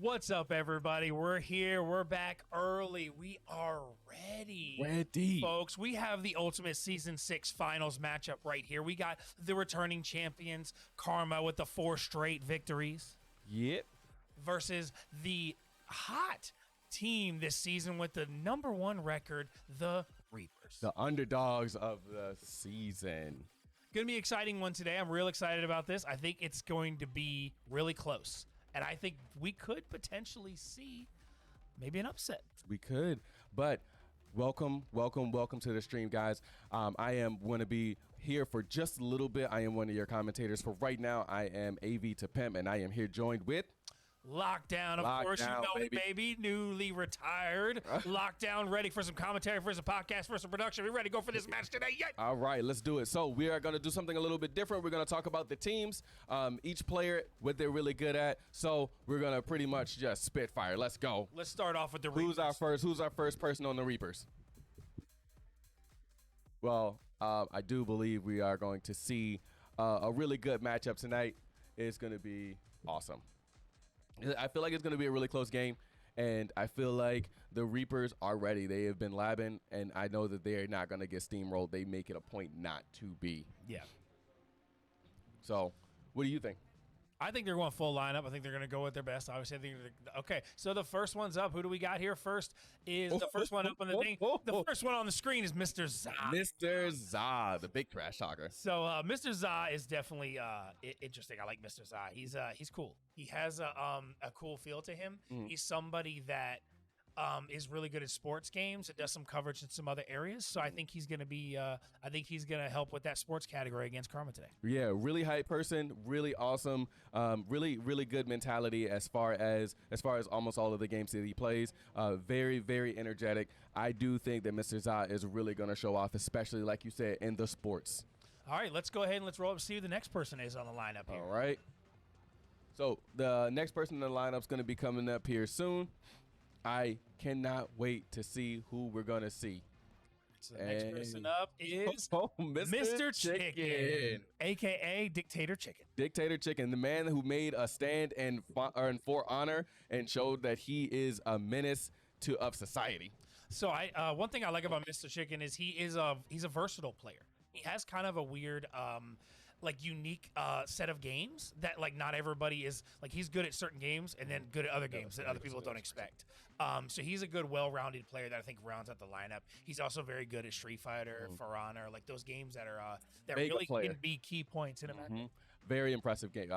What's up, everybody? We're here. We're back early. We are ready. Folks. We have the Ultimate Season 6 Finals matchup right here. We got the returning champions, Karma, with the 4 straight victories. Yep. Versus the hot team this season with the #1 record, the Reapers. The underdogs of the season. Gonna be an exciting one today. I'm real excited about this. I think it's going to be really close. And I think we could potentially see maybe an upset. We could, but welcome to the stream, guys. I am going to be here for just a little bit. I am one of your commentators. For right now, I am AV to Pimp, and I am here joined with Lockdown, of course, you know it, baby. Newly retired. Lockdown, ready for some commentary, for some podcast, for some production. We ready to go for this match today? Yay! All right, let's do it. So we are going to do something a little bit different. We're going to talk about the teams, each player, what they're really good at. So we're going to pretty much just spit fire. Let's go. Let's start off with the Reapers. Who's our first person on the Reapers? Well, I do believe we are going to see a really good matchup tonight. It's going to be awesome. I feel like it's going to be a really close game, and I feel like the Reapers are ready. They have been labbing, and I know that they are not going to get steamrolled. They make it a point not to be. Yeah. So, what do you think? I think they're going full lineup. I think they're going to go with their best. Obviously, I think okay. So the first one's up. Who do we got here? First is the first one up on the thing. The first one on the screen is Mr. Za. Mr. Za, the big trash talker. So Mr. Za is definitely interesting. I like Mr. Za. He's cool. He has a cool feel to him. He's somebody that is really good at sports games and does some coverage in some other areas. So I think he's going to be. I think he's going to help with that sports category against Karma today. Yeah, really hype person, really awesome, really good mentality as far as almost all of the games that he plays. Very energetic. I do think that Mr. Za is really going to show off, especially like you said in the sports. All right, let's go ahead and let's roll up and see who the next person is on the lineup here. All right. So the next person in the lineup is going to be coming up here soon. I cannot wait to see who we're going to see. So the next person up is Mr. Chicken, a.k.a. Dictator Chicken. Dictator Chicken, the man who made a stand and for honor and showed that he is a menace of society. So one thing I like about Mr. Chicken is he's a versatile player. He has kind of a weird, unique set of games that not everybody is like. He's good at certain games and then good at other games that other people don't expect. So he's a good, well-rounded player that I think rounds out the lineup. He's also very good at Street Fighter, For Honor, like those games that are that Vega really player. Can be key points in a match. Very impressive game,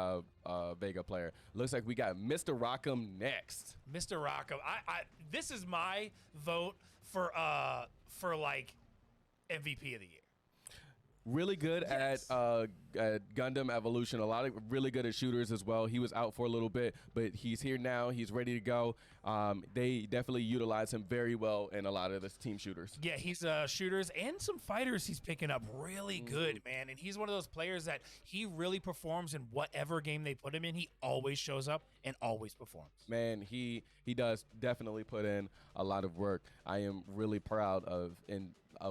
Vega player. Looks like we got Mr. Rockham next. Mr. Rockham, this is my vote for MVP of the year. Really good at Gundam Evolution. A lot of really good at shooters as well. He was out for a little bit, but he's here now. He's ready to go. They definitely utilize him very well in a lot of the team shooters. Yeah, he's shooters and some fighters he's picking up really good, man. And he's one of those players that he really performs in whatever game they put him in. He always shows up and always performs. Man, he does definitely put in a lot of work. I am really proud of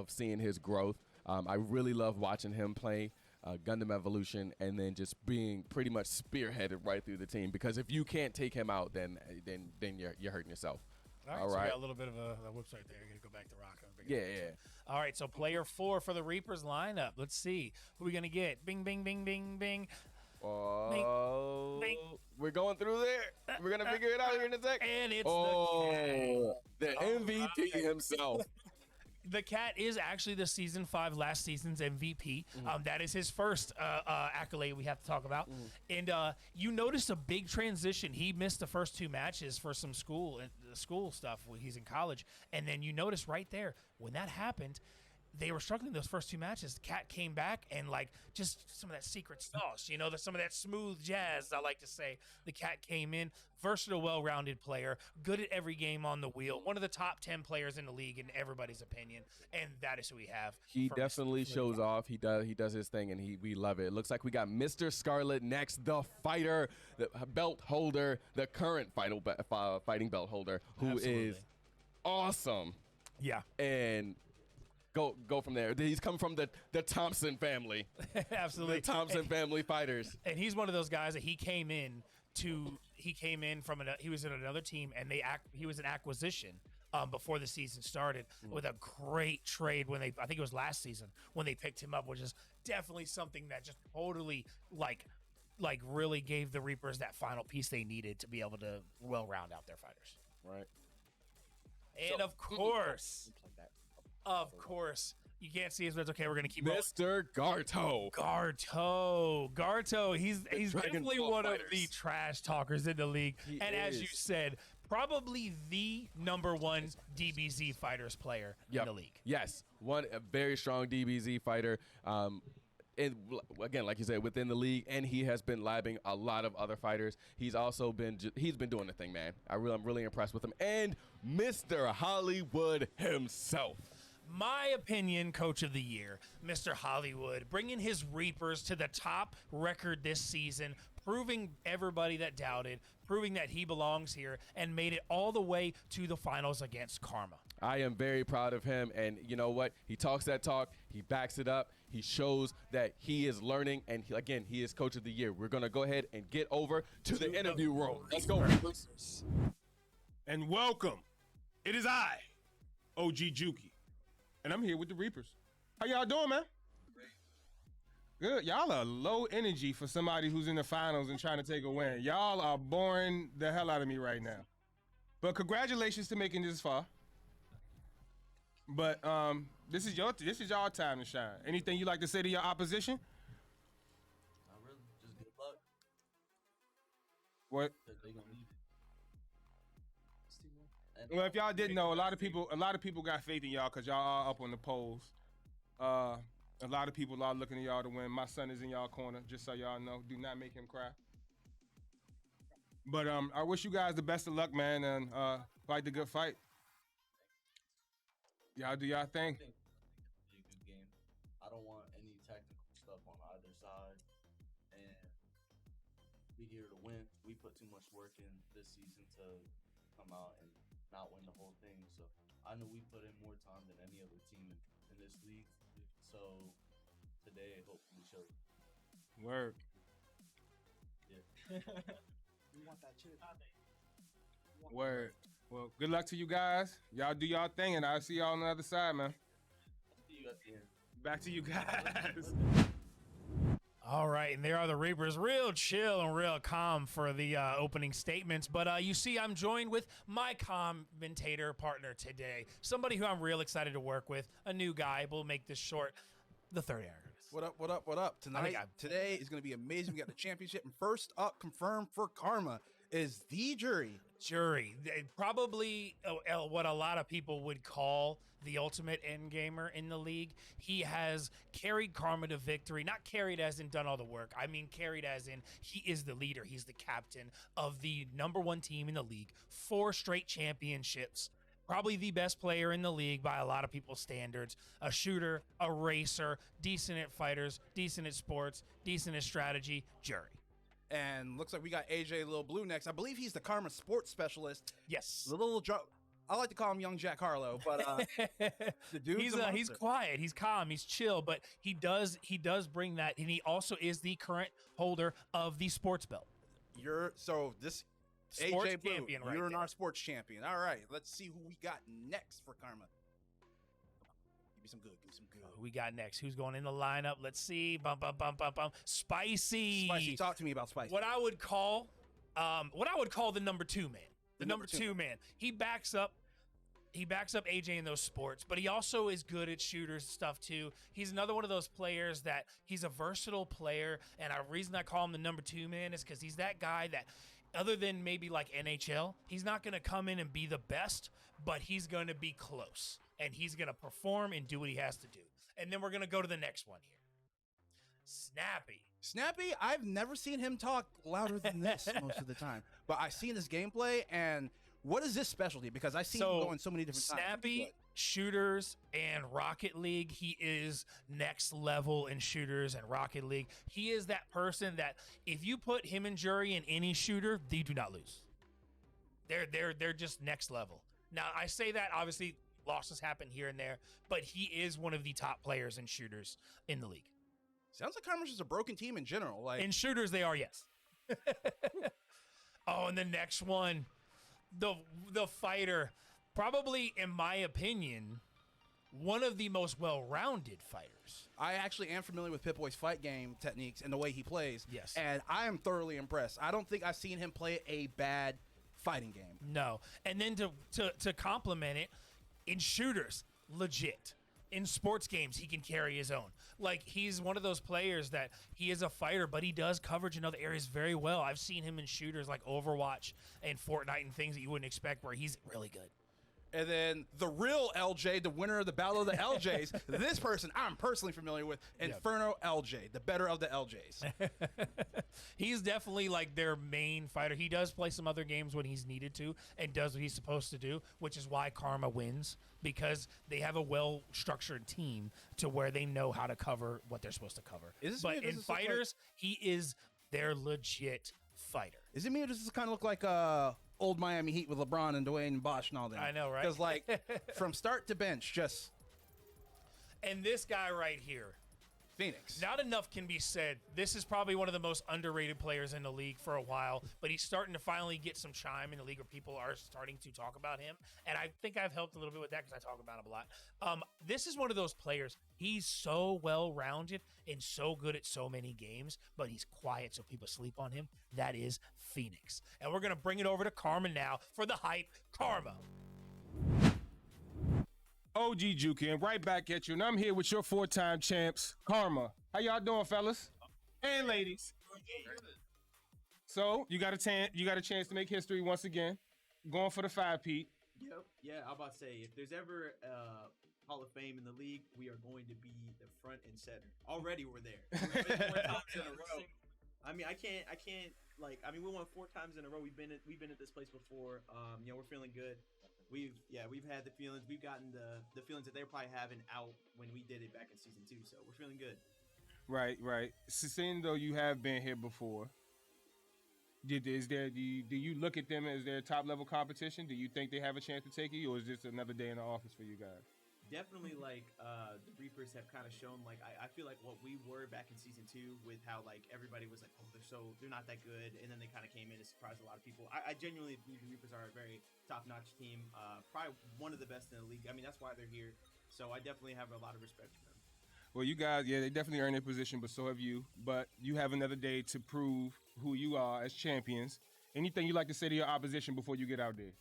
seeing his growth. I really love watching him play Gundam Evolution and then just being pretty much spearheaded right through the team. Because if you can't take him out, then you're hurting yourself. All right, so we got a little bit of a whoops right there. You're going to go back to Rocco. Yeah. All right, so player 4 for the Reapers lineup. Let's see. Who are we going to get? Bing, bing, bing, bing, bing. Oh, bing. We're going through there. We're going to figure it out here in a sec. And it's the MVP himself. The Cat is actually the Season 5 last season's MVP. That is his first accolade we have to talk about. And you notice a big transition. He missed the first 2 matches for some school stuff when he's in college. And then you notice right there, when that happened, they were struggling those first 2 matches. The Cat came back and just some of that secret sauce, some of that smooth jazz, I like to say. The Cat came in, versatile, well-rounded player, good at every game on the wheel, one of the top 10 players in the league in everybody's opinion, and that is who we have. He definitely shows off. He does his thing, and we love it. It looks like we got Mr. Scarlet next, the fighter, the belt holder, the current fighting belt holder, who is awesome. Yeah. And go from there. He's come from the Thompson family. Absolutely. The Thompson family fighters. And he's one of those guys that he came in he came in from he was in another team, and he was an acquisition before the season started with a great trade when I think it was last season when they picked him up, which is definitely something that just totally like really gave the Reapers that final piece they needed to be able to well round out their fighters. Right. And of course, you can't see us, but it's okay. We're gonna keep Mr. Garto. Garto. He's definitely one of the trash talkers in the league, as you said, probably the #1 DBZ fighters player in the league. Yes, a very strong DBZ fighter. And again, like you said, within the league, and he has been labbing a lot of other fighters. He's also been doing the thing, man. I'm really impressed with him. And Mr. Hollywood himself. My opinion, coach of the year, Mr. Hollywood, bringing his Reapers to the top record this season, proving everybody that doubted, proving that he belongs here, and made it all the way to the finals against Karma. I am very proud of him, and you know what? He talks that talk, he backs it up, he shows that he is learning, and he is coach of the year. We're going to go ahead and get over to the interview room. Let's go. And welcome. It is I, OG Juki, and I'm here with the Reapers. How y'all doing, man? Good. Y'all are low energy for somebody who's in the finals and trying to take a win. Y'all are boring the hell out of me right now. But congratulations to making this far. But this is y'all time to shine. Anything you like to say to your opposition? Not really. Just good luck. What? They gonna need it. Well, if y'all didn't know, a lot of people got faith in y'all because y'all are up on the polls. A lot of people are looking at y'all to win. My son is in y'all corner, just so y'all know. Do not make him cry. But I wish you guys the best of luck, man, and fight the good fight. Y'all do y'all thing. I think it'll be a good game. I don't want any technical stuff on either side, and we here to win. We put too much work in this season to come out and not win the whole thing. So I know we put in more time than any other team in this league. So today, hopefully, show. Word. Yeah. We want that chip. Word. Well, good luck to you guys. Y'all do y'all thing, and I'll see y'all on the other side, man. See you at the end. Back to you guys. All right, and there are the Reapers, real chill and real calm for the opening statements. But you see, I'm joined with my commentator partner today, somebody who I'm real excited to work with, a new guy. We'll make this short. The third Aragon. What up, what up, what up? Today is going to be amazing. We got the championship. And first up, confirmed for Karma, is the Jury. Probably what a lot of people would call the ultimate endgamer in the league. He has carried Karma to victory, not carried as in done all the work. I mean carried as in he is the leader. He's the captain of the #1 team in the league, 4 straight championships. Probably the best player in the league by a lot of people's standards. A shooter, a racer, decent at fighters, decent at sports, decent at strategy, Jury. And looks like we got AJ Lil Blue next. I believe he's the Karma sports specialist. Yes. The little I like to call him Young Jack Harlow, but the dude's he's quiet, he's calm, he's chill, but he does bring that, and he also is the current holder of the sports belt. This Sports AJ Blue, champion right you're there. our sports champion. All right, let's see who we got next for Karma. Give me some good. Who we got next? Who's going in the lineup? Let's see. Bum. Spicy. Spicy, talk to me about Spicy. What I would call the #2 man. The number two man. He backs up AJ in those sports, but he also is good at shooters and stuff too. He's another one of those players that he's a versatile player, and the reason I call him the #2 man is because he's that guy that, other than maybe like NHL, he's not going to come in and be the best, but he's going to be close, and he's going to perform and do what he has to do. And then we're going to go to the next one here. Snappy, I've never seen him talk louder than this most of the time. But I've seen his gameplay, and what is this specialty? Because I've seen him go in so many different Snappy, times. shooters, and Rocket League. He is next level in shooters and Rocket League. He is that person that if you put him and Jury in any shooter, they do not lose. They're just next level. Now, I say that, obviously, losses happen here and there, but he is one of the top players and shooters in the league. Sounds like Karma's just a broken team in general. Like in shooters, they are, yes. Oh, and the next one, the fighter, probably in my opinion, one of the most well-rounded fighters. I actually am familiar with Pip-Boy's fight game techniques and the way he plays. Yes. And I am thoroughly impressed. I don't think I've seen him play a bad fighting game. No. And then to complement it, in shooters, legit. In sports games, he can carry his own. Like, he's one of those players that he is a fighter, but he does coverage in other areas very well. I've seen him in shooters like Overwatch and Fortnite and things that you wouldn't expect, where he's really good. And then the real LJ, the winner of the Battle of the LJs, this person I'm personally familiar with, Inferno LJ, the better of the LJs. He's definitely like their main fighter. He does play some other games when he's needed to and does what he's supposed to do, which is why Karma wins, because they have a well-structured team to where they know how to cover what they're supposed to cover. But in fighters, he is their legit fighter. Is it me or does this kind of look like old Miami Heat with LeBron and Dwayne and Bosh and all that? I know, right? Because, like, from start to bench, just And this guy right here, Phoenix. not enough can be said. This is probably one of the most underrated players in the league for a while, but he's starting to finally get some chime in the league where people are starting to talk about him. And I think I've helped a little bit with that because I talk about him a lot. This is one of those players. He's so well-rounded and so good at so many games, but he's quiet so people sleep on him. That is Phoenix. And we're going to bring it over to Karma now for the hype. Karma. OG Juki, and right back at you. And I'm here with your 4-time champs, Karma. How y'all doing, fellas and ladies? So you got a chance to make history once again, going for the 5-peat. Yep. Yeah, I'm about to say, if there's ever Hall of Fame in the league, we are going to be the front and center. Already, we're there. We've been 4 times in a row. I mean, I can't. We won 4 times in a row. We've been at this place before. We're feeling good. We've had the feelings. We've gotten the feelings that they're probably having out when we did it back in season 2. So we're feeling good. Right. Seeing though you have been here before, do you look at them as their top level competition? Do you think they have a chance to take you, or is this another day in the office for you guys? Definitely, the Reapers have kind of shown, I feel like what we were back in season 2 with how, everybody was like, oh, they're not that good, and then they kind of came in and surprised a lot of people. I genuinely believe the Reapers are a very top-notch team, probably one of the best in the league. I mean, that's why they're here, so I definitely have a lot of respect for them. Well, you guys, they definitely earned their position, but so have you. But you have another day to prove who you are as champions. Anything you'd like to say to your opposition before you get out there?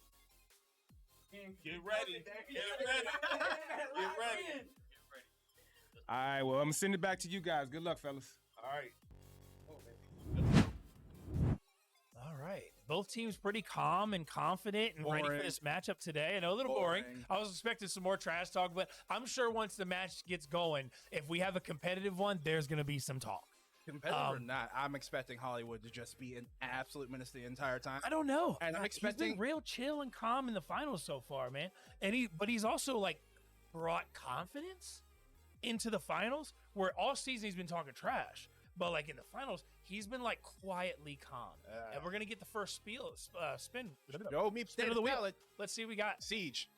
Get ready. All right, well, I'm going to send it back to you guys. Good luck, fellas. All right. All right. Both teams pretty calm and confident and ready for this matchup today. I know a little boring. I was expecting some more trash talk, but I'm sure once the match gets going, if we have a competitive one, there's going to be some talk. Competitive or not, I'm expecting Hollywood to just be an absolute menace the entire time. I don't know. And I'm expecting he's been real chill and calm in the finals so far, man. But he's also brought confidence into the finals, where all season he's been talking trash. But in the finals, he's been quietly calm. And we're gonna get the first spin. Show me Spin of the wheel. Let's see what we got. Siege.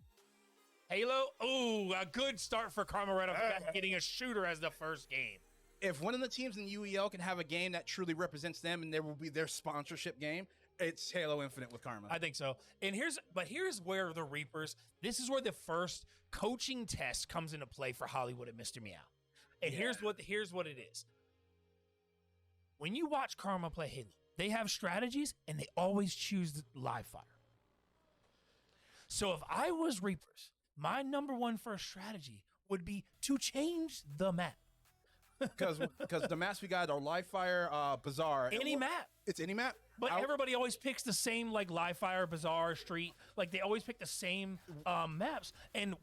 Halo. Ooh, a good start for Karma right off the bat, getting a shooter as the first game. If one of the teams in UEL can have a game that truly represents them and there will be their sponsorship game, it's Halo Infinite with Karma. I think so. And here's where the Reapers, this is where the first coaching test comes into play for Hollywood and Mr. Meow. And here's what it is. When you watch Karma play Halo, they have strategies and they always choose live fire. So if I was Reapers, my number one first strategy would be to change the map. Because the maps we got are live fire, bazaar. Any map. It's any map. But everybody always picks the same live fire, bazaar, street. They always pick the same maps. And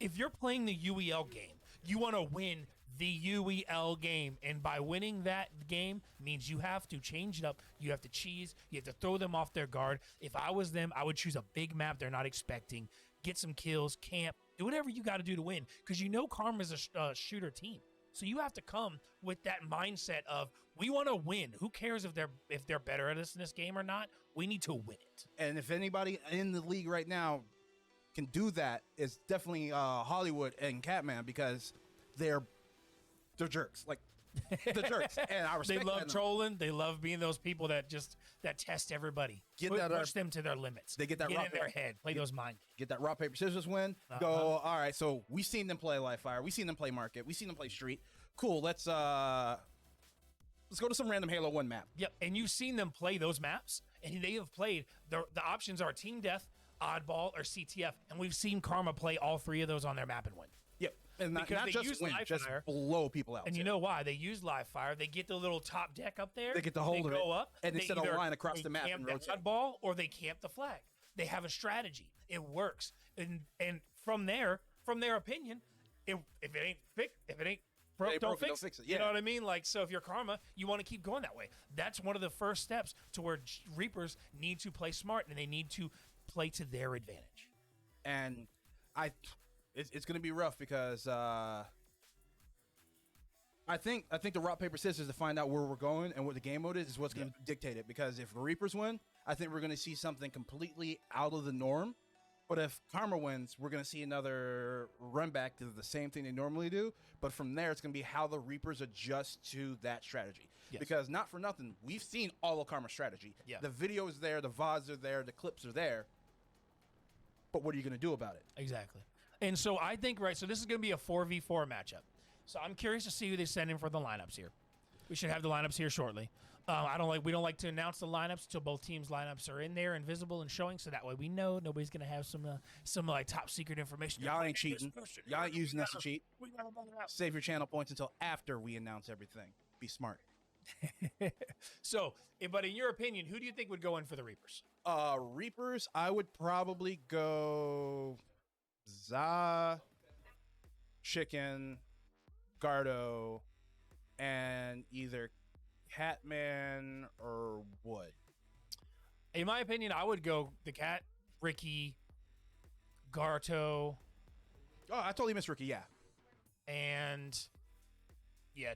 if you're playing the UEL game, you want to win the UEL game. And by winning that game means you have to change it up. You have to cheese. You have to throw them off their guard. If I was them, I would choose a big map they're not expecting. Get some kills, camp, do whatever you got to do to win. Because Karma's a shooter team. So you have to come with that mindset of, we want to win. Who cares if they're better at us in this game or not? We need to win it. And if anybody in the league right now can do that, it's definitely Hollywood and Catman, because they're jerks. the jerks, and I They respect love that. trolling. They love being those people that test everybody. Get Push that, them to their limits. they get that in rock, their head. Play those mind games. get that rock paper scissors win. Go. All right, so we seen them play Live Fire. We seen them play Market. We seen them play Street. Cool. Let's go to some random Halo 1 map. Yep, and you've seen them play those maps, and they have played. The options are Team Death, Oddball, or CTF, and we've seen Karma play all three of those on their map and win. Yep, and not Because they just use win, Live just Fire. blow people out. And you know why? They use Live Fire. They get the little top deck up there. They get the hold of They it, go up, and they instead of either- line across they the map camp and the rotate. Oddball, or they camp the flag. They have a strategy. It works, and from their opinion, if it ain't broke, ain't don't broken, fix don't it. fix it. You Yeah. know what I mean? Like, so if you're Karma, you want to keep going that way. That's one of the first steps to where Reapers need to play smart, and they need to play to their advantage. And it's going to be rough because I think the rock paper scissors to find out where we're going and what the game mode is what's going to dictate it. Because if the Reapers win, I think we're going to see something completely out of the norm. But if Karma wins, we're going to see another run back to the same thing they normally do. But from there, it's going to be how the Reapers adjust to that strategy. Yes. Because not for nothing, we've seen all of Karma's strategy. Yeah. The video is there, the VODs are there, the clips are there. But what are you going to do about it? Exactly. And so I think, so this is going to be a 4v4 matchup. So I'm curious to see who they send in for the lineups here. We should have the lineups here shortly. We don't like to announce the lineups until both teams' lineups are in there and visible and showing, so that way we know nobody's gonna have some like top secret information. Y'all ain't cheating. Y'all ain't using us to cheat. Save your channel points until after we announce everything. Be smart. So, but in your opinion, who do you think would go in for the Reapers? Reapers, I would probably go Za, Chicken, Gardo, and either Catman or Wood. In my opinion, I would go the Cat, Ricky, Garto, Oh, I totally missed Ricky. Yeah. and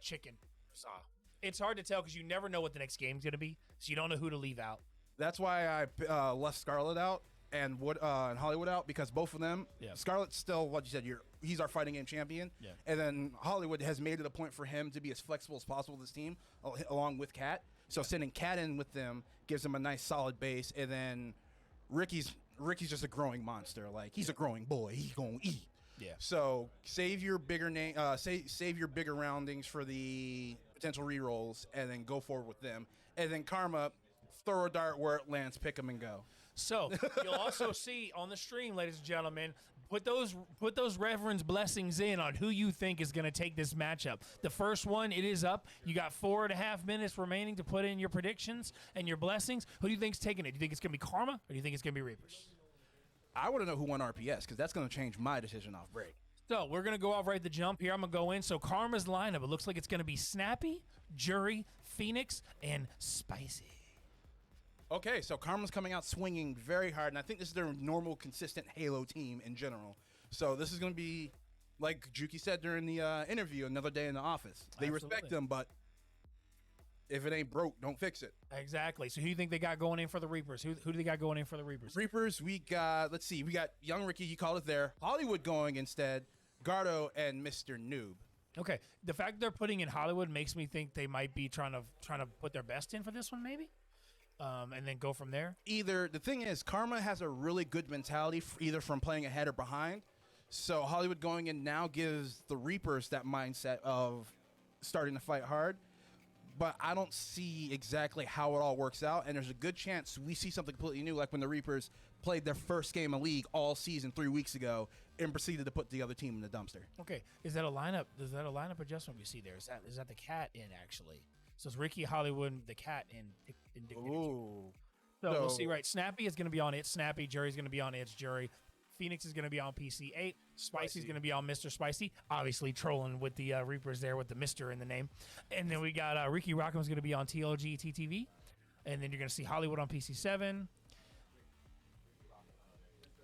Chicken. It's hard to tell because you never know what the next game's gonna be, so you don't know who to leave out. That's why I left Scarlet out and Wood and Hollywood out, because both of them, Yeah. Scarlet's still, what you said, he's our fighting game champion. Yeah. And then Hollywood has made it a point for him to be as flexible as possible with this team, along with Cat. So sending Cat in with them gives them a nice solid base. And then Ricky's just a growing monster. Like, he's a growing boy. He's gonna eat. Yeah. So save your bigger name, save your bigger roundings for the potential rerolls, and then go forward with them. And then Karma, throw a dart where it lands, pick them and go. So you'll also see on the stream, ladies and gentlemen, put those reverend's blessings in on who you think is going to take this matchup. The first one, it is up. You got 4.5 minutes remaining to put in your predictions and your blessings. Who do you think's taking it? Do you think it's going to be Karma, or do you think it's going to be Reapers? I want to know who won RPS, because that's going to change my decision off break. So we're going to go off right the jump here. I'm going to go in. So Karma's lineup, it looks like it's going to be Snappy, Jury, Phoenix, and Spicy. Okay, so Karma's coming out swinging very hard, and I think this is their normal, consistent Halo team in general. So this is going to be, like Juki said during the interview, another day in the office. They respect Absolutely. them, but if it ain't broke, don't fix it. Exactly. So who do you think they got going in for the Reapers? Who do they got going in for the Reapers? Reapers, we got young Ricky, you called it there. Hollywood going instead, Gardo and Mr. Noob. Okay. The fact they're putting in Hollywood makes me think they might be trying to put their best in for this one, maybe, and then go from there. The thing is, Karma has a really good mentality, either from playing ahead or behind. So Hollywood going in now gives the Reapers that mindset of starting to fight hard. But I don't see exactly how it all works out, and there's a good chance we see something completely new, like when the Reapers played their first game of League all season 3 weeks ago and proceeded to put the other team in the dumpster. Okay. Is that a lineup? Is that a lineup adjustment we see there? Is that the Cat in actually? So it's Ricky, Hollywood, the Cat, and Dick. Ooh. So we'll So- see, right? Snappy is going to be on It's Snappy. Jury's going to be on It's Jury. Phoenix is going to be on PC8. Spicy's going to be on Mr. Spicy. Obviously trolling with the Reapers there with the Mr. in the name. And then we got Ricky Rockham's going to be on TLG TTV. And then you're going to see Hollywood on PC7.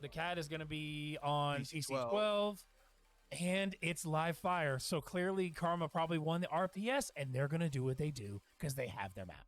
The Cat is going to be on PC12. And it's live fire. So clearly Karma probably won the RPS, and they're going to do what they do because they have their map.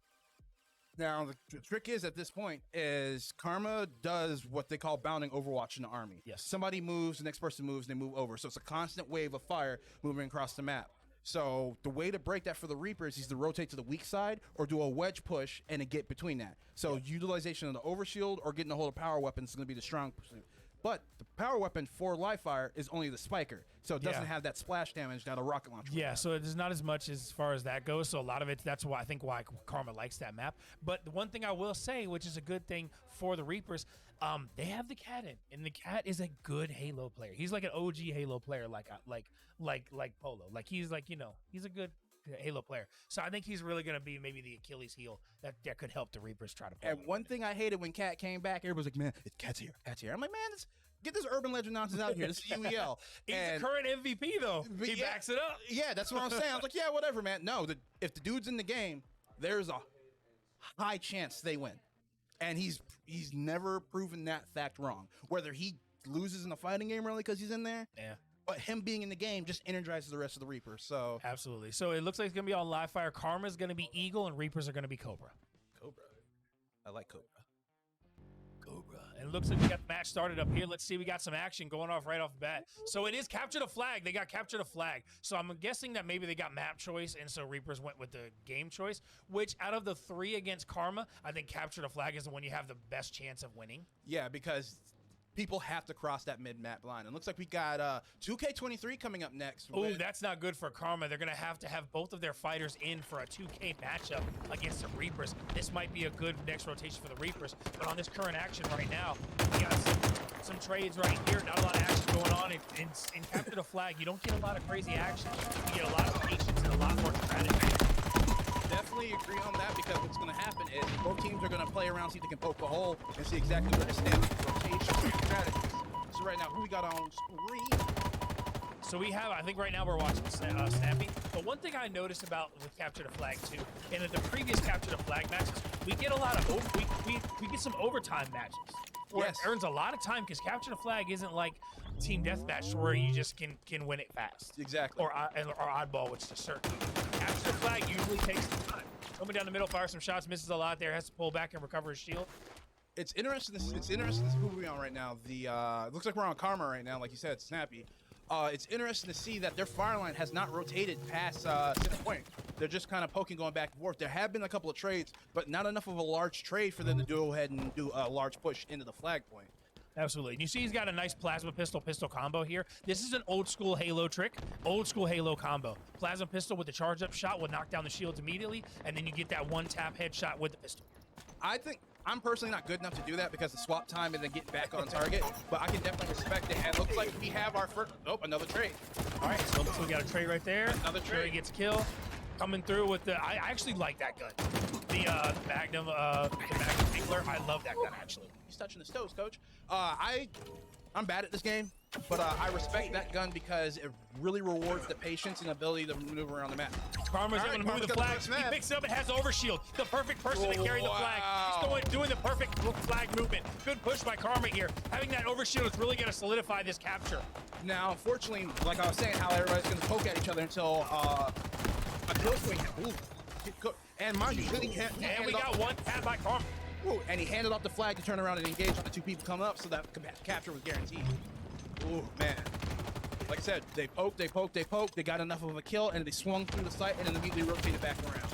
Now, the trick is, at this point, is Karma does what they call bounding Overwatch in the army. Yes. Somebody moves, the next person moves, and they move over. So it's a constant wave of fire moving across the map. So the way to break that for the Reapers is to rotate to the weak side or do a wedge push and then get between that. So utilization of the overshield or getting a hold of power weapons is going to be the strong pursuit. But the power weapon for live fire is only the spiker, so it doesn't have that splash damage that a rocket launcher would Yeah, have. so there's not as much as far as that goes. So a lot of it, that's why I think why Karma likes that map. But the one thing I will say, which is a good thing for the Reapers, they have the Cat in, and the Cat is a good Halo player. He's like an OG Halo player, like Polo. Like he's like he's a good Halo player. So I think he's really gonna be maybe the Achilles heel that could help the Reapers try to. Pull And one thing I hated when Cat came back, everybody's like, "Man, it's Cat's here, Cat's here." I'm like, "Man, get this urban legend nonsense out of here. This is UEL." He's And- the current MVP though. But He yeah, backs it up. Yeah, that's what I'm saying. I was like, yeah, whatever, man. No, if the dude's in the game, there's a high chance they win, and he's never proven that fact wrong. Whether he loses in the fighting game really because he's in there, Yeah. but him being in the game just energizes the rest of the Reapers. So Absolutely. So it looks like it's going to be on live fire. Karma's going to be Eagle, and Reapers are going to be Cobra. Cobra, I like Cobra. Cobra. And it looks like we got the match started up here. Let's see. We got some action going off right off the bat. So it is capture the flag. They got capture the flag. So I'm guessing that maybe they got map choice, and so Reapers went with the game choice, which out of the 3 against Karma, I think capture the flag is the one you have the best chance of winning. Yeah, because people have to cross that mid-map line. And it looks like we got 2K23 coming up next. Oh, with- that's not good for Karma. They're going to have both of their fighters in for a 2K matchup against the Reapers. This might be a good next rotation for the Reapers. But on this current action right now, we got some trades right here. Not a lot of action going on. In Capture the Flag, you don't get a lot of crazy action. You get a lot of patience and a lot more strategy. Definitely agree on that, because what's going to happen is both teams are going to play around, see if they can poke a hole and see exactly where to stand with rotation and strategies. So right now, who we got on screen? So we have, I think right now we're watching Snappy. But one thing I noticed about with Capture the Flag too, and in the previous Capture the Flag matches, we get a lot of we get some overtime matches. Where Yes. it earns a lot of time, because Capture the Flag isn't like team deathmatch where you just can win it fast. Exactly. Or oddball, which is certain. Capture the Flag usually takes some time. Coming down the middle, fires some shots, misses a lot there, has to pull back and recover his shield. It's interesting. It's interesting to see who we're on right now. It looks like we're on Karma right now, like you said, Snappy. It's interesting to see that their fire line has not rotated past center point. They're just kind of poking, going back and forth. There have been a couple of trades, but not enough of a large trade for them to go ahead and do a large push into the flag point. Absolutely. And you see he's got a nice plasma pistol combo here. This is an old school Halo trick, old school Halo combo. Plasma pistol with the charge up shot will knock down the shields immediately, and then you get that one tap headshot with the pistol. I think I'm personally not good enough to do that because of swap time and then get back on target, but I can definitely respect it. And it looks like we have our first, another trade. All right, so we got a trade right there. Another Jerry trade. gets killed. Coming through with I actually like that gun. The Magnum Tinkler. I love that gun actually. He's touching his toes, coach. I'm bad at this game, but I respect that gun because it really rewards the patience and ability to maneuver around the map. Karma's All right, able to move Karma's the got the flag. first He snap. picks it up and has overshield. The perfect person to carry the flag. Wow. He's doing the perfect flag movement. Good push by Karma here. Having that overshield is really going to solidify this capture. Now, unfortunately, like I was saying, how everybody's going to poke at each other until a kill swing. Ooh. And mind you, he can't. And we got one tap by Karma. Ooh, and he handed off the flag to turn around and engage with the two people coming up, so that capture was guaranteed. Ooh, man. Like I said, they poked, they got enough of a kill, and they swung through the site and then immediately rotated back around.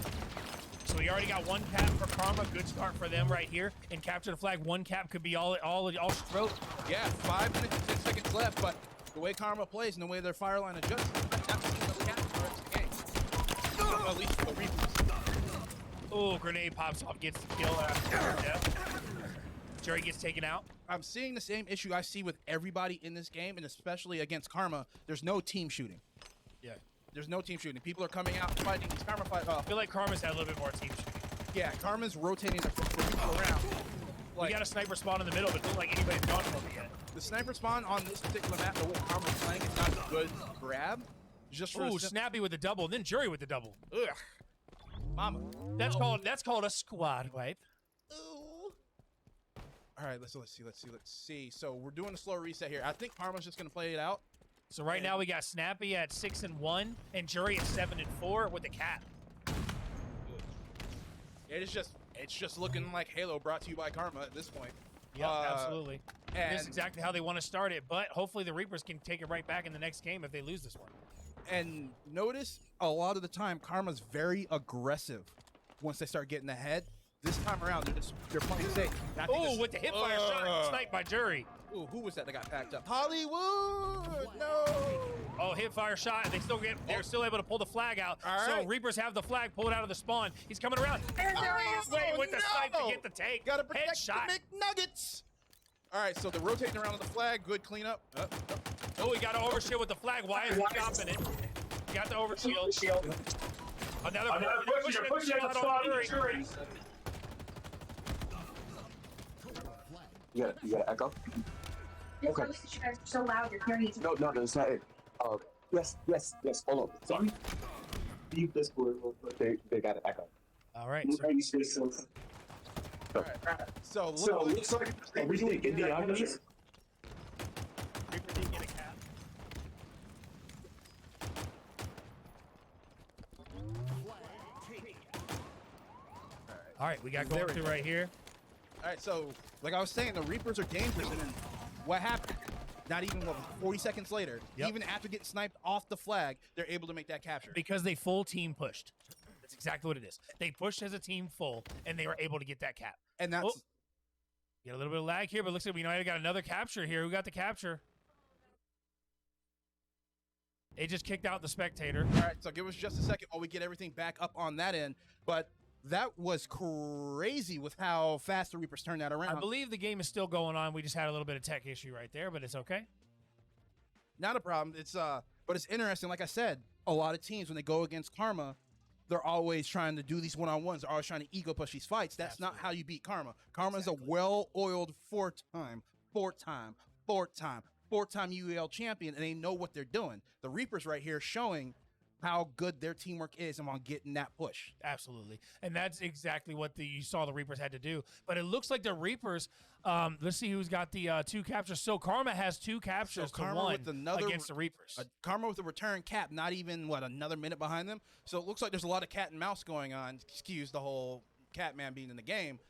So we already got one cap for Karma. Good start for them right here. And capture the flag. One cap could be all stroke. Yeah, 5 minutes and 10 seconds left, but the way Karma plays and the way their fire line adjusts, I've not seen another cap for the rest of the game. At least for the Reapers. Oh, grenade pops off, gets the kill after death. Jerry gets taken out. I'm seeing the same issue I see with everybody in this game, and especially against Karma. There's no team shooting. Yeah. There's no team shooting. People are coming out and fighting. These Karma fight. I feel like Karma's had a little bit more team shooting. Yeah, Karma's rotating the people around. We got a sniper spawn in the middle, but it doesn't like anybody's gone from it yet. The sniper spawn on this particular map, the way Karma's playing, is not a good grab. Just for Ooh, Snappy with the double, and then Jury with the double. Ugh. mama. That's called a squad wipe. All right, let's see. So we're doing a slow reset here. I think Karma's just gonna play it out. So right now we got Snappy at 6-1 and Jury at 7-4 with the cap. It's just looking like Halo brought to you by Karma at this point. Yeah, absolutely. And This is exactly how they want to start it, but hopefully the Reapers can take it right back in the next game if they lose this one. And notice a lot of the time, Karma's very aggressive once they start getting ahead. This time around, they're playing safe. Oh, with the hip fire shot, sniped by Jury. Ooh, who was that got packed up? Hollywood! No! Oh, hip fire shot, and they're still able to pull the flag out. All So right. Reapers have the flag pulled out of the spawn. He's coming around. And there he is, waiting with the snipe to get the take. Gotta protect Headshot. the McNuggets! All right, so they're rotating around on the flag. Good cleanup. Oh, he got to overshield with the flag. Why is he stopping it? He got the overshield. Another push at the spawn. Jury. You got echo? Okay. You guys are so loud, you're hearing each other. No, that's not it. Yes. Hold on. Sorry. Leave this for they got an echo. All right. All right. So looks like everything in the audience. Reaper didn't get a cap. All right, we got going through right here. All right, so like I was saying, the Reapers are dangerous, and then what happened? Not even 40 seconds later, Yep. even after getting sniped off the flag, they're able to make that capture. Because they full team pushed. That's exactly what it is. They pushed as a team full, and they were able to get that cap. And that's Oh. Get a little bit of lag here, but looks like we might have got another capture here. Who got the capture? It just kicked out the spectator. all right. So give us just a second while we get everything back up on that end. But that was crazy with how fast the Reapers turned that around. I believe the game is still going on. We just had a little bit of tech issue right there, but it's okay. Not a problem. But it's interesting. Like I said, a lot of teams when they go against Karma, they're always trying to do these one-on-ones. They're always trying to ego push these fights. That's not how you beat Karma. Karma is a well-oiled four-time UEL champion, and they know what they're doing. The Reapers right here showing how good their teamwork is and on getting that push. Absolutely. And that's exactly what you saw the Reapers had to do. But it looks like the Reapers, let's see who's got the 2 captures. So Karma has 2 captures to Karma 1 with another against the Reapers. Karma with a return cap, not even, another minute behind them. So it looks like there's a lot of cat and mouse going on. Excuse the whole Catman being in the game.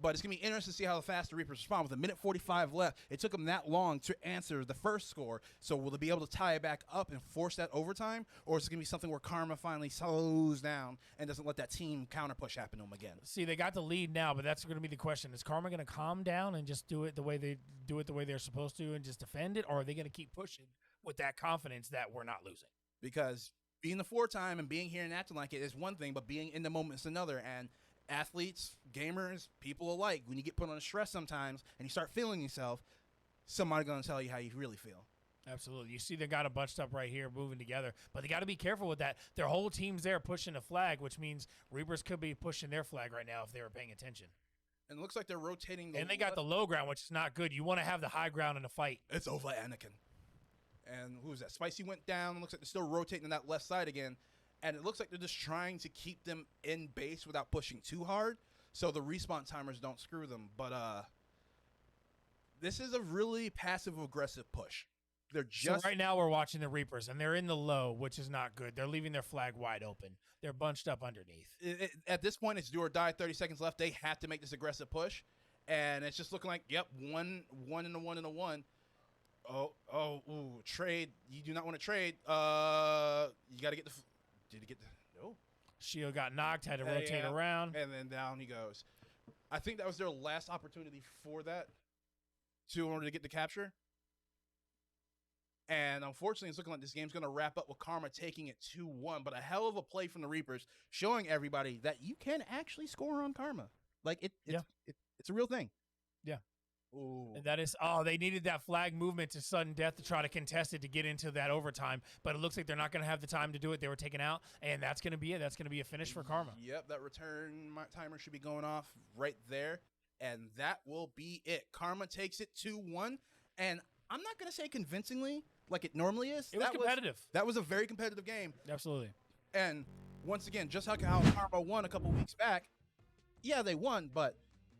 But it's going to be interesting to see how fast the Reapers respond. With a minute 45 left, it took them that long to answer the first score. So will they be able to tie it back up and force that overtime? Or is it going to be something where Karma finally slows down and doesn't let that team counter push happen to them again? See, they got the lead now, but that's going to be the question. Is Karma going to calm down and just do it the way they're supposed to and just defend it? Or are they going to keep pushing with that confidence that we're not losing? Because being the 4-time and being here and acting like it is one thing, but being in the moment is another. And athletes, gamers, people alike, when you get put on stress sometimes and you start feeling yourself, somebody's going to tell you how you really feel. Absolutely. You see they got a bunched up right here moving together, but they got to be careful with that. Their whole team's there pushing a flag, which means Reapers could be pushing their flag right now if they were paying attention. And it looks like they're rotating. And they got the low ground, which is not good. You want to have the high ground in a fight. It's over Anakin. And who's that? Spicy went down. It looks like they're still rotating on that left side again. And it looks like they're just trying to keep them in base without pushing too hard, so the respawn timers don't screw them. But this is a really passive-aggressive push. They're just so right now we're watching the Reapers, and they're in the low, which is not good. They're leaving their flag wide open. They're bunched up underneath. At this point, it's do or die. 30 seconds left. They have to make this aggressive push, and it's just looking like one and a one. Trade. You do not want to trade. You got to get the. Did he get the? No. Shield got knocked, had to rotate around. And then down he goes. I think that was their last opportunity for that in order to get the capture. And unfortunately, it's looking like this game's going to wrap up with Karma taking it 2-1. But a hell of a play from the Reapers, showing everybody that you can actually score on Karma. Like, it's a real thing. Yeah. Ooh. And that is, they needed that flag movement to sudden death to try to contest it to get into that overtime. But it looks like they're not going to have the time to do it. They were taken out, and that's going to be it. That's going to be a finish for Karma. Yep, that return timer should be going off right there. And that will be it. Karma takes it 2-1. And I'm not going to say convincingly like it normally is. It was competitive. That was a very competitive game. Absolutely. And once again, just like how Karma won a couple weeks back, yeah, they won, but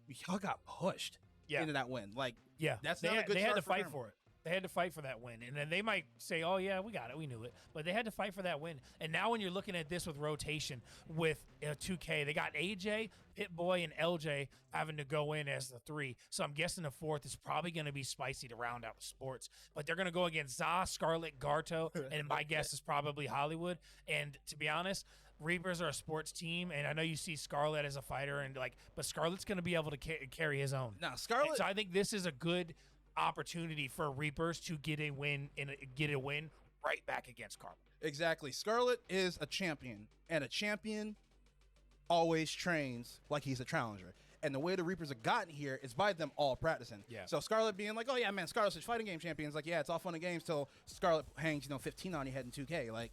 y'all got pushed into that win. Like, yeah, that's they not had, a good they had start to fight Karma. for it. They had to fight for that win. And then they might say, oh, yeah, we got it. We knew it. But they had to fight for that win. And now when you're looking at this with rotation with 2K, they got AJ, Pit-Boy, and LJ having to go in as the 3. So I'm guessing the 4th is probably going to be spicy to round out the sports. But they're going to go against Za, Scarlet, Garto, and my guess is probably Hollywood. And to be honest, Reapers are a sports team, and I know you see Scarlet as a fighter, but Scarlet's going to be able to carry his own. Now, Scarlet. And so I think this is a good opportunity for Reapers to get a win right back against Karma. Exactly. Scarlet is a champion, and a champion always trains like he's a challenger. And the way the Reapers have gotten here is by them all practicing. Yeah. So Scarlet being like, oh yeah, man, Scarlet's a fighting game champion. It's like, yeah, it's all fun and games till Scarlet hangs, 15 on your head in 2K. Like,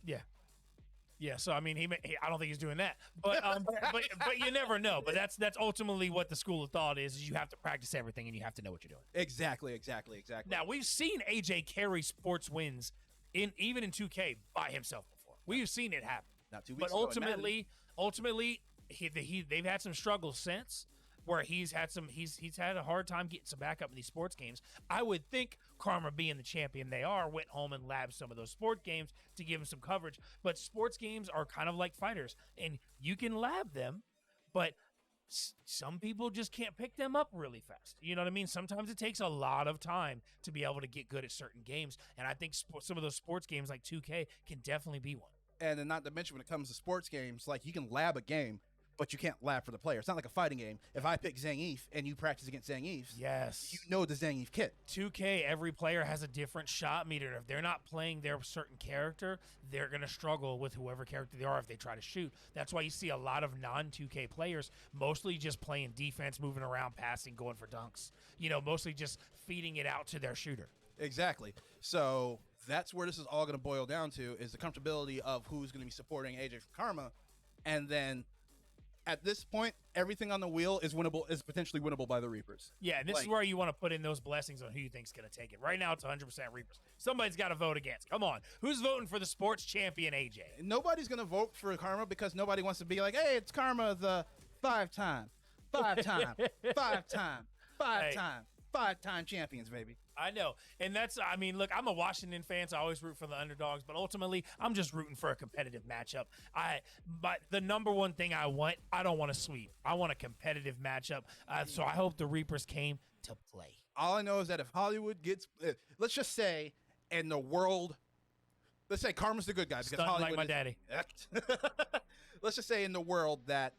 Yeah, so I mean, I don't think he's doing that, but but you never know. But that's ultimately what the school of thought is you have to practice everything and you have to know what you're doing. exactly. Now we've seen AJ carry sports wins even in 2K by himself before. We've seen it happen. Not 2 weeks But ago in ultimately, they've had some struggles since where he's had a hard time getting some backup in these sports games. I would think Karma, being the champion they are, went home and labbed some of those sport games to give him some coverage. But sports games are kind of like fighters, and you can lab them, but some people just can't pick them up really fast. You know what I mean? Sometimes it takes a lot of time to be able to get good at certain games, and I think some of those sports games like 2K can definitely be one. And then not to mention when it comes to sports games, like you can lab a game, but you can't lab for the player. It's not like a fighting game. If I pick Zangief and you practice against Zangief, Yes. you know the Zangief kit. 2K, every player has a different shot meter. If they're not playing their certain character, they're going to struggle with whoever character they are if they try to shoot. That's why you see a lot of non-2K players mostly just playing defense, moving around, passing, going for dunks. Mostly just feeding it out to their shooter. Exactly. So that's where this is all going to boil down to is the comfortability of who's going to be supporting AJ for Karma. And then at this point, everything on the wheel is potentially winnable by the Reapers. Yeah, and this is where you want to put in those blessings on who you think's going to take it. Right now, it's 100% Reapers. Somebody's got to vote against. Come on. Who's voting for the sports champion, AJ? Nobody's going to vote for Karma because nobody wants to be like, hey, it's Karma the five-time champions, baby. I know. And look, I'm a Washington fan, so I always root for the underdogs, but ultimately, I'm just rooting for a competitive matchup. But the number one thing I don't want a sweep. I want a competitive matchup. So I hope the Reapers came to play. All I know is that if Hollywood gets, let's just say in the world, let's say Karma's the good guy because Stunting Hollywood like my daddy. Let's just say in the world that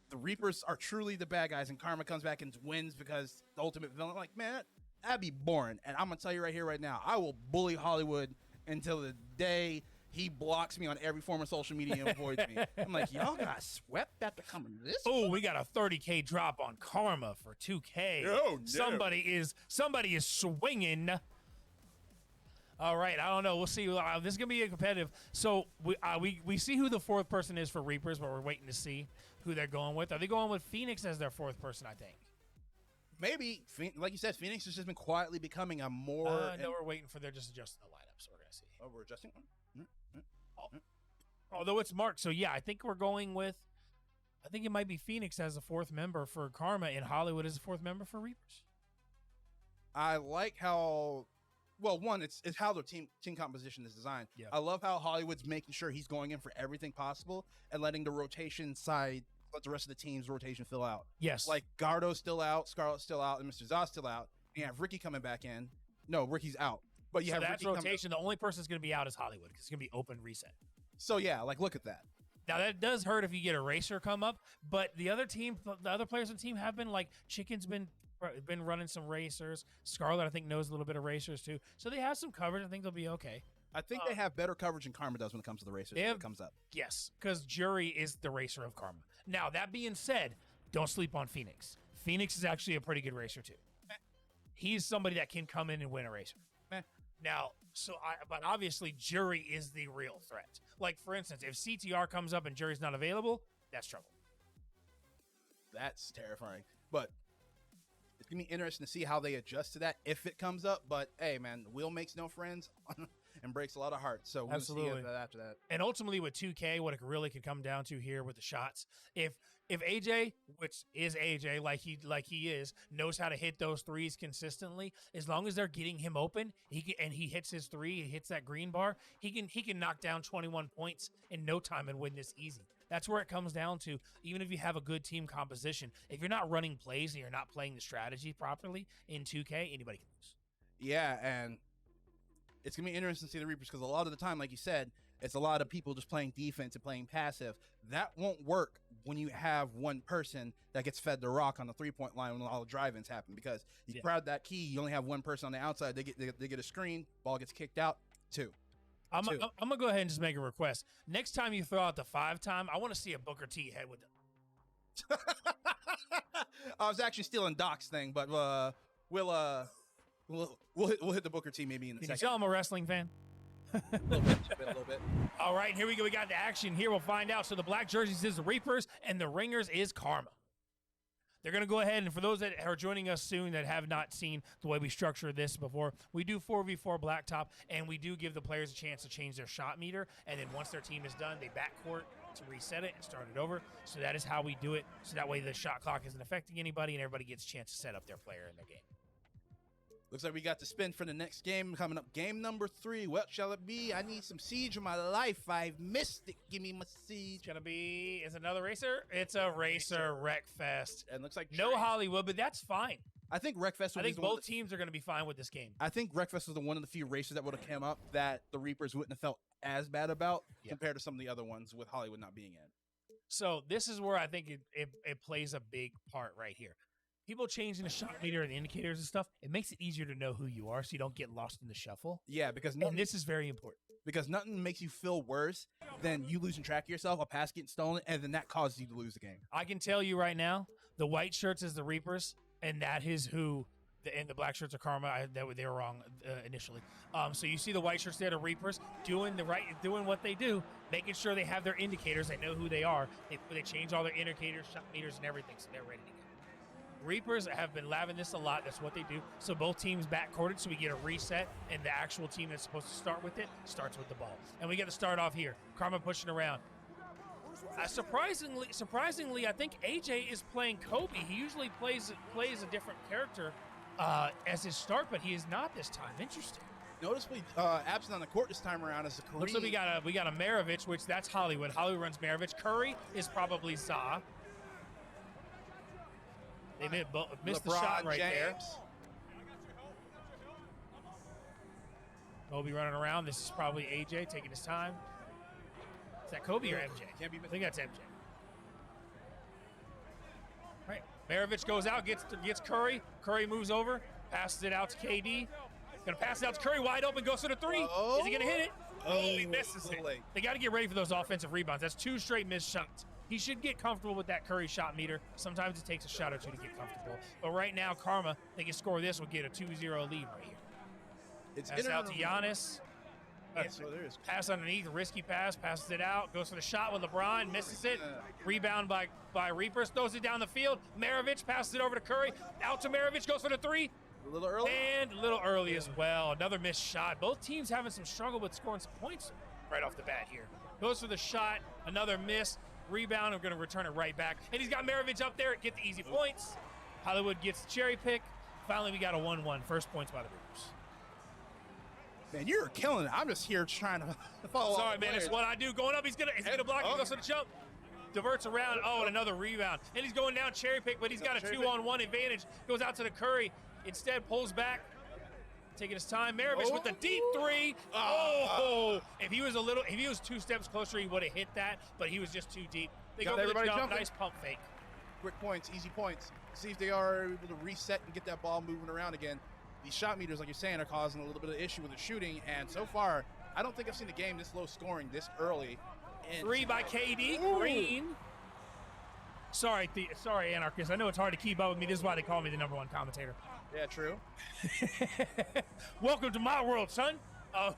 the Reapers are truly the bad guys and Karma comes back and wins because the ultimate villain. Like, man, that'd be boring. And I'm going to tell you right here, right now, I will bully Hollywood until the day he blocks me on every form of social media and avoids me. I'm like, y'all got swept after coming to this. Oh, we got a 30K drop on Karma for 2K. Oh, no. Somebody is swinging. All right, I don't know. We'll see. This is gonna be a competitive. So we see who the 4th person is for Reapers, but we're waiting to see who they're going with. Are they going with Phoenix as their 4th person? I think. Maybe, like you said, Phoenix has just been quietly becoming a more. No, we're waiting for they're just adjusting the lineup, so we're gonna see. Oh, we're adjusting one. Although it's marked, so yeah, I think we're going with. I think it might be Phoenix as a 4th member for Karma, and Hollywood as a 4th member for Reapers. I like how. Well, one, it's how their team composition is designed. Yeah. I love how Hollywood's making sure he's going in for everything possible and letting the rotation side let the rest of the team's rotation fill out. Yes. Like Gardo's still out, Scarlet's still out, and Mr. Zah's still out. And you have Ricky coming back in. No, Ricky's out. But you so have that's Ricky rotation. The only person that's going to be out is Hollywood because it's going to be open reset. So yeah, like look at that. Now that does hurt if you get a racer come up, but the other players on the team have been like Chicken's been running some racers. Scarlet I think knows a little bit of racers too, so they have some coverage. I think they'll be okay. I think they have better coverage than Karma does when it comes to the racers. When it comes up. Yes, because Jury is the racer of Karma. Now that being said, don't sleep on Phoenix. Phoenix is actually a pretty good racer too. He's somebody that can come in and win a racer. Now, but obviously Jury is the real threat. Like for instance, if CTR comes up and Jury's not available, that's trouble. That's terrifying. But it's gonna be interesting to see how they adjust to that if it comes up. But hey, man, wheel makes no friends. and breaks a lot of hearts. So we'll see Absolutely. after that. And ultimately with 2K, what it really could come down to here with the shots, if AJ, which is AJ like he is, knows how to hit those threes consistently, as long as they're getting him open, he hits his three, he hits that green bar, he can knock down 21 points in no time and win this easy. That's where it comes down to. Even if you have a good team composition, if you're not running plays and you're not playing the strategy properly in 2K, anybody can lose. Yeah, and it's going to be interesting to see the Reapers because a lot of the time, like you said, it's a lot of people just playing defense and playing passive. That won't work when you have one person that gets fed the rock on the three-point line when all the drive-ins happen because you crowd that key, you only have one person on the outside, they get a screen, ball gets kicked out, two. I'm going to go ahead and just make a request. Next time you throw out the 5-time, I want to see a Booker T head with them. I was actually stealing Doc's thing, but we'll hit the Booker T maybe in a Can you second. tell I'm a wrestling fan? A little bit. All right, here we go. We got the action here. We'll find out. So the black jerseys is the Reapers, and the ringers is Karma. They're going to go ahead, and for those that are joining us soon that have not seen the way we structure this before, we do 4v4 blacktop, and we do give the players a chance to change their shot meter, and then once their team is done, they backcourt to reset it and start it over. So that is how we do it, so that way the shot clock isn't affecting anybody, and everybody gets a chance to set up their player in their game. Looks like we got to spin for the next game coming up. Game number 3. What shall it be? I need some siege in my life. I've missed it. Give me my siege. It's going to be, is it another racer? It's a racer Wreckfest. And looks like no Hollywood, but that's fine. I think Wreckfest. I think both teams are going to be fine with this game. I think Wreckfest was one of the few races that would have come up that the Reapers wouldn't have felt as bad about compared to some of the other ones with Hollywood not being in. So this is where I think it plays a big part right here. People changing the shot meter and the indicators and stuff, it makes it easier to know who you are so you don't get lost in the shuffle. Yeah, because this is very important. Because nothing makes you feel worse than you losing track of yourself, a pass getting stolen, and then that causes you to lose the game. I can tell you right now, the white shirts is the Reapers, and that is who, and the black shirts are Karma. They were wrong initially. So you see the white shirts there, the Reapers, doing what they do, making sure they have their indicators, they know who they are. They change all their indicators, shot meters, and everything, so they're ready to go. Reapers have been laving this a lot. That's what they do. So both teams backcourted, so we get a reset, and the actual team that's supposed to start with it starts with the ball. And we get to start off here. Karma pushing around. Surprisingly, I think AJ is playing Kobe. He usually plays a different character as his start, but he is not this time. Interesting. Noticeably absent on the court this time around is the Kareem. Looks like we got a Maravich, which that's Hollywood. Hollywood runs Maravich. Curry is probably Za. They missed the shot right there. Kobe running around. This is probably AJ taking his time. Is that Kobe or MJ? Can't be I think that's MJ. All right. Maravich goes out, gets Curry. Curry moves over, passes it out to KD. Gonna pass it out to Curry, wide open, goes for the three. Is he gonna hit it? Oh, he misses it. They got to get ready for those offensive rebounds. That's 2 straight missed shots. He should get comfortable with that Curry shot meter. Sometimes it takes a shot or 2 to get comfortable. But right now, Karma, they can score this, will get a 2-0 lead right here. It's pass out to Giannis. So there is. Pass underneath, risky pass, passes it out, goes for the shot with LeBron, misses it. Rebound by Reapers, throws it down the field. Maravich passes it over to Curry. Out to Maravich, goes for the 3. A little early. And a little early as well. Another missed shot. Both teams having some struggle with scoring some points right off the bat here. Goes for the shot, another miss. Rebound, we're going to return it right back. And he's got Maravich up there, get the easy points. Hollywood gets the cherry pick. Finally, we got a 1-1. First points by the Reapers. Man, you're killing it. I'm just here trying to follow. Sorry, man. It's what I do. Going up, he's gonna block. He goes for the jump. Diverts around. Oh, and another rebound. And he's going down cherry pick, but he's got a 2-on-1 advantage. Goes out to the Curry. Instead, pulls back. Taking his time. Maravich with the deep 3. Oh! If he was 2 steps closer, he would have hit that, but he was just too deep. They go for the jump. Nice pump fake. Quick points, easy points. See if they are able to reset and get that ball moving around again. These shot meters, like you're saying, are causing a little bit of issue with the shooting, and so far, I don't think I've seen a game this low scoring this early. 3 by KD. Green. Sorry, Anarchist. I know it's hard to keep up with me. This is why they call me the #1 commentator. Yeah, true. Welcome to my world, son. All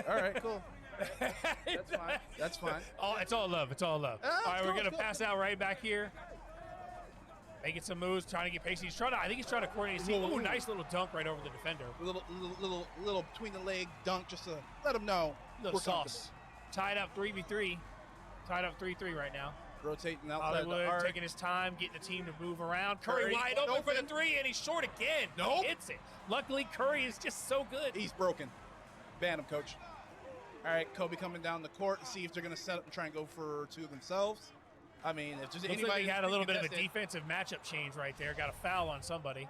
right, cool. That's fine. That's fine. It's all love. It's all love. All right, we're going to pass out right back here. Making some moves, trying to get pacey. I think he's trying to coordinate his team. Ooh, nice little dunk right over the defender. Little between the leg dunk just to let him know Little sauce. Tied up 3v3. Tied up 3-3 right now. Rotating outside the Hollywood arc. taking his time, getting the team to move around. Curry wide open for the 3, and he's short again. Nope. He hits it. Luckily, Curry is just so good. He's broken. Ban him, coach. All right, Kobe coming down the court to see if they're going to set up and try and go for two themselves. I mean, if there's Looks anybody like we had a little bit of a contested, defensive matchup change right there. Got a foul on somebody.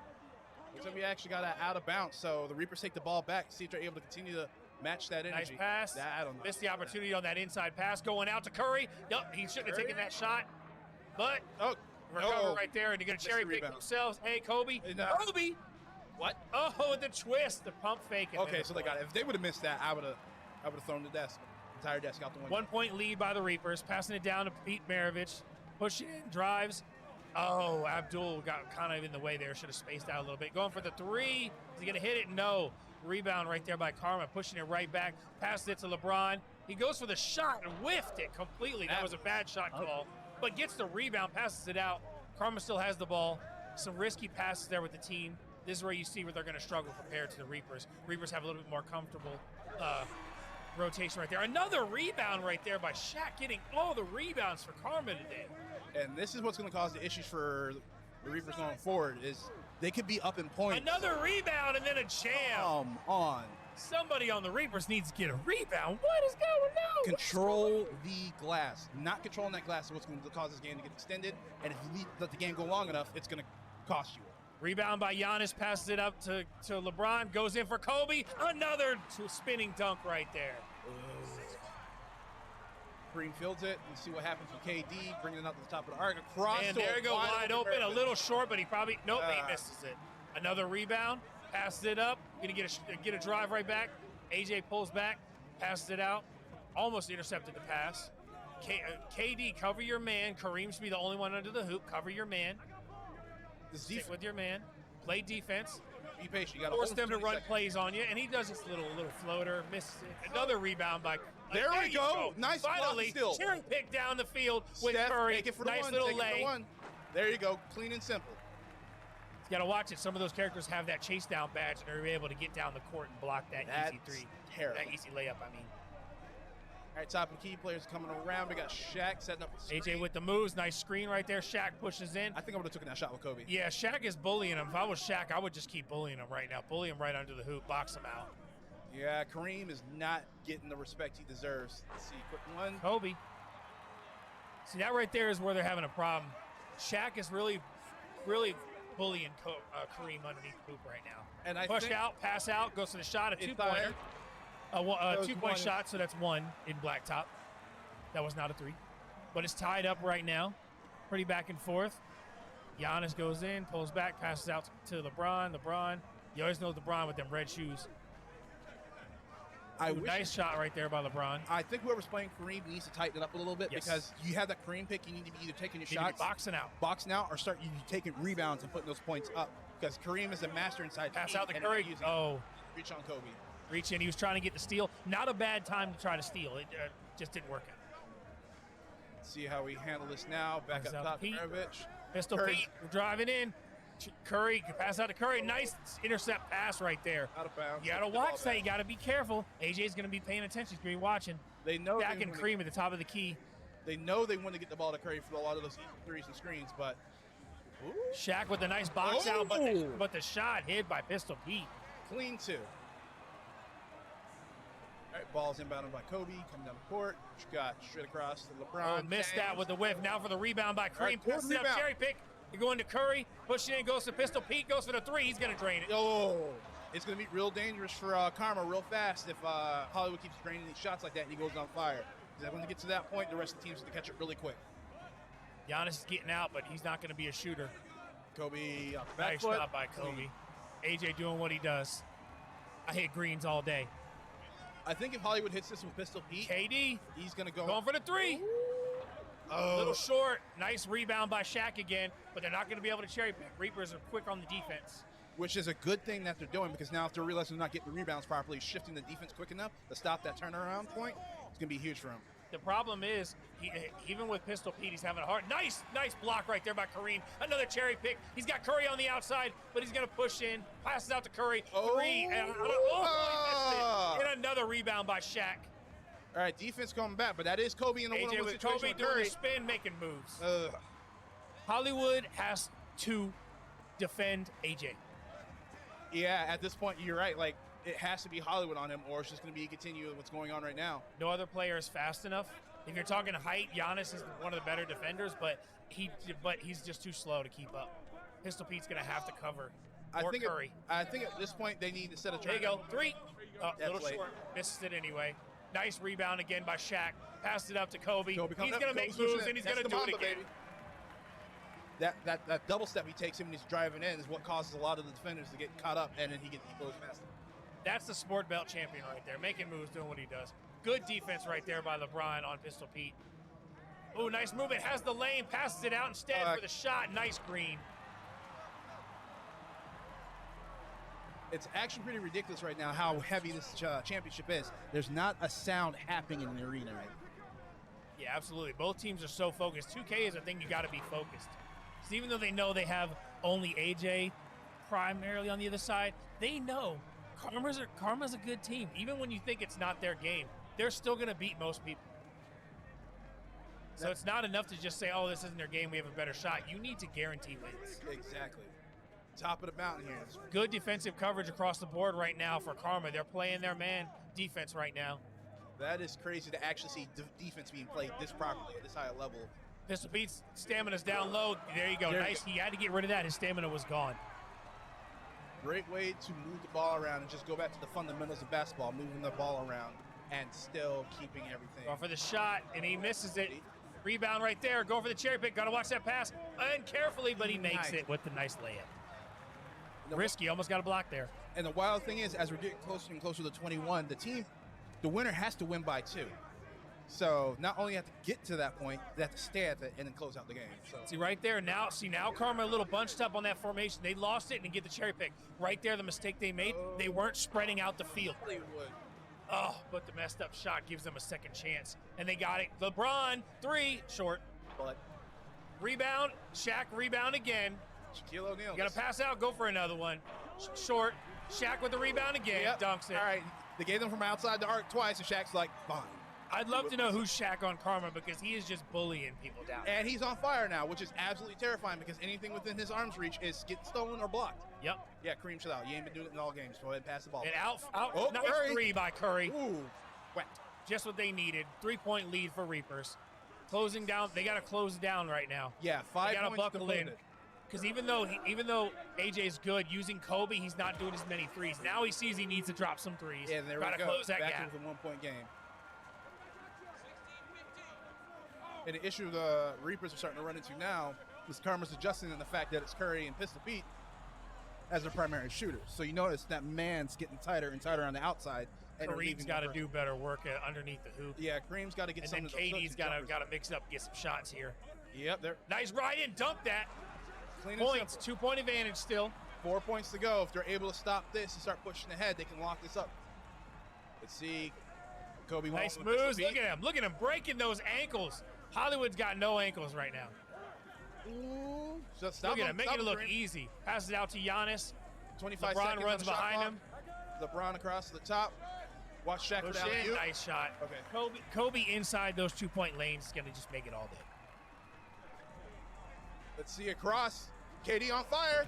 looks like we actually got that out of bounds. So the Reapers take the ball back, see if they're able to continue to match that energy. Nice pass. I don't know. Missed the opportunity on that inside pass going out to Curry. Yup, he shouldn't have taken that shot. But recover right there, and you're going to cherry pick themselves. Hey, Kobe. Kobe. What? Oh, the twist, the pump fake. Okay, so they got it. If they would have missed that, I would have thrown the entire desk out the window. 1 point lead by the Reapers. Passing it down to Pete Maravich. Pushing in, drives. Oh, Abdul got kind of in the way there. Should have spaced out a little bit. Going for the 3. Is he going to hit it? No. Rebound right there by Karma. Pushing it right back. Passes it to LeBron. He goes for the shot and whiffed it completely. That was a bad shot call. But gets the rebound, passes it out. Karma still has the ball. Some risky passes there with the team. This is where you see where they're going to struggle compared to the Reapers. Reapers have a little bit more comfortable rotation right there. Another rebound right there by Shaq, getting all the rebounds for Karma today. And this is what's going to cause the issues for the Reapers going forward is they could be up in points. Another rebound and then a jam. Come on. Somebody on the Reapers needs to get a rebound. What is going on? Control the glass. Not controlling that glass is what's going to cause this game to get extended. And if you let the game go long enough, it's going to cost you. Rebound by Giannis, passes it up to LeBron, goes in for Kobe. Another spinning dunk right there. Green fields it and see what happens with KD, bringing it up to the top of the arc. Across And to there you go, wide open, a Maravich. little short, but he probably, nope, he misses it. Another rebound, passes it up, gonna get a drive right back. AJ pulls back, passes it out, almost intercepted the pass. KD, cover your man. Kareem should be the only one under the hoop. Cover your man. Stick with your man. Play defense. Be patient. You got to force them to run plays on you, and he does this little floater. Misses it. Another rebound by. There we go. Nice block Finally, still. cherry pick down the field with Steph, Curry. take it for the Nice one, little take it for the lay. one. There you go. Clean and simple. You got to watch it. Some of those characters have that chase down badge, and they're able to get down the court and block that easy 3. Terrible. That easy layup, I mean. All right, top and key players coming around. We got Shaq setting up the AJ screen. with the moves. Nice screen right there. Shaq pushes in. I think I would have taken that shot with Kobe. Yeah, Shaq is bullying him. If I was Shaq, I would just keep bullying him right now. Bully him right under the hoop. Box him out. Yeah, Kareem is not getting the respect he deserves. Let's see, quick one. Kobe. See, that right there is where they're having a problem. Shaq is really bullying Kareem underneath the hoop right now. And I Push think out, pass out, goes to the shot, a Inside. two-pointer. A was 2-point one. shot, so that's 1 in Blacktop. That was not a 3. But it's tied up right now. Pretty back and forth. Giannis goes in, pulls back, passes out to LeBron. You always know LeBron with them red shoes. Nice shot right there by LeBron. I think whoever's playing Kareem needs to tighten it up a little bit because you have that Kareem pick. You need to be either taking your shots, boxing out, or start you taking rebounds and putting those points up. Because Kareem is a master inside. Pass out to Curry. Reach on Kobe. Reach in. He was trying to get the steal. Not a bad time to try to steal. It just didn't work out. See how we handle this now. Back up top, Maravich. Pistol Pete driving in. Curry can pass out to Curry. Nice intercept pass right there. Out of bounds. You got to watch that. You got to be careful. AJ's going to be paying attention. He's going to be watching. They know Jack and Kareem at the top of the key. They know they want to get the ball to Curry for a lot of those threes and screens, but Shaq with a nice box out, but the shot hit by Pistol Pete. Clean 2. All right, ball's inbounded by Kobe, coming down the court. Got straight across to LeBron. Missed that with the whiff. Now for the rebound by Kareem. Passes up, cherry pick. You're going to Curry. Pushing in, goes to Pistol Pete, goes for the 3. He's going to drain it. Oh, it's going to be real dangerous for Karma real fast if Hollywood keeps draining these shots like that and he goes on fire. Because when they get to that point, the rest of the team's going to catch it really quick. Giannis is getting out, but he's not going to be a shooter. Kobe, nice shot by Kobe. AJ doing what he does. I hit greens all day. I think if Hollywood hits this with Pistol Pete, KD, he's going to go. Going for the 3. A little short. Nice rebound by Shaq again, but they're not going to be able to cherry pick. Reapers are quick on the defense. Which is a good thing that they're doing because now if they're realizing they're not getting the rebounds properly, shifting the defense quick enough to stop that turnaround point, it's going to be huge for them. The problem is, even with Pistol Pete, he's having a hard. Nice block right there by Kareem. Another cherry pick. He's got Curry on the outside, but he's going to push in. Passes out to Curry. Three. And, he missed it. And another rebound by Shaq. All right, defense coming back, but that is Kobe in the AJ one-on-one with situation Kobe with doing Curry. the spin, making moves. Ugh. Hollywood has to defend AJ. Yeah, at this point, you're right. Like, it has to be Hollywood on him, or it's just going to be continue what's going on right now. No other player is fast enough. If you're talking height, Giannis is one of the better defenders, but he's just too slow to keep up. Pistol Pete's going to have to cover. I think Curry. I think at this point they need, instead of There trying you go. Three. A That's little late. short. Misses it anyway. Nice rebound again by Shaq. Passed it up to Kobe. Kobe coming He's up, going to Kobe make switching moves, in. and he's That's going to the do it Mamba, again. baby. That double step he takes him when he's driving in is what causes a lot of the defenders to get caught up, and then he goes faster. That's the sport belt champion right there, making moves, doing what he does. Good defense right there by LeBron on Pistol Pete. Oh, nice movement. Has the lane, passes it out instead for the shot. Nice green. It's actually pretty ridiculous right now how heavy this championship is. There's not a sound happening in the arena right now. Yeah, absolutely. Both teams are so focused. 2K is a thing you got to be focused. So even though they know they have only AJ primarily on the other side, they know Karma's a good team. Even when you think it's not their game, they're still going to beat most people. So it's not enough to just say, oh, this isn't their game, we have a better shot. You need to guarantee wins. Exactly. Top of the mountain here. Good defensive coverage across the board right now for Karma. They're playing their man defense right now. That is crazy to actually see defense being played this properly at this high level. Pistol Pete's stamina's down low. There you go. Nice. He had to get rid of that. His stamina was gone. Great way to move the ball around and just go back to the fundamentals of basketball, moving the ball around and still keeping everything. Going for the shot, and he misses it. Rebound right there. Go for the cherry pick. Got to watch that pass. And carefully, but he makes it with the nice layup. Risky. Almost got a block there. And the wild thing is, as we're getting closer and closer to 21, the winner has to win by 2. So not only have to get to that point, they have to stay at it and then close out the game. So. See right there now. Now Karma a little bunched up on that formation. They lost it and get the cherry pick. Right there, the mistake they made. They weren't spreading out the field. Oh, but the messed up shot gives them a second chance, and they got it. LeBron 3 short. But rebound. Shaq rebound again. Shaquille O'Neal. You got to pass out. Go for another one. Short. Shaq with the rebound again. Yep. Dunks it. All right. They gave them from outside the arc twice, and Shaq's like, fine. I'd love to know who's Shaq on Karma because he is just bullying people down. And he's on fire now, which is absolutely terrifying because anything within his arm's reach is getting stolen or blocked. Yep. Yeah, Kareem, chill out. You ain't been doing it in all games. Go ahead and pass the ball. And out nice Curry. 3 by Curry. Ooh, wet. Just what they needed. 3-point lead for Reapers. Closing down. They got to close down right now. Yeah, 5 They got to points buckle in. defended. Because even though AJ's good using Kobe, he's not doing as many threes. Now he sees he needs to drop some threes. Yeah, there Gotta we go. close that Back gap. to the 1-point game. And the issue the Reapers are starting to run into now is Karma's adjusting in the fact that it's Curry and Pistol Pete as their primary shooters. So you notice that man's getting tighter and tighter on the outside. And Kareem's got to do better work underneath the hoop. Yeah, Kareem's got to get And some then of those KD's got to mix it up, get some shots here. Yep, they're Nice ride in, dunk that. clean and Points, simple. 2-point advantage still. 4 points to go. If they're able to stop this and start pushing ahead, they can lock this up. Let's see. Kobe Nice Walton with moves. Pistol Pete. Look at him breaking those ankles. Hollywood's got no ankles right now. Ooh, just stop Look at him, making it look Kareem. easy. Passes it out to Giannis. 25 LeBron seconds runs on the shot behind clock. him. LeBron across to the top. Watch Shaq Push down in, nice shot. Okay. Kobe inside those 2-point lanes is going to just make it all day. Let's see across. KD on fire.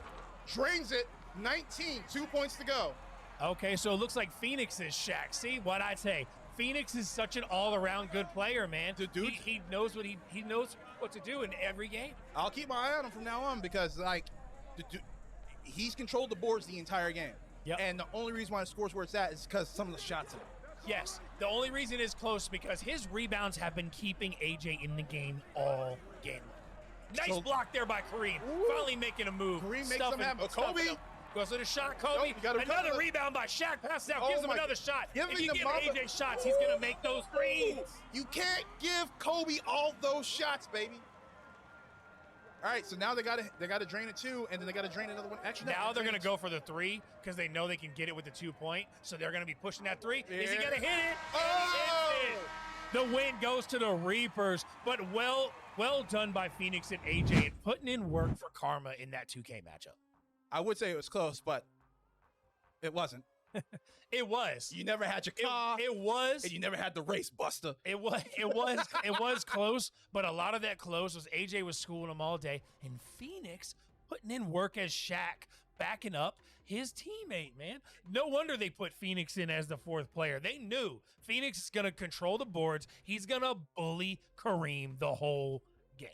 Drains it. 19. 2 points to go. Okay, so it looks like Phoenix is Shaq. See what I say? Phoenix is such an all-around good player, man. The dude- he knows what he knows what to do in every game. I'll keep my eye on him from now on because, like, he's controlled the boards the entire game. Yep. And the only reason why the score's where it's at is because some of the shots in it. Yes, the only reason it's close because his rebounds have been keeping AJ in the game all game. Nice So- block there by Kareem. Ooh. Finally making a move. Kareem makes Stuffing- them happen. stuffing Kobe. them. Goes to the shot, Kobe. Nope, you gotta another recover. rebound by Shaq. Passes out, Oh gives him my- another shot. Give If me you the give Mamba. AJ shots, he's going to make those threes. You can't give Kobe all those shots, baby. All right, so now they got to drain it too, and then they got to drain another one. Actually, Now they're going to go for the 3 because they know they can get it with the 2-point. So they're going to be pushing that 3. Is he Yeah. going to hit it? Oh! And he hits it. The win goes to the Reapers, but well done by Phoenix and AJ and putting in work for Karma in that 2K matchup. I would say it was close, but it wasn't. It was. You never had your car. It was. And you never had the race buster. It was close, but a lot of that close was AJ was schooling him all day, and Phoenix putting in work as Shaq, backing up his teammate, man. No wonder they put Phoenix in as the fourth player. They knew Phoenix is going to control the boards. He's going to bully Kareem the whole game.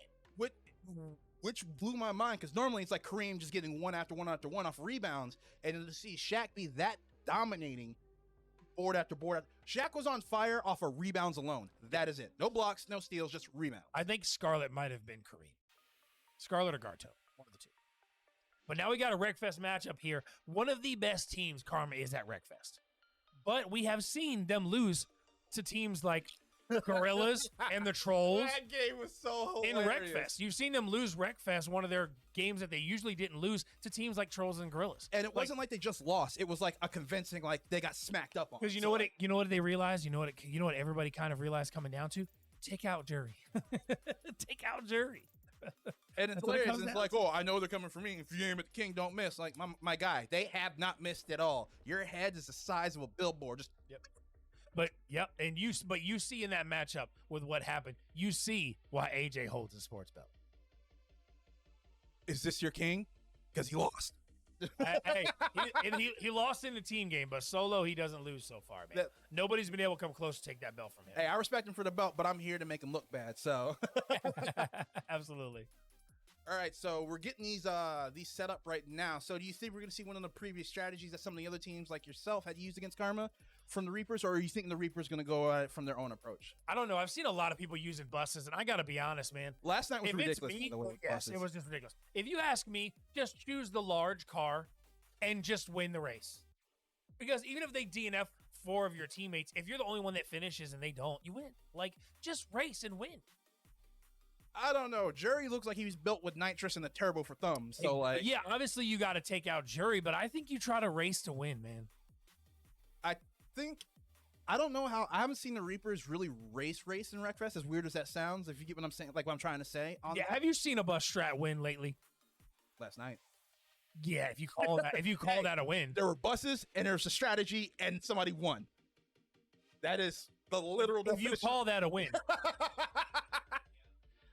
Which blew my mind, because normally it's like Kareem just getting one after one after one off rebounds, and to see Shaq be that dominating board after board. Shaq was on fire off of rebounds alone. That is it. No blocks, no steals, just rebounds. I think Scarlett might have been Kareem. Scarlett or Garto, one of the two. But now we got a Wreckfest matchup here. One of the best teams Karma is at Wreckfest. But we have seen them lose to teams like Gorillas and the Trolls. That game was so in hilarious. Wreckfest. You've seen them lose Wreckfest, one of their games that they usually didn't lose, to teams like Trolls and Gorillas. And it wasn't like they just lost. It was like a convincing, like they got smacked up on. Because you know what they realized? You know what everybody kind of realized coming down to? Take out Jury. Take out Jury. And it's hilarious. It's like, oh, I know they're coming for me. If you aim at the king, don't miss. Like, my guy, they have not missed at all. Your head is the size of a billboard. Just But you see in that matchup with what happened, you see why AJ holds the sports belt. Is this your king? Because he lost. Hey, he lost in the team game, but solo he doesn't lose so far, man. Nobody's been able to come close to take that belt from him. Hey, I respect him for the belt, but I'm here to make him look bad. So, absolutely. All right, so we're getting these set up right now. So, do you think we're going to see one of the previous strategies that some of the other teams like yourself had used against Karma from the Reapers, or are you thinking the Reapers going to go at it from their own approach? I don't know. I've seen a lot of people using buses, and I got to be honest, man. Last night was ridiculous. Yes, it was just ridiculous. If you ask me, just choose the large car and just win the race. Because even if they DNF 4 of your teammates, if you're the only one that finishes and they don't, you win. Like, just race and win. I don't know. Jury looks like he was built with nitrous and the turbo for thumbs. So, like, yeah, obviously you got to take out Jury, but I think you try to race to win, man. I don't know how. I haven't seen the Reapers really race in Wreckfest, as weird as that sounds, if you get what I'm saying, like what I'm trying to say. Have you seen a bus strat win lately? Last night. Yeah, if you call that a win. There were buses and there's a strategy and somebody won. That is the literal definition. If you call that a win.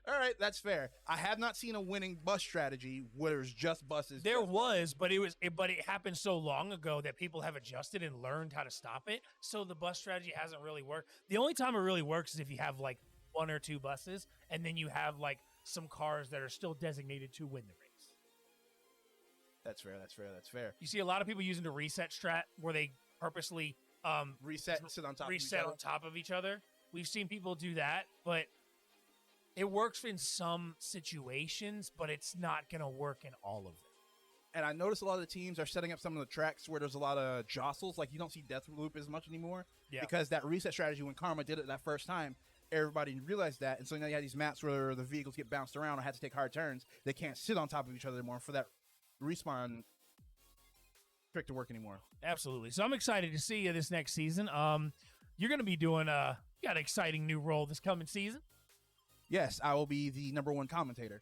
All right, that's fair. I have not seen a winning bus strategy where there's just buses. There was, but it happened so long ago that people have adjusted and learned how to stop it. So the bus strategy hasn't really worked. The only time it really works is if you have like 1 or 2 buses, and then you have like some cars that are still designated to win the race. That's fair. You see a lot of people using the reset strat where they purposely reset and sit on top of each other. We've seen people do that, but it works in some situations, but it's not going to work in all of them. And I noticed a lot of the teams are setting up some of the tracks where there's a lot of jostles. Like, you don't see Deathloop as much anymore. Yeah. Because that reset strategy, when Karma did it that first time, everybody realized that. And so now you have these maps where the vehicles get bounced around or have to take hard turns. They can't sit on top of each other anymore for that respawn trick to work anymore. Absolutely. So I'm excited to see you this next season. You're going to be doing you got an exciting new role this coming season. Yes, I will be the #1 commentator.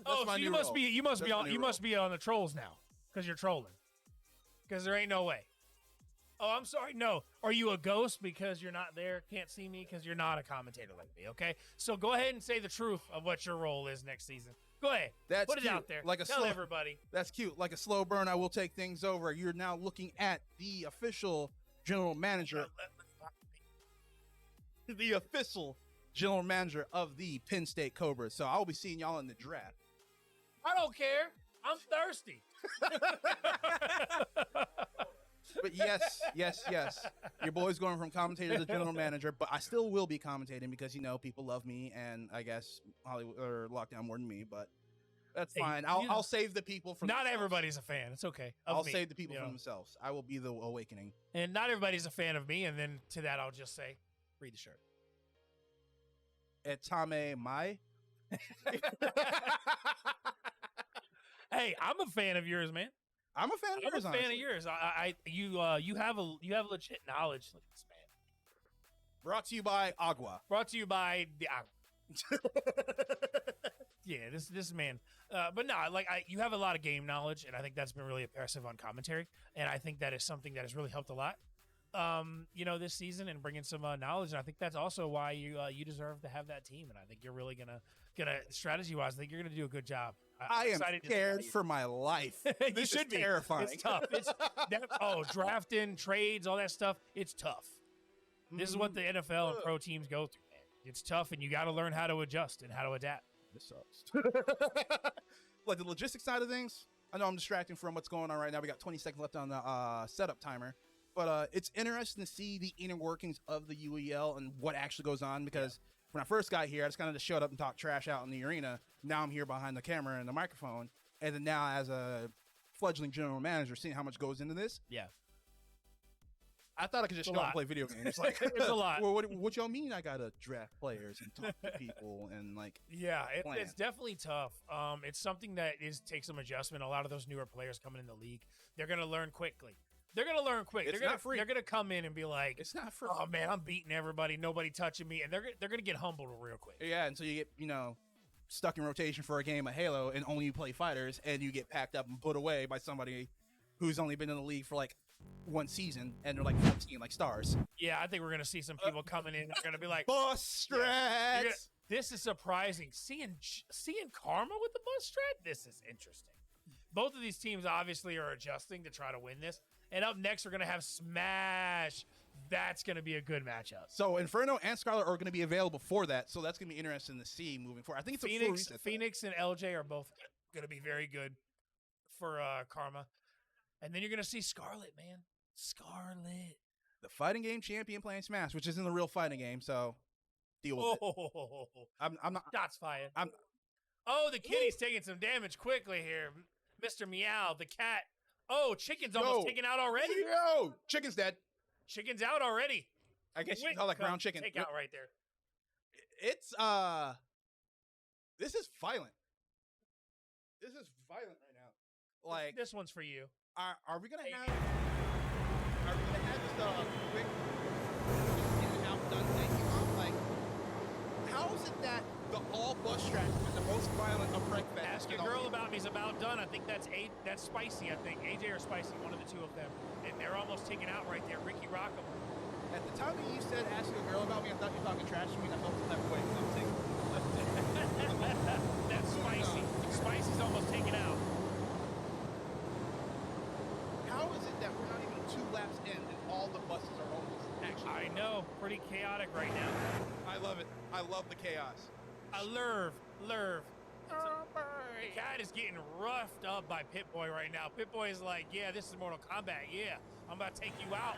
So you must be on the Trolls now because you're trolling. Because there ain't no way. Oh, I'm sorry. No, are you a ghost because you're not there? Can't see me because you're not a commentator like me. Okay, so go ahead and say the truth of what your role is next season. Go ahead. Put it out there. Tell everybody. That's cute. Like a slow burn, I will take things over. You're now looking at the official general manager. The official general manager of the Penn State Cobras. So I'll be seeing y'all in the draft. I don't care. I'm thirsty. But yes. Your boy's going from commentator to general manager, but I still will be commentating because, people love me and I guess Hollywood or Lockdown more than me, but that's fine. I'll save the people from Not themselves. Everybody's a fan. It's okay. I'll save the people from themselves. I will be the awakening. And not everybody's a fan of me. And then to that, I'll just say, read the shirt. Etame Mai. Hey, I'm a fan of yours, man. I'm a fan of I'm yours. a fan honestly. of yours. You have legit knowledge. Look at this man. Brought to you by Agua. Brought to you by the. Yeah, this man. But no, like you have a lot of game knowledge, and I think that's been really impressive on commentary. And I think that is something that has really helped a lot. This season and bringing some knowledge. And I think that's also why you deserve to have that team. And I think you're really gonna strategy wise. I think you're gonna do a good job. I am excited to see scared how you- for my life. You This should is be. terrifying. It's tough. Drafting, trades, all that stuff. It's tough. This is what the NFL and pro teams go through, man. It's tough, and you got to learn how to adjust and how to adapt. This sucks. Like the logistics side of things, I know I'm distracting from what's going on right now. We got 20 seconds left on the setup timer. But it's interesting to see the inner workings of the UEL and what actually goes on, because when I first got here, I just kind of just showed up and talked trash out in the arena. Now I'm here behind the camera and the microphone. And then now as a fledgling general manager, seeing how much goes into this, Yeah. I thought I could just It's a show up lot. and play video games. Like, It's a lot. Well, what y'all mean I got to draft players and talk to people and like, Yeah, plan. it's definitely tough. It's something that takes some adjustment. A lot of those newer players coming in the league, they're going to learn quickly. They're going to learn quick. It's they're not free. They're going to come in and be like, it's not for "Oh man, I'm beating everybody. Nobody touching me," and they're going to get humbled real quick. Yeah, until you get, stuck in rotation for a game of Halo and only you play fighters and you get packed up and put away by somebody who's only been in the league for like one season and they're like 14 like stars. Yeah, I think we're going to see some people coming in. They're going to be like, Bus You're strats. gonna- "This is surprising. Seeing Karma with the bus strat. This is interesting." Both of these teams obviously are adjusting to try to win this. And up next, we're going to have Smash. That's going to be a good matchup. So Inferno and Scarlet are going to be available for that. So that's going to be interesting to see moving forward. I think it's a full reset, though. Phoenix and LJ are both going to be very good for Karma. And then you're going to see Scarlet, man. Scarlet. The fighting game champion playing Smash, which isn't a real fighting game. So deal with it. Oh, I'm not. shots fired. I'm- The kitty's taking some damage quickly here. Mr. Meow, the cat. Oh, Chicken's Yo. almost taken out already. Yo, chicken's dead. Chicken's out already. I guess you Quick can call that come ground chicken. Take out right there. It's this is violent. This is violent right now. Like, This one's for you. are we gonna have? Are we gonna have this quick in and out done thing? Like, how is it that the all bus strat is the most violent of Wreck Fest? Ask Your Girl About Me's about done. I think that's Spicy. I think AJ or Spicy, one of the two of them, and they're almost taken out right there. Ricky Rockham. At the time that you said "ask a girl about me," I thought you were talking trash to me. And I felt that way. So I'm taking That's Spicy. Spicy's almost taken out. How is it that we're not even 2 laps in and all the buses are almost actually? I know, pretty chaotic right now. I love it. I love the chaos. Lurv. The cat is getting roughed up by Pip-Boy right now. Pip-Boy is like, yeah, this is Mortal Kombat. Yeah, I'm about to take you out.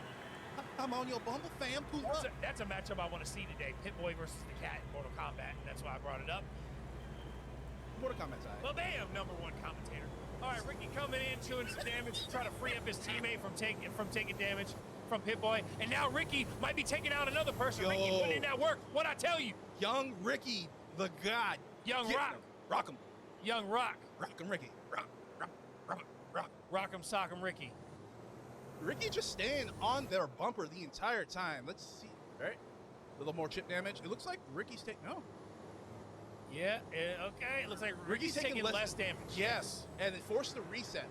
I'm on your bumble, fam. Pull up. That's a matchup I want to see today. Pip-Boy versus the cat in Mortal Kombat. And that's why I brought it up. Mortal Kombat side. Well, bam, #1 commentator. All right, Ricky coming in, doing some damage, trying to free up his teammate from taking damage from Pip-Boy. And now Ricky might be taking out another person. Ricky Yo. put in that work. What'd I tell you? Young Ricky, the god. Young Get Rock. him. Rock him. Young Rock. Rock him, Ricky. Rock. Rock'em Sock'em Ricky. Ricky just staying on their bumper the entire time. Let's see. All right. A little more chip damage. It looks like Ricky's taking. No. Yeah, okay. It looks like Ricky's taking less damage. Yes. And it forced the reset.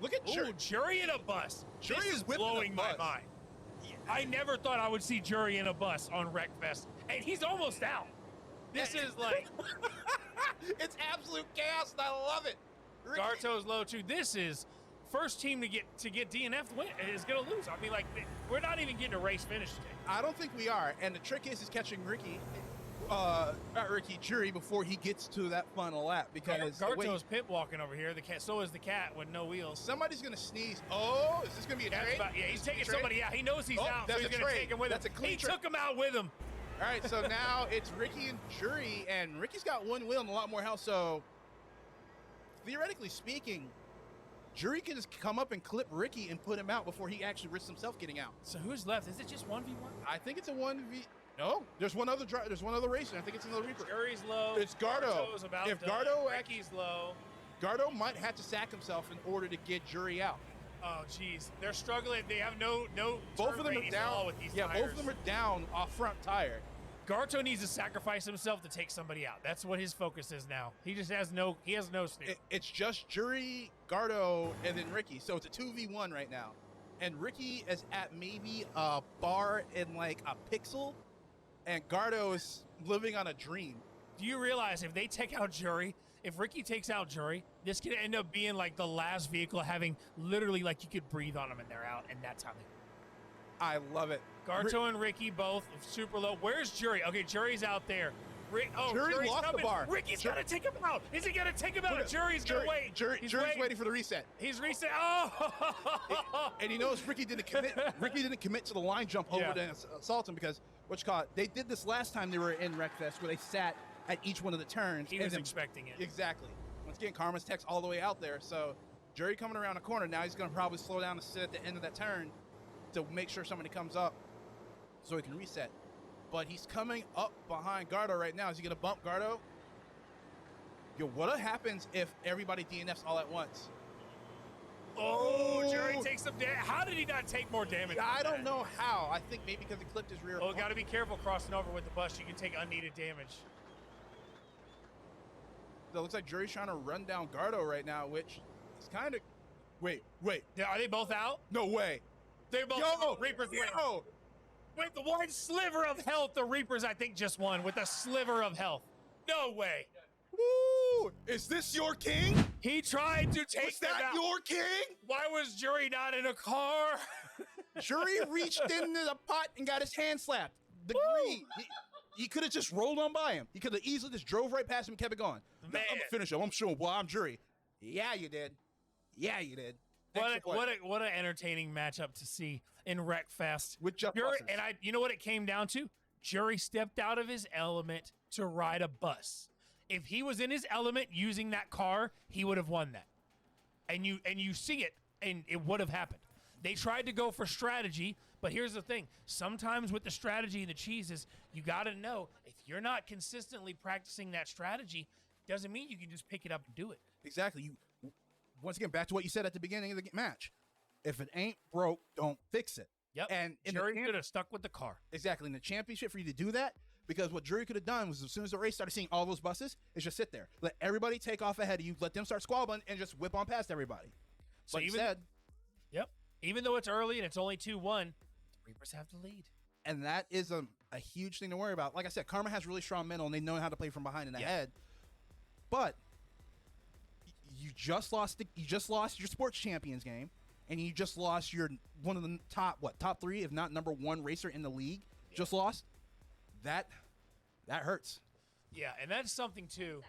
Look at Ooh, Jury in a bus. Jury This is is whipping a blowing my bus. mind. I never thought I would see Jury in a bus on Wreckfest, and he's almost out. This is like It's absolute chaos, and I love it. Ricky- Garto's low too. This is first team to get DNF win is gonna lose. I mean, like we're not even getting a race finish today. I don't think we are. And the trick is catching Ricky, not Ricky, Jury before he gets to that final lap because Garto's pit walking over here. The cat, so is the cat with no wheels. somebody's gonna sneeze. Oh, is this gonna be a trade? Yeah, he's Is this taking a trade? somebody out. He knows he's Oh, out, so that's he's a gonna trade. take him with That's him. a clean He trade. took him out with him. All right, so now it's Ricky and Jury, and Ricky's got 1 wheel and a lot more health. So theoretically speaking, Jury can just come up and clip Ricky and put him out before he actually risks himself getting out. So who's left? Is it just 1v1? I think it's a 1v. No, there's one other racer. I think it's another Reaper. Jury's low. It's Gardo. Garto's about If done. Gardo Ricky's low. Gardo might have to sack himself in order to get Jury out. Oh, jeez. They're struggling. They have no Both of them are radius at all down. with these Yeah, tires. both of them are down off front tire. Garto needs to sacrifice himself to take somebody out. That's what his focus is now. He just has no steer. It's just Jury, Gardo, and then Ricky. So it's a 2v1 right now. And Ricky is at maybe a bar in like a pixel, and Gardo is living on a dream. Do you realize if they take out Jury, if Ricky takes out Jury, this could end up being like the last vehicle having literally like you could breathe on them and they're out, and that's how they. I love it. Garto and Ricky both super low. Where's Jury? Okay, Jury's out there. Jury Jury's lost coming. the bar. Ricky's got to take him out. Is he going to take him out? Jury's going to wait. Jury's waiting for the reset. He's reset. Oh! And he knows Ricky didn't commit. Ricky didn't commit to the line jump over to assault him because they did this last time they were in Wreckfest where they sat at each one of the turns. He was expecting it. Exactly. Once again, Karma's text all the way out there. So Jury coming around the corner. Now he's going to probably slow down and sit at the end of that turn to make sure somebody comes up so he can reset. But he's coming up behind Gardo right now. Is he going to bump Gardo? Yo, what happens if everybody DNFs all at once? Oh, Jury takes some damage. How did he not take more damage? I don't know how. I think maybe because he clipped his rear. Oh, got to be careful crossing over with the bus. You can take unneeded damage. So it looks like Jury's trying to run down Gardo right now, which is kind of... Wait. Yeah, are they both out? No way. They're both Reapers win. With the one sliver of health, the Reapers, I think, just won with a sliver of health. No way. Woo! Is this your king? He tried to take Was that out. your king? Why was Jury not in a car? Jury reached into the pot and got his hand slapped. The green. He could have just rolled on by him. He could have easily just drove right past him and kept it going. Man. I'm gonna finish him. I'm sure. Well, I'm Jury. Yeah, you did. What an entertaining matchup to see in Wreckfest. With just Jury, buses. and you know what it came down to? Jury stepped out of his element to ride a bus. If he was in his element using that car, he would have won that. And you see it, and it would have happened. They tried to go for strategy, but here's the thing. Sometimes with the strategy and the cheeses, you got to know if you're not consistently practicing that strategy, doesn't mean you can just pick it up and do it. Exactly. Once again, back to what you said at the beginning of the match. If it ain't broke, don't fix it. Yep. And Jury could have stuck with the car. Exactly. In the championship, for you to do that, because what Jury could have done was as soon as the race started seeing all those buses, is just sit there. Let everybody take off ahead of you, let them start squabbling, and just whip on past everybody. So But instead, even though it's early and it's only 2-1, the Reapers have the lead. and that is a huge thing to worry about. Like I said, Karma has really strong mental, and they know how to play from behind and ahead. But you just lost your sports champions game, and you just lost your one of the top 3, if not number 1 racer in the league. Just lost. That hurts. Yeah, and that's something too.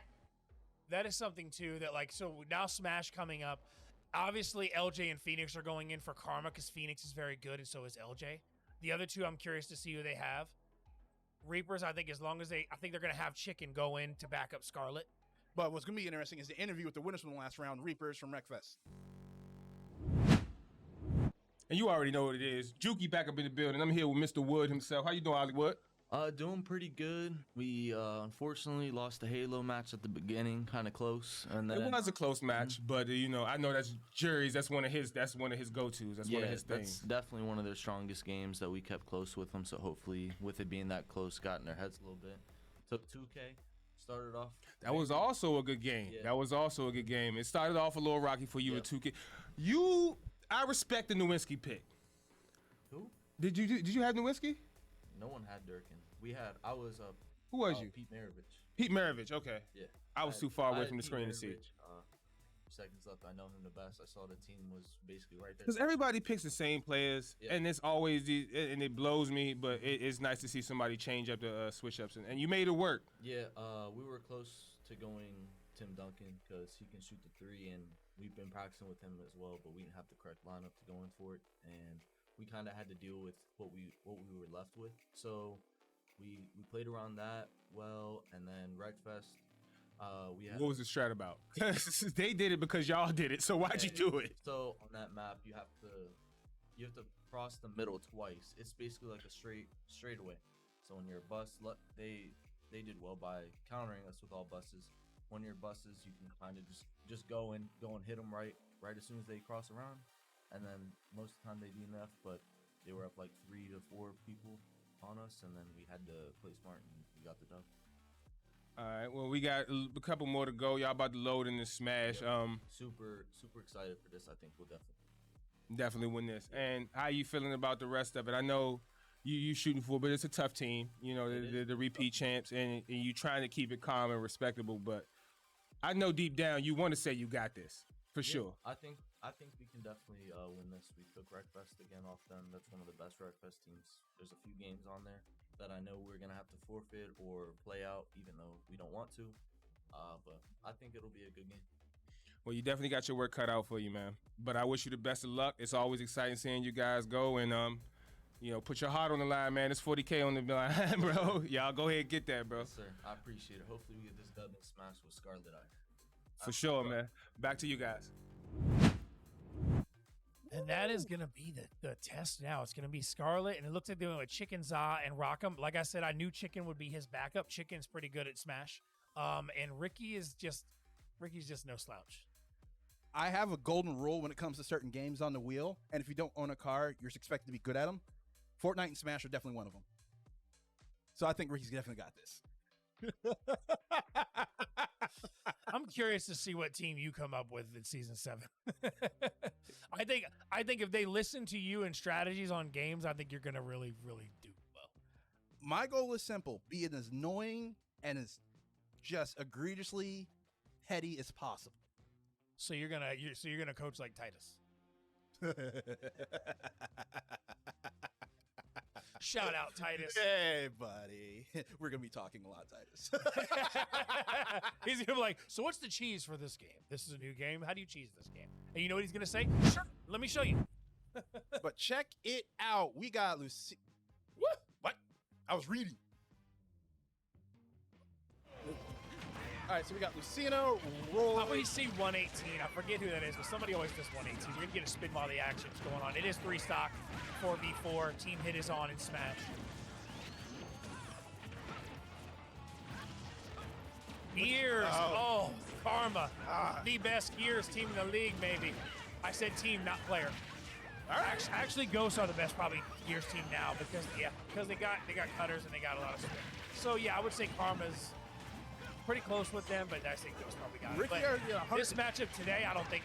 That is something too that so now Smash coming up. Obviously, LJ and Phoenix are going in for Karma because Phoenix is very good, and so is LJ. The other two, I'm curious to see who they have. Reapers, I think I think they're going to have Chicken go in to back up Scarlet. But what's going to be interesting is the interview with the winners from the last round, Reapers from Wreckfest. And you already know what it is. Juki back up in the building. I'm here with Mr. Wood himself. How you doing, Hollywood? Doing pretty good. We unfortunately lost the Halo match at the beginning, kind of close, and then It was a close match, but I know that's Jury's. That's one of his go-tos. That's one of his that's things. definitely one of their strongest games that we kept close with them. So hopefully, with it being that close, got in their heads a little bit. Took 2K, started off. That was also a good game. Yeah. That was also a good game. It started off a little rocky for you with 2K. I respect the Nowinski pick. Who? Did you have Nowinski? No one had Durkin. I was Who was you? Pete Maravich. Pete Maravich. Okay. Yeah. I was too far away had from the Pete screen to see. Maravich, seconds left. I know him the best. I saw the team was basically right there. Because everybody picks the same players, Yeah. and it's always and it blows me. But it's nice to see somebody change up the switch ups, and you made it work. Yeah, we were close to going Tim Duncan because he can shoot the 3, and we've been practicing with him as well. But we didn't have the correct lineup to go in for it, and we kind of had to deal with what we were left with. So we played around that well, and then Wreckfest. We had What was the strat about? They did it because y'all did it. So why'd you do it? So on that map, you have to cross the middle twice. It's basically like a straightaway. So when you're a bus, they did well by countering us with all buses. one of your buses, you can kind of just go and hit them right as soon as they cross around, and then most of the time they DNF, but they were up like 3 to 4 people on us, and then we had to play smart and we got the dub. All right. Well, we got a couple more to go. Y'all about to load in the smash. Super excited for this. I think we'll Definitely win this. And how you feeling about the rest of it? I know you shooting for, but it's a tough team. You know, the repeat champs, and you trying to keep it calm and respectable. But I know deep down you want to say you got this for sure. I think we can definitely win this. We took Wreckfest again off them. That's one of the best Wreckfest teams. There's a few games on there that I know we're gonna have to forfeit or play out, even though we don't want to. But I think it'll be a good game. Well, you definitely got your work cut out for you, man. But I wish you the best of luck. It's always exciting seeing you guys go, and you know, put your heart on the line, man. It's 40K on the line, bro. Y'all go ahead and get that, bro. Yes, sir. I appreciate it. Hopefully we get this dub and smash with Scarlet Eye. For sure, man. Back to you guys. And that is going to be the test now. It's going to be Scarlet, and it looks like they're going with Chicken, Za, and Rock'em. Like I said, I knew Chicken would be his backup. Chicken's pretty good at Smash. And Ricky's just no slouch. I have a golden rule when it comes to certain games on the wheel, and if you don't own a car, you're expected to be good at them. Fortnite and Smash are definitely one of them. So I think Ricky's definitely got this. I'm curious to see what team you come up with in season 7. I think if they listen to you and strategies on games, I think you're gonna really, really do well. My goal is simple: be as annoying and as just egregiously heady as possible. So you're gonna coach like Titus. Shout out Titus. Hey, buddy. We're going to be talking a lot, Titus. He's going to be like, so what's the cheese for this game? This is a new game. How do you cheese this game? And you know what he's going to say? Sure. Let me show you. But check it out. We got Lucy. What? I was reading. All right, so we got Lucina, Roy. How about you see 118? I forget who that is, but somebody always does 118. You're going to get a spin while the action's going on. It is 3 stock, 4v4. Team hit is on in Smash. Gears. Oh, Karma. The best Gears team in the league, maybe. I said team, not player. Actually, Ghosts are the best probably Gears team now because they got cutters and they got a lot of spin. So yeah, I would say Karma's pretty close with them, but I think Ghost probably got it. But this matchup today, I don't think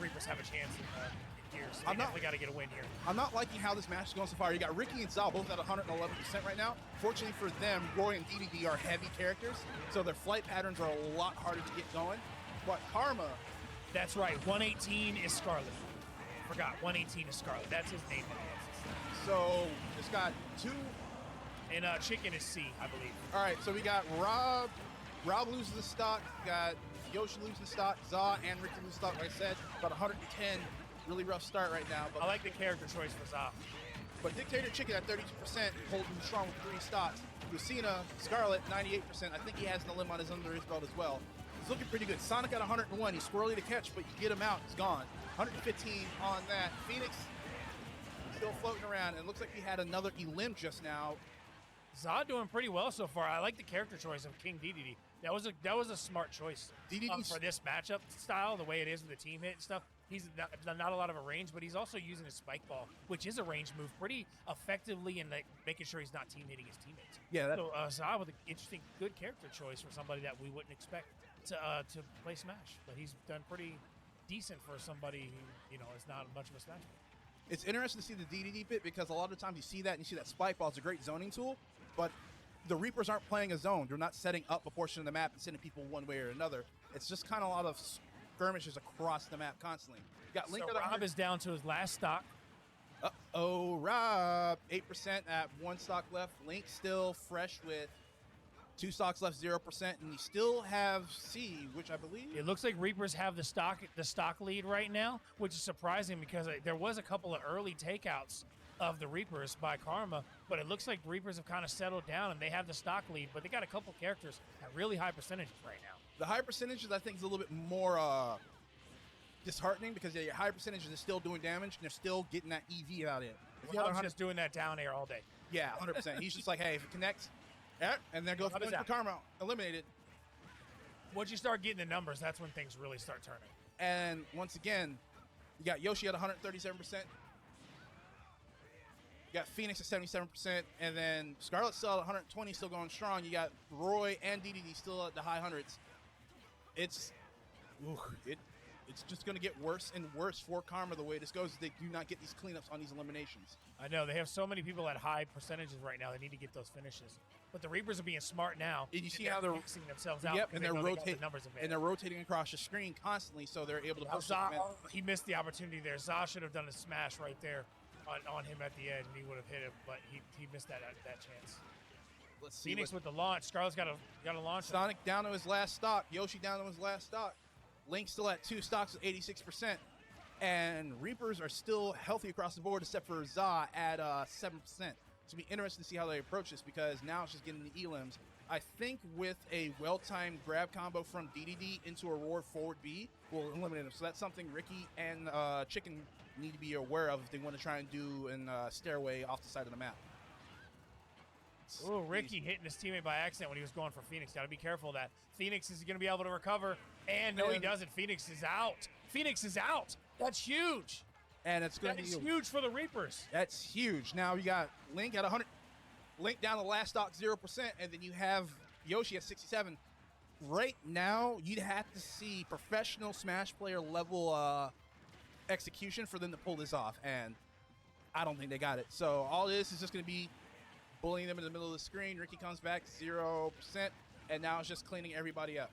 Reapers have a chance in Gears. They definitely got to get a win here. I'm not liking how this match is going so far. You got Ricky and Zal both at 111% right now. Fortunately for them, Roy and DDD are heavy characters, so their flight patterns are a lot harder to get going. But Karma, that's right. 118 is Scarlet. Forgot 118 is Scarlet. That's his name. So just got 2. And Chicken is C, I believe. All right, so we got Rob loses the stock. We got Yoshi losing stock. Za and Ricky lose stock. Like I said, about 110. Really rough start right now. But I like the character choice for Za. But Dictator Chicken at 32%, holding strong with 3 stocks. Lucina, Scarlet, 98%. I think he has an limb on his under his belt as well. He's looking pretty good. Sonic at 101. He's squirrely to catch, but you get him out, he's gone. 115 on that. Phoenix still floating around, and it looks like he had another elim just now. Za doing pretty well so far. I like the character choice of King DDD. That was a smart choice for this matchup style, the way it is with the team hit and stuff. He's not a lot of a range, but he's also using his spike ball, which is a range move, pretty effectively in making sure he's not team hitting his teammates. Yeah. So Za with an interesting, good character choice for somebody that we wouldn't expect to play Smash, but he's done pretty decent for somebody who is not much of a Smash player. It's interesting to see the DDD bit because a lot of times you see that and you see that spike ball. It's a great zoning tool, but the Reapers aren't playing a zone. They're not setting up a portion of the map and sending people one way or another. It's just kind of a lot of skirmishes across the map constantly. You got Link so Rob is down to his last stock. Rob, 8% at 1 stock left. Link still fresh with 2 stocks left, 0%, and you still have C, which I believe it looks like Reapers have the stock lead right now, which is surprising because there was a couple of early takeouts of the Reapers by Karma, but it looks like the Reapers have kind of settled down and they have the stock lead, but they got a couple characters at really high percentages right now. The high percentages I think is a little bit more disheartening because your high percentages are still doing damage and they're still getting that EV out of it. I'm just doing that down air all day. Yeah, 100%. He's just like, hey, if it connects, and there goes for Karma, eliminated. Once you start getting the numbers, that's when things really start turning. And once again, you got Yoshi at 137%. You got Phoenix at 77%, and then Scarlet's still at 120, still going strong. You got Roy and DDD still at the high hundreds. It's just going to get worse and worse for Karma the way this goes. They do not get these cleanups on these eliminations. I know they have so many people at high percentages right now. They need to get those finishes. But the Reapers are being smart now. And you see how they're mixing themselves out. Yep, because and they they're know they got the rotating. numbers And they're rotating across the screen constantly, so they're able to push. He missed the opportunity there. Za should have done a smash right there on him at the edge, and he would have hit him, but he missed that chance. Let's see. Phoenix with the launch. Scarlet's got a launch. Sonic down to his last stock. Yoshi down to his last stock. Link still at 2 stocks at 86%. And Reapers are still healthy across the board, except for Za at 7%. It's going to be interesting to see how they approach this, because now it's just getting the elims. I think with a well-timed grab combo from DDD into a roar forward B will eliminate him. So that's something Ricky and Chicken need to be aware of if they want to try and do a stairway off the side of the map. Oh, Ricky hitting his teammate by accident when he was going for Phoenix. Got to be careful of that. Phoenix is going to be able to recover. And no, he doesn't. Phoenix is out. Phoenix is out. That's huge. And it's going to be huge for the Reapers. That's huge. Now you got Link at 100. Link down to last stock 0%, and then you have Yoshi at 67. Right now, you'd have to see professional Smash player level execution for them to pull this off, and I don't think they got it. So all this is just going to be bullying them in the middle of the screen. Ricky comes back 0%, and now it's just cleaning everybody up.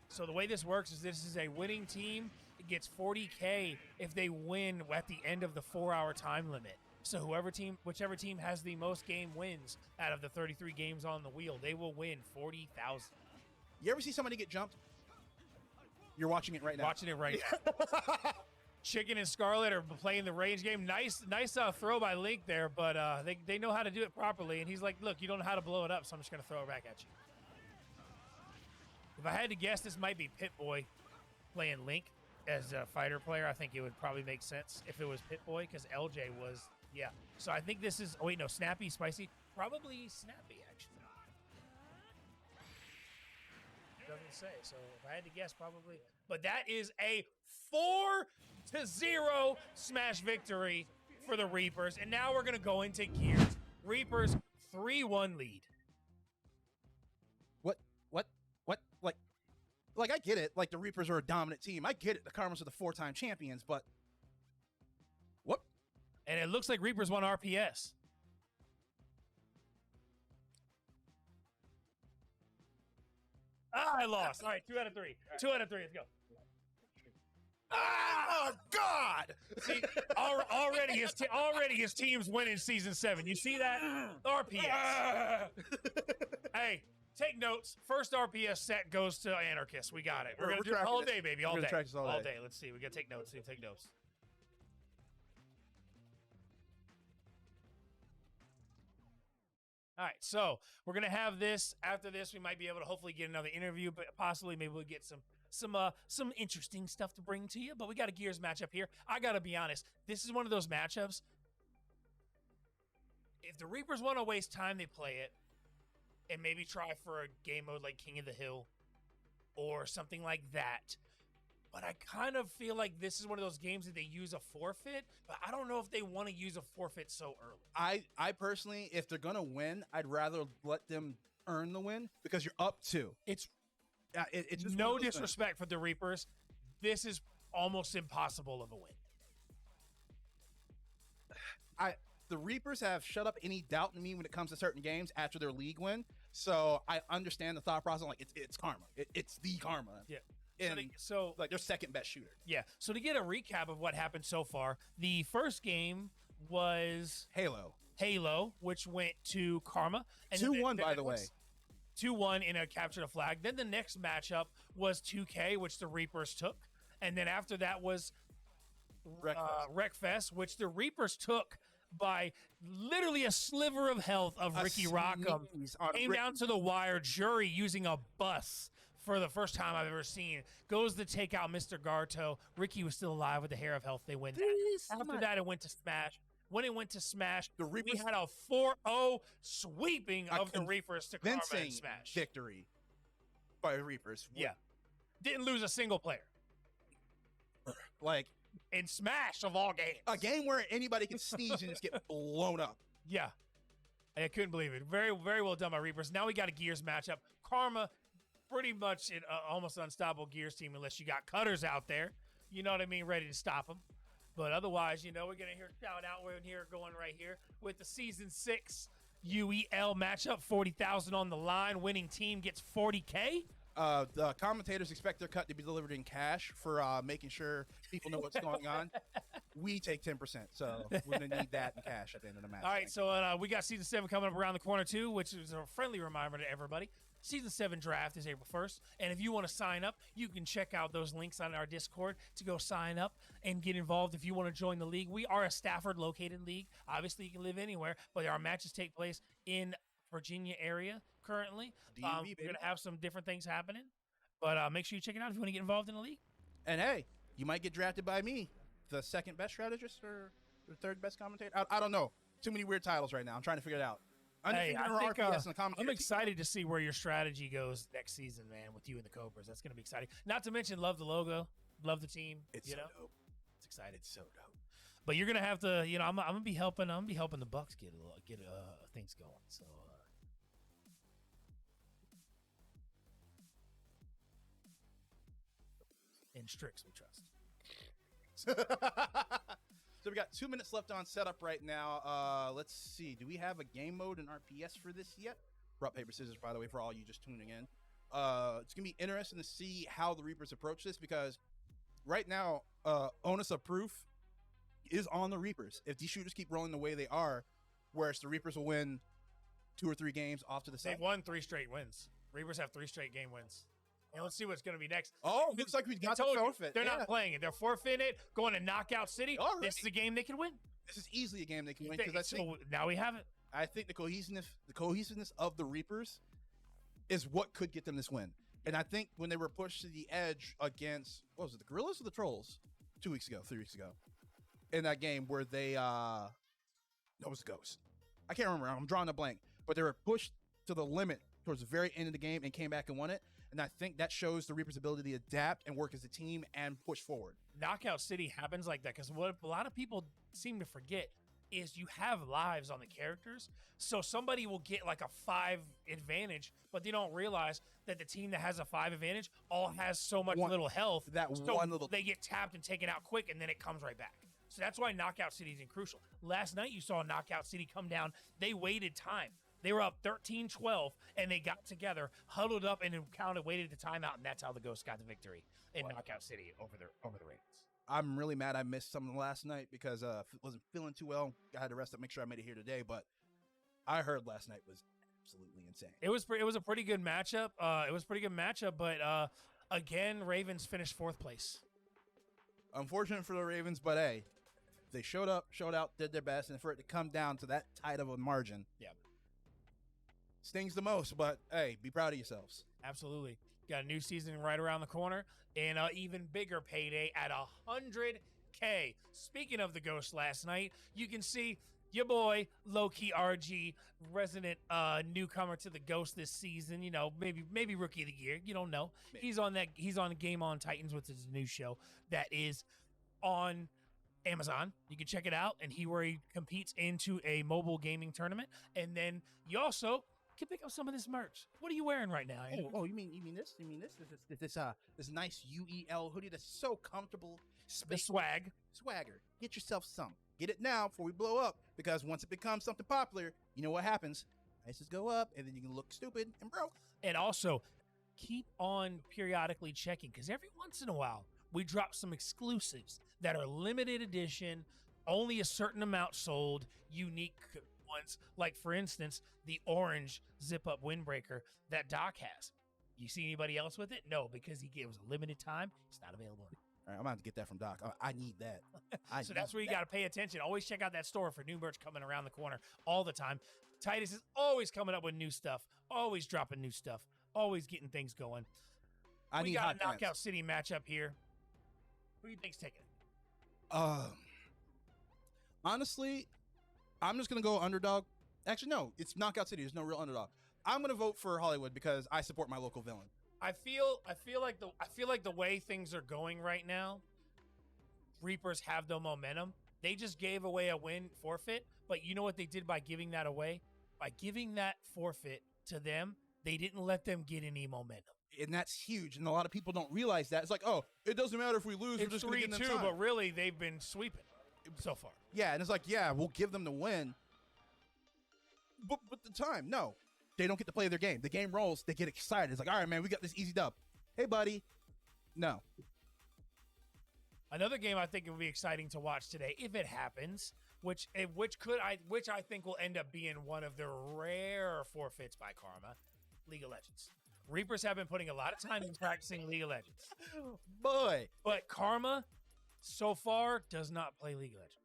So the way this works is this is a winning team. It gets 40K if they win at the end of the 4-hour time limit. So whichever team has the most game wins out of the 33 games on the wheel, they will win 40,000. You ever see somebody get jumped? You're watching it right now. Watching it right now. Chicken and Scarlet are playing the range game. Nice throw by Link there, but they know how to do it properly. And he's like, look, you don't know how to blow it up, so I'm just going to throw it back at you. If I had to guess, this might be Pit-Boy playing Link as a fighter player. I think it would probably make sense if it was Pit-Boy, because LJ was, yeah. So I think this is, oh wait, no, Snappy, Spicy. Probably Snappy, actually. Doesn't say, so if I had to guess, probably. But that is a 4-0 Smash victory for the Reapers. And now we're going to go into Gears. Reapers 3-1 lead. Like, I get it. Like, the Reapers are a dominant team. I get it. The Karmas are the 4-time champions, but what? And it looks like Reapers won RPS. I lost. All right, 2 out of 3. 2 out of 3. Let's go. Oh, God! See, already his team's winning Season 7. You see that? RPS. Hey. Take notes. First RPS set goes to Anarchist. We got it. We're going to do it all day, baby. All day. All day. Let's see. We got to take notes. Take notes. All right. So we're going to have this. After this, we might be able to hopefully get another interview, but possibly maybe we'll get some interesting stuff to bring to you. But we got a Gears matchup here. I got to be honest. This is one of those matchups. If the Reapers want to waste time, they play it. And maybe try for a game mode like King of the Hill or something like that. But I kind of feel like this is one of those games that they use a forfeit, but I don't know if they want to use a forfeit so early. I personally, if they're going to win, I'd rather let them earn the win because you're up 2. It's just no disrespect for the Reapers. This is almost impossible of a win. The Reapers have shut up any doubt in me when it comes to certain games after their league win. So I understand the thought process. Like it's karma. It's the karma. Yeah. And so like their second best shooter. Yeah. So to get a recap of what happened so far, the first game was Halo, which went to Karma. And 2-1, by the way. 2-1 in a capture the flag. Then the next matchup was 2K, which the Reapers took. And then after that was Wreckfest, which the Reapers took by literally a sliver of health of Ricky Rockham. Came down to the wire. Jury using a bus for the first time I've ever seen. Goes to take out Mr. Garto. Ricky was still alive with the hair of health. They win that. After that, it went to Smash. When it went to Smash, we had a 4-0 sweeping of the Reapers to Karma and Smash. Victory. by Reapers. Yeah. Didn't lose a single player. Like In Smash of all games. a game where anybody can sneeze and just get blown up. Yeah. I couldn't believe it. Very, very well done by Reapers. Now we got a Gears matchup. Karma, pretty much an almost unstoppable Gears team unless you got cutters out there. You know what I mean? Ready to stop them. But otherwise, we're going to hear shout out. We're in here going right here with the Season 6 UEL matchup. 40,000 on the line. Winning team gets 40K. The commentators expect their cut to be delivered in cash for making sure people know what's going on. We take 10%, so we're going to need that in cash at the end of the match. All right, so we got Season 7 coming up around the corner, too, which is a friendly reminder to everybody. Season 7 draft is April 1st, and if you want to sign up, you can check out those links on our Discord to go sign up and get involved if you want to join the league. We are a Stafford-located league. Obviously, you can live anywhere, but our matches take place in Virginia area currently. DMV, we're going to have some different things happening, but make sure you check it out if you want to get involved in the league. And hey, you might get drafted by me, the second best strategist or the third best commentator. I don't know. Too many weird titles right now. I'm trying to figure it out. Hey, I think, RPS and the I'm excited to see where your strategy goes next season, man, with you and the Cobras. That's going to be exciting. Not to mention, love the logo, love the team. It's you so know? dope. It's exciting. It's so dope. But you're gonna have to, I'm gonna be helping. I'm gonna be helping the Bucks get things going. So. In Strix, we trust. So we got 2 minutes left on setup right now. Let's see. Do we have a game mode in RPS for this yet? Rock, paper, scissors, by the way, for all you just tuning in. It's going to be interesting to see how the Reapers approach this because right now, onus of proof is on the Reapers. If these shooters keep rolling the way they are, whereas the Reapers will win 2 or 3 games off to the side. They've won 3 straight wins. Reapers have 3 straight game wins. And let's see what's going to be next. Oh, looks like we got the forfeit. They're not playing it. They're forfeiting it, going to Knockout City. Already. This is a game they can win. This is easily a game they can win because So now we have it. I think the cohesiveness of the Reapers is what could get them this win. And I think when they were pushed to the edge against, what was it, the Gorillas or the Trolls? 3 weeks ago. In that game where they, no, it was the Ghost. I can't remember. I'm drawing a blank. But they were pushed to the limit towards the very end of the game and came back and won it. And I think that shows the Reapers' ability to adapt and work as a team and push forward. Knockout City happens like that because what a lot of people seem to forget is you have lives on the characters. So somebody will get like a 5 advantage, but they don't realize that the team that has a 5 advantage all has so much little health. They get tapped and taken out quick, and then it comes right back. So that's why Knockout City is crucial. Last night you saw Knockout City come down. They waited time. They were up 13-12, and they got together, huddled up, and waited the timeout, and that's how the Ghosts got the victory in Knockout City over the Ravens. I'm really mad I missed something last night because wasn't feeling too well. I had to rest up, make sure I made it here today. But I heard last night was absolutely insane. It was a pretty good matchup. But again, Ravens finished 4th place. Unfortunate for the Ravens, but hey, they showed out, did their best, and for it to come down to that tight of a margin, stings the most. But hey, be proud of yourselves. Absolutely. Got a new season right around the corner and an even bigger payday at 100K. Speaking of the Ghost last night, you can see your boy, Low-Key RG, resident newcomer to the Ghost this season. Maybe Rookie of the Year. You don't know. Maybe. He's on Game On Titans, with his new show that is on Amazon. You can check it out. And where he competes into a mobile gaming tournament. And then you also can pick up some of this merch. What are you wearing right now? Oh, you mean this? This nice UEL hoodie that's so comfortable. The Swagger. Get yourself some. Get it now before we blow up, because once it becomes something popular, you know what happens. Prices go up, and then you can look stupid and broke. And also, keep on periodically checking, because every once in a while, we drop some exclusives that are limited edition, only a certain amount sold, unique ones. Like, for instance, the orange zip-up windbreaker that Doc has. You see anybody else with it? No, because it was a limited time. It's not available. All right, I'm going to get that from Doc. I need that. So that's where you got to pay attention. Always check out that store for new merch coming around the corner all the time. Titus is always coming up with new stuff, always dropping new stuff, always getting things going. We got a Knockout City matchup here. Who do you think's taking it? Honestly, I'm just going to go underdog. Actually, no, it's Knockout City. There's no real underdog. I'm going to vote for Hollywood because I support my local villain. I feel like the way things are going right now, Reapers have no momentum. They just gave away a win forfeit, but you know what they did by giving that away? By giving that forfeit to them, they didn't let them get any momentum. And that's huge. And a lot of people don't realize that. It's like, oh, it doesn't matter if we lose. We're It's just going to give them 3-2, time. but really they've been sweeping so far. Yeah, and it's like, yeah, we'll give them the win. But the time, no. They don't get to play their game. The game rolls. They get excited. It's like, all right, man, we got this easy dub. Hey, buddy. No. Another game I think it would be exciting to watch today, if it happens, which I think will end up being one of the rare forfeits by Karma, League of Legends. Reapers have been putting a lot of time in practicing League of Legends. Boy. But Karma, so far, does not play League of Legends.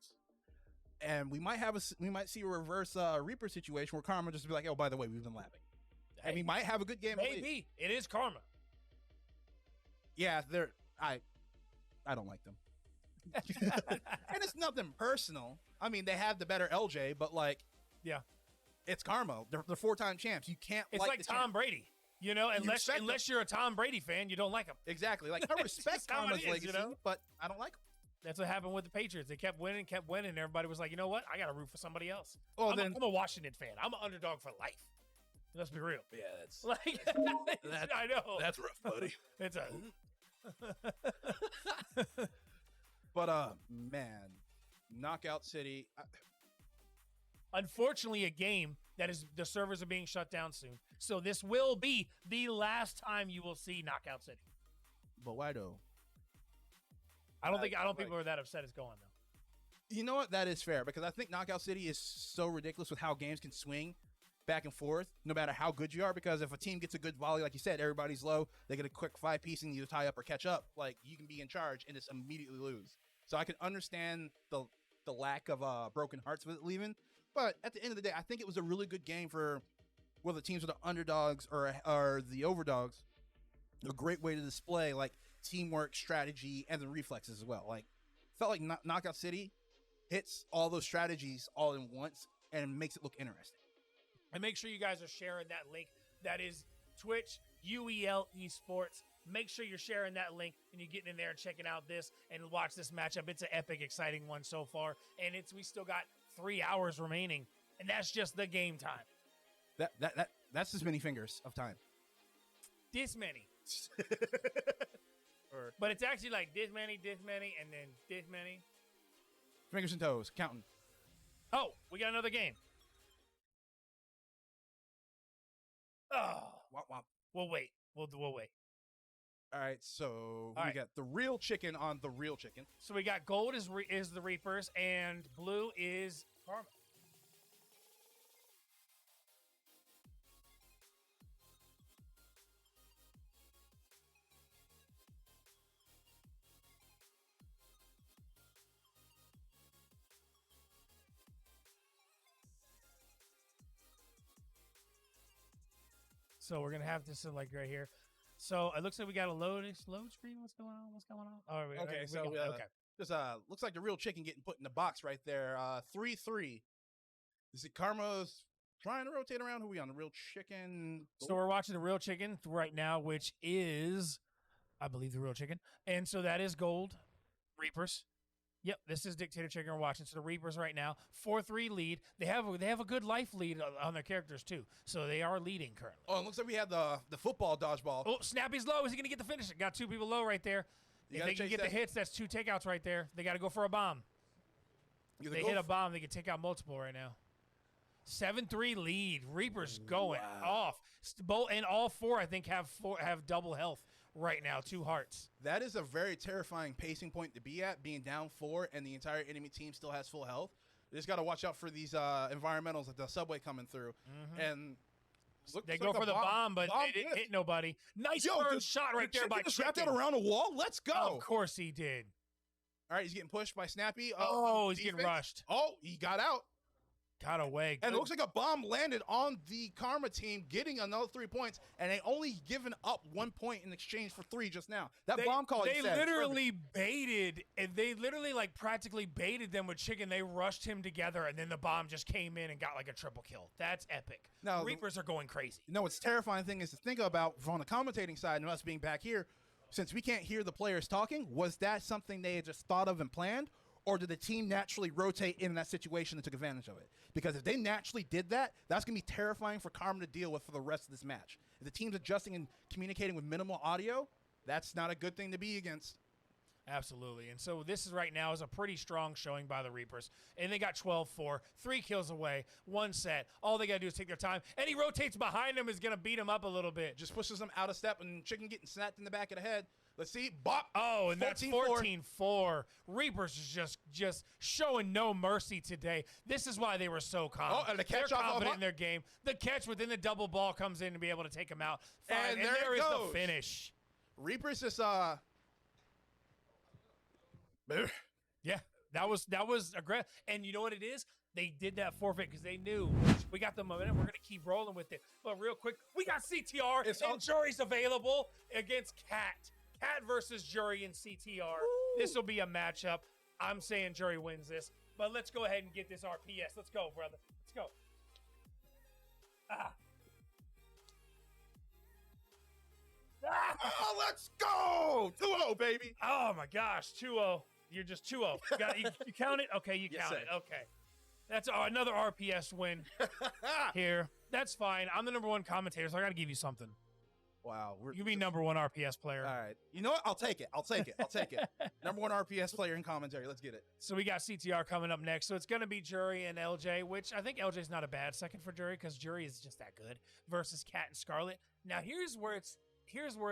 And we might see a reverse Reaper situation where Karma just be like, oh, by the way, we've been lapping. And we might have a good game. Maybe. It is Karma. Yeah, I don't like them. And it's nothing personal. I mean, they have the better LJ, but like, yeah, it's Karma. They're 4-time champs. You can't. It's like Tom Brady. You know, unless you're a Tom Brady fan, you don't like him. Exactly. Like, I respect Karma's legacy, but I don't like him. That's what happened with the Patriots. They kept winning. And everybody was like, you know what? I got to root for somebody else. Well, I'm a Washington fan. I'm an underdog for life. Let's be real. Yeah, that's like, I know. That's rough, buddy. It's a. But man, Knockout City. Unfortunately, a game that is the servers are being shut down soon. So this will be the last time you will see Knockout City. But why though? I don't think people are that upset it's going though. You know what? That is fair because I think Knockout City is so ridiculous with how games can swing back and forth, no matter how good you are. Because if a team gets a good volley, like you said, everybody's low, they get a quick 5-piece and you tie up or catch up. Like you can be in charge and just immediately lose. So I can understand the lack of broken hearts with it leaving. But at the end of the day, I think it was a really good game for whether teams are the underdogs or the overdogs. A great way to display like teamwork, strategy, and the reflexes as well. Like felt like Knockout City hits all those strategies all in once and makes it look interesting. And make sure you guys are sharing that link. That is Twitch UEL Esports. Make sure you're sharing that link and you're getting in there and checking out this and watch this matchup. It's an epic, exciting one so far, and we still got 3 hours remaining, and that's just the game time. That's as many fingers of time. This many. But it's actually like this many, and then this many. Fingers and toes, counting. Oh, we got another game. Oh, Womp womp. we'll wait. We'll wait. All right, so All we right. got the real chicken on the real chicken. So we got gold is the Reapers, and blue is Karma. So we're gonna have this like right here. So it looks like we got a load screen. What's going on? Oh, Okay, so okay. This looks like the real chicken getting put in the box right there. 3-3. Is it Karma's trying to rotate around? Who are we on? The real chicken. So we're watching the real chicken right now, which is, I believe, the real chicken, and so that is gold Reapers. Yep, this is Dictator Chicken we're watching. So the Reapers right now, 4-3 lead. They have a good life lead on their characters too, so they are leading currently. Oh, it looks like we have the football dodgeball. Oh, Snappy's low. Is he gonna get the finish? Got 2 people low right there. If they can get the hits, that's 2 takeouts right there. They got to go for a bomb. If they hit a bomb, they can take out multiple right now. 7-3 lead. Reapers going off. And all 4, I think, have double health right now. 2 hearts. That is a very terrifying pacing point to be at, being down 4 and the entire enemy team still has full health. You just got to watch out for these environmentals like the subway coming through. And they go for the bomb, but they didn't hit nobody. Nice shot right there by Chicken. Wrapped that around a wall. Let's go. Of course he did. All right, he's getting pushed by Snappy. He's getting rushed. Oh, he got out. Got away. And it looks like a bomb landed on the Karma team, getting another 3 points, and they only given up 1 point in exchange for 3 just now. That bomb call, They literally baited, and they literally like practically baited them with chicken. They rushed him together, and then the bomb just came in and got like a triple kill. That's epic. Now, Reapers are going crazy. You know what's terrifying thing is to think about from the commentating side and us being back here, since we can't hear the players talking, was that something they had just thought of and planned? Or did the team naturally rotate in that situation and took advantage of it? Because if they naturally did that, that's going to be terrifying for Karma to deal with for the rest of this match. If the team's adjusting and communicating with minimal audio, that's not a good thing to be against. Absolutely. And so this is right now is a pretty strong showing by the Reapers. And they got 12-4, 3 kills away, 1 set. All they got to do is take their time. And he rotates behind him, is going to beat him up a little bit. Just pushes them out of step, and Chicken getting snapped in the back of the head. Let's see. Bop. Oh, and that's 14-4. Reapers is just showing no mercy today. This is why they were so confident. Oh, and the catch They're off confident in their game. The catch within the double ball comes in to be able to take him out. Fine. And And there there it is goes. the finish. Reapers just Yeah, that was aggressive. And you know what it is? They did that forfeit because they knew we got the momentum. We're going to keep rolling with it. But real quick, we got CTR and Jury's available against Cat. Cat versus Jury and CTR. This will be a matchup. I'm saying Jury wins this. But let's go ahead and get this RPS. Let's go, brother. Let's go. oh, let's go! 2-0, baby. Oh, my gosh. 2-0. You're just 2-0. You count it? Okay, you Yes, count sir. it. Okay. That's another RPS win here. That's fine. I'm the #1 commentator, so I got to give you something. Wow. You be #1 RPS player. All right. You know what? I'll take it. I'll take it. #1 RPS player in commentary. Let's get it. So we got CTR coming up next. So it's going to be Jury and LJ, which I think LJ's not a bad second for Jury because Jury is just that good versus Cat and Scarlet. Now here's where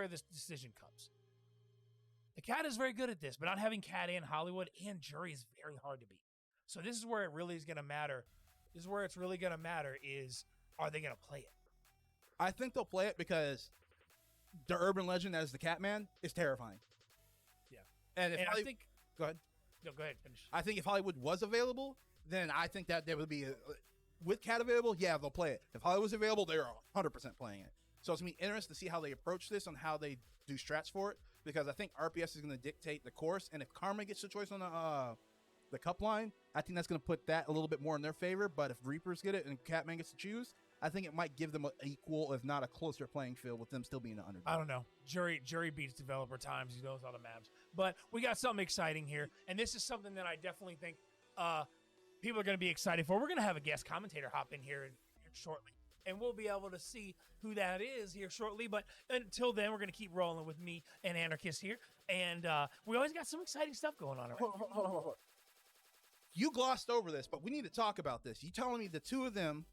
this decision comes. The Cat is very good at this, but not having Cat and Hollywood and Jury is very hard to beat. So this is where it really is going to matter. This is where it's really going to matter is, are they going to play it? I think they'll play it because the urban legend that is the Catman is terrifying. Yeah. And if I think... Go ahead. No, go ahead. Finish. I think if Hollywood was available, then I think that there would be... with Cat available, yeah, they'll play it. If Hollywood was available, they're 100% playing it. So it's going to be interesting to see how they approach this and how they do strats for it, because I think RPS is going to dictate the course, and if Karma gets the choice on the cup line, I think that's going to put that a little bit more in their favor. But if Reapers get it and Catman gets to choose, I think it might give them an equal, if not a closer playing field, with them still being an underdog. I don't know. Jury beats developer times. He knows all the maps. But we got something exciting here, and this is something that I definitely think people are going to be excited for. We're going to have a guest commentator hop in here shortly, and we'll be able to see who that is here shortly. But until then, we're going to keep rolling with me and Anarchist here, and we always got some exciting stuff going on. Hold on. You glossed over this, but we need to talk about this. You telling me the two of them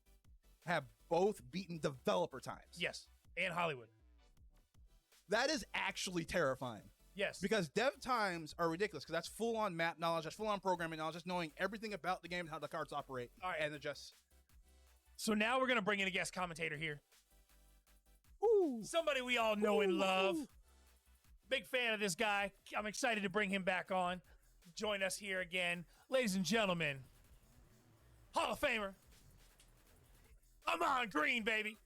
have both beaten developer times? Yes, and Hollywood. That is actually terrifying. Yes. Because dev times are ridiculous, because that's full-on map knowledge, that's full-on programming knowledge, just knowing everything about the game and how the cards operate. All right. And adjust. So now we're going to bring in a guest commentator here. Ooh. Somebody we all know and love. Ooh. Big fan of this guy. I'm excited to bring him back on. Join us here again. Ladies and gentlemen, Hall of Famer, Amon Green, baby.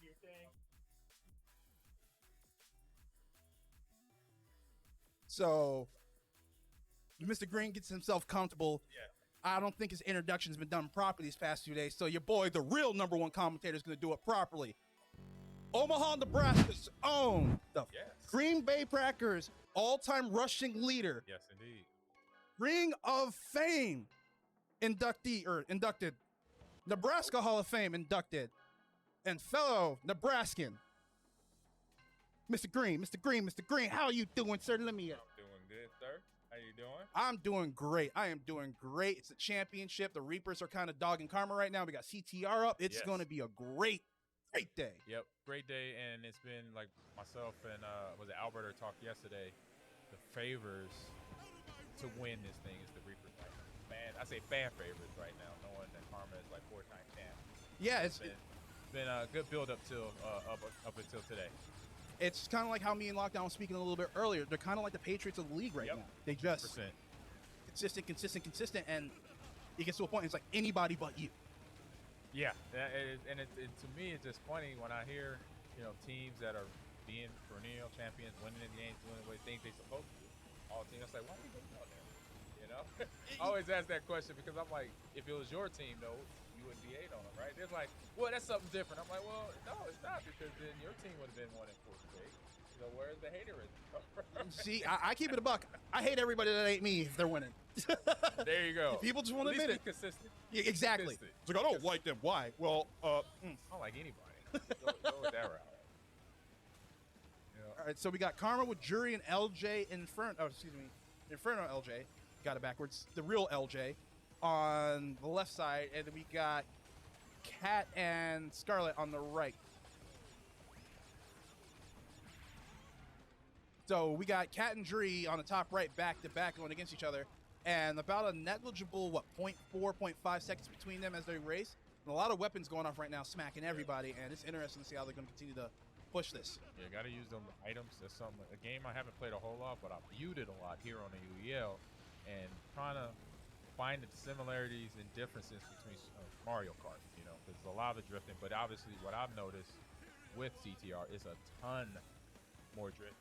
Your thing. So, Mr. Green gets himself comfortable. Yeah. I don't think his introduction's been done properly these past 2 days. So your boy, the real #1 commentator, is going to do it properly. Omaha, Nebraska's own, the Green Bay Packers all-time rushing leader. Yes, indeed. Ring of Fame inducted. Nebraska Hall of Fame inducted. And fellow Nebraskan, Mr. Green, how are you doing, sir? Let me... I'm doing good, sir. How you doing? I'm doing great. I am doing great. It's a championship. The Reapers are kind of dogging Karma right now. We got CTR up. It's going to be a great day. Yep, great day. And it's been like myself and was it Alberto talked yesterday. The favors to win this thing is the Reapers. Like, I say fan favorites right now, knowing that Karma is like 4-time champ. Yeah, it's been a good build up till up until today. It's kind of like how me and Lockdown was speaking a little bit earlier. They're kind of like the Patriots of the league right now. They just consistent, and it gets to a point. It's like anybody but you. Yeah, and to me, it's just funny when I hear, teams that are being perennial champions, winning the games, doing what they think they're supposed to do. All teams, I say, why are you doing that? I always ask that question because I'm like, if it was your team, though, you wouldn't be 8 on them, right? They're like, well, that's something different. I'm like, well, no, it's not, because then your team would have been 1 and 4 straight. So where's the haterism? See, I keep it a buck. I hate everybody that ain't me if they're winning. There you go. People just want to admit it. Consistent. Yeah, exactly. Consistent. It's like, I don't like them. Why? Well, I don't like anybody. Go with that route. All right, so we got Karma with Jury and LJ Inferno. Oh, excuse me, Inferno LJ. Got it backwards. The real LJ on the left side, and then we got Cat and Scarlet on the right. So we got Cat and Jury on the top right, back to back, going against each other, and about a negligible 0.4, 0.5 seconds between them as they race. And a lot of weapons going off right now, smacking everybody, and it's interesting to see how they're going to continue to push this. Yeah, got to use them items. That's a game I haven't played a whole lot, but I've viewed it a lot here on the UEL, and trying to find the similarities and differences between Mario Kart, because a lot of the drifting, but obviously what I've noticed with CTR is a ton more drift.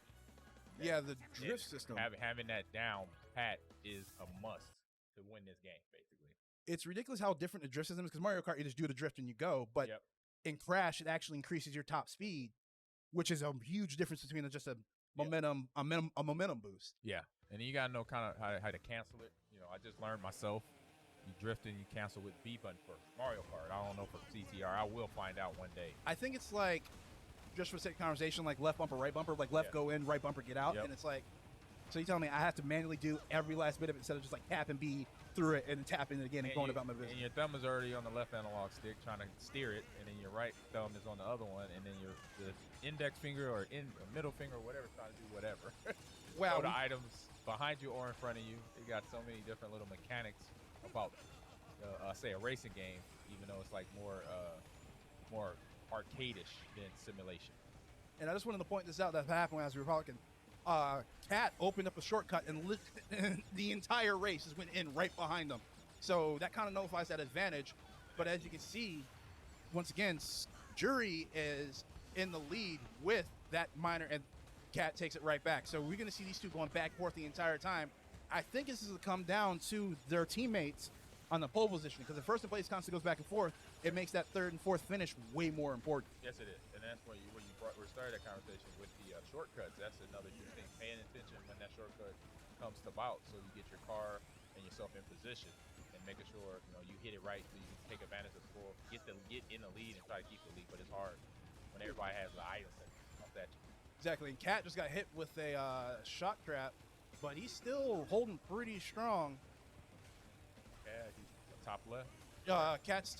Yeah, the drift system. Having that down pat is a must to win this game, basically. It's ridiculous how different the drift system is, because Mario Kart, you just do the drift and you go, but in Crash, it actually increases your top speed, which is a huge difference between just a momentum boost. Yeah, and you gotta know kind of how to cancel it. I just learned myself. You drift and you cancel with B button first. Mario Kart, I don't know for CTR. I will find out one day. I think it's like, just for sake of conversation, like left bumper, right bumper, like left go in, right bumper get out, and it's like, so you tell me I have to manually do every last bit of it instead of just like tapping B through it and then tapping it again and going about my business. And your thumb is already on the left analog stick trying to steer it, and then your right thumb is on the other one, and then the index finger or middle finger or whatever is trying to do whatever. Wow. So the items behind you or in front of you, you got so many different little mechanics about, say, a racing game, even though it's like more arcade-ish than simulation. And I just wanted to point this out that happened as we were talking. Cat opened up a shortcut and the entire race just went in right behind them. So that kind of nullifies that advantage. But as you can see, once again, Jury is in the lead with that minor, and Cat takes it right back. So we're going to see these two going back and forth the entire time. I think this is going to come down to their teammates on the pole position, because if first in place constantly goes back and forth, it makes that third and fourth finish way more important. Yes, it is. And that's where you started that conversation with the shortcuts. That's another huge thing. Paying attention when that shortcut comes to bout, so you get your car and yourself in position, and making sure you hit it right so you can take advantage of the score, get in the lead and try to keep the lead. But it's hard when everybody has the items that you. Exactly. And Cat just got hit with a shock trap, but he's still holding pretty strong. Yeah, he's top left. Cat's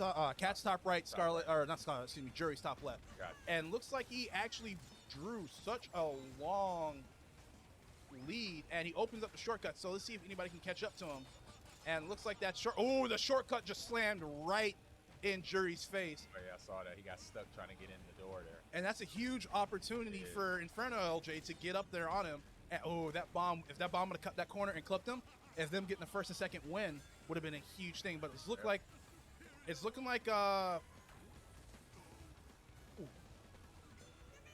top right, Scarlet, or not Scarlet, excuse me, Jury's top left. Got it. And looks like he actually drew such a long lead, and he opens up the shortcut. So let's see if anybody can catch up to him. And looks like that the shortcut just slammed right in Jury's face. Oh yeah, I saw that. He got stuck trying to get in the door there. And that's a huge opportunity for Inferno LJ to get up there on him. And if that bomb would have cut that corner and clipped him, if them getting the first and second win would have been a huge thing. But it's looking like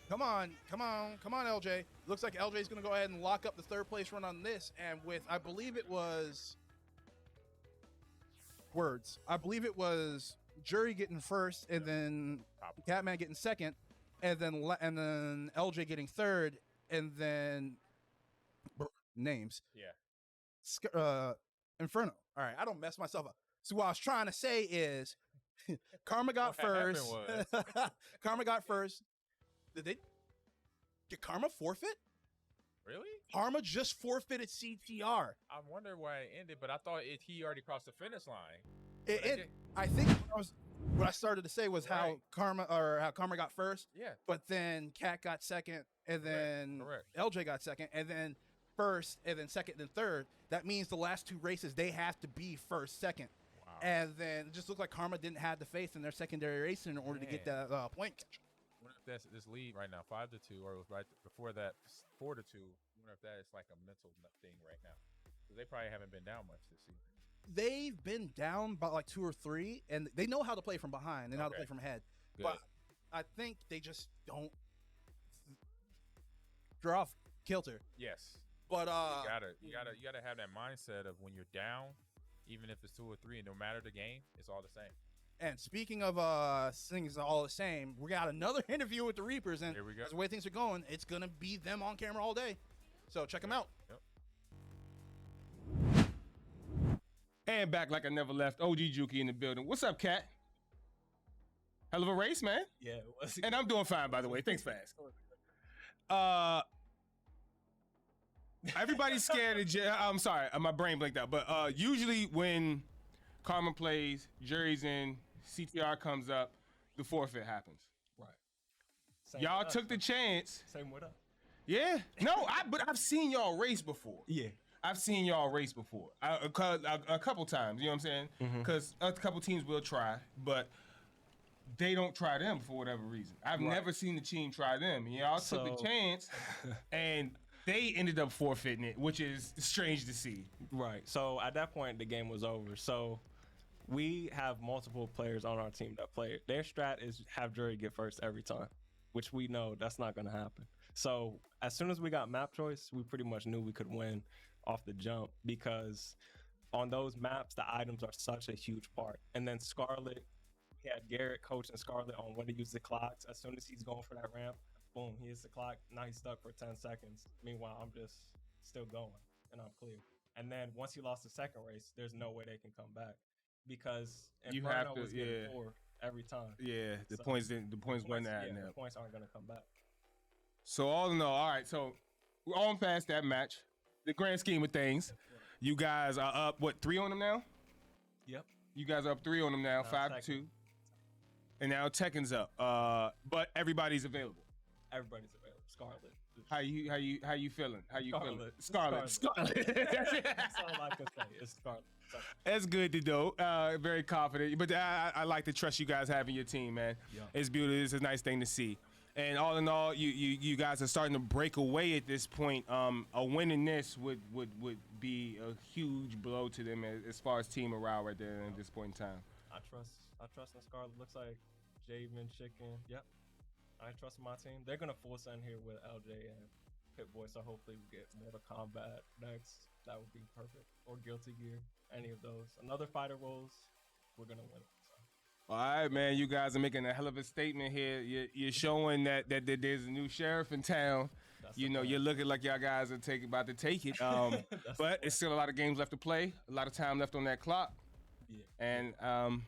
come on, LJ. Looks like LJ is going to go ahead and lock up the third place run on this. And with, I believe it was Jury getting first, and then Catman getting second, and then LJ getting third, and then names. Yeah. Inferno. All right, I don't mess myself up. So what I was trying to say is, Karma got first. Karma got first. Did Karma forfeit? Really? Karma just forfeited CTR. I wonder why it ended, but I thought he already crossed the finish line. I think what I started to say was how Karma got first. Yeah. But then Cat got second, and then LJ got second, and then first, and then second, and then third. That means the last two races they have to be first, second. Wow. And then it just looked like Karma didn't have the faith in their secondary racing in order to get that point. I wonder if that's this lead right now, 5-2, or it was right before that 4-2. I wonder if that is like a mental thing right now. They probably haven't been down much this season. They've been down by like 2 or 3, and they know how to play from behind. They know how to Okay. play from ahead. Good. But I think they just don't draw off kilter. Yes. But You gotta have that mindset of when you're down, even if it's 2 or 3, and no matter the game, it's all the same. And speaking of things all the same, we got another interview with the Reapers, and Here we go. as the way things are going, it's gonna be them on camera all day. So check them out. Yep. And back like I never left. OG Juki in the building. What's up, Cat? Hell of a race, man. Yeah, it was. And I'm doing fine, by the way. Thanks for asking. Everybody's scared of I'm sorry, my brain blinked out. But usually when Karma plays, jury's in, CTR comes up, the forfeit happens. Right. Same Y'all with us, took the man. chance. Same with us. Yeah. No, but I've seen y'all race before. Yeah. I've seen y'all race before. A couple times, you know what I'm saying? Because a couple teams will try, but they don't try them for whatever reason. I've never seen the team try them. Y'all took the chance, and they ended up forfeiting it, which is strange to see. Right. So at that point, the game was over. So we have multiple players on our team that play. Their strat is have jury get first every time, which we know that's not going to happen. So as soon as we got map choice, we pretty much knew we could win off the jump because on those maps, the items are such a huge part. And then Scarlet, he had Garrett coaching Scarlet on when to use the clocks. As soon as he's going for that ramp, boom, he hits the clock. Now he's stuck for 10 seconds. Meanwhile, I'm just still going and I'm clear. And then once he lost the second race, there's no way they can come back because You Inferno have to, was getting yeah. 4 every time. Yeah, the So, points wasn't adding the up. points aren't going to come back. So all in all right, so we're on past that match. The grand scheme of things, you guys are up, 3 on them now? Yep. You guys are up 3 on them now, Now 5-2. Tekken. And now Tekken's up. But everybody's available. Everybody's available. Scarlet. How you feeling? How you feeling? Scarlet. Scarlet. That's all I can say. It's Scarlet. So, That's good to know. Very confident. But I like the trust you guys have in your team, man. Yeah. It's beautiful. It's a nice thing to see. And all in all, you guys are starting to break away at this point. A win in this would be a huge blow to them as far as team morale right there at this point in time. I trust in Scarlet. Looks like Javen, Chicken. Yep. I trust my team. They're gonna force in here with LJ and Pit-Boy, so hopefully we get Mortal Kombat next. That would be perfect. Or Guilty Gear. Any of those. Another fighter rolls. We're gonna win it. So. All right, man. You guys are making a hell of a statement here. You're showing that there's a new sheriff in town. That's You the know, plan. you're looking like y'all guys are about to take it. But it's still a lot of games left to play. A lot of time left on that clock. Yeah. And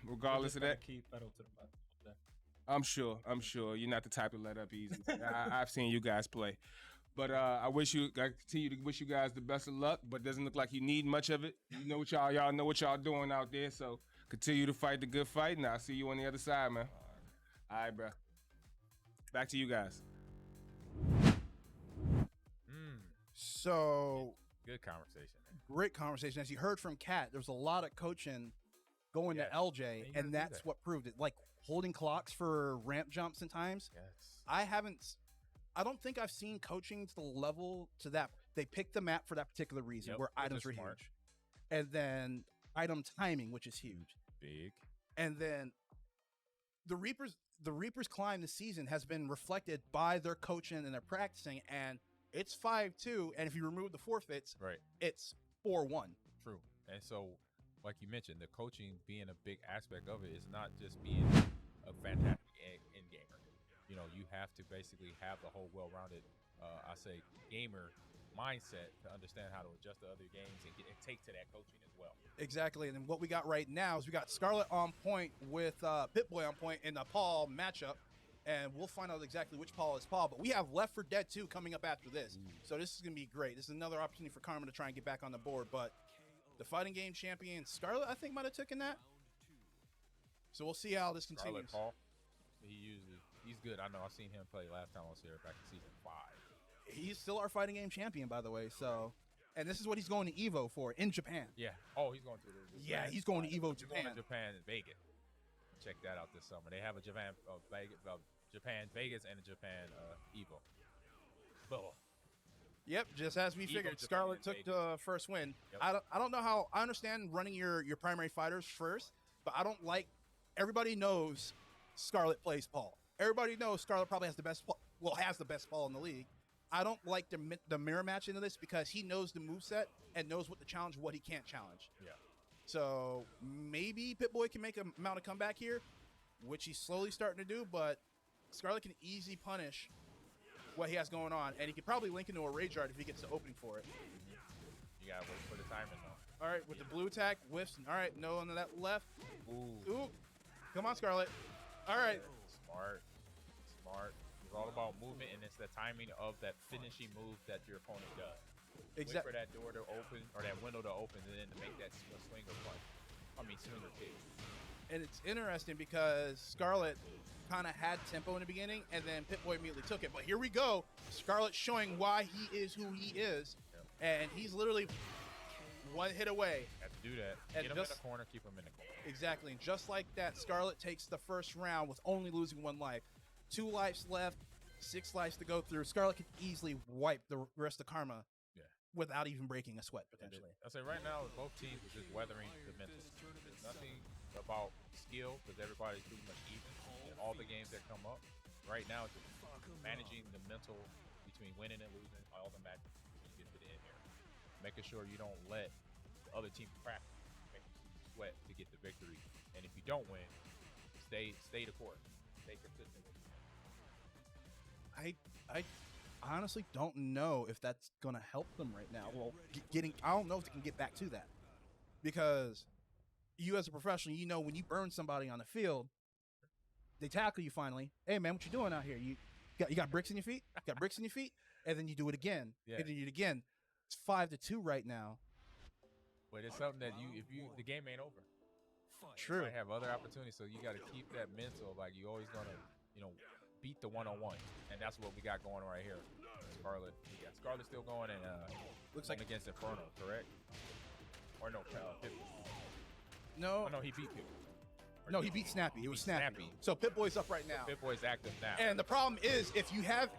regardless of that, keep pedal to the metal. I'm sure you're not the type to let up easy. I've seen you guys play, but I continue to wish you guys the best of luck. But it doesn't look like you need much of it. You know what y'all know what y'all doing out there. So continue to fight the good fight, and I'll see you on the other side, man. All right, bro. Back to you guys. So Good conversation. great conversation. As you heard from Kat, there's a lot of coaching going Yes. to LJ, And you gotta and do that's that. what proved it. Like holding clocks for ramp jumps and times. Yes. I don't think I've seen coaching to the level to that. They picked the map for that particular reason, Yep, where which items is were smart. huge, and then item timing, which is huge, Big. and then the Reapers climb this season has been reflected by their coaching and their practicing, and it's 5-2, and if you remove the forfeits, Right. it's 4-1. True. And so, like you mentioned, the coaching being a big aspect of it is not just being a fantastic end gamer. You know, you have to basically have the whole well-rounded, gamer mindset to understand how to adjust to other games and take to that coaching as well. Exactly, and then what we got right now is we got Scarlet on point with Pit-Boy on point in the Paul matchup, and we'll find out exactly which Paul is Paul. But we have Left 4 Dead 2 coming up after this, so this is gonna be great. This is another opportunity for Karma to try and get back on the board. But the fighting game champion Scarlet, I think, might have taken that. So we'll see how this Scarlet continues. Paul, he's good. I know. I've seen him play last time I was here back in season 5. He's still our fighting game champion, by the way. So, and this is what he's going to Evo for in Japan. Yeah. Oh, he's going to the Yeah, Japan he's going to spot. Evo He's going Japan. to Japan and Vegas. Check that out this summer. They have a Japan Vegas and a Japan Evo. Boom. Yep, just as we Ego figured, just Scarlet went took the first win. Yep. I don't know how. I understand running your primary fighters first, but I don't like. Everybody knows Scarlet plays Paul. Everybody knows Scarlet probably has the best. Has the best Paul in the league. I don't like the mirror match into this because he knows the moveset and knows what to challenge, what he can't challenge. Yeah. So maybe Pit-Boy can make a mount a comeback here, which he's slowly starting to do, but Scarlet can easily punish what he has going on, and he could probably link into a Rage Art if he gets the opening for it. You gotta wait for the timing though. All right, with the blue attack, whiffs. All right, no on that left. Ooh. Come on, Scarlet. All right. Smart. It's all about movement, and it's the timing of that finishing move that your opponent does. Wait for that door to open, or that window to open, and then to make that swing or punch. Swing or kick. And it's interesting because Scarlet kind of had tempo in the beginning, and then Pit-Boy immediately took it. But here we go. Scarlet showing why he is who he is, and he's literally one hit away. Have to do that. And Get him in the corner, keep him in the corner. Exactly. And just like that, Scarlet takes the first round with only losing 1 life. 2 lives left, 6 lives to go through. Scarlet could easily wipe the rest of Karma without even breaking a sweat, potentially. I say right now, both teams are just weathering the mental. It's nothing about skill because everybody's pretty much even in all the games that come up. Right now, it's just managing the mental between winning and losing all the matches when you get to the end here. Making sure you don't let the other team crack, make you sweat to get the victory. And if you don't win, stay the course. Stay consistent with it. I honestly don't know if that's going to help them right now. Well, I don't know if they can get back to that. Because you as a professional, you know when you burn somebody on the field, they tackle you finally. Hey, man, what you doing out here? You got bricks in your feet? Got bricks in your feet? And then you do it again. Yeah. And then you do it again. It's 5-2 right now. But it's something that the game ain't over. True. You might have other opportunities, so you got to keep that mental. Like you always gonna, beat the one-on-one, and that's what we got going right here. Scarlet, Scarlet still going, and looks like against Inferno, correct? Or no, Pip. No, oh, no, he beat Pip. No, he beat Snappy. It was Snappy. So Pip-Boy's up right now. Pip-Boy's active now. And the problem is, if you have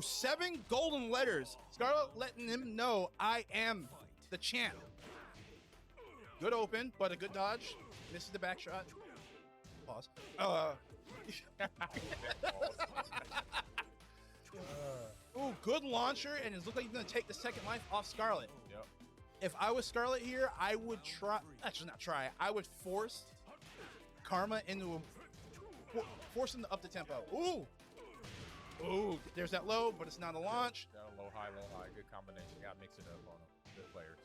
7 golden letters, Scarlet letting him know I am the champ. Good open, but a good dodge. Misses the back shot. Pause. Ooh, good launcher, and it looks like he's gonna take the second life off Scarlet. Yep. If I was Scarlet here, I would try. Actually, not try. I would force Karma into force him to up the tempo. Ooh, there's that low, but it's not a launch. Got a low, high. Good combination. Got to mix it up on them. Good players.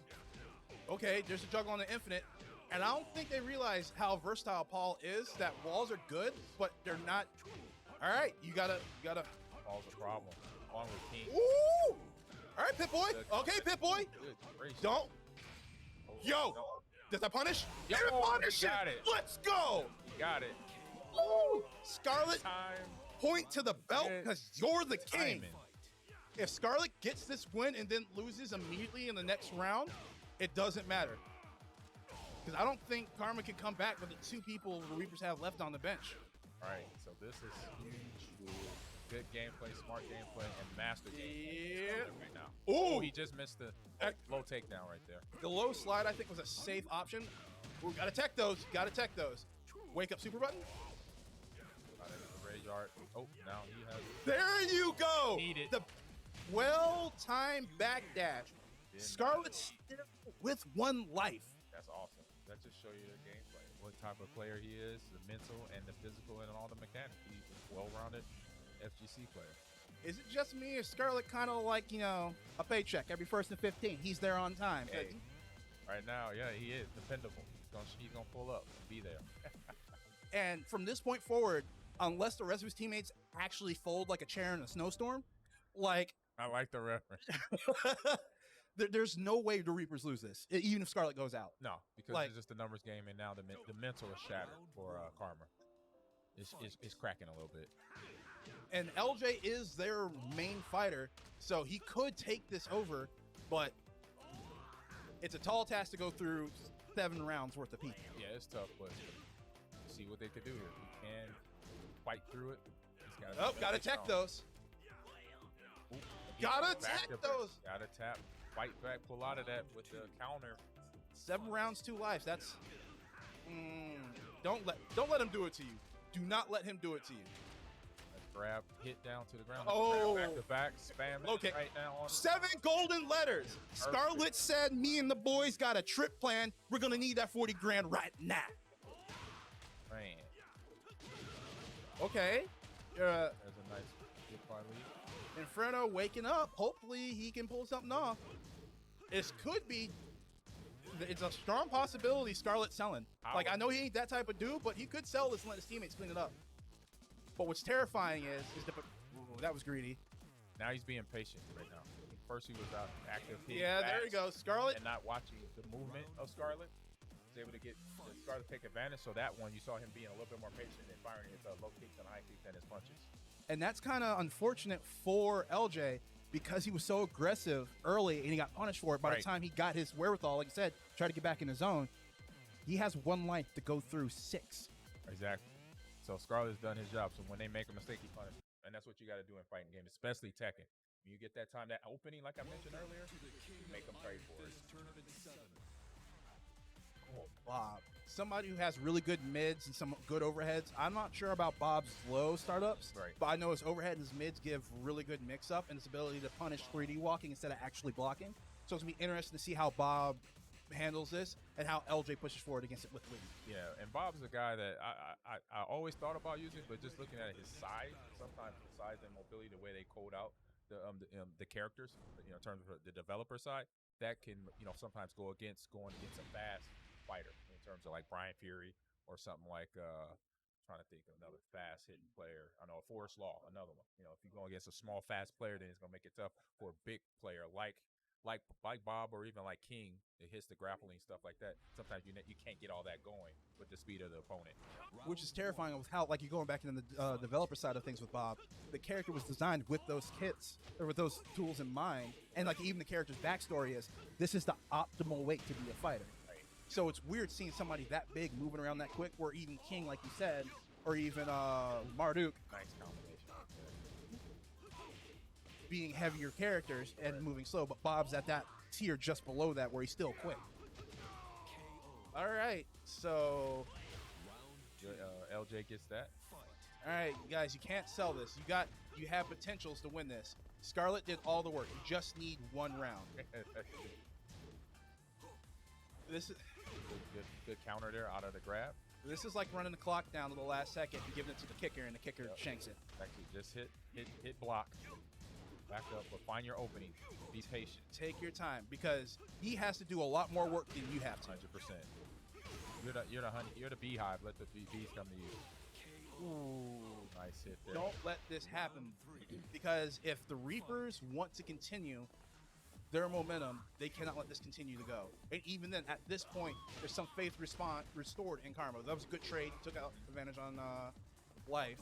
Okay, there's a juggle on the infinite. And I don't think they realize how versatile Paul is. That walls are good, but they're not. All right, you gotta. Paul's a problem. Along with King. Ooh! All right, Pip-Boy. Okay, Pip-Boy. Don't. Yo, does that punish? Yo, punish it. Got it. Let's go. Got it. Ooh, Scarlet, Time. point to the belt because you're the king. Timing. If Scarlet gets this win and then loses immediately in the next round, it doesn't matter. Because I don't think Karma can come back with the 2 people the Reapers have left on the bench. All right, so this is huge. Good gameplay, smart gameplay, and master gameplay. Yeah. Right now. Ooh. Oh, he just missed the low takedown right there. The low slide, I think, was a safe option. Ooh, gotta tech those. Wake up super button. The Rage Art. Oh, now he has it. There you go. Need it. The well-timed backdash. Scarlet's still with 1 life. That's awesome. That just show you the gameplay. What type of player he is, the mental and the physical and all the mechanics. He's a well-rounded FGC player. Is it just me or Scarlet kind of like, a paycheck every 1st and 15? He's there on time. Hey, right now, yeah, he is dependable. He's gonna pull up and be there. And from this point forward, unless the rest of his teammates actually fold like a chair in a snowstorm, I like the reference. There's no way the Reapers lose this, even if Scarlet goes out. No, because it's just a numbers game, and now the mental is shattered for Karma. It's cracking a little bit. And LJ is their main fighter, so he could take this over, but it's a tall task to go through 7 rounds worth of people. Yeah, it's tough, but see what they could do here. He can fight through it. Gotta tech those. Ooh, Gotta Back attack to- those. Gotta tap, fight back, pull out of that with the counter. 7 rounds, 2 lives. That's don't let him do it to you. Do not let him do it to you. Let's grab, hit down to the ground. Oh. Back to back, spam Okay. it right now on 7 golden letters. Scarlet said, "Me and the boys got a trip plan. We're gonna need that 40 grand right now." Man, Okay. there's a nice good parlay. Inferno waking up. Hopefully he can pull something off. This could be. It's a strong possibility Scarlet selling. Like, I know he ain't that type of dude, but he could sell this and let his teammates clean it up. But what's terrifying is ooh, that was greedy. Now he's being patient right now. First he was out active. hitting Yeah, there you fast go. Scarlet. And not watching the movement of Scarlet. Was able to get Scarlet to take advantage. So that one, you saw him being a little bit more patient and firing his low kicks and high kicks and his punches. And that's kind of unfortunate for LJ because he was so aggressive early and he got punished for it. By the Right. time he got his wherewithal, like I said, try to get back in his zone, he has 1 life to go through 6. Exactly. So Scarlet's done his job. So when they make a mistake, he punishes. And that's what you got to do in fighting games, especially Tekken. When you get that time, that opening, like I mentioned earlier, you make them trade for it. Bob, somebody who has really good mids and some good overheads. I'm not sure about Bob's low startups, Right. but I know his overhead and his mids give really good mix-up and his ability to punish 3D walking instead of actually blocking. So it's going to be interesting to see how Bob handles this and how LJ pushes forward against it with Lee. Yeah, and Bob's a guy that I always thought about using, but just looking at his size, sometimes the size and mobility, the way they code out the characters, in terms of the developer side, that can sometimes going against a fast fighter in terms of like Brian Fury or something like trying to think of another fast hitting player. I know Forrest Law, another one. If you go against a small fast player, then it's gonna make it tough for a big player like Bob or even like King that hits the grappling stuff like that. Sometimes you can't get all that going with the speed of the opponent. Which is terrifying with how, like, you're going back into the developer side of things with Bob. The character was designed with those kits, or with those tools in mind. And, like, even the character's backstory is, this is the optimal weight to be a fighter. Right. So it's weird seeing somebody that big moving around that quick, or even King, like you said, or even Marduk Nice combination. being heavier characters and moving slow. But Bob's at that tier just below that where he's still quick. All right, so... LJ gets that. All right, guys, you can't sell this. You have potentials to win this. Scarlet did all the work. You just need 1 round. This is Good counter there out of the grab. this is like running the clock down to the last second and giving it to the kicker, and the kicker shanks it. Actually, just hit block. Back up, but find your opening. Be patient. Take your time because he has to do a lot more work than you have to. 100%. You're the honey. You're the beehive. Let the bees come to you. Ooh. Nice hit there. Don't let this happen because if the Reapers want to continue their momentum, they cannot let this continue to go. And even then, at this point, there's some faith restored in Karma. That was a good trade. He took out advantage on life.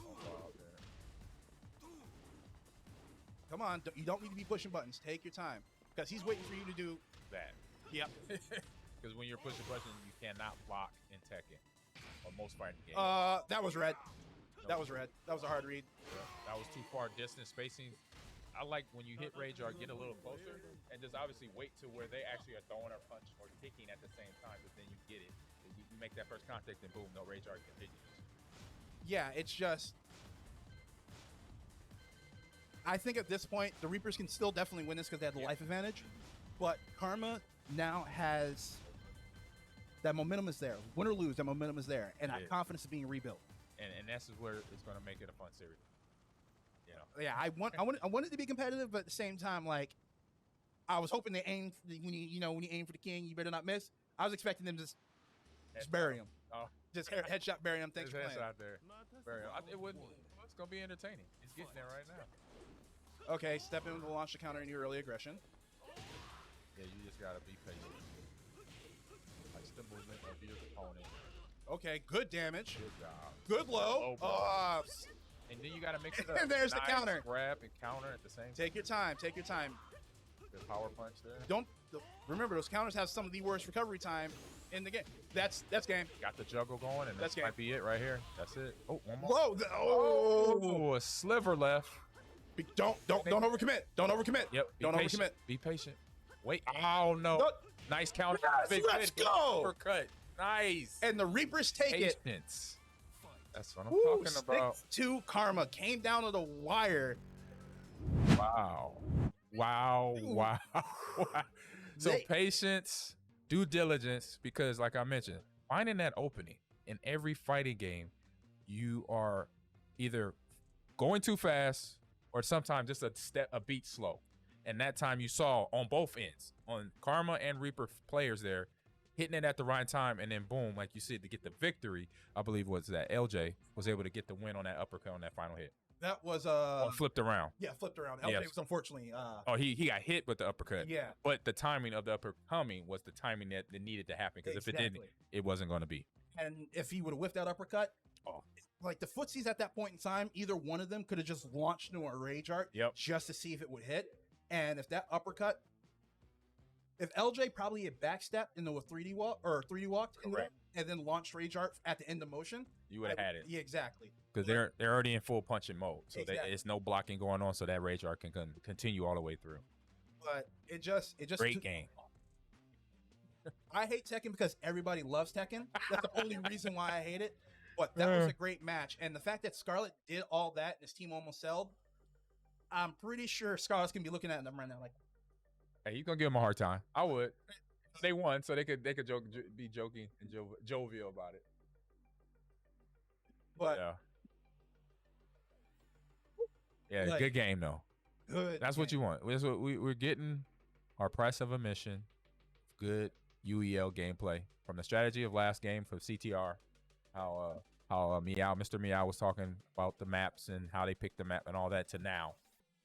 Come on, you don't need to be pushing buttons. Take your time because he's waiting for you to do that. Yep. Because when you're pushing buttons, you cannot block in Tekken or most fighting games. That was red. That was red. That was a hard read. Yeah, that was too far distance spacing. I like when you hit Rage Art, get a little closer, and just obviously wait to where they actually are throwing or punching or kicking at the same time, but then you get it. You make that first contact, and boom, no Rage Art continues. Yeah, it's just... I think at this point, the Reapers can still definitely win this because they have the life advantage. But Karma now has... That momentum is there. Win or lose, that momentum is there. And that confidence is being rebuilt. And that's where it's going to make it a fun series. Yeah, I want it to be competitive, but at the same time, like, I was hoping they aimed when you aim for the king, you better not miss. I was expecting them to just bury him. Oh, just headshot bury him. Thanks for playing. Headshot there. Bury him. It's going to be entertaining. It's getting there right now. Okay, step in to launch the counter in your early aggression. Yeah, you just got to be patient. Like the movement of your opponent. Okay, good damage. Good job. Good low. And then you got to mix it up. And there's the counter. Grab and counter at the same time. Take your time. Take your time. Good power punch there. Remember, those counters have some of the worst recovery time in the game. That's game. Got the juggle going, and that's might be it right here. That's it. Oh, one more. Whoa. Oh, a sliver left. Don't overcommit. Don't overcommit. Yep. Don't overcommit. Be patient. Wait. Oh no. Don't- Nice counter. Yes, Big let's hit. go. Uppercut. Nice. And the Reapers take it. Patience. That's what I'm talking about. 6-2 Karma came down to the wire. Wow. So patience, due diligence, because like I mentioned, finding that opening in every fighting game, you are either going too fast or sometimes just a beat slow. And that time you saw on both ends, on Karma and Reaper players there, hitting it at the right time, and then boom, like you said, to get the victory. I believe was that LJ was able to get the win on that uppercut on that final hit. That was Flipped around. Yeah, flipped around. LJ Yes. was unfortunately He got hit with the uppercut. Yeah. But the timing of the uppercoming was the timing that needed to happen, because if it didn't, Exactly. it wasn't going to be. And if he would have whiffed that uppercut, like the footsies at that point in time, either one of them could have just launched into a rage art just to see if it would hit. And if that uppercut, if LJ probably had backstepped into a 3D walk or 3D walked into it, and then launched rage art at the end of motion, You would have had it. Yeah, exactly. Because they're already in full punching mode, so Exactly. there's no blocking going on, so that rage art can continue all the way through. But it just Great game. I hate Tekken because everybody loves Tekken. That's the only reason why I hate it. But that was a great match, and the fact that Scarlet did all that and his team almost held, I'm pretty sure Scarlet's gonna be looking at them right now like, Hey, you gonna give them a hard time? I would. They won, so they could be joking and jovial about it. But yeah, like, good game though. Good. That's what you want. That's what we're getting. Our price of admission. Good UEL gameplay from the strategy of last game for CTR. How Mr. Meow was talking about the maps and how they picked the map and all that, to now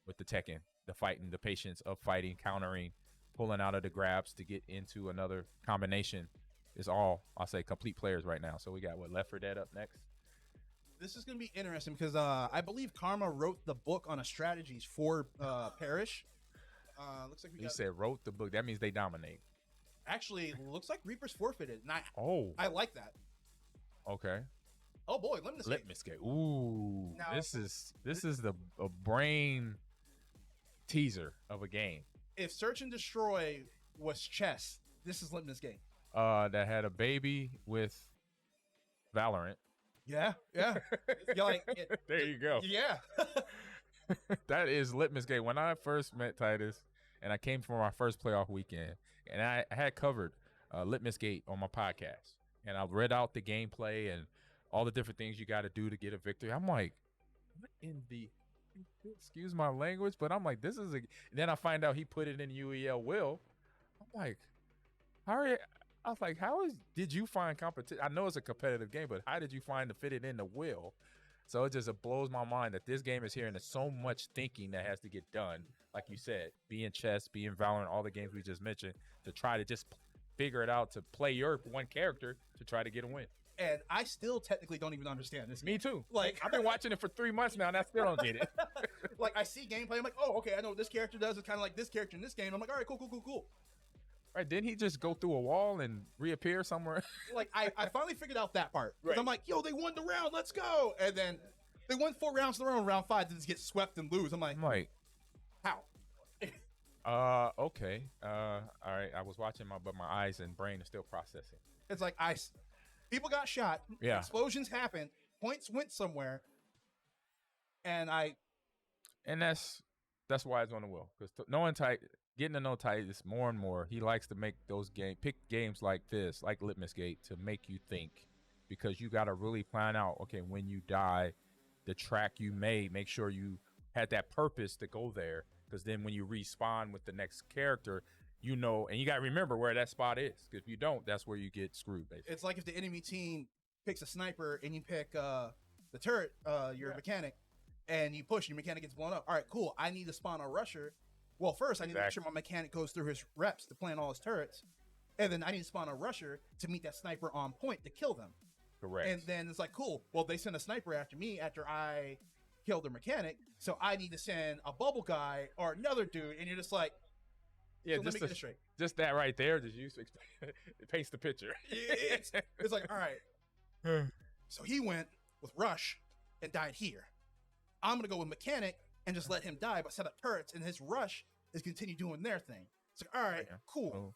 with the Tekken, the fighting, the patience of fighting, countering, pulling out of the grabs to get into another combination is all, I'll say, complete players right now. So we got Left 4 Dead up next. This is going to be interesting because I believe Karma wrote the book on the strategies for Parrish. Looks like You said wrote the book. That means they dominate. Actually, looks like Reaper's forfeited. And I like that. Okay. Oh boy, Litmus Gate. Ooh, Now- this is a brain teaser of a game. If Search and Destroy was chess, this is Litmus Game. That had a baby with Valorant. Yeah. You're like, There you go. Yeah. That is Litmus Gate. When I first met Titus, and I came for my first playoff weekend, and I had covered Litmus Gate on my podcast, and I read out the gameplay and all the different things you got to do to get a victory. I'm like, what in the, excuse my language, but I'm like, this is a. Then I find out he put it in UEL Will. I'm like, I was like, did you find competition? I know it's a competitive game, but how did you find to fit it in the Will? So it just blows my mind that this game is here, and there's so much thinking that has to get done. Like you said, being chess, being Valorant, all the games we just mentioned, to try to just figure it out, to play your one character to try to get a win. And I still technically don't even understand this. Me too. Like, I've been watching it for 3 months now, and I still don't get it. Like, I see gameplay. I'm like, oh, okay, I know what this character does. It's kind of like this character in this game. I'm like, all right, cool. Right? Didn't he just go through a wall and reappear somewhere? Like, I finally figured out that part. Right. I'm like, yo, they won the round. Let's go. And then they won 4 rounds in a row. Round 5, they just get swept and lose. I'm like, how? Okay. All right. I was watching but my eyes and brain are still processing. It's like people got shot. Yeah. Explosions happened. Points went somewhere. And that's why it's on the wheel, because getting to know Titus more and more, he likes to make those pick games like this, like Litmus Gate, to make you think, because you got to really plan out, okay, when you die, the track you made, make sure you had that purpose to go there, because then when you respawn with the next character, you know, and you got to remember where that spot is, because if you don't, that's where you get screwed, basically. It's like if the enemy team picks a sniper and you pick the turret, your mechanic, and you push, your mechanic gets blown up. All right, cool. I need to spawn a rusher. Well, first, I need to make sure my mechanic goes through his reps to plant all his turrets. And then I need to spawn a rusher to meet that sniper on point to kill them. Correct. And then it's like, cool. Well, they send a sniper after me after I killed their mechanic. So I need to send a bubble guy or another dude. And you're just like, yeah, so let me get it straight. Just that right there, it paints the picture. It's like, all right. So he went with Rush and died here. I'm going to go with Mechanic and just let him die, but set up turrets, and his rush is continue doing their thing. It's like, all right, cool. Oh.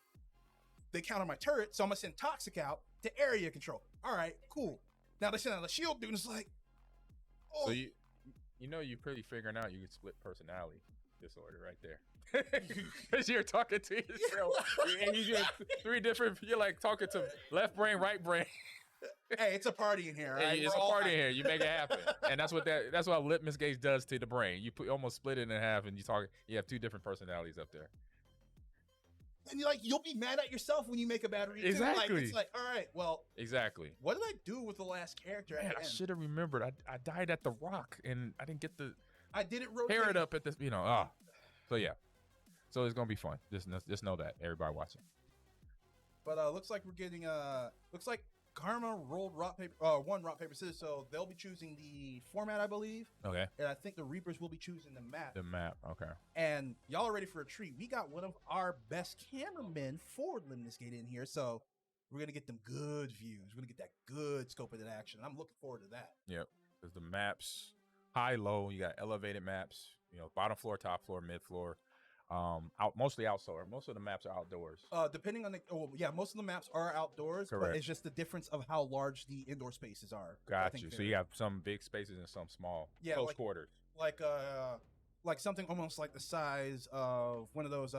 They counter my turret, so I'm gonna send Toxic out to area control. All right, cool. Now they send out a shield dude, and it's like, oh. So you know you're pretty figuring out you can split personality disorder right there. Because you're talking to yourself. And you get 3 different, you're like talking to left brain, right brain. Hey, it's a party in here, right? It's a party in here. You make it happen. And that's what litmus gauge does to the brain. You almost split it in half and you have 2 different personalities up there. And you'll be mad at yourself when you make a bad read. Exactly. Like, it's like, all right, well. Exactly. What did I do with the last character? Man, I should have remembered. I died at the rock and I didn't get the. I didn't rotate. Pair it up at this, So yeah. So it's gonna be fun. Just know that, everybody watching. But looks like we're getting looks like Karma rolled one rock paper scissors, so they'll be choosing the format, I believe. Okay. And I think the Reapers will be choosing the map. The map, okay. And y'all are ready for a treat. We got one of our best cameramen for Limnus Gate in here, so we're gonna get them good views. We're gonna get that good scope of that action. I'm looking forward to that. Yep. Because the maps, high, low, you got elevated maps. Bottom floor, top floor, mid floor. Mostly outside. Most of the maps are outdoors. Depending on most of the maps are outdoors. Correct. But it's just the difference of how large the indoor spaces are. Got you. So you have some big spaces and some small. Yeah, close quarters. Like something almost like the size of one of those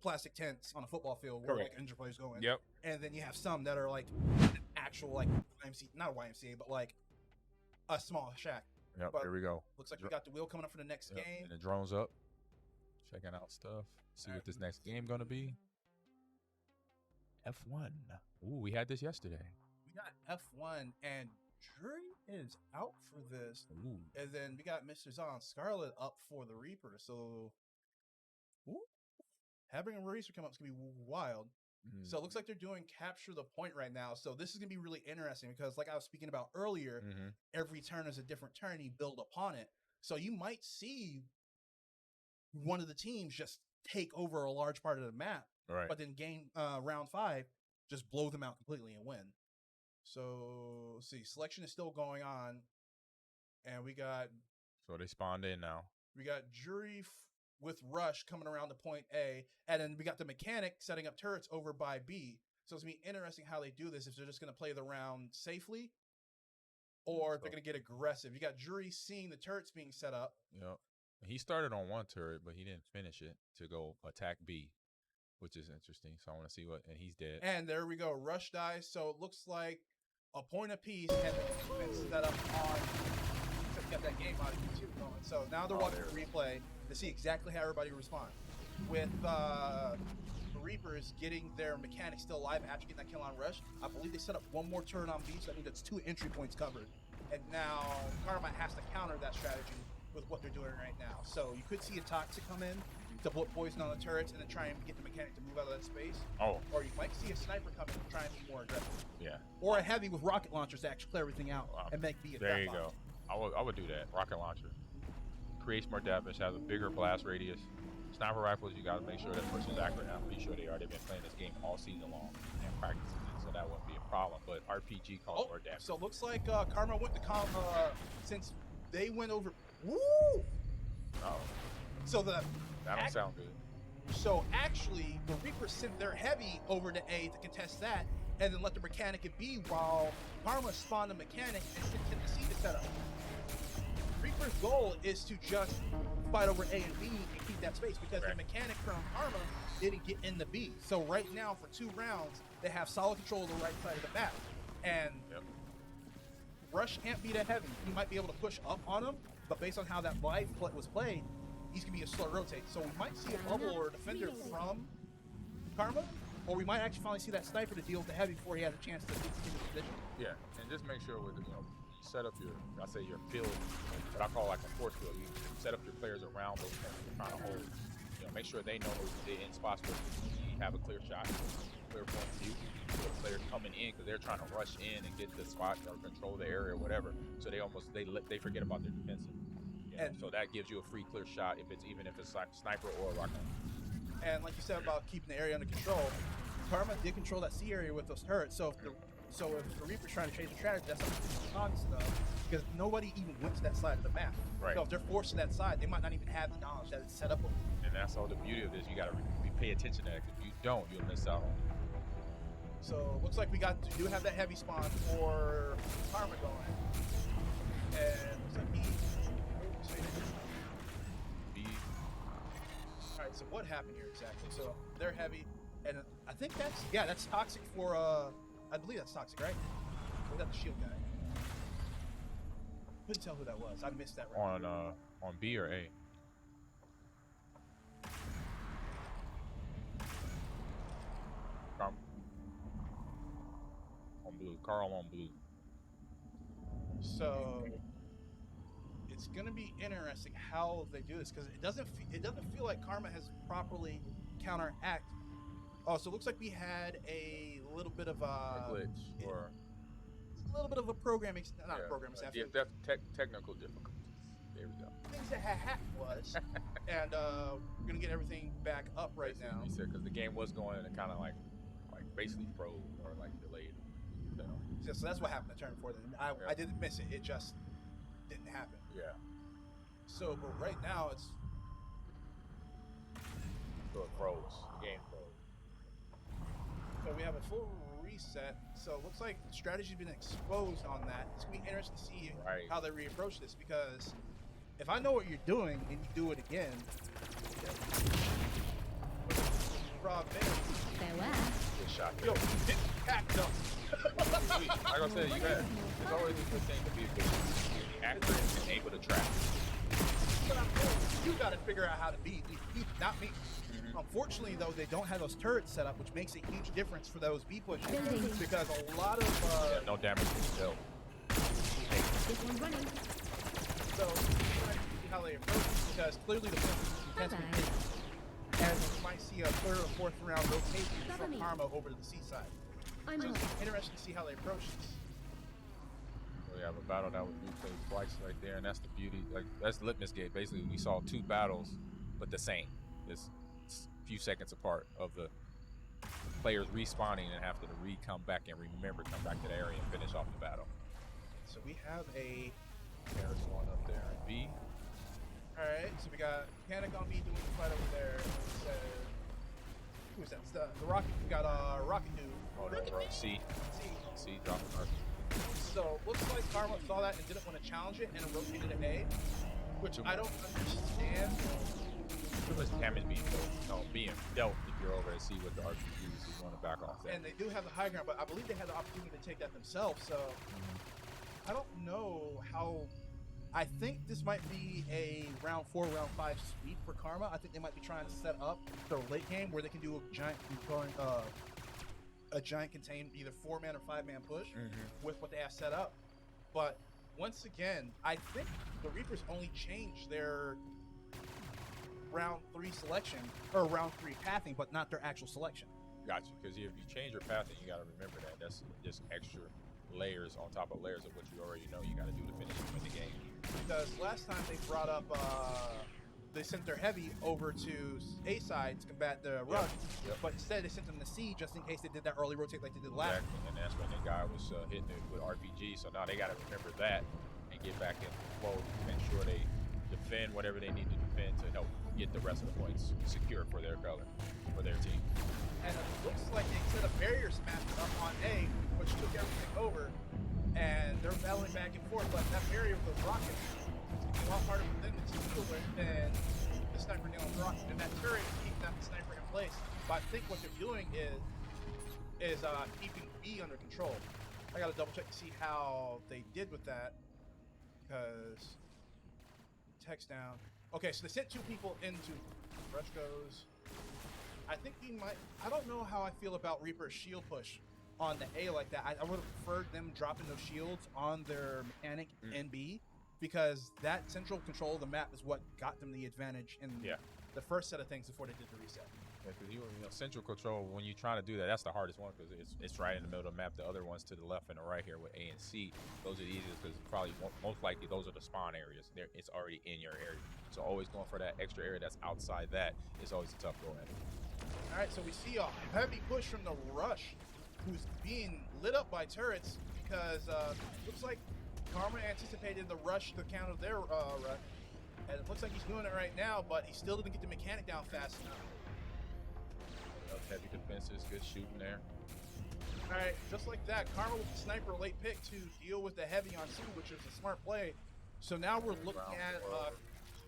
plastic tents on a football field where Correct. like injured players go in. Yep. And then you have some that are like actual like YMCA, not a YMCA, but like a small shack. Yep. But here we go. Looks like we got the wheel coming up for the next game. And the drone's up. Checking out stuff. See what this next game gonna be. F1. Ooh, we had this yesterday. We got F1 and Jury is out for this. Ooh. And then we got Mr. Zon Scarlet up for the Reaper. So having a racer come up is gonna be wild. So it looks like they're doing capture the point right now. So this is gonna be really interesting because like I was speaking about earlier, every turn is a different turn, you build upon it. So you might see one of the teams just take over a large part of the map, right? But then round 5, just blow them out completely and win. So let's see, selection is still going on, and we got. So they spawned in now. We got Jury with Rush coming around to point A, and then we got the mechanic setting up turrets over by B. So it's gonna be interesting how they do this. If they're just gonna play the round safely, or if they're gonna get aggressive. You got Jury seeing the turrets being set up. Yep. He started on one turret, but he didn't finish it to go attack B, which is interesting. So I want to see and he's dead. And there we go. Rush dies. So it looks like a point apiece and been set up on. Got that game on YouTube going. So now they're watching the replay to see exactly how everybody responds. With the Reapers getting their mechanics still alive after getting that kill on Rush, I believe they set up one more turret on B, so I think that's 2 entry points covered. And now Karma has to counter that strategy with what they're doing right now. So you could see a Toxic come in to put poison on the turrets and then try and get the mechanic to move out of that space. Oh. Or you might see a sniper come in and try and be more aggressive. Yeah. Or a heavy with rocket launchers to actually clear everything out and make B a There you death go. I would do that. Rocket launcher. Creates more damage, has a bigger blast radius. Sniper rifles, you got to make sure that person's accurate. I'm pretty sure they are. They've been playing this game all season long and practicing it, so that wouldn't be a problem. But RPG calls more damage. So it looks like Karma went to since they went over. Woo! Oh. So that don't sound good. So actually, the Reapers sent their heavy over to A to contest that, and then let the mechanic at B while Karma spawned the mechanic and sent him to C to set up. Reaper's goal is to just fight over A and B and keep that space because the mechanic from Karma didn't get in the B. So right now, for 2 rounds, they have solid control of the right side of the map. And Rush can't beat a heavy. He might be able to push up on him, but based on how that live was played, he's going to be a slow rotate. So we might see a bubble or a defender from Karma, or we might actually finally see that sniper to deal with the heavy before he has a chance to get into position. Yeah, and just make sure with set up your field, what I call like a force field. You set up your players around those points you're trying to hold. Make sure they know they're in spots where you have a clear shot, clear point of view. So the players coming in because they're trying to rush in and get the spot or control the area or whatever. So they forget about their defensive. And so that gives you a free clear shot even if it's like sniper or rocket. And like you said about keeping the area under control, Karma did control that C area with those turrets. So if the So if the Reaper's trying to change the strategy, that's something to be cognizant of, because nobody even went to that side of the map. Right. So if they're forced to that side, they might not even have the knowledge that it's set up over. And that's all the beauty of this. You got to pay attention to that. If you don't, you'll miss out on. So looks like we do have that heavy spawn for Karma going. And looks like all right, so what happened here exactly? So they're heavy, and I think that's toxic for I believe that's toxic, right? Was that the shield guy? Couldn't tell who that was. I missed that round. On B or A? On blue. Carl on blue. So it's gonna be interesting how they do this, because it doesn't feel like Karma has properly counteract. Oh, so it looks like we had a little bit of A glitch or a little bit of a programming, not a programming staff. Technical difficulties. There we go. Things that hacked was, and we're gonna get everything back up right now. You said because the game was going and it kind of like basically froze or like delayed. You know? So that's what happened to turn 4. Then I didn't miss it. It just didn't happen. Yeah. So, but right now it's. So it froze. The game froze. So we have a full reset. So it looks like strategy's been exposed on that. It's gonna be interesting to see how they reapproach this, because if I know what you're doing and you do it again, Rob Farewell. Good shot. Yo, hit packed up. Like I said, it's always a good thing to be accurate and able to track. But I'm saying, you gotta figure out how to beat me, not me. Unfortunately, though, they don't have those turrets set up, which makes a huge difference for those B pushes, because a lot of no damage was dealt. This one's running. So trying to see how they approach it, because clearly the point is intensely hit. And we might see a 3rd or 4th round rotation from Karma over to the C side. So it's interesting to see how they approach this. We have a battle that was replayed twice right there, and that's the beauty. Like that's the litmus gate. Basically, we saw 2 battles, but the same. It's a few seconds apart of the players respawning and have to come back and come back to the area and finish off the battle. So we have a. There's one up there in B. All right, so we got Panic on B doing the fight over there. Who is that? It's the Rocket. We got Rocket Dude. Oh no, bro. C dropping her. So looks like Karma saw that and didn't want to challenge it and rotated to A, which I don't understand. Too much damage being dealt if you're over at C with the RPGs. You want to back off that. And they do have the high ground, but I believe they had the opportunity to take that themselves. So I don't know how. I think this might be a round 4, round 5 sweep for Karma. I think they might be trying to set up their late game where they can do a giant contained either 4-man or 5-man push with what they have set up. But once again, I think the Reapers only changed their round 3 selection or round 3 pathing, but not their actual selection. Gotcha. Because if you change your pathing, you got to remember that that's just extra layers on top of layers of what you already know you got to do to finish win the game. Because last time they brought up, they sent their heavy over to A side to combat the rush, but instead they sent them to C just in case they did that early rotate like they did last. Exactly. And that's when the guy was hitting it with RPG. So now they got to remember that and get back in flow, make sure they defend whatever they need to defend to help get the rest of the points secure for their color, for their team. And it looks like they set a barrier smash up on A, which took everything over, and they're battling back and forth, but that barrier with those rockets is a lot harder for them to deal with than the sniper dealing with rockets. And that turret is keeping that sniper in place. But I think what they're doing is keeping B under control. I gotta double check to see how they did with that, because text down. Okay, so they sent 2 people into rush goes. I think he might. I don't know how I feel about Reaper's shield push on the A like that. I would have preferred them dropping those shields on their mechanic in B, because that central control of the map is what got them the advantage in the first set of things before they did the reset. Yeah, because central control, when you're trying to do that, that's the hardest one, because it's right in the middle of the map. The other ones to the left and the right here with A and C, those are the easiest, because probably most likely those are the spawn areas. It's already in your area. So always going for that extra area that's outside that is always a tough go at it. All right, so we see a heavy push from the rush who's being lit up by turrets because looks like Karma anticipated the rush, the count of their rush, and it looks like he's doing it right now, but he still didn't get the mechanic down fast enough. Heavy defenses, good shooting there. All right, just like that, Karma with the sniper late pick to deal with the heavy on 2, which is a smart play. So now we're looking at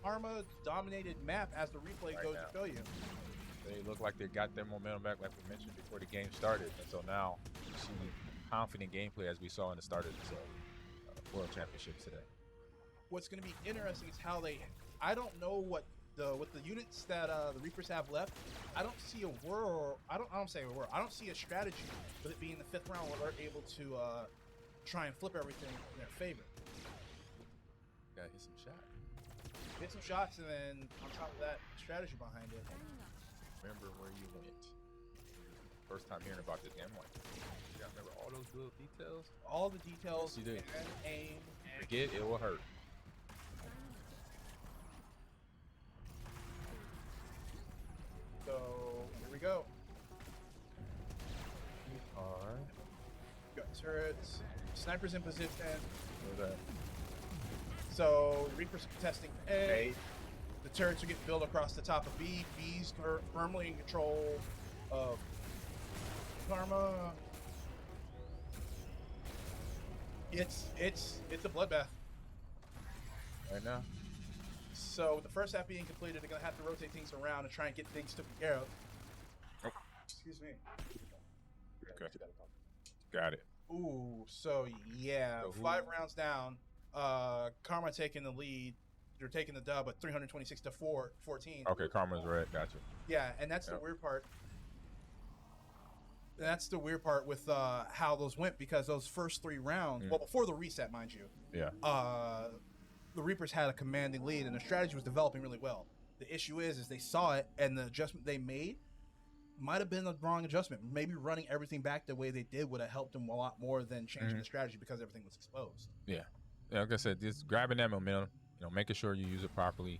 Karma-dominated map as the replay goes to show you. They look like they got their momentum back, like we mentioned before the game started. And so now you see confident gameplay as we saw in the start of the World Championships today. What's going to be interesting is how they. I don't know what the units that the Reapers have left. I don't see a world. I don't say a world. I don't see a strategy with it being the 5th round where they're able to try and flip everything in their favor. Gotta hit some shots. Hit some shots, and then on top of that, strategy behind it. Remember where you went. First time hearing about this game, I'm like, you gotta remember all those little details? All the details. Yes, you do. And aim. Forget, it will hurt. So here we go. Alright. Got turrets. Snipers in position. Look at that. So Reapers contesting A. The turrets are getting built across the top of B. B's firmly in control of Karma. It's a bloodbath. Right now. So with the first half being completed, they're gonna have to rotate things around and try and get things taken care of. Oh. Excuse me. Okay. Got it. Ooh, so yeah, So 5 rounds down. Karma taking the lead. They're taking the dub at 326 to 14. Okay, Karma's red. Gotcha. Yeah, and that's the weird part. That's the weird part with how those went, because those first 3 rounds, well, before the reset, mind you, Yeah. the Reapers had a commanding lead, and the strategy was developing really well. The issue is they saw it, and the adjustment they made might have been the wrong adjustment. Maybe running everything back the way they did would have helped them a lot more than changing the strategy, because everything was exposed. Yeah. Like I said, just grabbing that momentum, making sure you use it properly,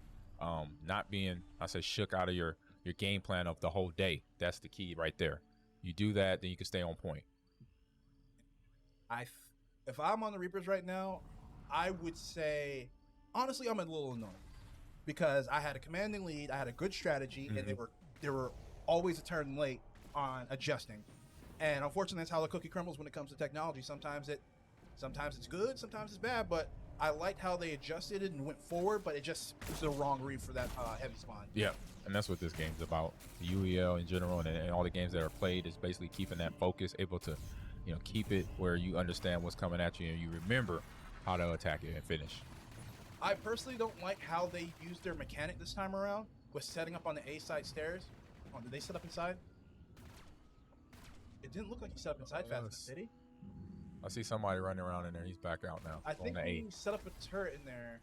not being, I say, shook out of your game plan of the whole day. That's the key right there. You do that, then you can stay on point. If I'm on the Reapers right now, I would say, honestly, I'm a little annoyed, because I had a commanding lead, I had a good strategy, and they were always a turn late on adjusting. And unfortunately, that's how the cookie crumbles when it comes to technology. Sometimes it's good, sometimes it's bad, but I liked how they adjusted it and went forward, but it was the wrong read for that heavy spawn. Yeah, and that's what this game's about. The UEL in general and all the games that are played is basically keeping that focus, able to, keep it where you understand what's coming at you and you remember how to attack it and finish. I personally don't like how they used their mechanic this time around with setting up on the A side stairs. Oh, did they set up inside? It didn't look like he set up inside fast enough, did he? I see somebody running around in there. He's back out now. I think he set up a turret in there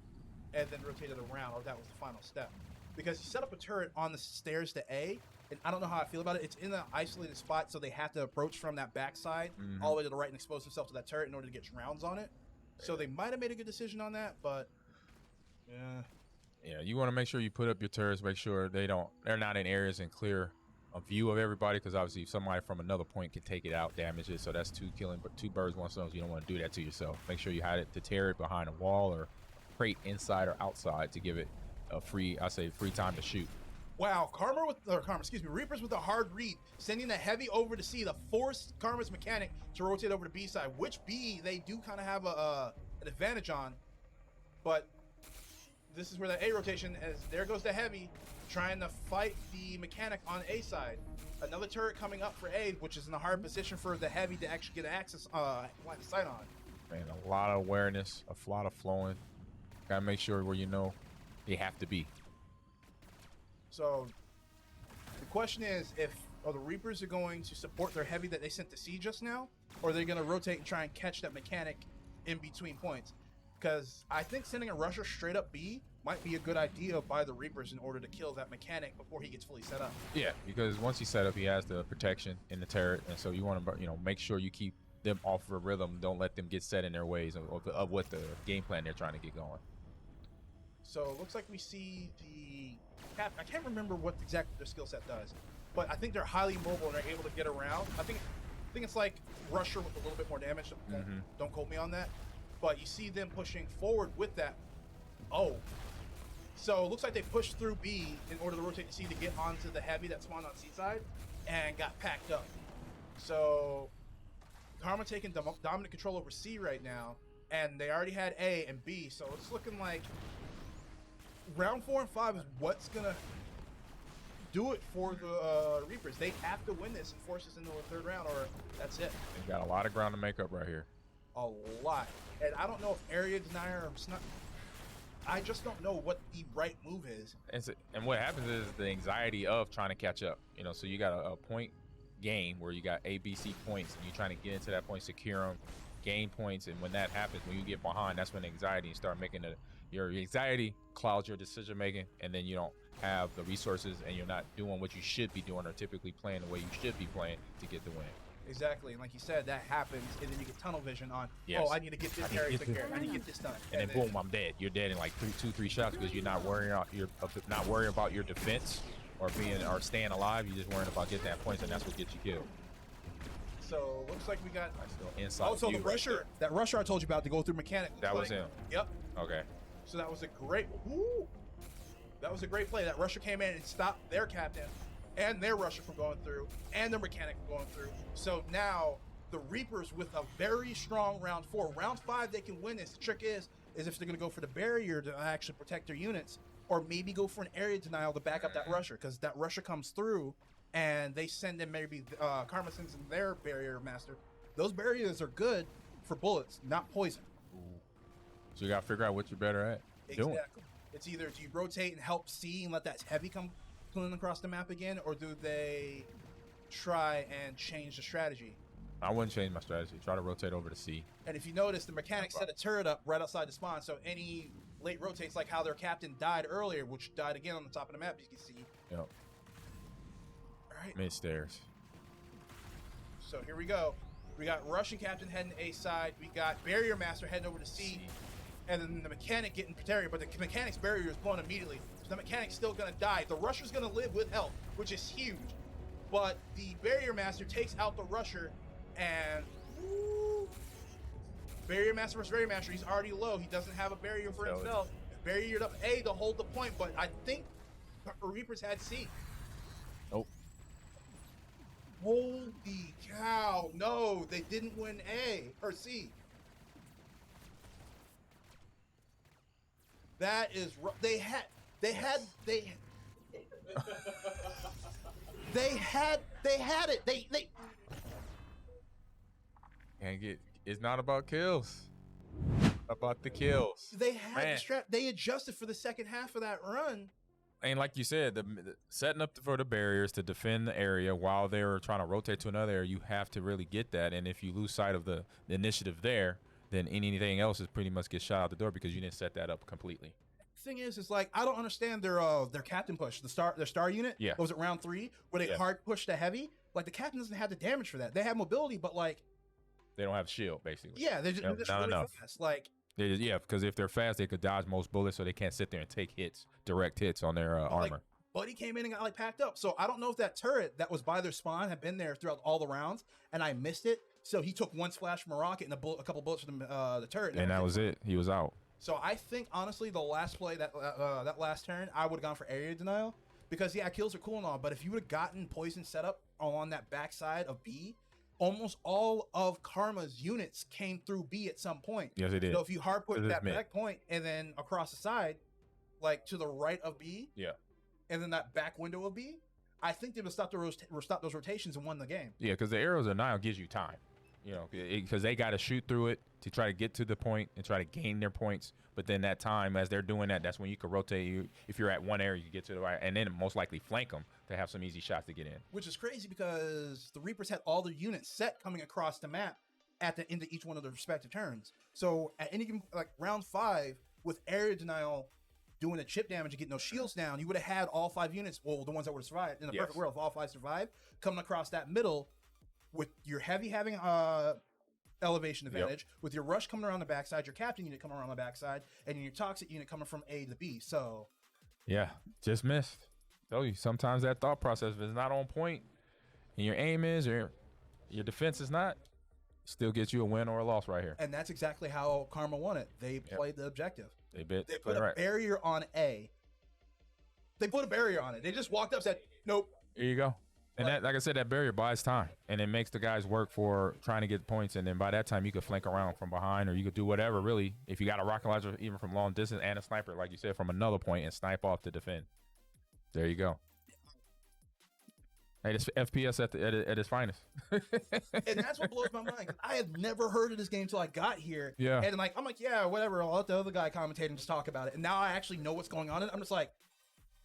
and then rotated around, or that was the final step. Because he set up a turret on the stairs to A, and I don't know how I feel about it. It's in an isolated spot, so they have to approach from that backside all the way to the right and expose themselves to that turret in order to get rounds on it. So they might have made a good decision on that, but yeah. Yeah, you want to make sure you put up your turrets, make sure they're not in areas and clear a view of everybody, because obviously if somebody from another point can take it out, damage it, so that's two birds, one stone. You don't want to do that to yourself. Make sure you hide it to tear it behind a wall or crate inside or outside to give it a free time to shoot. Wow, Reapers with a hard read, sending the heavy over to C to force Karma's mechanic to rotate over to B side, which B they do kind of have an advantage on, but this is where the A rotation, as there goes the heavy, trying to fight the mechanic on A side. Another turret coming up for A, which is in a hard position for the heavy to actually get access, line of sight on. Man, a lot of awareness, a lot of flowing. Gotta make sure where you have to be. So the question is, are the Reapers are going to support their heavy that they sent to C just now, or are they going to rotate and try and catch that mechanic in between points? Because I think sending a rusher straight up B might be a good idea by the Reapers in order to kill that mechanic before he gets fully set up. Yeah, because once he's set up, he has the protection in the turret, and so you want to make sure you keep them off of a rhythm. Don't let them get set in their ways of what the game plan they're trying to get going. So it looks like we see the cap. I can't remember what exactly their skill set does, but I think they're highly mobile and they're able to get around. I think think it's like Rusher with a little bit more damage. Don't quote me on that. But you see them pushing forward with that. Oh. So it looks like they pushed through B in order to rotate to C to get onto the heavy that spawned on C side and got packed up. So Karma taking dominant control over C right now, and they already had A and B, so it's looking like round 4 and 5 is what's gonna do it for the Reapers. They have to win this and force us into the 3rd round, or that's it. They got a lot of ground to make up right here. A lot. And I don't know if area denier or snap. I just don't know what the right move is. And what happens is the anxiety of trying to catch up. You know, so you got a point game where you got A, B, C points, and you're trying to get into that point, secure them, gain points, and when that happens, when you get behind, that's when anxiety you start making your anxiety clouds your decision making, and then you don't have the resources, and you're not doing what you should be doing or typically playing the way you should be playing to get the win. Exactly, and like you said, that happens, and then you get tunnel vision on. Yes. Oh, I need to get this area taken care of. I need to get this done, And then boom, I'm dead. You're dead in like 3 shots because you're not worrying about your defense or staying alive. You're just worrying about getting that points, and that's what gets you killed. So looks like we got inside. Oh, so the rusher, that rusher I told you about to go through mechanic. That was him. Yep. Okay. So that was a great. Woo, that was a great play. That rusher came in and stopped their captain and their rusher from going through, and their mechanic from going through. So now the Reapers with a very strong round 4. Round 5 they can win this. The trick is if they're going to go for the barrier to actually protect their units, or maybe go for an area denial to back up that rusher, because that rusher comes through and they send in maybe Karma sends in their barrier master. Those barriers are good for bullets, not poison. So you got to figure out what you're better at doing. It's either do you rotate and help C and let that heavy come across the map again, or do they try and change the strategy? I wouldn't change my strategy. Try to rotate over to C. And if you notice, the mechanics set a turret up right outside the spawn, so any late rotates, like how their captain died earlier, which died again on the top of the map, you can see. Yep. All right. Mid stairs. So here we go. We got Russian captain heading to A side. We got barrier master heading over to C. And then the mechanic getting area, but the mechanic's barrier is blown immediately. So the mechanic's still gonna die. The rusher's gonna live with health, which is huge. But the barrier master takes out the rusher, and barrier master versus barrier master, he's already low. He doesn't have a barrier for himself. Barriered up A to hold the point, but I think Reapers had C. Nope. Holy cow. No, they didn't win A or C. That is they had it. They Can't get. It's not about kills. About the kills. They had the strap. They adjusted for the second half of that run. And like you said, the setting up for the barriers to defend the area while they were trying to rotate to another area, you have to really get that. And if you lose sight of the initiative there, then anything else is pretty much get shot out the door because you didn't set that up completely. Thing is like I don't understand their captain push, their star unit. Yeah. Was it round 3 where they hard pushed the heavy? Like the captain doesn't have the damage for that. They have mobility, but like they don't have shield basically. Yeah, they're just not really enough. fast. Like because if they're fast, they could dodge most bullets, so they can't sit there and take direct hits on their armor. Buddy came in and got like packed up. So I don't know if that turret that was by their spawn had been there throughout all the rounds, and I missed it. So he took one splash from a rocket and a couple bullets from the turret, and that was it. He was out. So I think honestly, the last play that last turn, I would have gone for area denial because kills are cool and all, but if you would have gotten poison set up on that backside of B, almost all of Karma's units came through B at some point. Yes, they did. So if you hard put that back point and then across the side, like to the right of B, and then that back window of B, I think they would stop those rotations and won the game. Yeah, because the arrows of denial gives you time. You know, because they got to shoot through it to try to get to the point and try to gain their points. But then that time, as they're doing that, that's when you can rotate. If you're at one area, you get to the right, and then most likely flank them to have some easy shots to get in. Which is crazy because the Reapers had all their units set coming across the map at the end of each one of their respective turns. So at any given, like round 5 with area denial doing the chip damage and getting those shields down, you would have had all 5 units, well, the ones that would have survived in the perfect world, if all 5 survived, coming across that middle. With your heavy having elevation advantage, with your rush coming around the backside, your captain unit coming around the backside, and your toxic unit coming from A to B. So, yeah, just missed. Tell you, sometimes that thought process is not on point, and your aim is, or your defense is not, still gets you a win or a loss right here. And that's exactly how Karma won it. They played the objective. They put a barrier on A. They put a barrier on it. They just walked up and said, nope. Here you go. And that, like I said, that barrier buys time, and it makes the guys work for trying to get points. And then by that time, you could flank around from behind, or you could do whatever. Really, if you got a rocket launcher, even from long distance, and a sniper, like you said, from another point, and snipe off to defend. There you go. Hey, this FPS at its finest. And that's what blows my mind. 'Cause I had never heard of this game until I got here. Yeah. And like, I'm like, yeah, whatever. I'll let the other guy commentate and just talk about it. And now I actually know what's going on. And I'm just like,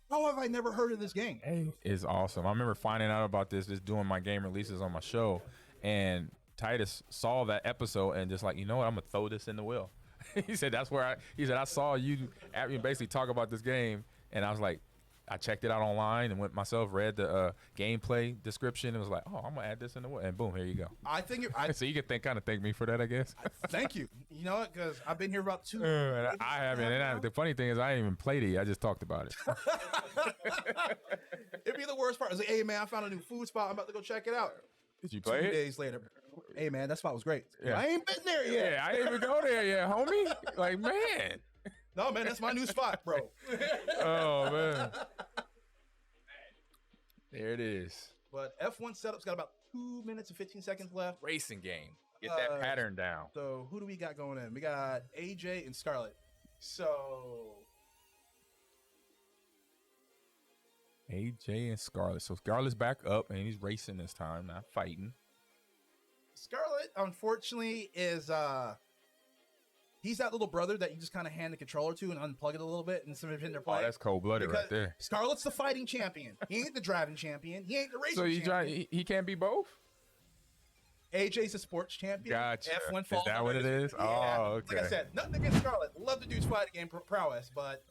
how have I never heard of this game? Is awesome. I remember finding out about this, just doing my game releases on my show, and Titus saw that episode and just like, you know what, I'm gonna throw this in the wheel. He said that's where I saw you basically talk about this game, and I was like, I checked it out online and went myself, read the gameplay description, and was like, oh, I'm gonna add this in the wheel, and boom, here you go. I think so you can kind of thank me for that, I guess. Thank you. You know what? Because I've been here about 2. And I haven't. And the funny thing is, I ain't even played it. I just talked about it. It'd be the worst part. I was like, hey man, I found a new food spot. I'm about to go check it out. Did you play 2 it? days later. Hey man, that spot was great. Yeah. I ain't been there yet. Yeah, I ain't even go there yet, homie. Like, man. No man, that's my new spot, bro. Oh man. There it is. But F1 setup's got about 2 minutes and 15 seconds left. Racing game. Get that pattern down. So who do we got going in? We got AJ and Scarlett. So AJ and Scarlett. So Scarlett's back up, and he's racing this time, not fighting. Scarlett, unfortunately, is he's that little brother that you just kind of hand the controller to and unplug it a little bit and some of their play. Oh, that's cold-blooded right there. Scarlett's the fighting champion. He ain't the driving champion. He ain't the racing champion. So he can't be both? AJ's a sports champion. Gotcha. F1 Is that what it is? Yeah. Oh, okay. Like I said, nothing against Scarlett. Love the dude's fighting game prowess, but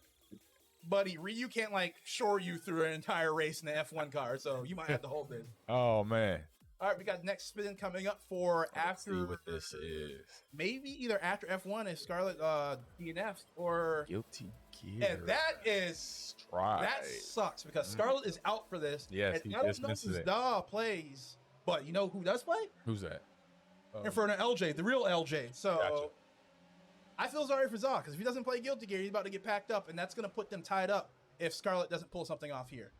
buddy, Ryu can't like shore you through an entire race in the F1 car, so you might have to hold this. Oh man. All right, we got next spin coming up for after. See what this is. Maybe either after F1 is Scarlett DNF'd or Guilty Gear. And that is Try. that sucks because Scarlett is out for this. Yes, and he I don't just know misses who it. plays, but you know who does play? Who's that? Inferno LJ, the real LJ. So Gotcha. I feel sorry for Zaw because if he doesn't play Guilty Gear, he's about to get packed up, and that's going to put them tied up if Scarlett doesn't pull something off here.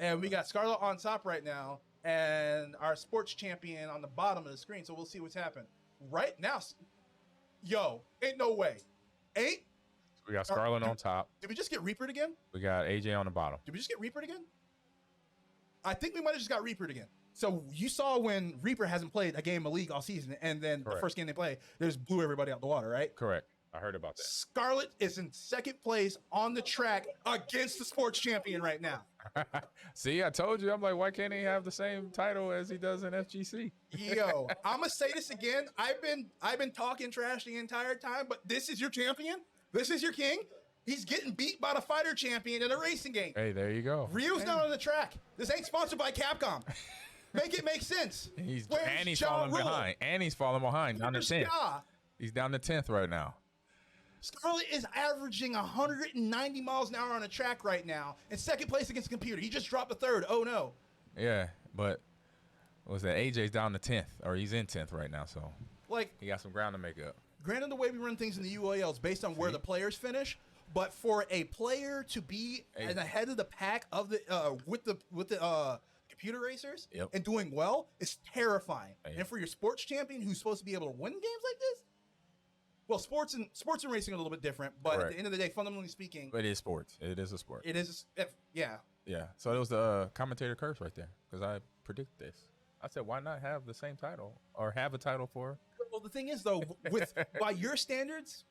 And we got Scarlett on top right now, and our sports champion on the bottom of the screen. So we'll see what's happened right now. Yo, ain't no way. Ain't. We got Scarlett on top. Did we just get Reapered again? We got AJ on the bottom. Did we just get Reapered again? I think we might have just got Reapered again. So you saw when Reaper hasn't played a game of League all season, and then the first game they play, they just blew everybody out the water, right? Correct. I heard about that. Scarlett is in second place on the track against the sports champion right now. See, I told you. I'm like, why can't he have the same title as he does in FGC? Yo, I'm gonna say this again. I've been talking trash the entire time, but this is your champion. This is your king. He's getting beat by the fighter champion in a racing game. Hey, there you go. Ryu's not on the track. This ain't sponsored by Capcom. Make it make sense. He's Where's falling Ja Rule? behind. And he's falling behind. Down to Where's 10th. Ja? He's down to 10th right now. Scarlett is averaging 190 miles an hour on a track right now in second place against the computer. He just dropped a third. Oh no. Yeah, but what was that? AJ's down to 10th, or he's in 10th right now, so Like, he got some ground to make up. granted, the way we run things in the UAL is based on where the players finish, but for a player to be ahead of the pack of the with the computer racers and doing well is terrifying. And for your sports champion who's supposed to be able to win games like this, well, sports and racing are a little bit different, but at the end of the day, fundamentally speaking, But it is sports. It is a sport. it is. Yeah. Yeah. So it was the commentator curse right there, because I predicted this. I said, why not have the same title or have a title for? Well, the thing is, though, with by your standards,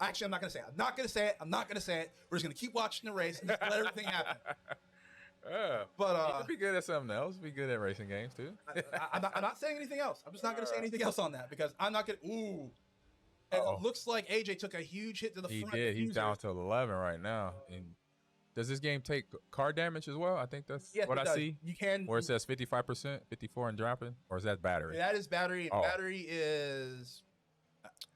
actually, I'm not going to say it. I'm not going to say it. I'm not going to say it. We're just going to keep watching the race and just let everything happen. But you could be good at something else. Be good at racing games too. I'm not saying anything else. I'm just not going to say anything else on that because I'm not going to. Ooh. And it looks like AJ took a huge hit to the He front. did. He's diffuser. down to 11 right now. And does this game take car damage as well? I think that's Yes, what it I does. see. You can. Where it says 55%, 54 and dropping, or is that battery? That is battery. And battery is.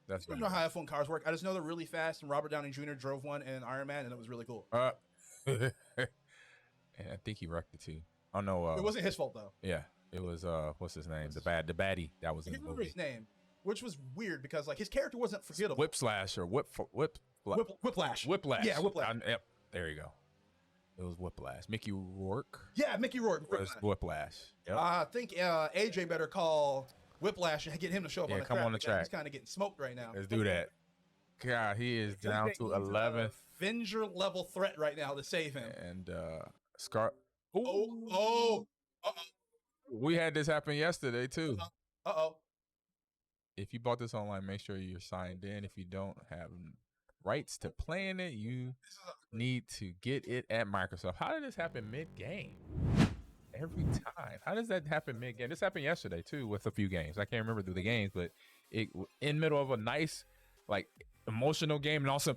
That's I don't know how F1 cars work. I just know they're really fast. And Robert Downey Jr. drove one in Iron Man, and it was really cool. And I think he wrecked it too. I don't know. It wasn't his fault though. Yeah. It was what's his name? The baddie that was I in can't the remember movie. his name, which was weird because like his character wasn't forgettable. Whiplash or Whiplash. Whiplash. Yeah, Whiplash. Yep, there you go. It was Whiplash. Mickey Rourke Yeah, Mickey Rourke. was Whiplash. Yep. I think AJ better call Whiplash and get him to show up Yeah, on the come track. on the because track. He's kind of getting smoked right now. Let's do that. God, he is down to 11th. Avenger level threat right now to save him. And Scar. Oh. We had this happen yesterday too. Uh-oh. If you bought this online, make sure you're signed in. If you don't have rights to play in it, you need to get it at Microsoft. How did this happen mid-game? Every time. How does that happen mid-game? This happened yesterday too with a few games. I can't remember through the games, but it in middle of a nice, like, emotional game, and also,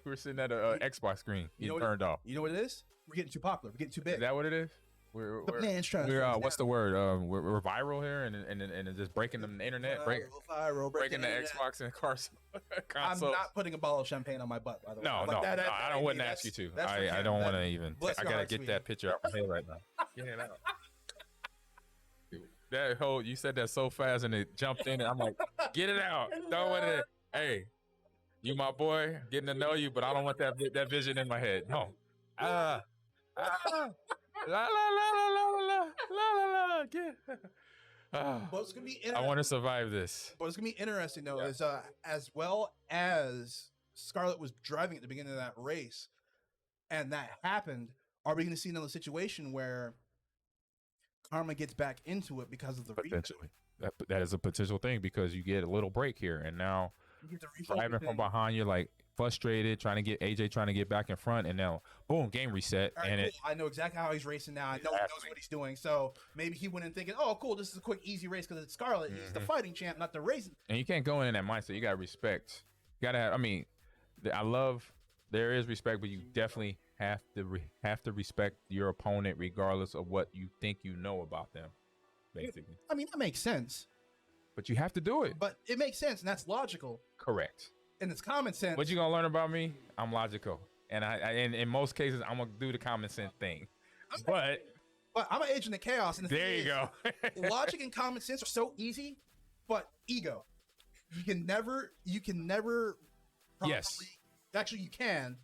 we're sitting at a Xbox screen. You turned off. You know what it is? We're getting too popular. We're getting too big. Is that what it is? We're man's trying to we're fix what's that. the word? We're viral here and just breaking the internet, Viral, breaking the internet. Xbox and cars I'm consoles. not putting a bottle of champagne on my butt, by the way. No, Like no, that- that- I wouldn't ask you to. I don't want to even. bless I your gotta heart, get sweetie. that picture out my head right now. Get it out. That whole you said that so fast and it jumped in, and I'm like, get it out. Don't want it. Hey, you my boy, getting to know you, but I don't want that vision in my head. No. La la la la la la la la. Get. But it's gonna be I want to survive this. But it's gonna be interesting though, is as well as Scarlett was driving at the beginning of that race, and that happened. Are we gonna see another situation where Karma gets back into it because of the Potentially, that is a potential thing because you get a little break here, and now driving from behind, you're like frustrated, trying to get back in front, and now boom, game reset, All right, and cool. it. I know exactly how he's racing now. I know he knows what he's doing. So maybe he went in thinking, "Oh, cool, this is a quick, easy race because it's Scarlett. He's the fighting champ, not the racing." And you can't go in that mindset. You gotta respect. You gotta have. I mean, I love. There is respect, but you definitely have to respect your opponent, regardless of what you think you know about them. Basically, I mean, that makes sense. but you have to do it. But it makes sense, and that's logical, Correct. and it's common sense. What you gonna learn about me? I'm logical, and in most cases, I'm gonna do the common sense thing. But I'm an agent of chaos, and the there thing you is, go. logic and common sense are so easy, but ego. You can never Yes. properly- Actually, you can,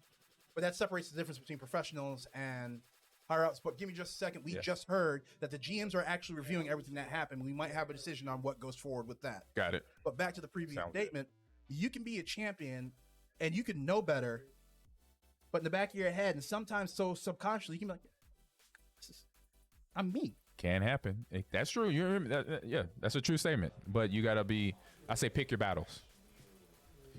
but that separates the difference between professionals and higher ups. But give me just a second. We just heard that the GMs are actually reviewing everything that happened. We might have a decision on what goes forward with that. Got it. But back to the previous Sounds statement, you can be a champion and you can know better, but in the back of your head, and sometimes so subconsciously, you can be like, I'm me. Can happen. That's true. Yeah, that's a true statement. But you gotta be. I say pick your battles.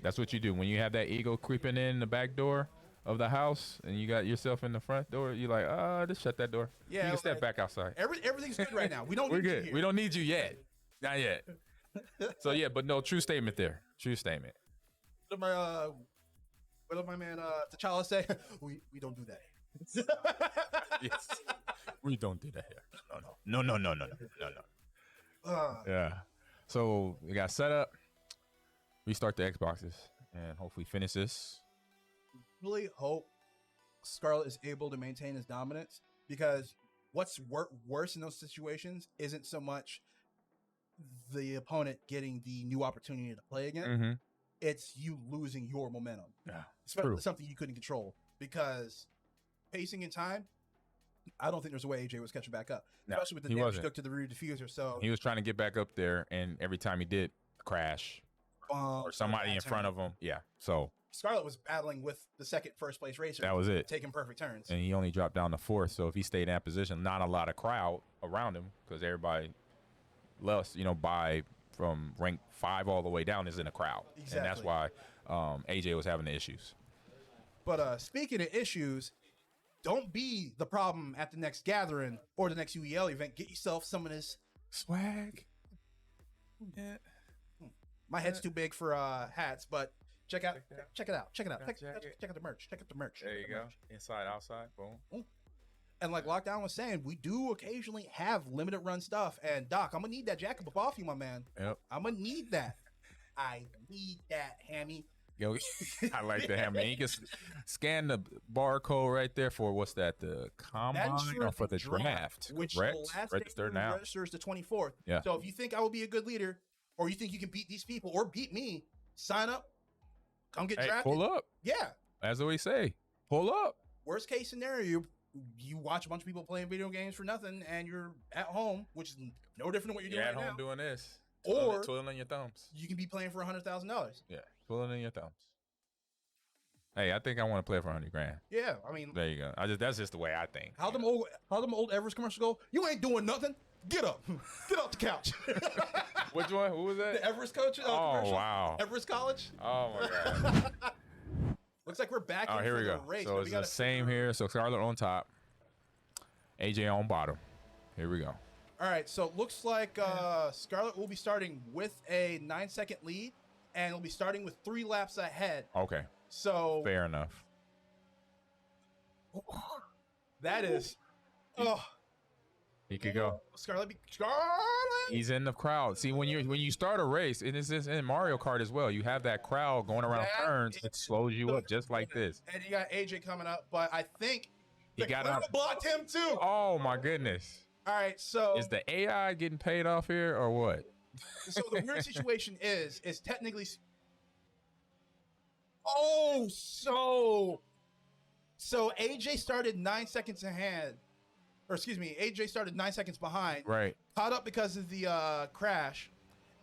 That's what you do when you have that ego creeping in the back door of the house, and you got yourself in the front door. You're like, just shut that door. Yeah, you can step like, back outside. Everything's good right now. We don't We're need you good. here. We don't need you yet. Not yet. So yeah, but no, true statement there. True statement. What did my man T'Challa say? we don't do that. Yes. We don't do that here. No. Yeah. So we got set up. Restart the Xboxes and hopefully finish this. Really hope Scarlett is able to maintain his dominance, because what's worse in those situations isn't so much the opponent getting the new opportunity to play again. Mm-hmm. It's you losing your momentum. Yeah, Especially something you couldn't control, because pacing and time, I don't think there's a way AJ was catching back up. No, Especially with the he damage wasn't. took to the rear diffuser. So He was trying to get back up there, and every time he did, crash or somebody in front of him. Yeah. So Scarlett was battling with the first place racer. that was it. Taking perfect turns. And he only dropped down to fourth. So if he stayed in that position, not a lot of crowd around him because everybody less, by from rank 5 all the way down is in a crowd. Exactly. And that's why AJ was having the issues. But speaking of issues, don't be the problem at the next gathering or the next UEL event. Get yourself some of this swag. Yeah. My head's too big for hats, but check it out. Check it out. Check out the merch. Check out the merch. There you go. Inside, outside, boom. And like Lockdown was saying, we do occasionally have limited run stuff. And Doc, I'm gonna need that jacket off you, my man. Yep. I'm gonna need that. I need that, Hammy. Yo, I like the hammer. You can scan the barcode right there for what's that? The combine or for the draft? Which Correct. the last Register day now. registers the 24th. Yeah. So if you think I will be a good leader, or you think you can beat these people or beat me, sign up. Come get Hey, drafted. pull up. Yeah. As we say, pull up. Worst case scenario, you watch a bunch of people playing video games for nothing, and you're at home, which is no different than what you're You're doing at right home now. doing this. Or twiddling your thumbs. you can be playing for $100,000. Yeah, twiddling your thumbs. Hey, I think I want to play for 100 grand. Yeah, I mean, There you go. That's just the way I think. how them old Everest commercials go? You ain't doing nothing. Get up, get off the couch. Which one? Who was that? The Everest coach. Oh, commercial. wow. Everest College. Oh my god. Looks like we're back. Oh, in here for we the go. Race, So but it's we the gotta same here. So Scarlet on top, AJ on bottom. Here we go. All right, so it looks like Scarlet will be starting with a 9-second lead, and will be starting with 3 laps ahead. Okay. So Fair enough. that is, oh, He could go. Scarlet. He's in the crowd. See, when you start a race, and it's in Mario Kart as well, you have that crowd going around That turns. is It slows you up just like this. And you got AJ coming up, but I think He the got crowd up. blocked him too. Oh my goodness. All right, so Is the AI getting paid off here or what? the weird situation is technically. Oh, so AJ started 9 seconds ahead, or excuse me, AJ started 9 seconds behind. Right. Caught up because of the crash,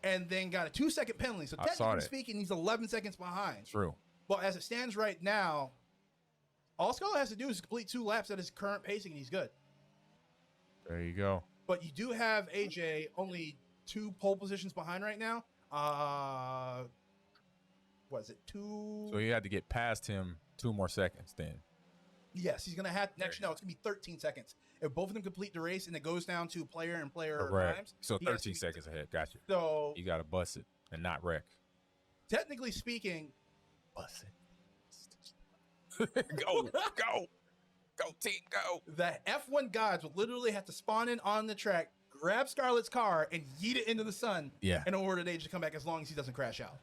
and then got a 2-second penalty. So I saw technically that. speaking, he's 11 seconds behind. True. But as it stands right now, all Scarlet has to do is complete 2 laps at his current pacing, and he's good. There you go. But you do have AJ only 2 pole positions behind right now. What is it? 2? So you had to get past him 2 more seconds then. Yes, he's gonna have next. No, it's gonna be 13 seconds. If both of them complete the race, and it goes down to player and player Correct. times. So he has 13 to- seconds ahead. Gotcha. So You got to bust it and not wreck. technically speaking, Bust it. Go team, go. the F1 gods would literally have to spawn in on the track, grab Scarlett's car, and yeet it into the sun. Yeah. In order for AJ to come back, as long as he doesn't crash out.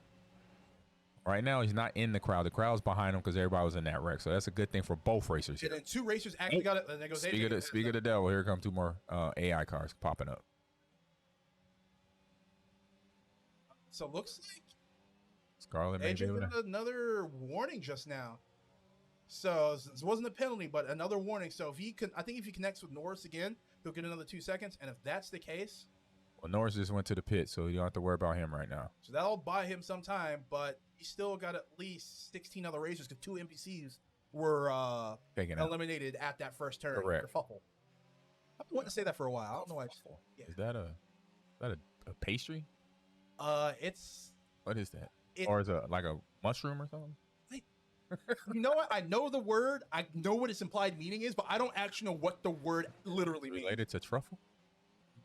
Right now, he's not in the crowd. The crowd's behind him because everybody was in that wreck. So that's a good thing for both racers And here. then 2 racers actually got it. And there goes AJ. Speak of the devil, here come 2 more AI cars popping up. So it looks like Scarlet may be AJ able to- got another warning just now. So this wasn't a penalty, but another warning. So if I think if he connects with Norris again, he'll get another 2 seconds. And if that's the case, Well, Norris just went to the pit, so you don't have to worry about him right now. so that'll buy him some time. But he still got at least 16 other racers because 2 NPCs were Taking out. eliminated at that first turn. Correct. Kerfuffle. I've been wanting to say that for a while. I don't know why. Yeah. Is that a pastry? It's What is that? It- Or is it like a mushroom or something? you know what? I know the word. I know what its implied meaning is, but I don't actually know what the word literally means. Related to truffle?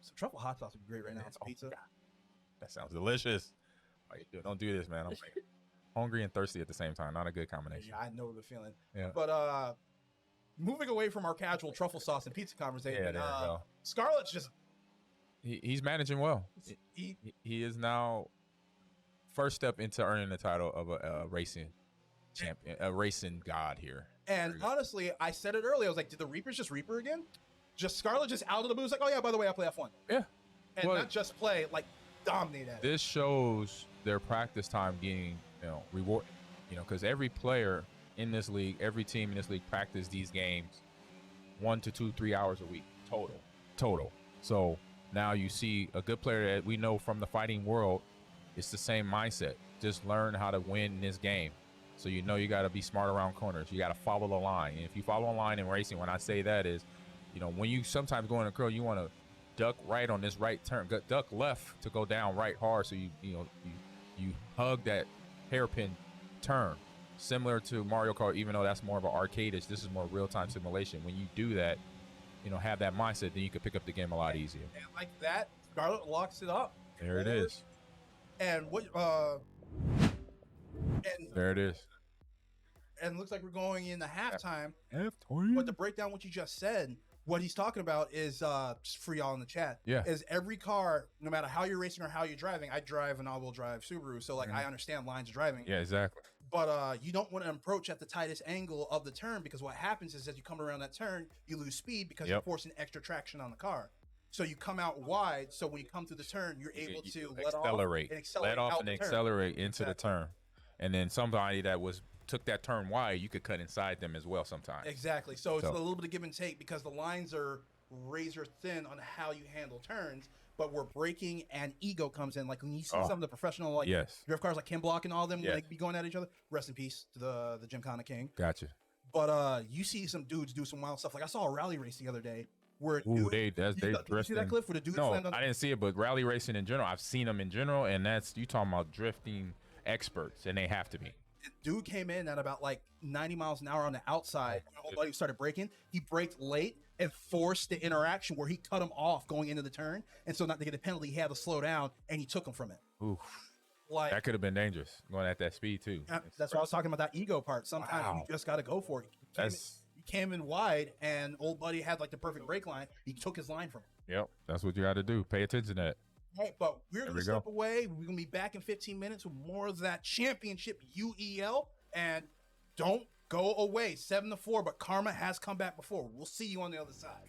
Some truffle hot sauce would be great right now on some Oh, pizza. God. That sounds delicious. Why you don't do this, man. I'm hungry and thirsty at the same time. Not a good combination. Yeah, I know the feeling. Yeah. But moving away from our casual truffle sauce and pizza conversation, Yeah, there you go. Scarlett's just He's managing well. he, He is now first step into earning the title of a racing champion, a racing god here. and honestly, I said it earlier. I was like, did the Reapers just Reaper again? Just Scarlett just out of the blue. It's like, oh yeah, by the way, I play F1. Yeah. And Well, not just play, like dominate at it. This shows their practice time getting, reward. Because every player in this league, every team in this league practice these games 1 to 2, 3 hours a week total. So now you see a good player that we know from the fighting world. It's the same mindset. Just learn how to win this game. So you got to be smart around corners. You got to follow the line. And if you follow a line in racing, when I say that is, when you sometimes go in a curl, you want to duck right on this right turn, duck left to go down right hard. So you hug that hairpin turn, similar to Mario Kart. Even though that's more of an arcade-ish, this is more real-time simulation. When you do that, have that mindset, then you can pick up the game a lot easier. And like that, Scarlett locks it up. There it is. And what There it is. and it looks like we're going in the halftime. Halftime. But to break down what you just said, What he's talking about is just for y'all in the chat. Yeah. Is every car, no matter how you're racing or how you're driving, I drive an all-wheel drive Subaru, so like I understand lines of driving. Yeah, exactly. But you don't want to approach at the tightest angle of the turn because what happens is as you come around that turn, you lose speed because you're forcing extra traction on the car. So you come out wide. So when you come through the turn, you're able to let off and accelerate into the turn. And then somebody that took that turn wide, you could cut inside them as well sometimes. Exactly. So it's a little bit of give and take because the lines are razor thin on how you handle turns. But where braking and ego comes in, like when you see some of the professional drift cars like Kim Block and all them, when they be going at each other. Rest in peace to the Gymkhana King. Gotcha. But you see some dudes do some wild stuff. Like I saw a rally race the other day. Where they did you see that clip where the dude No, slammed on I didn't see it, but rally racing in general, I've seen them in general, and that's you talking about drifting experts, and they have to be. Dude came in at about like 90 miles an hour on the outside. My whole buddy started braking. He braked late and forced the interaction where he cut him off going into the turn, and so not to get a penalty, he had to slow down, and he took him from it. Oof. Like that could have been dangerous going at that speed too. That's what I was talking about, that ego part. Sometimes you just got to go for it. He came in wide, and old buddy had like the perfect brake line. He took his line from him. Yep, that's what you got to do. Pay attention to that. Hey, but we're going to step away. We're going to be back in 15 minutes with more of that championship UEL. And don't go away. 7-4, but Karma has come back before. We'll see you on the other side.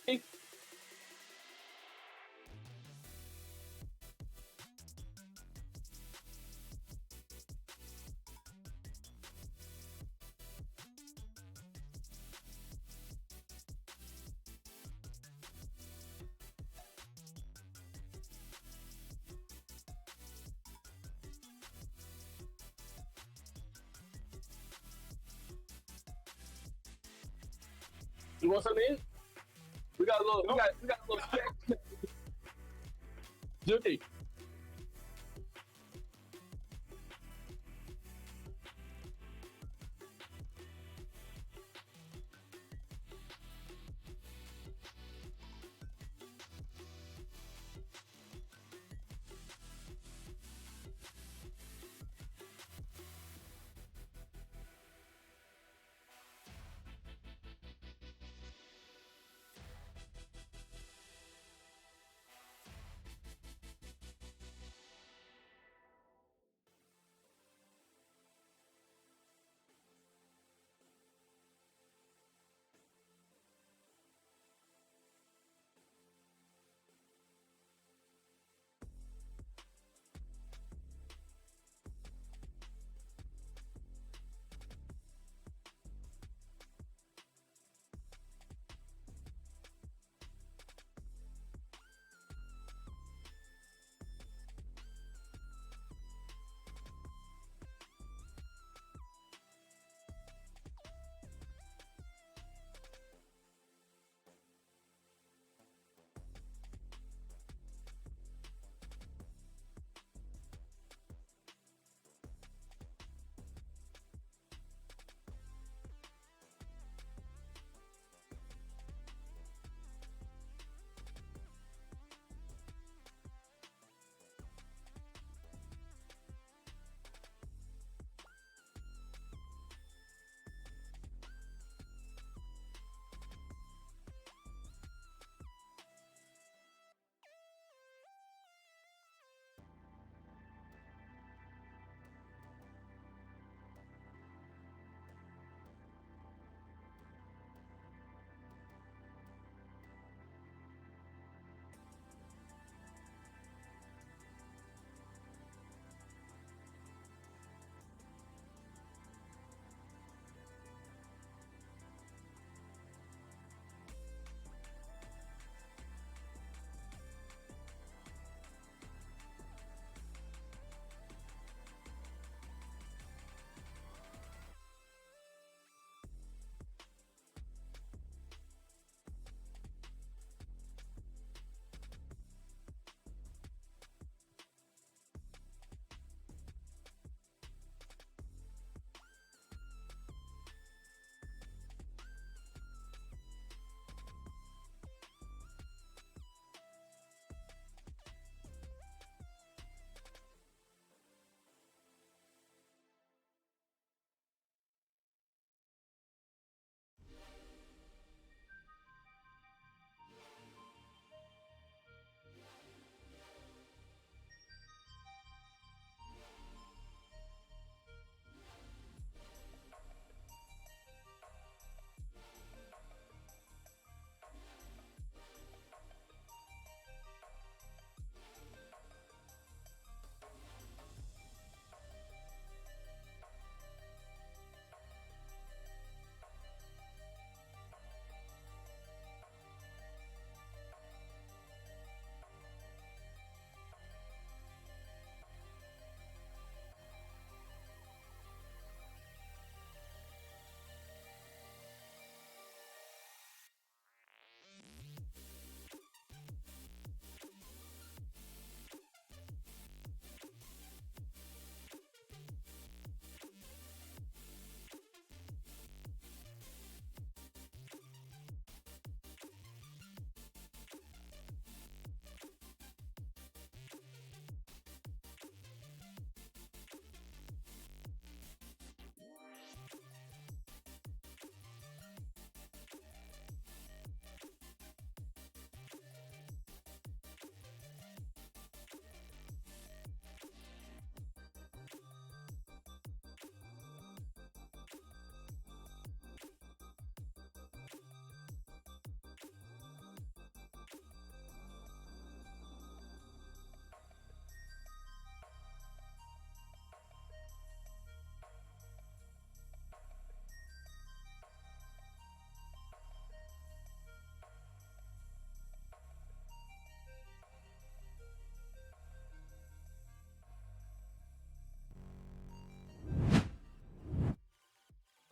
You want something to eat? We got a little. We got a little snack. Juki.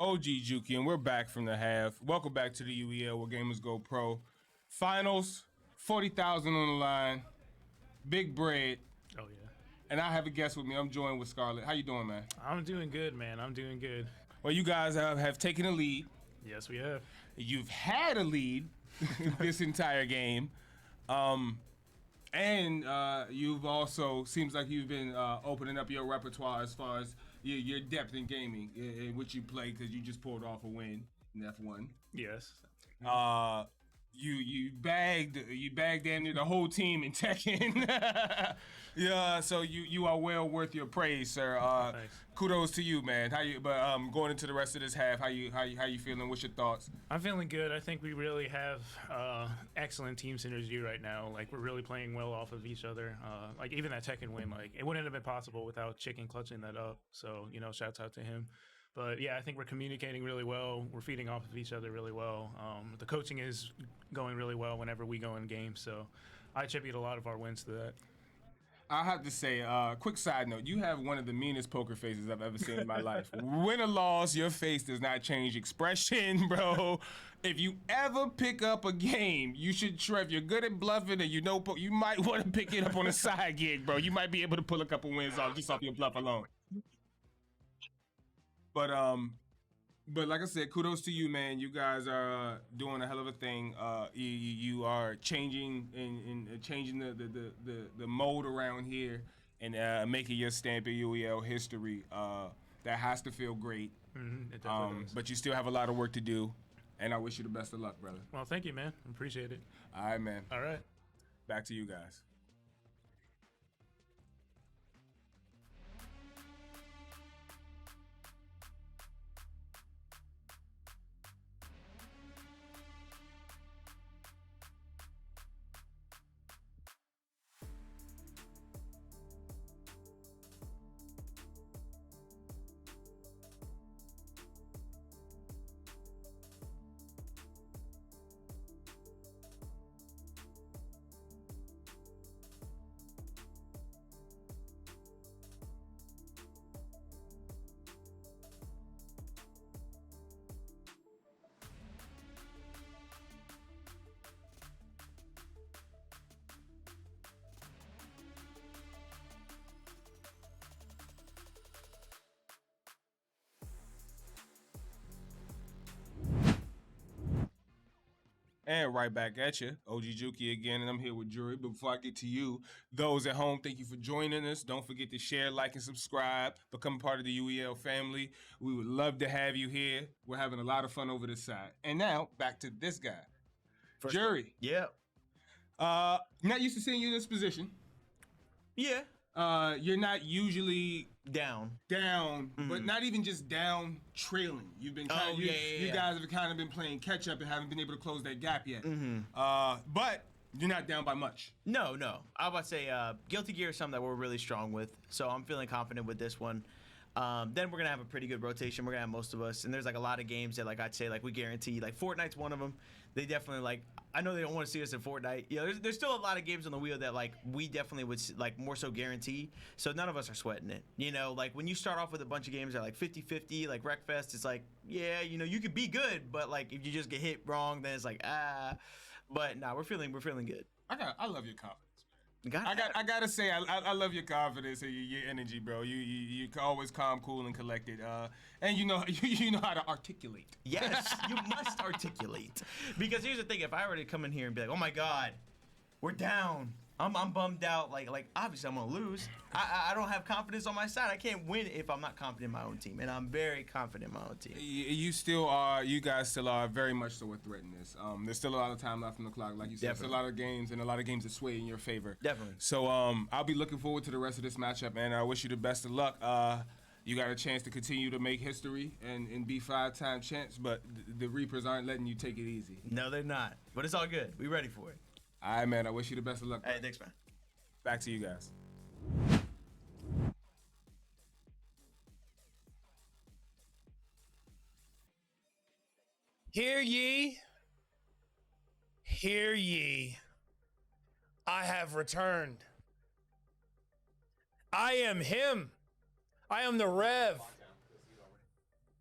OG Juki, and we're back from the half. Welcome back to the UEL where gamers go pro. Finals, 40,000 on the line, big bread, Oh yeah. and I have a guest with me. I'm joined with Scarlett. How you doing, man? I'm doing good, man. I'm doing good. Well, you guys have taken a lead. Yes, we have. You've had a lead this entire game. And you've also, seems like you've been opening up your repertoire as far as your depth in gaming, in which you play, because you just pulled off a win in F1. Yes. You bagged damn near the whole team in Tekken. Yeah, so you are well worth your praise, sir. Thanks. Kudos to you, man. Going into the rest of this half, how you feeling? What's your thoughts? I'm feeling good. I think we really have excellent team synergy right now. Like, we're really playing well off of each other. Like, even that Tekken win, like, it wouldn't have been possible without Chicken clutching that up. So, shouts out to him. But yeah, I think we're communicating really well. We're feeding off of each other really well. The coaching is going really well whenever we go in games. So I attribute a lot of our wins to that. I have to say, quick side note, you have one of the meanest poker faces I've ever seen in my life. Win or loss, your face does not change expression, bro. If you ever pick up a game, you should try, if you're good at bluffing and you might want to pick it up on a side gig, bro. You might be able to pull a couple wins off just off your bluff alone. But like I said, kudos to you, man. You guys are doing a hell of a thing. You are changing and changing the mode around here and making your stamp in UEL history. That has to feel great. It definitely does. But you still have a lot of work to do, and I wish you the best of luck, brother. Well, thank you, man. Appreciate it. All right, man. All right. Back to you guys. And right back at you, OG Juki again, and I'm here with Jury. But before I get to you, those at home, thank you for joining us. Don't forget to share, like, and subscribe. Become part of the UEL family. We would love to have you here. We're having a lot of fun over this side. And now, back to this guy. Jury. Yeah. Not used to seeing you in this position. Yeah. You're not usually Down. but not even just down, trailing. You've been kind you guys have kind of been playing catch up and haven't been able to close that gap yet. But you're not down by much. No. I was about to say Guilty Gear is something that we're really strong with, so I'm feeling confident with this one. Then we're gonna have a pretty good rotation. We're gonna have most of us, and there's like a lot of games that, like, I'd say, like, we guarantee. Like, Fortnite's one of them. They definitely, like, I know they don't want to see us in Fortnite. There's still a lot of games on the wheel that, like, we definitely would, like, more so guarantee. So none of us are sweating it. Like, when you start off with a bunch of games that are like 50-50, like Wreckfest, it's like, yeah, you could be good, but, like, if you just get hit wrong, then it's like, ah. But nah, we're feeling good. I love your confidence. I gotta say, I love your confidence and your energy, bro. You always calm, cool, and collected. And you know how to articulate. Yes, you must articulate. Because here's the thing: if I were to come in here and be like, "Oh my God, we're down," I'm bummed out. Like obviously I'm gonna lose. I don't have confidence on my side. I can't win if I'm not confident in my own team, and I'm very confident in my own team. You guys still are very much so a threat in this. There's still a lot of time left on the clock, like you said. Definitely. There's a lot of games and a lot of games that sway in your favor. Definitely. So I'll be looking forward to the rest of this matchup, and I wish you the best of luck. You got a chance to continue to make history and be 5-time champs, but the Reapers aren't letting you take it easy. No, they're not. But it's all good. We ready for it. All right, man. I wish you the best of luck. Hey, thanks, man. Back to you guys. Hear ye, hear ye. I have returned. I am him. I am the Rev.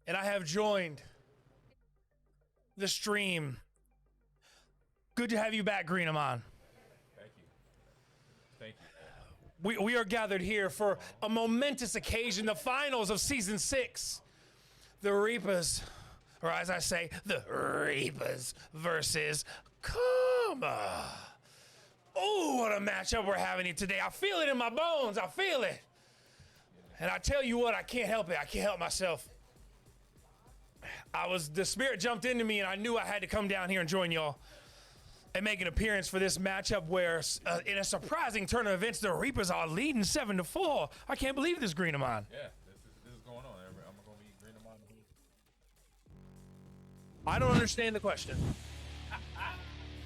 And I have joined the stream. Good to have you back, Green Amon. Thank you. Thank you. We are gathered here for a momentous occasion, the finals of Season 6. The Reapers, or as I say, the Reapers versus Karma. Oh, what a matchup we're having here today. I feel it in my bones. I feel it. And I tell you what, I can't help it. I can't help myself. The spirit jumped into me and I knew I had to come down here and join y'all and make an appearance for this matchup where, in a surprising turn of events, the Reapers are leading 7-4. I can't believe this, Green Amon. Yeah, this is going on. I'm going to be Green Amon. I don't understand the question.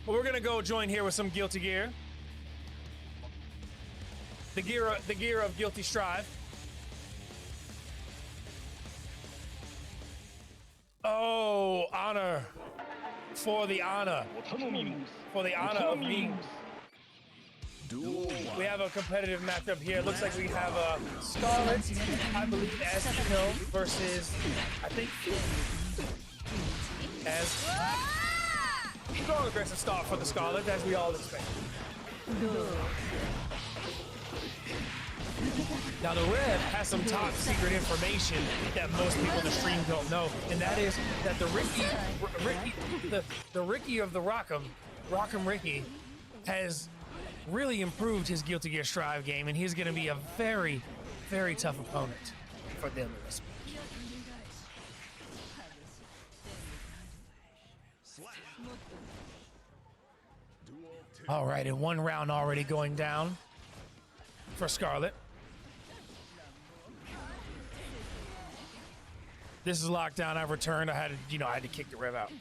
But we're going to go join here with some Guilty Gear. The gear of Guilty Strive. Oh, honor. For the honor. For the honor of me. We have a competitive matchup here. It looks like we have Scarlet, I believe, as Hill versus, I think, as strong aggressive start for the Scarlet, as we all expect. Now the Rev has some top secret information that most people in the stream don't know, and that is that the Ricky of the Rock'em Ricky, has really improved his Guilty Gear Strive game, and he's going to be a very, very tough opponent for them in this match. All right, and one round already going down for Scarlet. This is lockdown. I've returned. I had to kick the Rev out.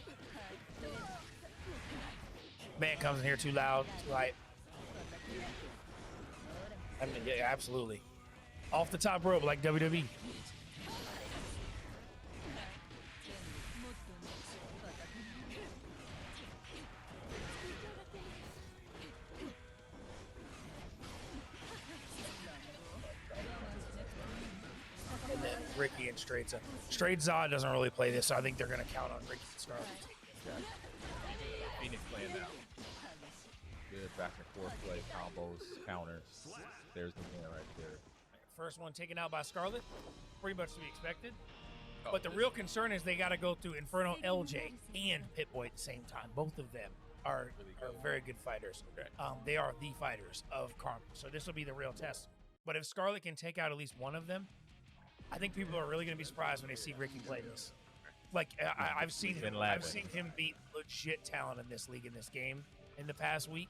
Man comes in here too loud, too light. I mean, yeah, absolutely. Off the top rope like WWE. And then Ricky and Straight Zod. Straight Zod doesn't really play this, so I think they're going to count on Ricky and Scarlet. Phoenix playing now. Good back and forth play, combos, counters. There's the man right there. First one taken out by Scarlet. Pretty much to be expected. But the real concern is they got to go through Inferno LJ and Pit-Boy at the same time. Both of them are very good fighters. Okay. They are the fighters of Karma. So this will be the real test. But if Scarlet can take out at least one of them, I think people are really going to be surprised when they see Ricky play this. Like I've seen him beat legit talent in this league in this game in the past week.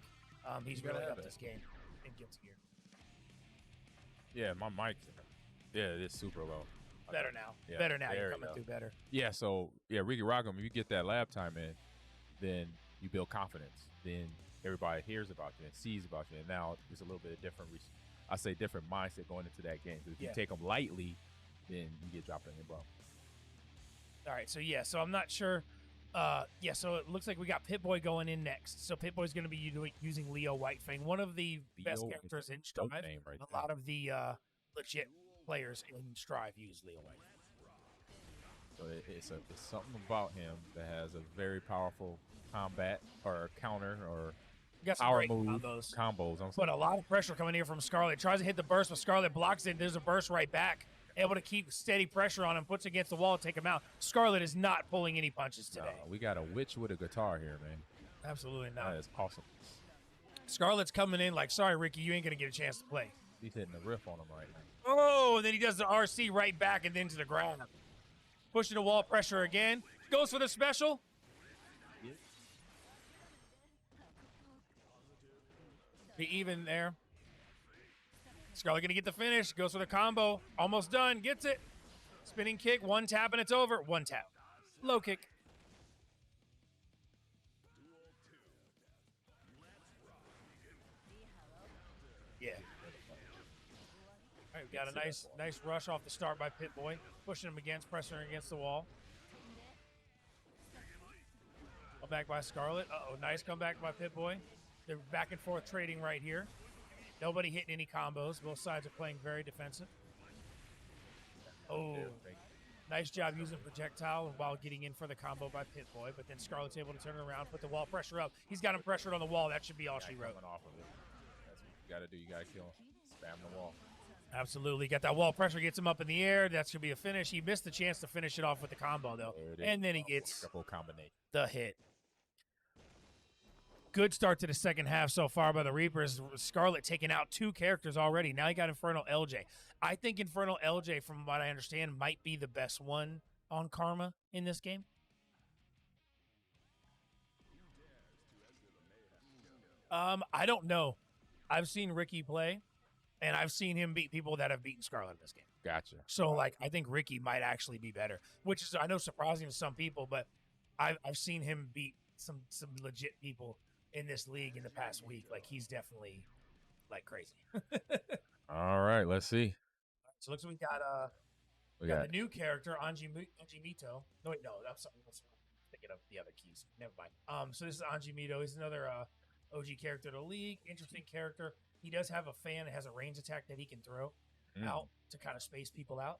He's really up this game in Guilty Gear. Yeah, my mic. Yeah, it is super low. Better now. Yeah, Better now. there You're you coming go. through better. Yeah, so Ricky Rock'em, if you get that lab time in, then you build confidence. Then everybody hears about you and sees about you. And now it's a little bit of different mindset going into that game. Because if you take them lightly, then you get dropped in your bum. All right, so I'm not sure. So it looks like we got Pit-Boy going in next. So Pit-Boy's going to be using Leo Whitefang, one of the best characters in Strive. Right, a lot of the legit players in Strive use Leo Whitefang. So it's something about him that has a very powerful combat or counter or Got some power great move combos. I'm But a lot of pressure coming here from Scarlet. Tries to hit the burst, but Scarlet blocks it. There's a burst right back. Able to keep steady pressure on him, puts against the wall, take him out. Scarlet is not pulling any punches today. No, we got a witch with a guitar here, man. Absolutely not. That is awesome. Scarlet's coming in like, sorry, Ricky, you ain't going to get a chance to play. He's hitting the riff on him right now. Oh, and then he does the RC right back and then to the ground. Pushing the wall pressure again. Goes for the special. Be even there. Scarlet going to get the finish. Goes for the combo. Almost done. Gets it. Spinning kick. One tap and it's over. One tap. Low kick. Yeah. All right, we got a nice rush off the start by Pit-Boy. Pushing him against, pressuring against the wall. Comeback by Scarlet. Uh-oh, nice comeback by Pit-Boy. They're back and forth trading right here. Nobody hitting any combos. Both sides are playing very defensive. Oh. Nice job using projectile while getting in for the combo by Pit Boy, but then Scarlet's able to turn it around, put the wall pressure up. He's got him pressured on the wall. That should be all she wrote. Coming off of it. That's what you got to do. You got to kill him. Spam the wall. Absolutely. Got that wall pressure, gets him up in the air. That should be a finish. He missed the chance to finish it off with the combo, though. And then he gets Triple combination. the hit. Good start to the second half so far by the Reapers. Scarlet taking out 2 characters already. Now he got Infernal LJ. I think Infernal LJ, from what I understand, might be the best one on Karma in this game. I don't know. I've seen Ricky play, and I've seen him beat people that have beaten Scarlet in this game. Gotcha. So, like, I think Ricky might actually be better, which is, I know, surprising to some people, but I've seen him beat some legit people in this league in the past week. Like, he's definitely, like, crazy. All right, let's see. So, looks like we got the new character, Anji Mito. No, wait, no, I'm sorry. I'm thinking of the other keys. Never mind. So, this is Anji Mito. He's another OG character of the league. Interesting character. He does have a fan that has a range attack that he can throw out to kind of space people out.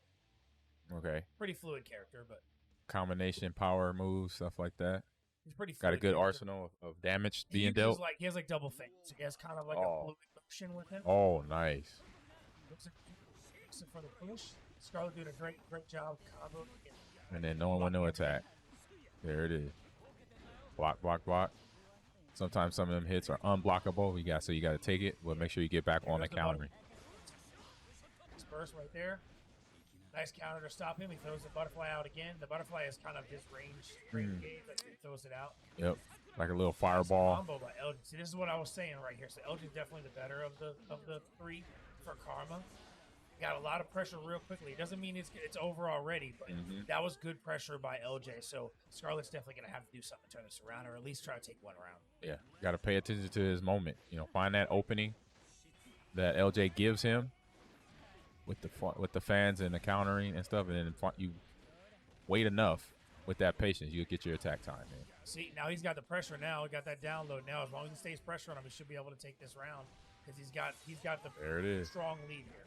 Okay. Pretty fluid character, but combination power moves, stuff like that. He's pretty got a good character. Arsenal of damage being dealt. He has like double things. So he has kind of like a fluid motion with him. Oh, nice. Looks like for the push. Scarlet doing a great job combo. And then knowing when to attack. There it is. Block, block, block. Sometimes some of them hits are unblockable. So you got to take it, but make sure you get back on the countering. Burst right there. Nice counter to stop him. He throws the butterfly out again. The butterfly is kind of his range gauge. Like he throws it out. Yep, like a little fireball. Combo by LG. See, this is what I was saying right here. So LG is definitely the better of the 3 for Karma. Got a lot of pressure real quickly. It doesn't mean it's over already, but that was good pressure by LJ. So Scarlet's definitely going to have to do something to turn this around, or at least try to take one round. Yeah, got to pay attention to his moment. Find that opening that LJ gives him with the fans and the countering and stuff, and then you wait enough with that patience, you'll get your attack time, man. See, now he's got the pressure now. He got that download now. As long as he stays pressure on him, he should be able to take this round because he's got the there it is. Strong lead here.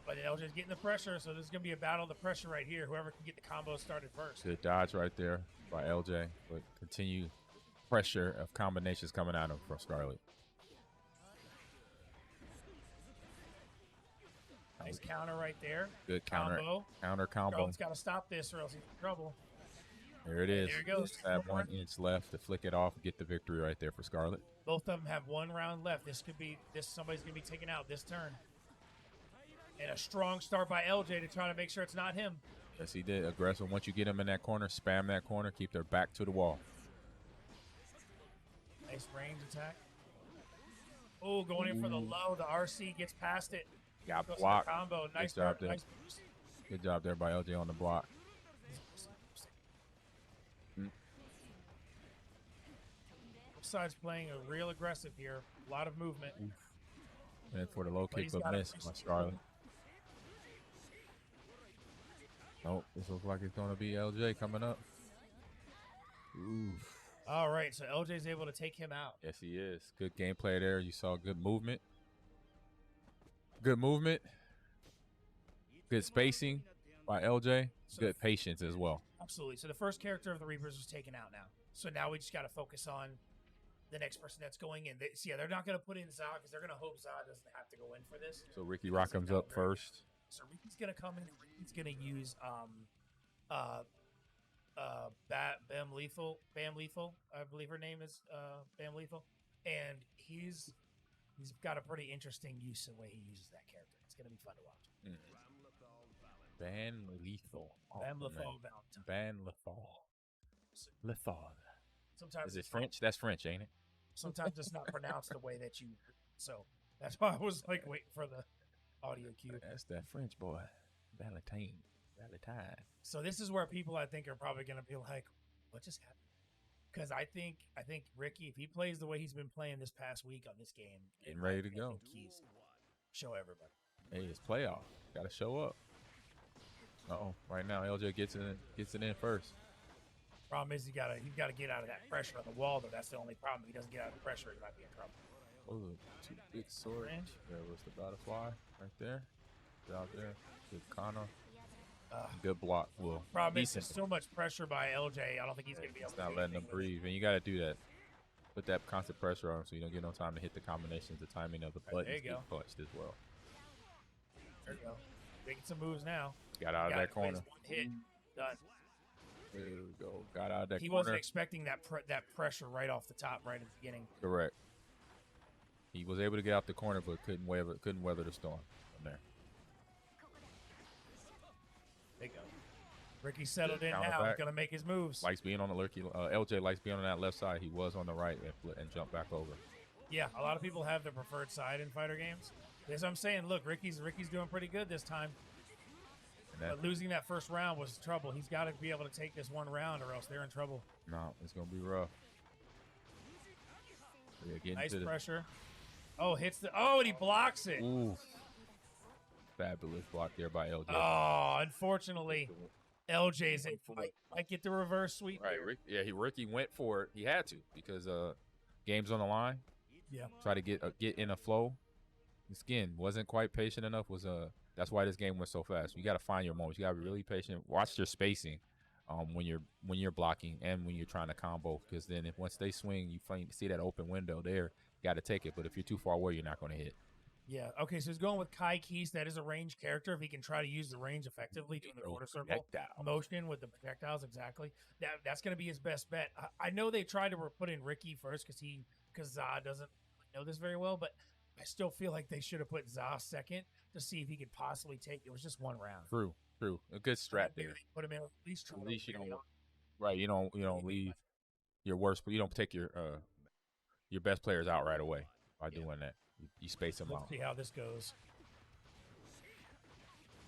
But LJ's getting the pressure, so this is going to be a battle of the pressure right here. Whoever can get the combo started first. Good dodge right there by LJ, but continue pressure of combinations coming at him from Scarlet. Nice counter right there. Good counter. Counter combo. Scarlet's got to stop this or else he's in trouble. There it is. There it goes. Just have 1 inch left to flick it off and get the victory right there for Scarlet. Both of them have 1 round left. Somebody's going to be taken out this turn. And a strong start by LJ to try to make sure it's not him. Yes, he did. Aggressive. Once you get him in that corner, spam that corner, keep their back to the wall. Nice range attack. Oh, going in for the low. The RC gets past it. Got blocked. Combo. Nice job there. Nice. Good job there by LJ on the block. Both sides playing a real aggressive here. A lot of movement. And for the low kick, but miss by Scarlet. Nope, this looks like it's going to be LJ coming up. Oof. All right, so LJ's able to take him out. Yes, he is. Good gameplay there. You saw good movement. Good movement. Good spacing by LJ. Good patience as well. Absolutely. So the first character of the Reapers was taken out now. So now we just got to focus on the next person that's going in. They're not going to put in Zod because they're going to hope Zod doesn't have to go in for this. So Ricky Rock comes up first. So Ricky's going to come in. Ricky's going to use Bam Lethal. I believe her name is Bam Lethal. And he's got a pretty interesting use in the way he uses that character. It's going to be fun to watch. Ban Lethal. Bam Lethal. Ban Lethal. Lethal. Sometimes is it French? That's French, ain't it? Sometimes it's not pronounced the way that you. So that's why I was like waiting for the audio cue. That's that French boy, Valentine. So this is where people I think are probably going to be like, "What just happened?" Because I think Ricky, if he plays the way he's been playing this past week on this game, getting ready to go, he's show everybody. Hey, it's playoff. Got to show up. Right now LJ gets it in first. Problem is you gotta get out of that pressure on the wall though. That's the only problem. If he doesn't get out of the pressure, he might be in trouble. Oh, 2 big swords. There was the butterfly right there. Out there. Good Kana. Good block. Well, Problem is, decent. there's so much pressure by LJ. I don't think he's going to be able It's to not do letting anything them with it. breathe, and you got to do that. Put that constant pressure on him so you don't get no time to hit the combinations. The timing of the buttons there you get go. clutched as well. There you go. Making some moves now. Got out of that corner. One hit. Done. There we go. Got out of that He corner. wasn't expecting that pressure right off the top, right at the beginning. Correct. He was able to get out the corner, but couldn't weather the storm from there. There you go. Ricky settled in Counter now. back. He's going to make his moves. Likes being on the lurky. LJ likes being on that left side. He was on the right and jumped back over. Yeah, a lot of people have their preferred side in fighter games. That's what I'm saying. Look, Ricky's doing pretty good this time. But losing that first round was trouble. He's got to be able to take this one round or else they're in trouble. No, it's going to be rough. Yeah, nice pressure. Oh, hits the... Oh, and he blocks it. Ooh. Fabulous block there by LJ. Oh, unfortunately, LJ's in fight. Might get the reverse sweep. Right. Ricky went for it. He had to because game's on the line. Yeah. Try to get in a flow. Again, wasn't quite patient enough. That's why this game went so fast. You got to find your moments. You got to be really patient. Watch your spacing when you're blocking and when you're trying to combo. Because then once they swing, you see that open window there. You got to take it. But if you're too far away, you're not going to hit. Yeah. Okay. So he's going with Kai Keys. That is a range character. If he can try to use the range effectively, doing the quarter circle motion with the projectiles, exactly. That's going to be his best bet. I know they tried to put in Ricky first because Za doesn't know this very well, but I still feel like they should have put Za second to see if he could possibly take it. It was just one round. True. A good strat there. Put him in at least. At least you don't. Right. You don't leave your worst. You don't take your best players out right away by doing that. You space them out. Let's see how this goes.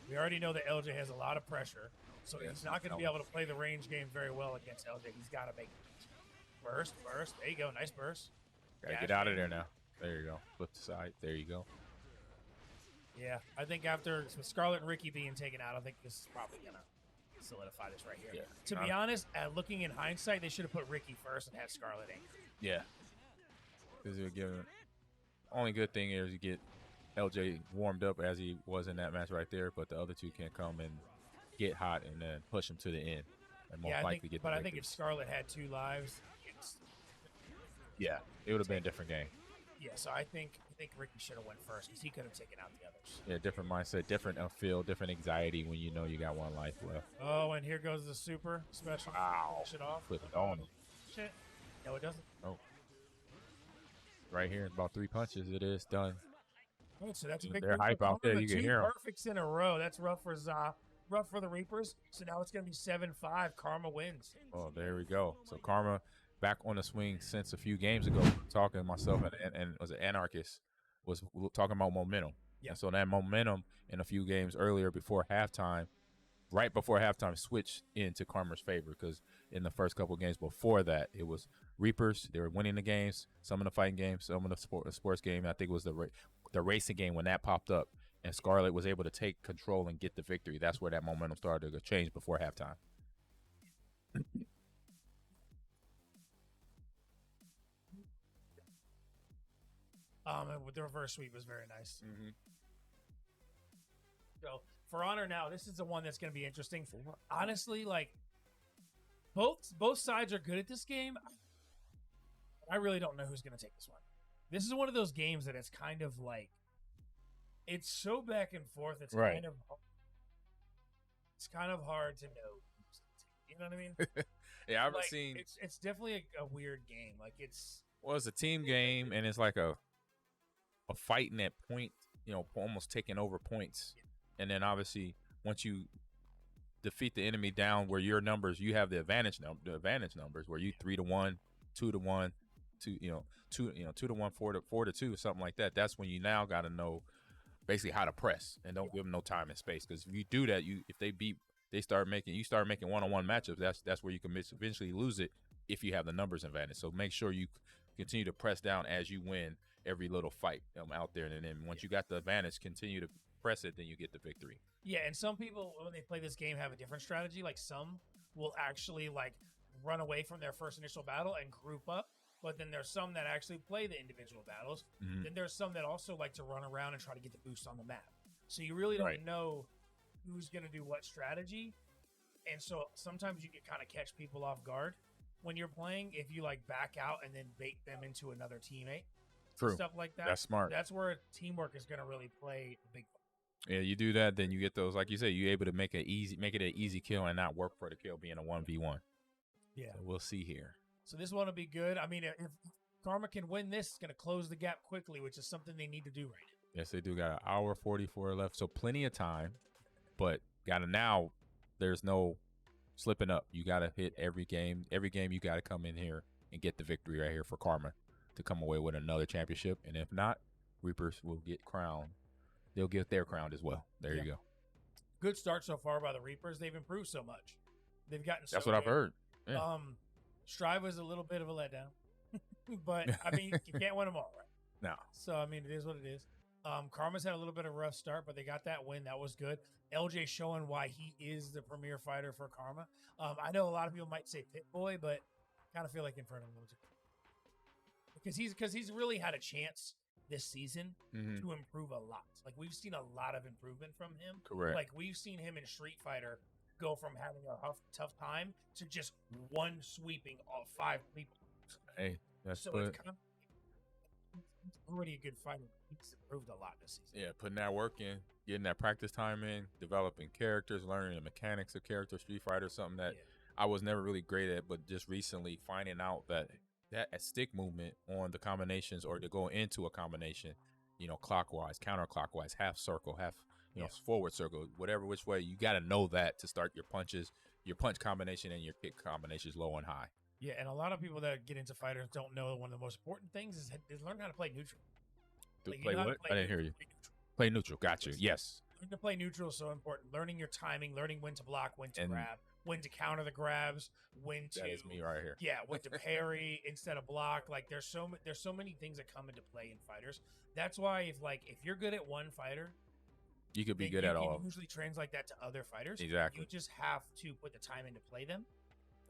We already know that LJ has a lot of pressure, so he's not going to be able to play the range game very well against LJ. He's got to make it. Burst. There you go. Nice burst. Gotta get out of there now. There you go. Flip the side. There you go. Yeah, I think after Scarlett and Ricky being taken out, I think this is probably going to solidify this right here. Yeah. To be honest, looking in hindsight, they should have put Ricky first and had Scarlett anchor. Yeah. Because only good thing is you get LJ warmed up as he was in that match right there, but the other two can come and get hot and then push him to the end. And most likely get the I victory. think if Scarlett had 2 lives, it would have been a different game. Yeah, so I think Ricky should have went first because he could have taken out the others. Yeah, different mindset, different feel, different anxiety when you know you got one life left. Oh, and here goes the super special. Wow. Finish it off. Put it on him. Shit. No, it doesn't. Oh. Right here, about 3 punches, it is done. Oh, so that's a big They're hype out there. You can hear them. Perfects in a row. That's rough for Za. Rough for the Reapers. So now it's going to be 7-5. Karma wins. Oh, there we go. So Karma back on the swing since a few games ago. Talking to myself and was an Anarchist was talking about momentum. Yeah. And so that momentum in a few games earlier before halftime, right before halftime, switched into Karma's favor because in the first couple of games before that, it was Reapers. They were winning the games, some of the fighting games, some of the sports game. I think it was the racing game when that popped up, and Scarlett was able to take control and get the victory. That's where that momentum started to change before halftime. And with the reverse sweep was very nice. Mm-hmm. So for Honor now, this is the one that's going to be interesting. Honestly, like both sides are good at this game. I really don't know who's going to take this one. This is one of those games that it's kind of like it's so back and forth. It's right. kind of hard to know. You know what I mean? Yeah, I haven't seen. It's definitely a weird game. Like it's a team game, and it's like a fighting at point. Almost taking over points, and then obviously once you defeat the enemy down where your numbers, you have the advantage numbers where you 3-1, 2-1, 2-1, 4-2, something like that. That's when you now got to know basically how to press and don't give them no time and space. Because if you do that, if they start making one-on-one matchups. That's where you can eventually lose it if you have the numbers advantage. So make sure you continue to press down as you win every little fight out there, and then once you got the advantage, continue to press it, then you get the victory. Yeah, and some people when they play this game have a different strategy. Like some will actually run away from their first initial battle and group up. But then there's some that actually play the individual battles. Mm-hmm. Then there's some that also like to run around and try to get the boost on the map. So you really don't know who's going to do what strategy. And so sometimes you can kind of catch people off guard when you're playing if you like back out and then bait them into another teammate. True. Stuff like that. That's smart. That's where teamwork is going to really play a big part. Yeah, you do that, then you get those, like you said, you're able to make it an easy kill and not work for the kill being a 1v1. Yeah. So we'll see here. So this one will be good. I mean, if Karma can win this, it's going to close the gap quickly, which is something they need to do right now. Yes, they do got an hour 44 left, so plenty of time. But now, there's no slipping up. You got to hit every game. Every game you got to come in here and get the victory right here for Karma to come away with another championship. And if not, Reapers will get crowned. They'll get their crown as well. There you go. Good start so far by the Reapers. They've improved so much. They've gotten That's what I've heard. Yeah. Strive was a little bit of a letdown. But, I mean, you can't win them all, right? No. So, I mean, it is what it is. Karma's had a little bit of a rough start, but they got that win. That was good. LJ showing why he is the premier fighter for Karma. I know a lot of people might say Pit Boy, but I kind of feel like Inferno knows it. Because he's really had a chance this season to improve a lot. Like, we've seen a lot of improvement from him. Correct. Like, we've seen him in Street Fighter go from having a tough time to just one sweeping all 5 people. Hey, that's so it's kind of already a good fighter. He's improved a lot this season. Yeah, putting that work in, getting that practice time in, developing characters, learning the mechanics of character, Street Fighter, something that I was never really great at, but just recently finding out that stick movement on the combinations or to go into a combination, clockwise, counterclockwise, half circle, half, forward circle, whatever which way, you got to know that to start your punches, your punch combination and your kick combinations low and high. Yeah, and a lot of people that get into fighters don't know one of the most important things is learn how to play neutral. Play what? I didn't hear you. Play neutral. Got you. Yes. Learning to play neutral is so important. Learning your timing, learning when to block, when to grab, when to counter the grabs, when to. That is me right here. Yeah, when to parry instead of block. Like there's so many things that come into play in fighters. That's why if you're good at one fighter, you could be good at all. You usually translate that to other fighters. Exactly. You just have to put the time in to play them.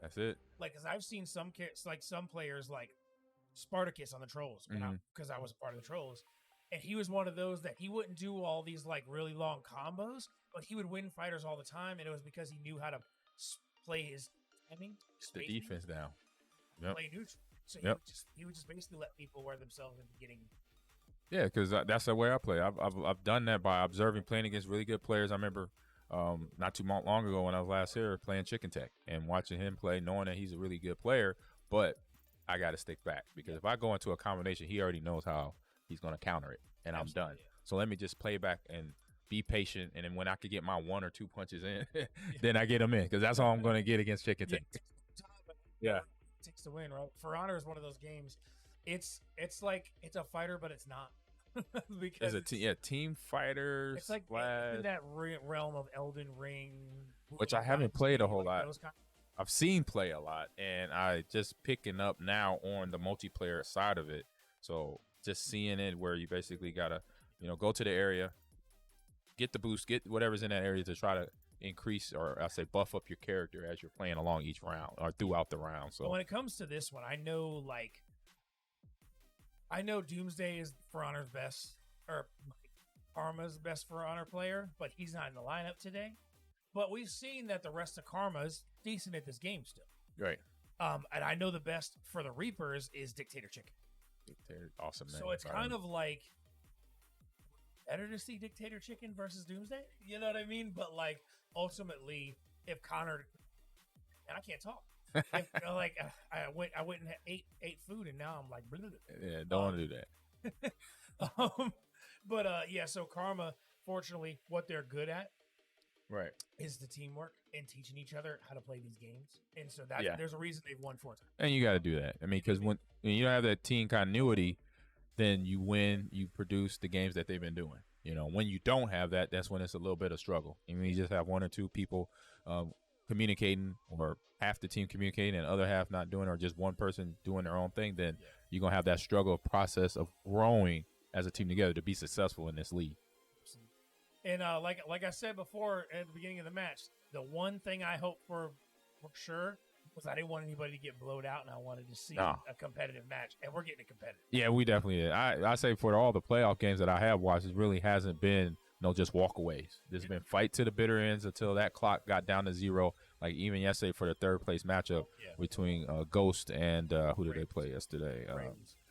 That's it. Like, because I've seen some players like Spartacus on the Trolls, because I was a part of the Trolls. And he was one of those that he wouldn't do all these like really long combos, but he would win fighters all the time, and it was because he knew how to play his timing, the defense down, play neutral. So he would just basically let people wear themselves into getting. Yeah, because that's the way I play. I've done that by observing, playing against really good players. I remember not too long ago when I was last here playing Chicken Tech and watching him play, knowing that he's a really good player, but I got to stick back because if I go into a combination, he already knows how he's going to counter it, and I'm done. So let me just play back and be patient, and then when I could get my 1 or 2 punches in, then I get them in, because that's all I'm going to get against Chicken Tech. Yeah. It takes to win, right? For Honor is one of those games. It's like it's a fighter, but it's not. Because it's team fighters. It's like in that realm of Elden Ring, which I haven't played a whole lot. I've seen play a lot, and I just picking up now on the multiplayer side of it. So just seeing it where you basically gotta, go to the area, get the boost, get whatever's in that area to try to increase or I say buff up your character as you're playing along each round or throughout the round. So when it comes to this one, I know Doomsday is For Honor's best, or Karma's best For Honor player, but he's not in the lineup today. But we've seen that the rest of Karma's decent at this game still. Right. And I know the best for the Reapers is Dictator Chicken. Dictator, awesome name. So it's kind of like better to see Dictator Chicken versus Doomsday. You know what I mean? But like ultimately, if Connor, and I can't talk. I went and ate food, and now I'm like, bleh. Yeah, don't want to do that. But so Karma, fortunately, what they're good at, right, is the teamwork and teaching each other how to play these games, and so that there's a reason they've won 4 times. And you got to do that. I mean, because when you don't have that team continuity, then you win, you produce the games that they've been doing. When you don't have that, that's when it's a little bit of struggle. I mean, you just have 1 or 2 people communicating, or half the team communicating and the other half not doing, or just one person doing their own thing, then you're going to have that struggle process of growing as a team together to be successful in this league. And like I said before at the beginning of the match, the one thing I hope for sure was I didn't want anybody to get blowed out, and I wanted to see a competitive match, and we're getting a competitive. Yeah, we definitely did. I say for all the playoff games that I have watched, it really hasn't been no just walkaways. There's been fight to the bitter ends until that clock got down to 0. Like even yesterday for the third place matchup between Ghost and who did they play yesterday?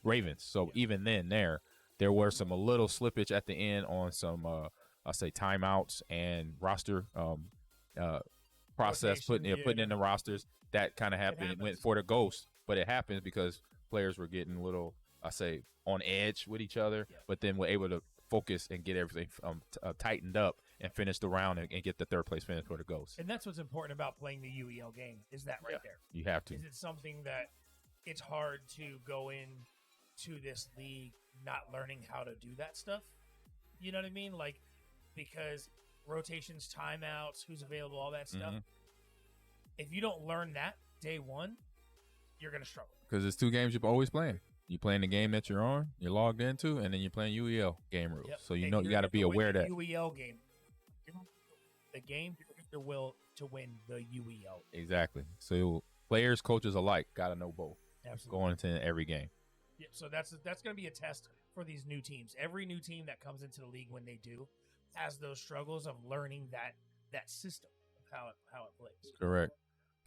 Ravens. So even then there were some a little slippage at the end on some I'll say timeouts and roster process putting in the rosters. That kind of happened. It went for the Ghost, but it happens because players were getting a little I say on edge with each other, but then were able to focus and get everything tightened up and finish the round and get the third place finish for the Ghosts. And that's what's important about playing the UEL game is that right there. You have to. Is it something that it's hard to go in to this league not learning how to do that stuff? You know what I mean? Like, because rotations, timeouts, who's available, all that stuff. If you don't learn that day one, you're going to struggle. Because it's 2 games you're always playing. You're playing the game that you're on, you're logged into, and then you're playing UEL game rules. So you got to be aware that UEL game, the game you're will to win the UEL. Exactly. So players, coaches alike got to know both. Absolutely. Going into every game. Yeah. So that's going to be a test for these new teams. Every new team that comes into the league, when they do, has those struggles of learning that system of how it plays. Correct.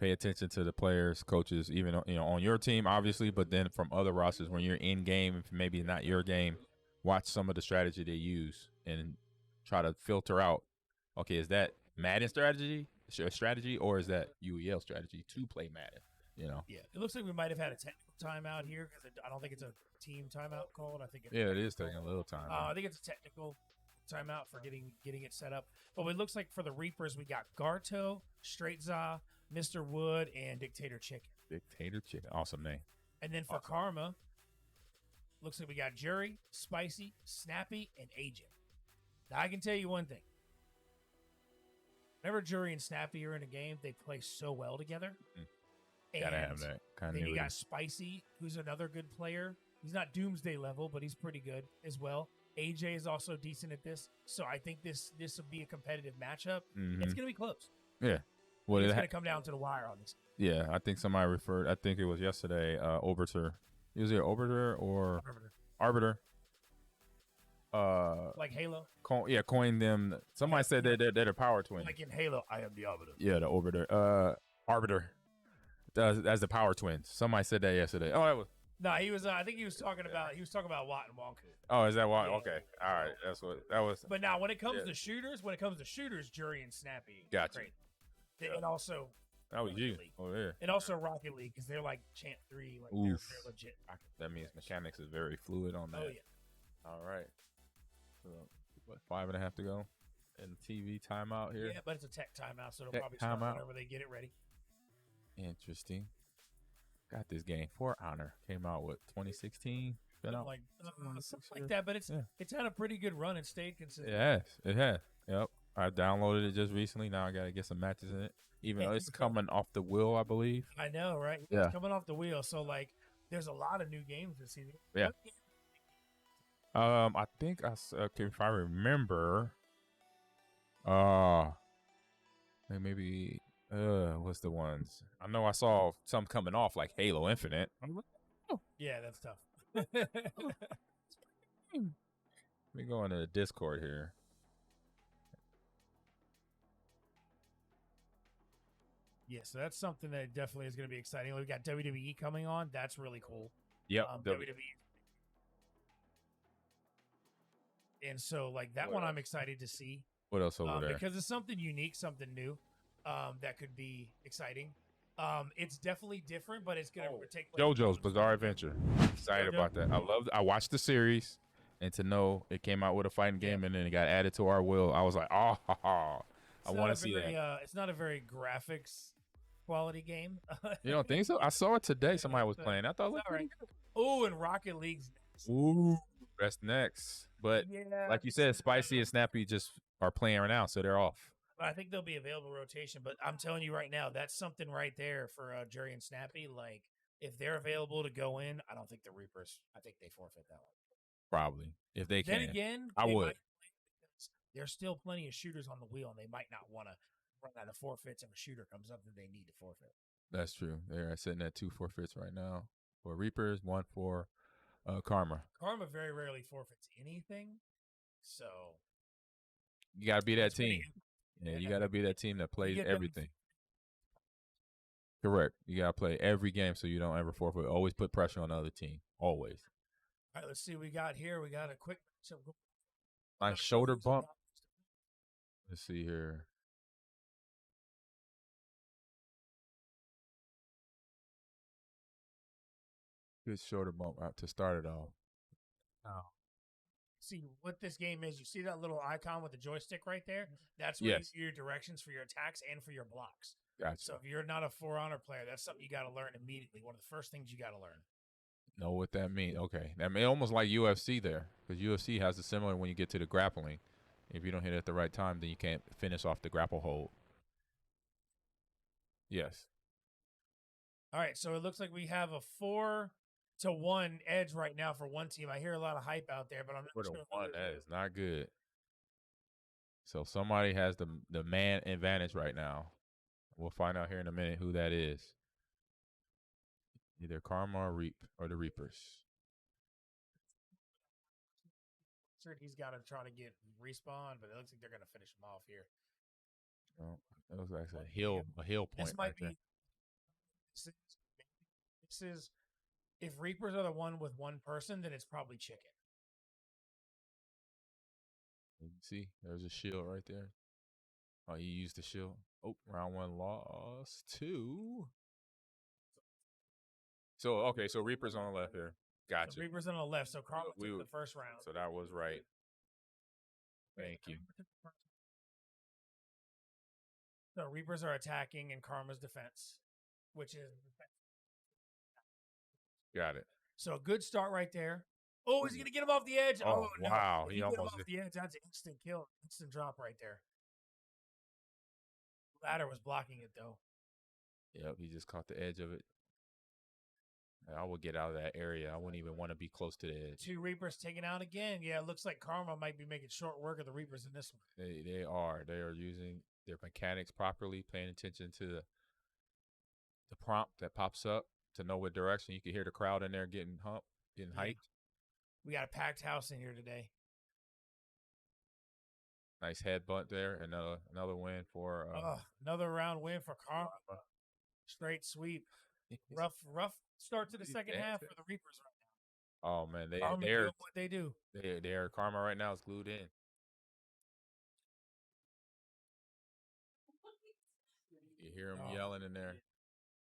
Pay attention to the players, coaches, even on your team, obviously, but then from other rosters when you're in game, if maybe not your game, watch some of the strategy they use and try to filter out. Okay, is that Madden strategy, or is that UEL strategy to play Madden? Yeah, it looks like we might have had a technical timeout here because I don't think it's a team timeout called. I think it is taking a little time. I think it's a technical timeout for getting it set up. But it looks like for the Reapers, we got Garto, Straight Za, Mr. Wood, and Dictator Chicken. Dictator Chicken, awesome name. And then for Karma, looks like we got Jury, Spicy, Snappy, and AJ. Now I can tell you one thing. Whenever Jury and Snappy are in a game, they play so well together. Gotta have that continuity. Then you got Spicy, who's another good player. He's not Doomsday level, but he's pretty good as well. AJ is also decent at this, so I think this will be a competitive matchup. It's going to be close. Yeah. Well, it's going to come down to the wire on this. Yeah, I think somebody referred. I think it was yesterday. Arbiter. Is it Arbiter or Arbiter? Like Halo. Coined them. Somebody said they're the power twin. Like in Halo, I am the Arbiter. Yeah, the Arbiter. Arbiter. That's the power twins. Somebody said that yesterday. Oh, that was. No, he was. I think he was talking about Watt and Wonka. Oh, is that Watt? Okay, all right. That's what that was. But now, when it comes to shooters, Jury and Snappy. Gotcha. And also. That was you. Oh yeah. And also Rocket League because they're like Champ 3. Like they're legit. That means mechanics is very fluid on that. Oh yeah. All right. So what? 5.5 to go. And TV timeout here. Yeah, but it's a tech timeout, so it'll probably start whenever they get it ready. Interesting. Got this game for Honor. Came out 2016. Been out something like that, but it's had a pretty good run and stayed consistent. It has. Yep. I downloaded it just recently. Now I gotta get some matches in it. Even though it's coming off the wheel, I believe. I know, right? Yeah. It's coming off the wheel. So like there's a lot of new games this season. Yeah. I think if I remember maybe what's the ones? I know I saw some coming off like Halo Infinite. Yeah, that's tough. Let me go into the Discord here. Yeah, so that's something that definitely is going to be exciting. We got WWE coming on. That's really cool. Yep. WWE. And so, like, that one I'm excited to see. What else over there? Because it's something unique, something new that could be exciting. It's definitely different, but it's going to take place. JoJo's Bizarre Adventure. Excited about that. I watched the series, and to know it came out with a fighting game and then it got added to our will, I was like, I want to see that. It's not a very graphics quality game. You don't think so? I saw it today. Somebody was playing. I thought it looked pretty good. Oh, and Rocket League's next. Ooh, that's next. But like you said, Spicy and Snappy just are playing right now, so they're off. But I think they'll be available rotation. But I'm telling you right now, that's something right there for Jury and Snappy. Like, if they're available to go in, I don't think the Reapers, I think they forfeit that one. Probably. If they can. Then again, I would. There's still plenty of shooters on the wheel, and they might not want to run out of forfeits if a shooter comes up that they need to forfeit. That's true. They're sitting at 2 forfeits right now for Reapers, 1 for Karma. Karma very rarely forfeits anything, so You gotta be that That's pretty team. Yeah, you gotta be that team that plays get them- everything. Correct. You gotta play every game so you don't ever forfeit. Always put pressure on the other team. Always. All right, let's see what we got here. We got a quick Nice shoulder bump. Let's see here. Good shoulder bump out to start it off. See what this game is. You see that little icon with the joystick right there? That's where you see your directions for your attacks and for your blocks. Gotcha. So if you're not a For Honor player, that's something you got to learn immediately. One of the first things you got to learn. Know what that means? Okay, that mean almost like UFC there, because UFC has a similar when you get to the grappling. If you don't hit it at the right time, then you can't finish off the grapple hold. Yes. All right, so it looks like we have a 4-1 edge right now for one team. I hear a lot of hype out there, but I'm not For the sure. one, that is not good. So somebody has the man advantage right now. We'll find out here in a minute who that is. Either Karma or the Reapers. Sure, he's got to try to get respawn, but it looks like they're going to finish him off here. Oh, that was like a hill point. This might right be. there. This is if Reapers are the one with one person, then it's probably Chicken. You can see there's a shield right there. Oh, you used the shield. Oh, round one lost 2. So okay, so Reapers on the left here. Gotcha. So Reapers on the left, so Karma took the first round. So that was right. Thank you. So Reapers are attacking and Karma's defense, which is Got it. so a good start right there. Oh, he's gonna get him off the edge. Oh, no. wow. If He you get him almost off the edge. That's an instant kill, instant drop right there. Ladder was blocking it though. Yep, he just caught the edge of it. I would get out of that area. I wouldn't even want to be close to the edge. 2 Reapers taken out again. Yeah, it looks like Karma might be making short work of the Reapers in this one. They are. They are using their mechanics properly, paying attention to the prompt that pops up to know what direction. You can hear the crowd in there getting hyped. We got a packed house in here today. Nice headbutt there. Another win for Another round win for Karma. Straight sweep. Rough start to the second half for the Reapers right now. Oh man, Karma they're doing what they do. They're Karma right now is glued in. You hear them yelling in there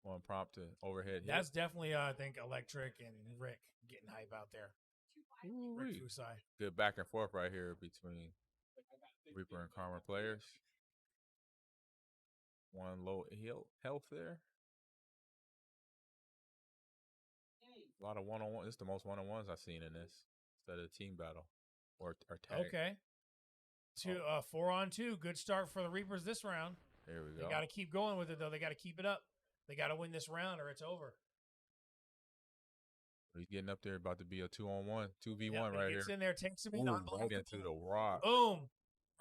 on prompt to overhead. That's definitely I think Electric and Rick getting hype out there. Rick Fusai. Good back and forth right here between Reaper and Karma players. One low health there. A lot of one-on-one. This is the most one-on-ones I've seen in this instead of team battle or tag. Okay. 4-on-2. Good start for the Reapers this round. There we go. They got to keep going with it, though. They got to keep it up. They got to win this round or it's over. He's getting up there, about to be a 2-on-1, 2v1 right here. Gets in there, takes him in. Right into the rock. Boom.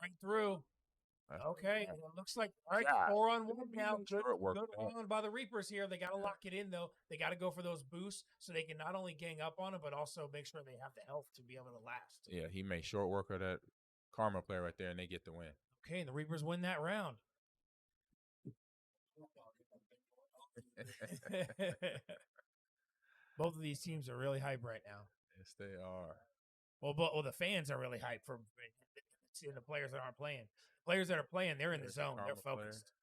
Right through. Okay, it looks like all right, 4-on-1 now. Good round by the Reapers here. They got to lock it in though. They got to go for those boosts so they can not only gang up on it, but also make sure they have the health to be able to last. Yeah, he made short work of that Karma player right there, and they get the win. Okay, and the Reapers win that round. Both of these teams are really hype right now. Yes, they are. Well, the fans are really hyped for seeing the players that aren't playing. Players that are playing, they're in the zone. They're focused.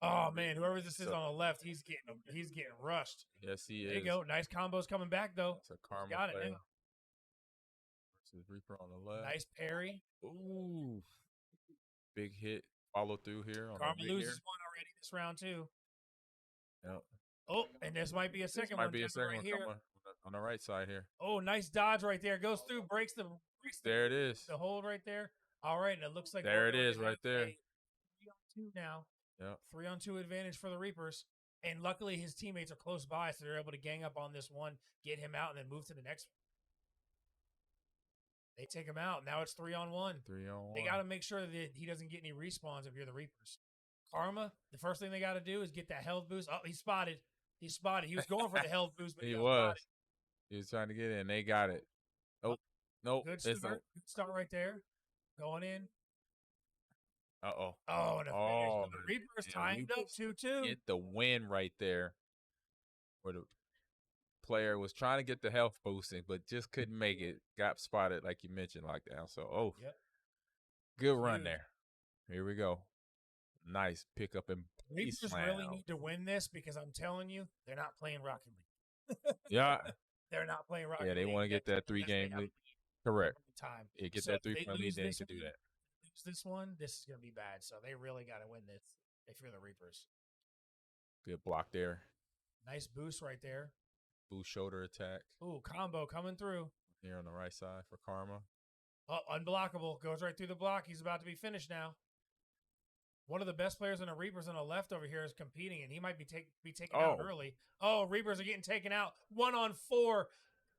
Oh man, whoever this is on the left, he's getting rushed. Yes, he is. There you go. Nice combos coming back though. It's a Karma got player. it now. Versus Reaper on the left. Nice parry. Ooh. Big hit. Follow through here. Karma loses one already this round too. Yep. Oh, and this might be a second one. Might be a second right one here. on the right side here. Oh, nice dodge right there. Goes through, breaks the there it is. The hold right there. All right, and it looks like there it is right there. 3-on-2 now. Yep. 3-on-2 advantage for the Reapers. And luckily his teammates are close by, so they're able to gang up on this one, get him out, and then move to the next one. They take him out. Now it's 3-on-1. 3-on-1. They got to make sure that he doesn't get any respawns if you're the Reapers. Karma, the first thing they got to do is get that health boost. Oh, he's spotted. He's spotted. He was going for the health boost, but he was. He was trying to get in. They got it. Oh, Nope. Good It's start. Good start right there. Going in. Uh-oh. Oh, and a finish. Oh, The Reapers yeah, tying it up Reapers 2-2. Get the win right there. Where the player was trying to get the health boosting, but just couldn't make it. Got spotted, like you mentioned, lockdown. So, Yep. good run there. Here we go. Nice pickup and Reapers slam. really need to win this because I'm telling you, they're not playing Rocket League. Yeah. They're not playing Rocket Yeah, League. they want to get that 3-game lead. Correct. Time. Yeah, get So that if they 3-point lead, lose they need this to do one- that. Lose this one, this is going to be bad. So they really got to win this if you're the Reapers. Good block there. Nice boost right there. Boost shoulder attack. Ooh, combo coming through. Here on the right side for Karma. Oh, unblockable. Goes right through the block. He's about to be finished now. One of the best players in the Reapers on the left over here is competing, and he might be taken out early. Oh, Reapers are getting taken out. 1-on-4.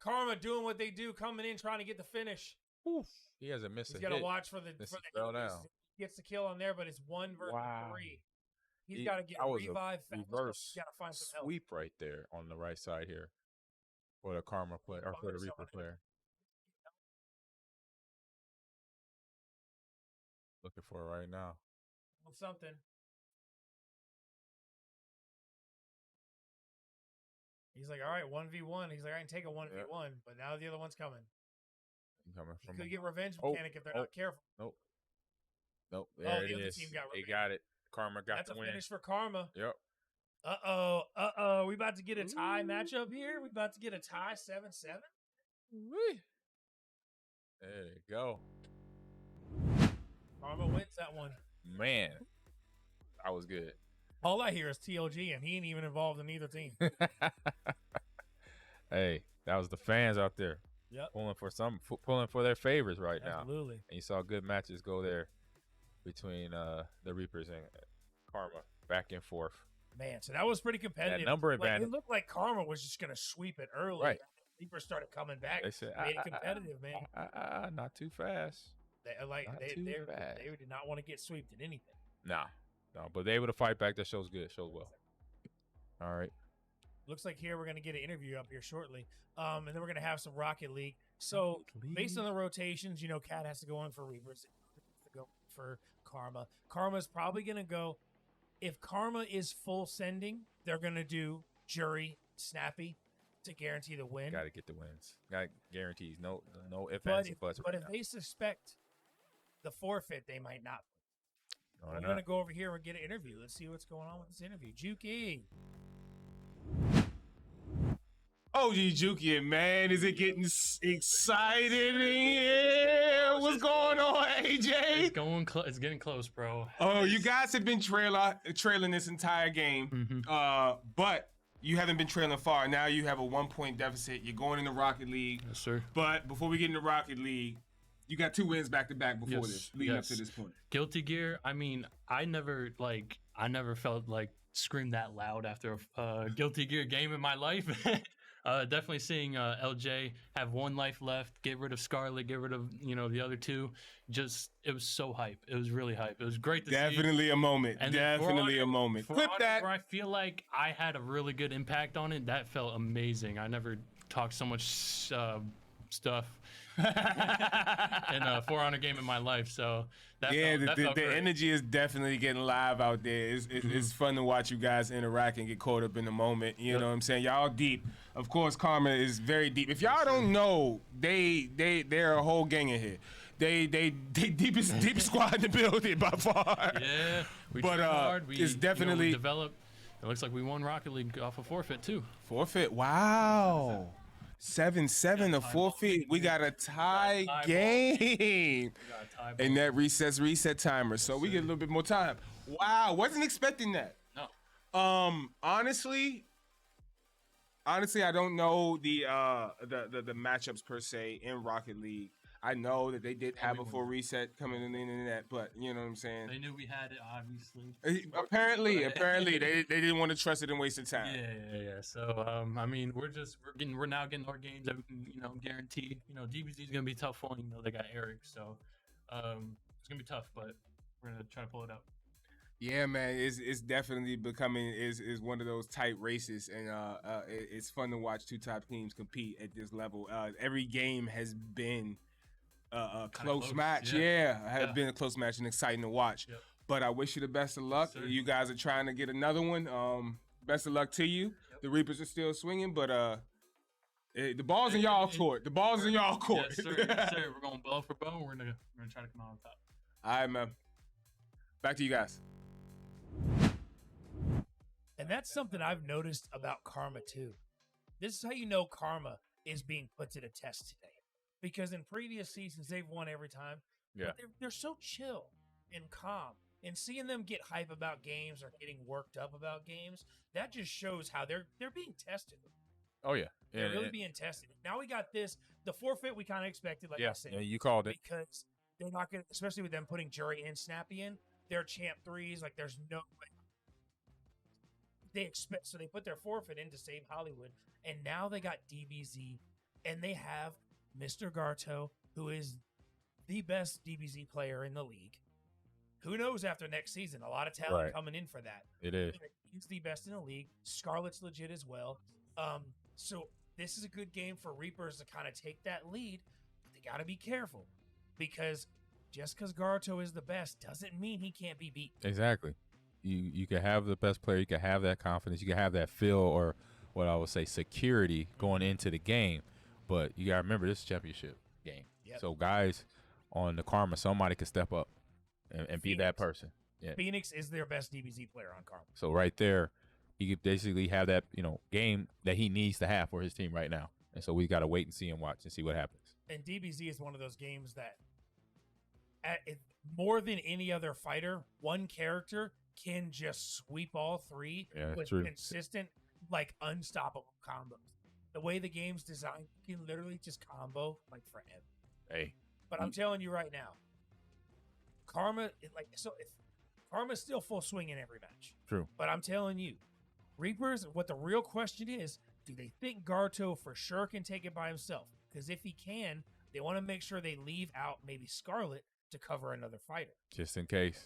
Karma doing what they do, coming in, trying to get the finish. Oof. He hasn't missed He's a got to hit. watch for the fell down. He gets the kill on there, but it's 1 versus 3. He's got to get That was revive a fast. reverse He's got to find some help. sweep right there on the right side here for the Karma player or for the Reaper player. Looking for it right now. Something. He's like, all right, 1v1. He's like, I can take a 1v1, but now the other one's coming. Coming He from could get revenge mechanic if they're not careful. Nope. There it the other is. team got They revenge. got it. Karma got That's the a win. finish for Karma. Yep. Uh-oh. We about to get a tie matchup here. We about to get a tie 7-7. There you go. Karma wins that one. Man, that was good. All I hear is TLG, and he ain't even involved in either team. Hey, that was the fans out there. Yep. Pulling for their favorites right now. Absolutely. And you saw good matches go there between the Reapers and Karma, back and forth. Man, so that was pretty competitive. That number advantage. It looked like Karma was just going to sweep it early. Right. Reapers started coming back. They said, made it competitive, man. Not too fast. They did not want to get swept in anything. No, but they able to fight back. That shows good. Shows well. All right. Looks like here we're going to get an interview up here shortly. And then we're going to have some Rocket League. So based on the rotations, Cat has to go on for Reapers. To go for Karma. Karma's probably going to go. If Karma is full sending, they're going to do Jury, Snappy to guarantee the win. Got to get the wins. Got guarantees. No ifs, But ands, if, buts. but if they suspect the forfeit, they might not. No, I'm going to go over here and get an interview. Let's see what's going on with this interview. Juki. OG Juki, man, is it getting excited in here? What's going on, AJ? It's getting close, bro. Oh, you guys have been trailing this entire game, but you haven't been trailing far. Now you have a 1-point deficit. You're going into Rocket League. Yes, sir. But before we get into Rocket League, you got 2 wins back to back before this, leading up to this point. Guilty Gear. I mean, I never felt like screamed that loud after a Guilty Gear game in my life. Definitely seeing LJ have 1 life left, get rid of Scarlet, get rid of the other 2. It was so hype. It was really hype. It was great to see. Definitely a moment. And Definitely a moment. Clip that. Where I feel like I had a really good impact on it. That felt amazing. I never talked so much stuff in a For Honor game in my life. So that felt the great. energy is definitely getting live out there. It's fun to watch you guys interact and get caught up in the moment. You know what I'm saying? Y'all deep. Of course, Karma is very deep. If y'all don't know, they're a whole gang in here. They deepest squad in the building by far. Yeah, it's definitely we developed. It looks like we won Rocket League off a forfeit too. Forfeit? Wow. 7-7 to forfeit. We got a tie game. And that reset timer. So we get a little bit more time. Wow, wasn't expecting that. No. Honestly, I don't know the matchups per se in Rocket League. I know that they did have a full reset coming in that, but you know what I'm saying? They knew we had it, obviously. Apparently, they didn't want to trust it and waste the time. Yeah. So, I mean, we're now getting our games that we can, guarantee. DBZ is gonna be a tough one. They got Eric, so it's gonna be tough, but we're gonna try to pull it out. Yeah, man, it's definitely becoming is one of those tight races, and it's fun to watch 2 top teams compete at this level. Every game has been a close close, match. yeah. Yeah, it has Yeah. been a close match and exciting to watch. Yep. But I wish you the best of luck. Sir. You guys are trying to get another one. Best of luck to you. The Reapers are still swinging, but the ball's in y'all court. The ball's in y'all court. Yes, sir. Yes, sir. We're going bone for bone. We're gonna try to come out on top. All right, man. Back to you guys. And that's something I've noticed about Karma too. This is how you know Karma is being put to the test today. Because in previous seasons, they've won every time. Yeah. But they're so chill and calm. And seeing them get hype about games or getting worked up about games, that just shows how they're being tested. Oh yeah, They're really being tested. Now we got this. The forfeit we kind of expected, like I said. Yeah, you called it. Because they're not going to, especially with them putting Jury and Snappy in, they're champ threes. Like there's no way. They expect, so they put their forfeit in to save Hollywood. And now they got DBZ and they have Mr. Garto, who is the best DBZ player in the league. Who knows after next season? A lot of talent Right. coming in for that. It is. He's the best in the league. Scarlet's legit as well. So this is a good game for Reapers to kind of take that lead, but they got to be careful because just because Garto is the best doesn't mean he can't be beat. Exactly. You can have the best player. You can have that confidence. You can have that feel or what I would say security going into the game. But you got to remember this is a championship game. Yep. So guys on the Karma, somebody can step up and be that person. Yeah. Phoenix is their best DBZ player on Karma. So right there, he could basically have that, game that he needs to have for his team right now. And so we got to wait and see and watch and see what happens. And DBZ is one of those games that more than any other fighter, one character can just sweep all three with true. consistent, like unstoppable combos. The way the game's designed, you can literally just combo like forever. Hey. But I'm telling you right now, Karma, if Karma's still full swing in every match. True. But I'm telling you, Reapers, what the real question is, do they think Garto for sure can take it by himself? Because if he can, they want to make sure they leave out maybe Scarlet to cover another fighter. Just in case.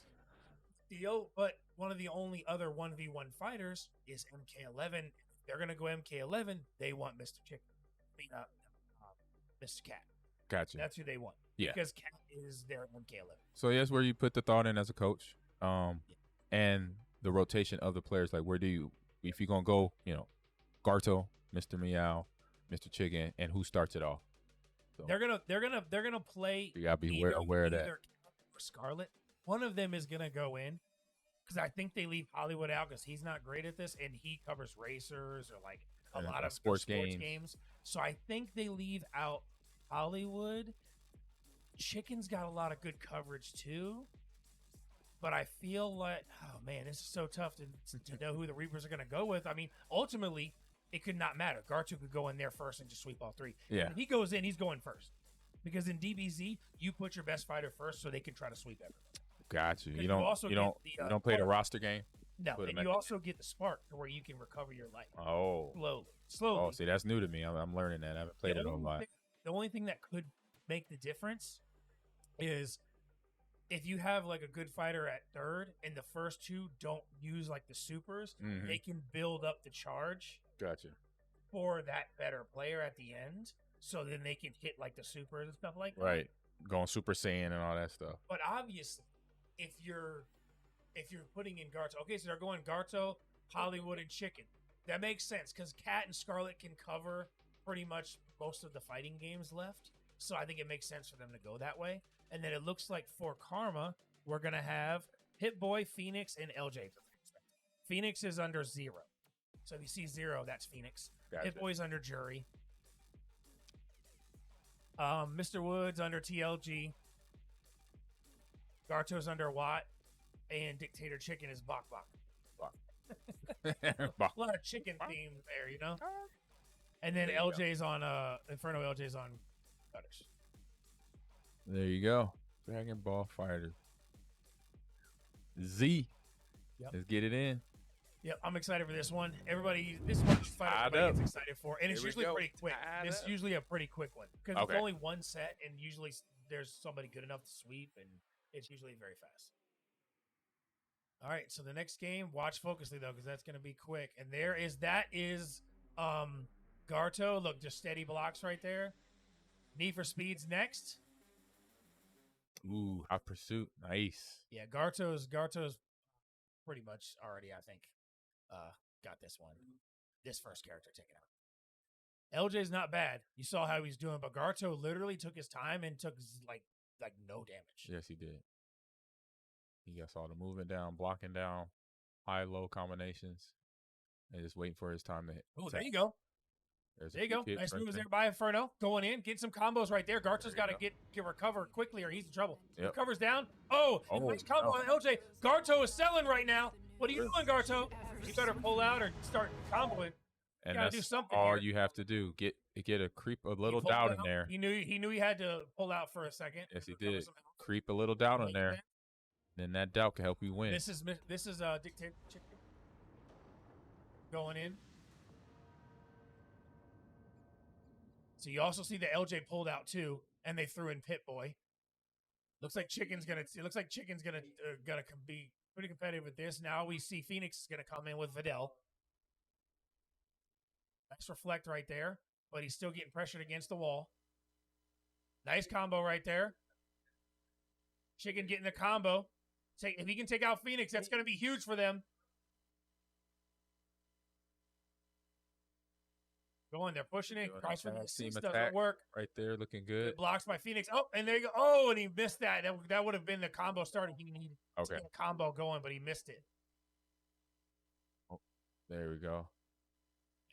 But one of the only other 1v1 fighters is MK11. If they're going to go MK11, they want Mr. Chicken. Mr. Cat. Gotcha. That's who they want. Yeah. Because Cat is their MK11. So that's where you put the thought in as a coach, and the rotation of the players. Like, where do you, if you're gonna go, Garto, Mr. Meow, Mr. Chicken, and who starts it off? So They're gonna play. you gotta be aware of that. Either Cat or Scarlet. One of them is gonna go in because I think they leave Hollywood out because he's not great at this, and he covers racers or like a And, lot of sports games. So I think they leave out Hollywood. Chicken's got a lot of good coverage too, but I feel like, oh man, this is so tough to know who the Reapers are going to go with. I mean, ultimately, it could not matter. Gartu could go in there first and just sweep all three. Yeah. When he goes in, he's going first because in DBZ, you put your best fighter first so they can try to sweep everything. Got you. And You don't. also You get don't. the, You don't play the spark. roster game. No, Put and him you at- also get the spark to where you can recover your life Oh. slowly. Oh, see, that's new to me. I'm learning that. I haven't played it a lot. The only thing that could make the difference is if you have like a good fighter at third and the first two don't use like the supers, Mhm. they can build up the charge Gotcha. for that better player at the end. So then they can hit like the supers and stuff like that. Right. Going Super Saiyan and all that stuff. But obviously, if you're putting in Garto, okay, so they're going Garto, Hollywood, and Chicken. That makes sense because Cat and Scarlet can cover pretty much most of the fighting games left. So I think it makes sense for them to go that way. And then it looks like for Karma, we're gonna have Hit Boy, Phoenix, and LJ. Phoenix is under 0. So if you see 0, that's Phoenix. Gotcha. Hit Boy's under Jury. Mr. Woods under TLG. Garto's under Watt. And Dictator Chicken is Bok Bok. A lot of chicken themes there, you know? And then There you LJ's on Inferno LJ's on Gutters. There you go. Dragon Ball Fighter. Z. Yep. Let's get it in. Yep, I'm excited for this one. This is what fight Tied everybody up. gets excited for. And it's Here we usually go. pretty quick. Tied It's up. usually a pretty quick one. Because Okay. it's only one set and usually there's somebody good enough to sweep and it's usually very fast. All right, so the next game, watch focusly though, because that's going to be quick. And that is Garto. Look, just steady blocks right there. Need for Speed's next. Ooh, hot pursuit. Nice. Yeah, Garto's pretty much already, I think, got this one. This first character taken out. LJ's not bad. You saw how he's doing, but Garto literally took his time and took like no damage. Yes, he did. He got all the moving down, blocking down, high-low combinations, and just waiting for his time to hit. Oh, there you go. There you go. Nice moves there by Inferno. Going in, get some combos right there. Garto's got to get recover quickly or he's in trouble. Yep. Recovers down. Oh, nice combo on LJ. Garto is selling right now. What are you doing, Garto? You better pull out or start comboing. And gotta that's do something all here. you have to do. Get a little He pulled doubt in out. there. He knew he had to pull out for a second. Yes, he recover did. some health. Creep a little doubt in Make there. it Then that doubt can help you win. This is Dictator Chicken going in. So you also see the LJ pulled out too, and they threw in Pit Boy. Looks like Chicken's gonna be pretty competitive with this. Now we see Phoenix is gonna come in with Videl. Nice reflect right there, but he's still getting pressured against the wall. Nice combo right there. Chicken getting the combo. If he can take out Phoenix, that's going to be huge for them. Going, they're pushing it. Cross for the assist doesn't work. Right there, looking good. Blocks by Phoenix. Oh, and there you go. Oh, and he missed that. That would have been the combo starting. He needed to get a combo going, but he missed it. Oh, there we go.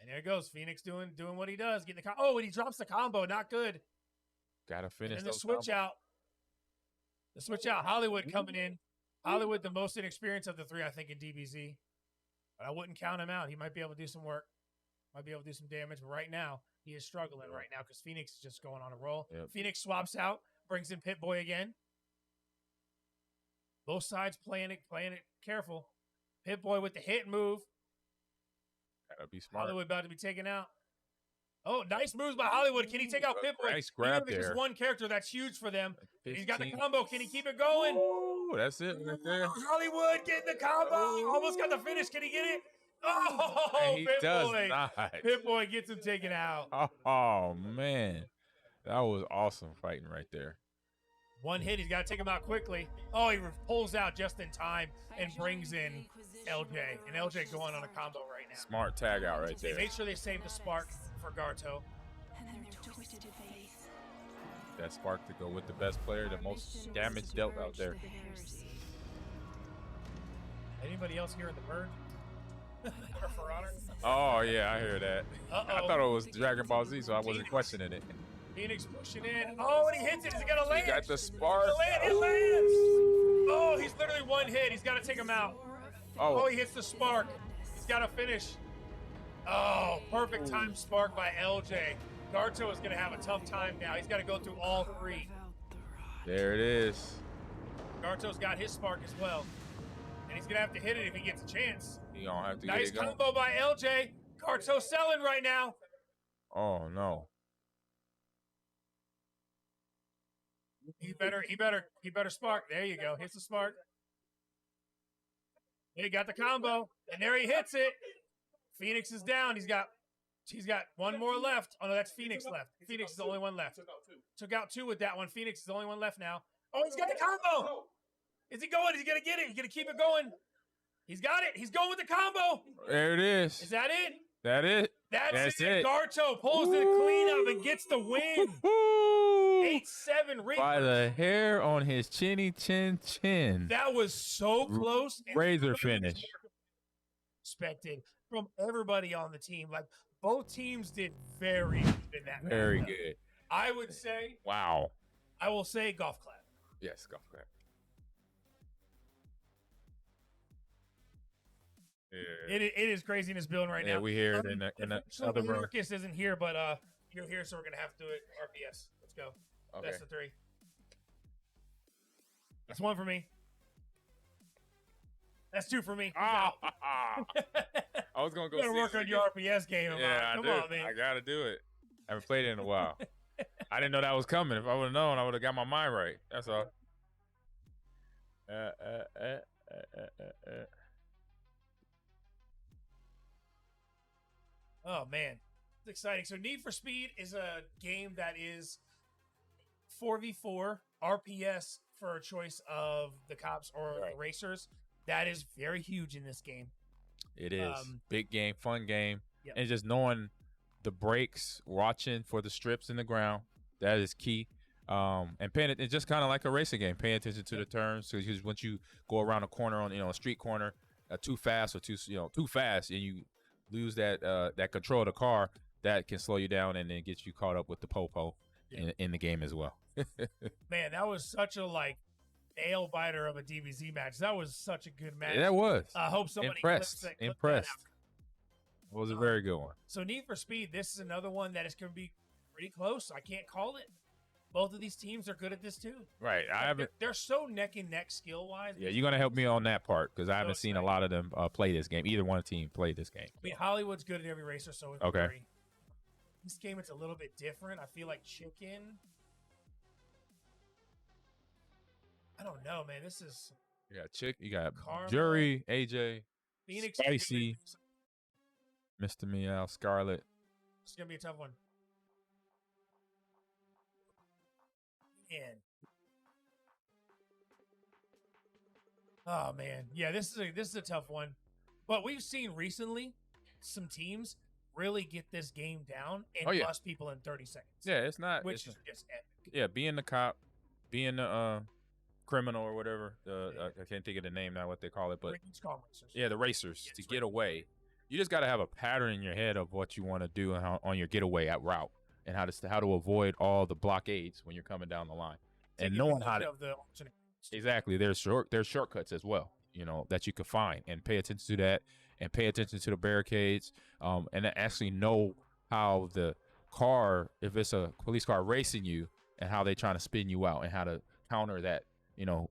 And there it goes. Phoenix doing what he does. Getting the combo. Oh, and he drops the combo. Not good. Gotta finish. And the switch out. The switch out. Hollywood coming in. Hollywood, the most inexperienced of the three, I think, in DBZ. But I wouldn't count him out. He might be able to do some work. Might be able to do some damage. But right now, he is struggling right now because Phoenix is just going on a roll. Yep. Phoenix swaps out. Brings in Pit Boy again. Both sides playing it careful. Pit Boy with the hit move. Gotta be smart. Hollywood about to be taken out. Oh, nice moves by Hollywood. Can he take out Pit Boy? Nice grab Even if it's just there. one character, that's huge for them. He's got the 15. combo. Can he keep it going? Ooh, that's it right there. Hollywood getting the combo. Almost got the finish. Can he get it? Oh, And he Pit does Boy. not. Pit Boy gets him taken out. Oh man, that was awesome fighting right there. One hit. He's got to take him out quickly. Oh, he pulls out just in time and brings in LJ. And LJ going on a combo right now. Smart tag out right They there. made sure they saved the spark for Garto. That spark to go with the best player, the most damage dealt out there. Anybody else here in the bird? Or for honor? Oh yeah, I hear that. Uh-oh. I thought it was Dragon Ball Z, so I wasn't questioning it. Phoenix pushing in. Oh, and he hits it. Is he going to land? He got the spark. It lands. Oh, he's literally one hit. He's got to take him out. Oh, he hits the spark. He's got to finish. Oh, perfect time spark by LJ. Garto is going to have a tough time now. He's got to go through all three. There it is. Garto's got his spark as well. And he's going to have to hit it if he gets a chance. He gonna have to Nice get it going. combo by LJ. Garto selling right now. Oh no. He better spark. There you go. Hits the spark. He got the combo. And there he hits it. Phoenix is down. He's got one more left. Oh no, that's Phoenix left. Phoenix is the only one left. Took out two with that one. Phoenix is the only one left now. Oh, he's got the combo. Is he going? Is he gonna get it? He's gonna keep it going. He's got it. He's going with the combo. There it is. Is that it? That it? That's it. Garto pulls the cleanup and gets the win. 8-7 Reaper. By the hair on his chinny chin. That was so close. Razor finish. Expected from everybody on the team. Like both teams did very good in that. Very matchup. good. I would say. Wow. I will say golf clap. Yes, golf clap. Yeah. It is craziness building right now. Yeah, we hear it in the other room. Marcus isn't here, but you're here, so we're gonna have to do it RPS. Let's go. Okay. That's the three. That's one for me. That's two for me. I was gonna go. You gotta work on your RPS game. Yeah, Come I do. on, man. I gotta do it. I haven't played it in a while. I didn't know that was coming. If I would have known, I would have got my mind right. That's all. Oh man, it's exciting. So Need for Speed is a game that is 4v4 RPS for a choice of the cops or Right. the racers, that is very huge in this game. It is big game, fun game, Yep. and just knowing the breaks, watching for the strips in the ground, that is key. And paying it's just kind of like a racing game. Paying attention to the turns, because once you go around a corner on a street corner, too fast or too fast, and you lose that control of the car, that can slow you down and then get you caught up with the popo in the game as well. Man, that was such a nail biter of a DBZ match. That was such a good match. Yeah, that was. I hope somebody impressed. clips that out. It was a very good one. So Need for Speed, this is another one that is going to be pretty close. I can't call it. Both of these teams are good at this too. Right. I haven't. They're so neck and neck skill wise. Yeah, you're gonna help me on that part because I haven't seen a lot of them play this game. Either one team play this game. I mean, Hollywood's good at every racer, so it's Okay. This game, it's a little bit different. I feel like Chicken. I don't know, man. This is You got Chick. You got Karma, Jury, AJ, Phoenix. Spicy, Mr. Meow, Scarlet. It's gonna be a tough one. Man. Oh man, yeah, this is a tough one. But we've seen recently some teams really get this game down and bust people in 30 seconds. Yeah, it's not. Which is just epic. Yeah, being the cop, being the criminal or whatever. I can't think of the name now, what they call it, but yeah, the racers to get away. You just got to have a pattern in your head of what you want to do and how, on your getaway at route, and how to avoid all the blockades when you're coming down the line, and knowing how to. Exactly, there's shortcuts as well, that you could find, and pay attention to that, and pay attention to the barricades, and actually know how the car, if it's a police car racing you, and how they trying to spin you out, and how to counter that,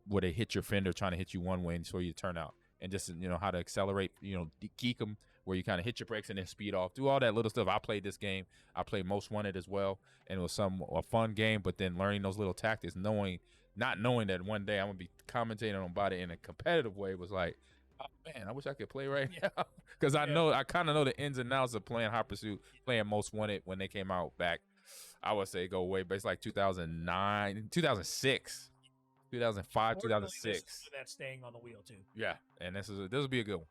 where they hit your fender trying to hit you one way and so you turn out, and just how to accelerate, geek them where you kind of hit your brakes and then speed off, do all that little stuff. I played this game. I played Most Wanted as well, and it was a fun game. But then learning those little tactics, not knowing that one day I'm gonna be commentating about it in a competitive way, was like, oh man, I wish I could play right now, because I kind of know the ins and outs of playing Hot Pursuit, playing Most Wanted when they came out back. I would say go way, but it's like 2009, 2006, 2005, 2006. That's staying on the wheel too. Yeah, and this will be a good one.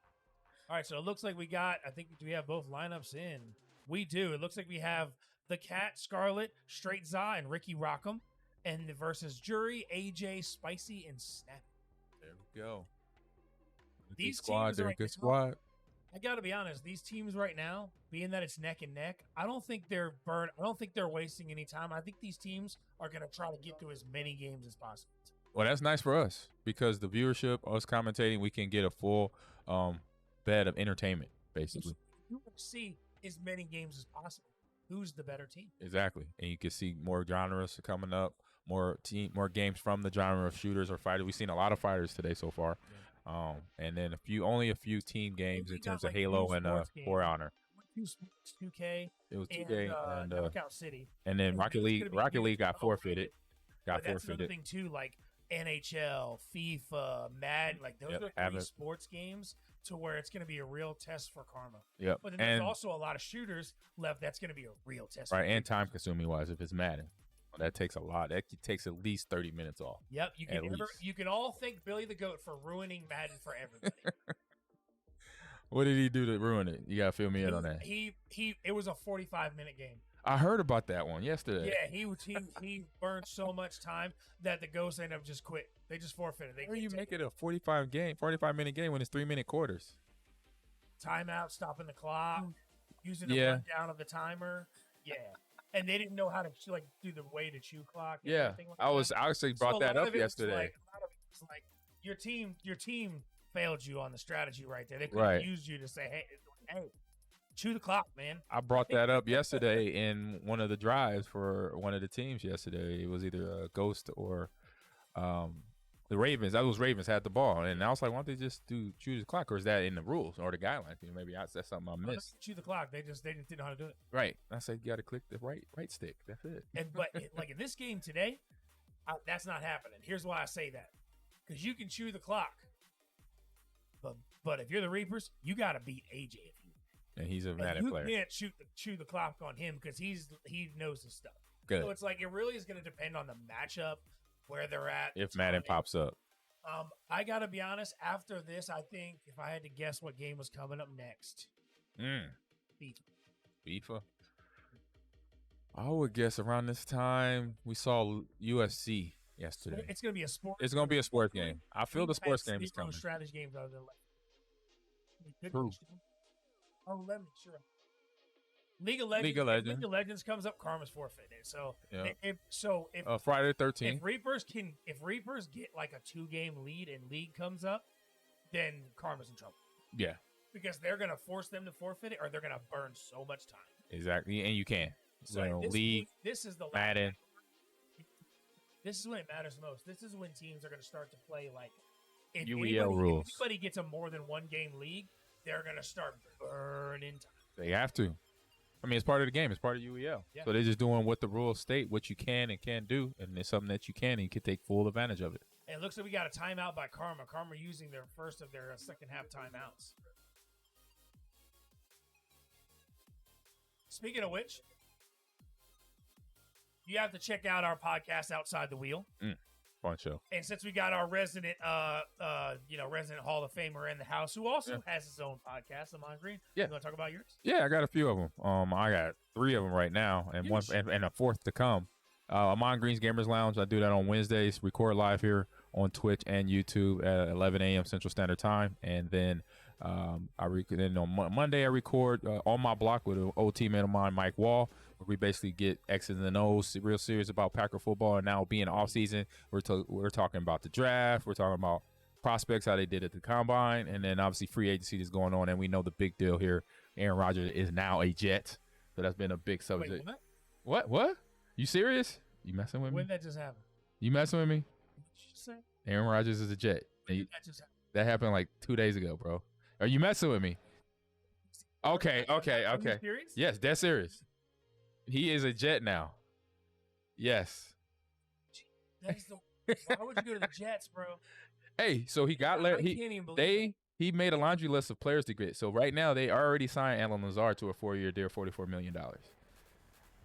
All right, so it looks like we have both lineups in. We do. It looks like we have the Cat, Scarlet, Straight Za, and Ricky Rockham, and the versus Jury, AJ, Spicy, and Snap. There we go. These squad, teams good squad. I got to be honest. These teams right now, being that it's neck and neck, I don't think they're burnt. I don't think they're wasting any time. I think these teams are going to try to get through as many games as possible. Well, that's nice for us because the viewership, us commentating, we can get a full bed of entertainment, basically. You want to see as many games as possible. Who's the better team? Exactly, and you can see more genres coming up, more games from the genre of shooters or fighters. We've seen a lot of fighters today so far, and then only a few team games in terms of Halo and For Honor. 2K. It was 2K and Knockout City, and then Rocket League got forfeited. That's another thing too, like NHL, FIFA, Madden, like those are three sports games to where it's going to be a real test for karma. Yep. But then there's also a lot of shooters left. That's going to be a real test. Right, and time consuming wise, if it's Madden, that takes a lot. That takes at least 30 minutes off. Yep. You can all thank Billy the Goat for ruining Madden for everybody. What did he do to ruin it? You gotta fill me in on that. It was a 45-minute game. I heard about that one yesterday. Yeah, he burned so much time that the Ghosts ended up just quit. They just forfeited. How do you make it a 45-minute game when it's 3-minute quarters? Timeout, stopping the clock, using the rundown of the timer. Yeah, and they didn't know how to do the way to chew clock. And yeah, I actually brought that up yesterday. A lot of it's like your team failed you on the strategy right there. They could have used you to say, hey, chew the clock, man. I brought that up yesterday in one of the drives for one of the teams yesterday. It was either Ghost or the Ravens. Those Ravens had the ball, and I was like, why don't they just chew the clock? Or is that in the rules or the guidelines? Maybe that's something I missed. Chew the clock. They just didn't know how to do it. Right. I said you got to click the right stick. That's it. But like in this game today, that's not happening. Here's why I say that: because you can chew the clock, but if you're the Reapers, you got to beat AJ if you. And he's a Madden player. You can't chew the clock on him because he knows his stuff. Good. So it's like it really is going to depend on the matchup where they're at. If Madden pops up. I gotta be honest. After this, I think if I had to guess what game was coming up next, FIFA. I would guess around this time we saw UFC yesterday. It's gonna be a sport. It's gonna be a sports game. I feel the sports game is coming. Strategy games other than True. Oh, let me sure. League of Legends. If League of Legends comes up, Karma's forfeited. So Yeah. if Friday the 13th. if Reapers get like a 2-game lead and League comes up, then Karma's in trouble. Yeah, Because they're gonna force them to forfeit it, or they're gonna burn so much time. exactly, and you can. So League, this is the Madden. This is when it matters most. This is when teams are gonna start to play like if UEL rules. If anybody gets a more than 1-game league, they're gonna start burning time. They have to. I mean, it's part of the game. It's part of UEL. Yeah. So they're just doing what the rules state, what you can and can't do, and it's something that you can and you can take full advantage of it. And it looks like we got a timeout by Karma. Karma using their first of their second half timeouts. Speaking of which, you have to check out our podcast Outside the Wheel. Fun show. And since we got our resident resident Hall of Famer in the house who also has his own podcast, Amon Green. Yeah. You want to talk about yours? Yeah, I got a few of them. I got 3 of them right now, and one and a 4th to come. Amon Green's Gamers Lounge. I do that on Wednesdays. Record live here on Twitch and YouTube at 11 a.m. Central Standard Time, and then on Monday I record on my block with an old teammate of mine, Mike Wall. Where we basically get X's and O's, real serious about Packer football, and now being off season, we're talking about the draft. We're talking about prospects, how they did at the combine, and then obviously free agency is going on, and we know the big deal here. Aaron Rodgers is now a Jet, so that's been a big subject. Wait, What? You serious? You messing with me? When did that just happen? You messing with me? What did you say? Aaron Rodgers is a Jet. When did that just happen? That happened like 2 days ago, bro. Are you messing with me? Okay. Are you serious? Yes, that's serious. He is a Jet now. Yes. Why would you go to the Jets, bro? Hey, so he got I can't even believe he made a laundry list of players to get. So right now they already signed Alan Lazard to a 4-year deal, $44 million.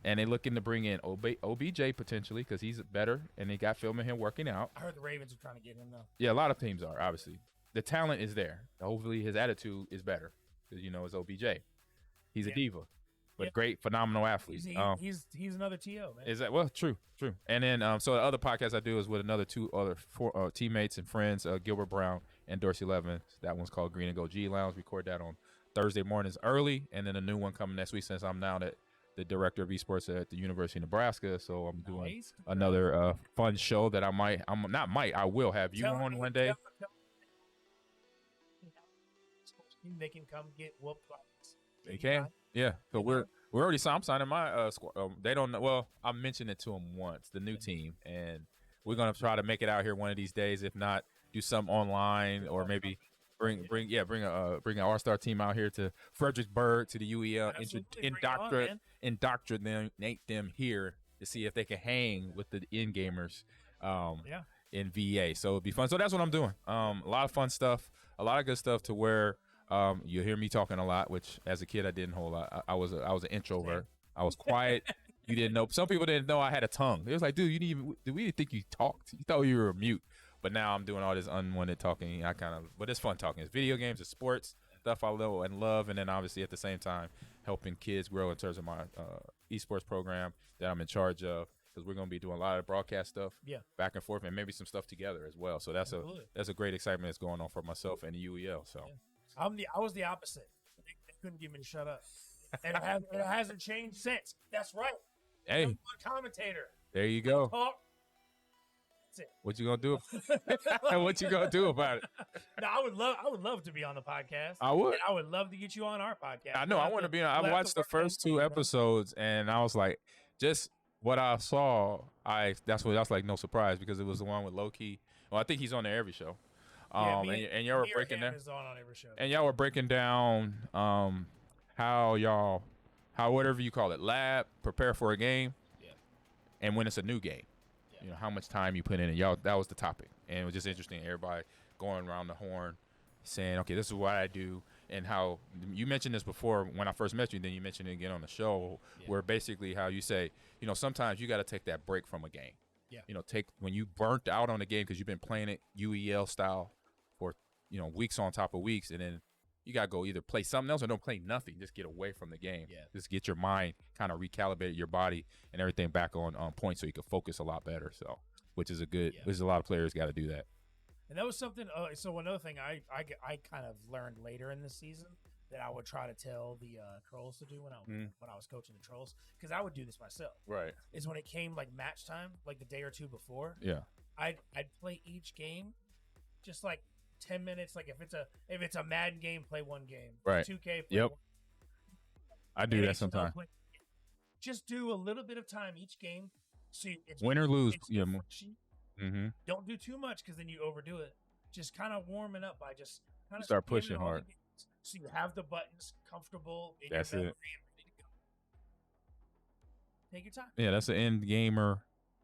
And they're looking to bring in OBJ potentially because he's better, and they got film of him working out. I heard the Ravens are trying to get him though. Yeah, a lot of teams are, obviously. The talent is there. Hopefully his attitude is better because, it's OBJ. He's a diva, but great, phenomenal athlete. He's another TO, man. Is that well? True. And then so the other podcast I do is with another 2 other teammates and friends, Gilbert Brown and Dorsey Levin. That one's called Green and Gold G Lounge. Record that on Thursday mornings early, and then a new one coming next week since I'm now the director of esports at the University of Nebraska. So I'm doing another fun show that I will have you on one day. They can come get whooped. They can. Yeah. So we're already signed. I'm signing my squad. They don't know. Well, I mentioned it to them once, the new team, and we're gonna try to make it out here one of these days. If not, do something online or maybe bring an all-star team out here to Fredericksburg to the UEL, indoctrinate them here to see if they can hang with the Endgamers. In VA. So it'd be fun. So that's what I'm doing. A lot of fun stuff, a lot of good stuff to where you'll hear me talking a lot, which as a kid I didn't a whole lot. I was an introvert. I was quiet. You didn't know. Some people didn't know I had a tongue. It was like, dude, we didn't think you talked. You thought you were mute. But now I'm doing all this unwanted talking. But it's fun talking. It's video games, it's sports, stuff I love, and then obviously at the same time helping kids grow in terms of my esports program that I'm in charge of. Because we're gonna be doing a lot of broadcast stuff, back and forth, and maybe some stuff together as well. So that's a great excitement that's going on for myself and the UEL. So I was the opposite. They couldn't get me to shut up, and it hasn't changed since. That's right. Hey, I'm a commentator. There you go. Talk. That's it. What you gonna do? What you gonna do about it? No, I would love to be on the podcast. I would. And I would love to get you on our podcast. I know. I want to be on. I watched the first 2 episodes, and I was like, just. What I saw, that's like no surprise because it was the one with Loki. Well, I think he's on there every show. And y'all were breaking down. On every show. And y'all were breaking down how whatever you call it, prepare for a game. Yeah. And when it's a new game, how much time you put in it. Y'all, that was the topic, and it was just interesting. Everybody going around the horn, saying, "Okay, this is what I do." And how you mentioned this before when I first met you, then you mentioned it again on the show, where basically how you say, sometimes you got to take that break from a game. Yeah. You know, take when you burnt out on the game because you've been playing it UEL style for weeks on top of weeks, and then you gotta go either play something else or don't play nothing. Just get away from the game. Yeah. Just get your mind kind of recalibrate your body and everything back on point so you can focus a lot better. So, which is a lot of players got to do that. And that was something. So another thing I kind of learned later in the season that I would try to tell the trolls to do when I was coaching the trolls, because I would do this myself. Right. Is when it came like match time, like the day or two before. Yeah. I'd play each game, just like 10 minutes. Like if it's a Madden game, play one game. Right. 2K. Play Yep. one. I do that sometimes. Just do a little bit of time each game. See, Win or lose. Yeah. Mm-hmm. Don't do too much because then you overdo it. Just kind of warming up by just kind of start pushing hard. So you have the buttons comfortable. That's it. Ready to go. Take your time. Yeah, that's an end gamer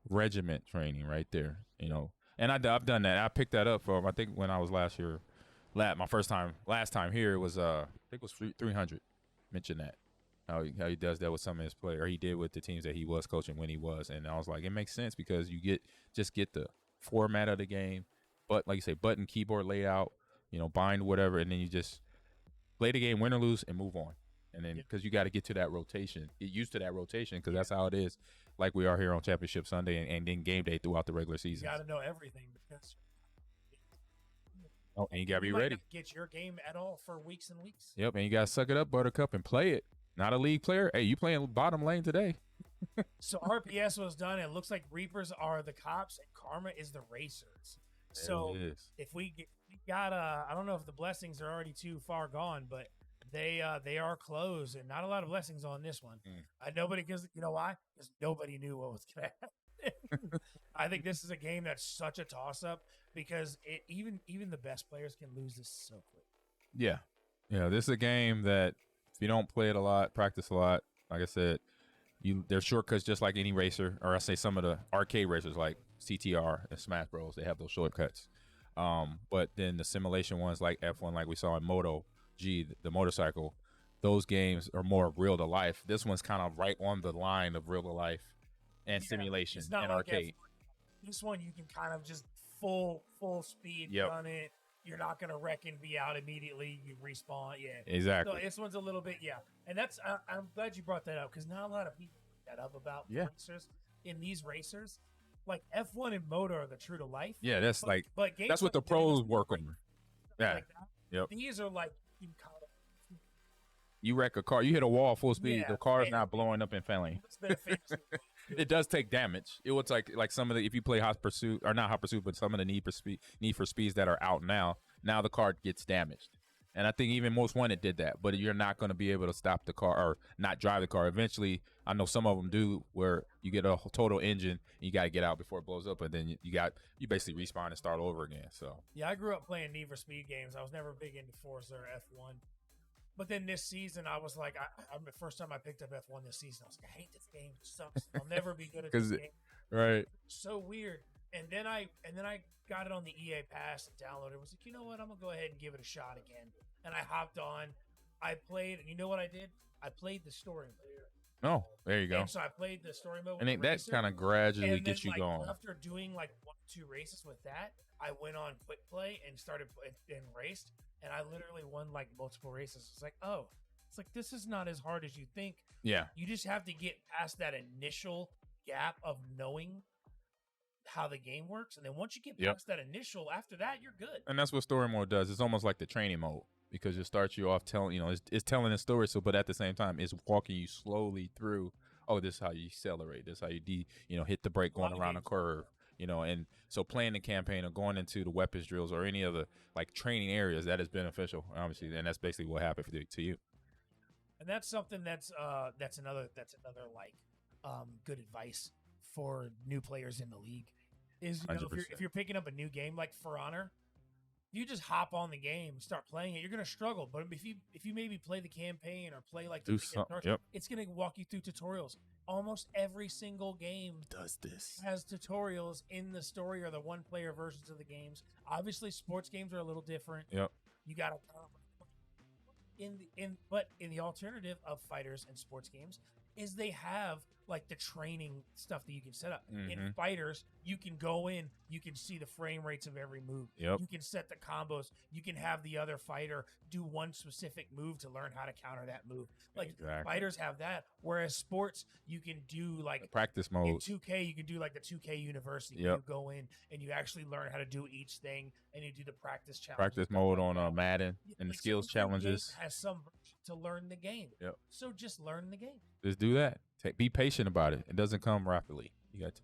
regiment training right there. And I've done that. I picked that up from I think when I was last time here it was I think it was 300. Mentioned that. How he does that with some of his players, or he did with the teams that he was coaching when he was, and I was like, it makes sense because you get the format of the game, but like you say, button, keyboard layout, bind whatever, and then you just play the game, win or lose, and move on. And then because you got to get to that rotation, get used to that rotation because that's how it is, like we are here on Championship Sunday and then game day throughout the regular season. You got to know everything because and you got to be ready. Get your game at all for weeks and weeks. Yep, and you got to suck it up, Buttercup, and play it. Not a league player. Hey, you playing bottom lane today. So RPS was done. It looks like Reapers are the cops and Karma is the racers. So if we got I don't know if the blessings are already too far gone, but they are closed and not a lot of blessings on this one. Nobody, because you know why? Because nobody knew what was gonna happen. I think this is a game that's such a toss up because even the best players can lose this so quick. Yeah, this is a game that if you don't play it a lot, practice a lot, like I said, there's shortcuts just like any racer, or I say some of the arcade racers like CTR and Smash Bros. They have those shortcuts. But then the simulation ones like F1, like we saw in Moto G, the motorcycle, those games are more real to life. This one's kind of right on the line of real to life and simulation and like arcade. This one you can kind of just full speed run it. You're not gonna wreck and be out immediately. You respawn, exactly. So this one's a little bit, and that's I'm glad you brought that up because not a lot of people bring that up about racers. In these racers, like F1 and Moto are the true to life. Yeah, that's but that's what the pros work on. Yeah, like yep. These are like you kind of you wreck a car, you hit a wall full speed, the car's not blowing up and failing. It does take damage. It was like some of the, if you play Hot Pursuit, or not Hot Pursuit, but some of the Need for Speeds that are out now the car gets damaged. And I think even Most Wanted did that, but you're not going to be able to stop the car or not drive the car. Eventually, I know some of them do, where you get a total engine and you got to get out before it blows up, and then you basically respawn and start over again. So I grew up playing Need for Speed games. I was never big into Forza or F1. But then this season, I was like, the first time I picked up F1 this season, I was like, I hate this game. It sucks. I'll never be good at this game. Right. So weird. And then I got it on the EA Pass and downloaded it. I was like, you know what? I'm gonna go ahead and give it a shot again. And I hopped on. I played, and you know what I did? I played the story mode. Oh, there you go. And so I played the story mode. And that kind of gradually gets you going. After doing like 1-2 races with that, I went on Quick Play and started and raced. And I literally won like multiple races. It's like, this is not as hard as you think. Yeah. You just have to get past that initial gap of knowing how the game works. And then once you get past that initial, after that, you're good. And that's what story mode does. It's almost like the training mode because it starts you off telling, it's telling a story. So, but at the same time, it's walking you slowly through. Oh, this is how you accelerate. This is how you hit the brake going around a curve. And so playing the campaign or going into the weapons drills or any other like training areas, that is beneficial, obviously, and that's basically what happened to you. And that's something that's another like good advice for new players in the league is if you're picking up a new game like For Honor, if you just hop on the game, start playing it, you're gonna struggle. But if you maybe play the campaign or play like it's gonna walk you through tutorials. Almost every single game does this. Has tutorials in the story or the one-player versions of the games. Obviously, sports games are a little different. Yep. You got to but in the alternative of fighters and sports games is they have like the training stuff that you can set up. Mhm. In fighters, you can go in, you can see the frame rates of every move. Yep. You can set the combos. You can have the other fighter do one specific move to learn how to counter that move. Like Exactly. fighters have that, whereas sports, you can do like Practice in mode. 2K, you can do like the 2K University. Yep. You go in and you actually learn how to do each thing, and you do the practice challenge. Practice mode on Madden and the Like, skills every game challenges. has some version to learn the game. Yep. So just learn the game. Just do that. Be patient about it. It doesn't come rapidly. You got to.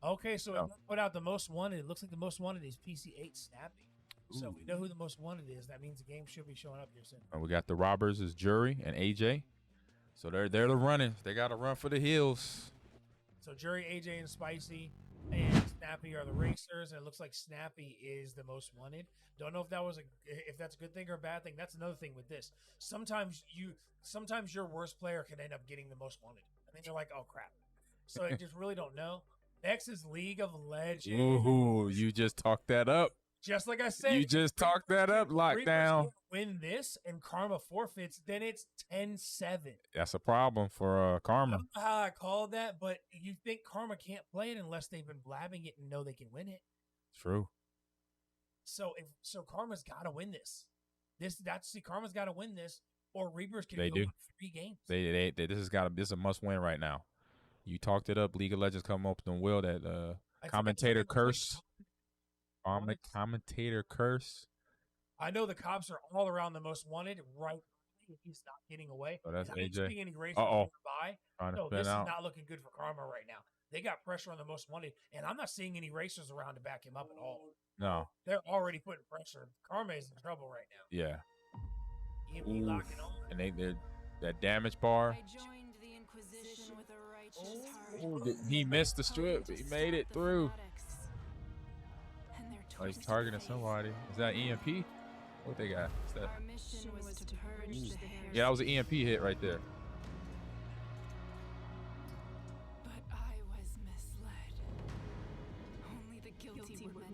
Okay, so Yeah. it put out the most wanted. It looks like the most wanted is PC8 Snappy. So we know who the most wanted is. That means the game should be showing up here soon. And we got the robbers is Jury and AJ. So they're the running. They got to run for the hills. So Jury, AJ, and Spicy and Snappy are the racers, and it looks like Snappy is the most wanted. Don't know if that's a good thing or a bad thing. That's another thing with this. Sometimes your worst player can end up getting the most wanted, and then you're like, oh crap. So I just really don't know. Next is League of Legends. Ooh, you just talked that up. Just like I said, You just talked that up. Reapers Lockdown. win this and Karma forfeits, then it's 10-7. That's a problem for I Karma. don't know how I called that, but you think Karma can't play it unless they've been blabbing it and know they can win it. True. So Karma's got to win this. Karma's got to win this, or Reapers can They go do. on 3 games. They this is a must win right now. You talked it up. League of Legends come up with the will that commentator curse. Commentator curse. I know the cops are all around the most wanted right. He's not getting away. So that's I didn't AJ. see any races Uh-oh. by. Trying to So spin this out. is not looking good for Karma right now. They got pressure on the most wanted, and I'm not seeing any racers around to back him up at all. No. They're already putting pressure. Karma is in trouble right now. Yeah. EMP Ooh. locking on. And they're that damage bar. Ooh, he missed the strip, but he made it through. Oh, he's targeting somebody. Is that EMP? What they got? Is that? Ooh. Yeah, that was an EMP hit right there.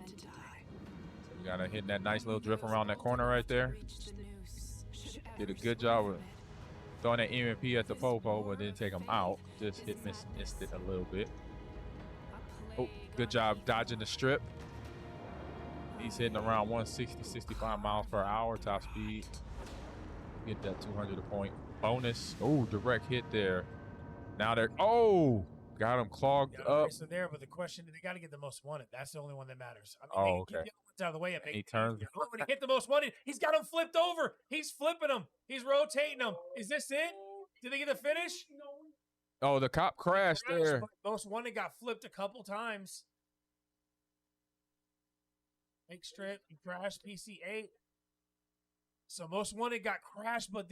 So we gotta hit that nice little drift around that corner right there. Did a good job with throwing that EMP at the Popo, but didn't take him out. Just missed it a little bit. Oh, good job dodging the strip. He's hitting around 160, 65 miles per hour top speed. Get that 200 a point bonus. Oh, direct hit there. Now they're got him clogged up. So there, but the question is, they got to get the most wanted. That's the only one that matters. I mean, Oh, they can okay. keep the other ones out of the way. He turns. When he hit the most wanted, he's got him flipped over. He's flipping them. He's rotating them. Is this it? Did they get the finish? Oh, the cop crashed there. Most wanted got flipped a couple times. Make strip. He crashed PC8. So most wanted got crashed, but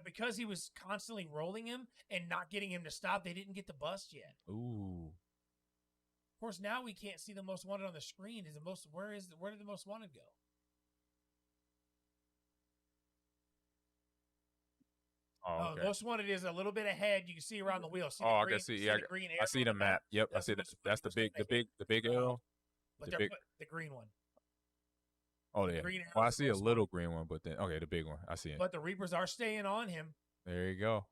because he was constantly rolling him and not getting him to stop, they didn't get the bust yet. Ooh. Of course, now we can't see the most wanted on the screen. Where did the most wanted go? Oh, okay. Most wanted is a little bit ahead. You can see around the wheel. See the I green- can see. Yeah, the green I see arrow the on the map. map? Yep, I see that. That's the big arrow. But The they're big. the green one. Oh yeah. green Well, I arrow's the see a most little green one, but then the big one. I see it. But the Reapers are staying on him. There you go.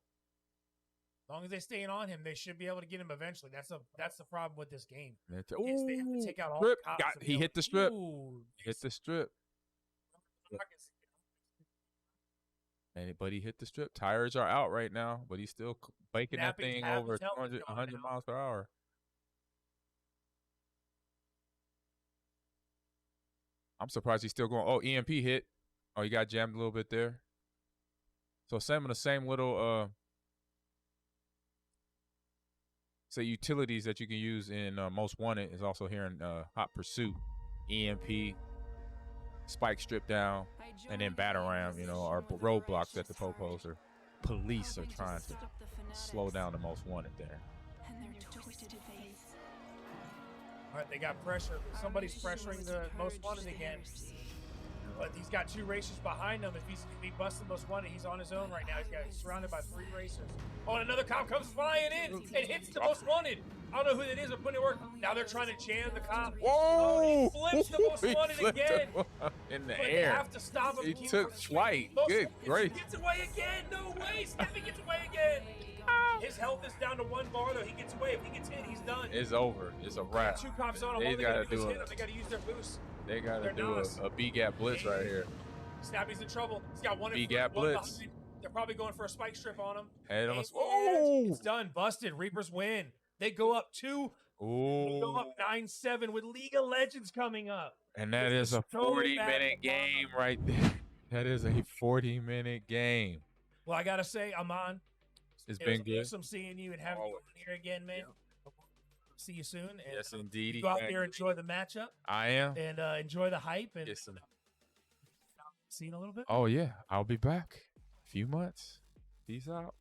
As long as they're staying on him, they should be able to get him eventually. That's the problem with this game. That's- Is they have to take out all strip. the cops. and He be hit able- the strip. Ooh. Hit the strip. But he hit the strip. Tires are out right now, but he's still baking that Snapping thing half over his helmet's 200, gone 100 now. miles per hour. I'm surprised he's still going. Oh, EMP hit. Oh, he got jammed a little bit there. So some of the same little say utilities that you can use in Most Wanted is also here in Hot Pursuit. EMP, spike strip down, and then Batarang, are roadblocks that the popos or police are trying to slow down the Most Wanted there. All right, they got pressure. Somebody's pressuring the most wanted again. But he's got 2 racers behind him. If he busts the most wanted, he's on his own right now. He's surrounded by 3 racers. Oh, and another cop comes flying in and hits the most wanted. I don't know who that is, but putting it work. Now they're trying to jam the cop. Whoa! Oh, he flips the most He wanted flipped again. him in the But they air. have to stop him. He Keep took him flight. Most Good wanted. gracious. He gets away again. No way. Stephanie gets away again. His health is down to 1 bar, though. He gets away. If he gets hit, he's done. It's over. It's a wrap. 2 cops on him. They All they gotta gotta do is do hit it. him. They gotta use their boost. They gotta They're do nice. a B-gap blitz right here. Snappy's in trouble. He's got one in B-gap front, one blitz. behind. They're probably going for a spike strip on him. Head on And the oh! it's done. Busted. Reapers win. They go up 2. They go Ooh. up 9-7 with League of Legends coming up. And that This is a so 40-minute bad. game right there. That is a 40-minute game. Well, I gotta say, Aman, It's it been was good. awesome seeing you and having you Always. on here again, man. See you soon. And, Yes, indeed. you go out there, enjoy the matchup, I am. and enjoy the hype. And Yes, sir. see you in a little bit. Oh, yeah. I'll be back. A few months. Peace out.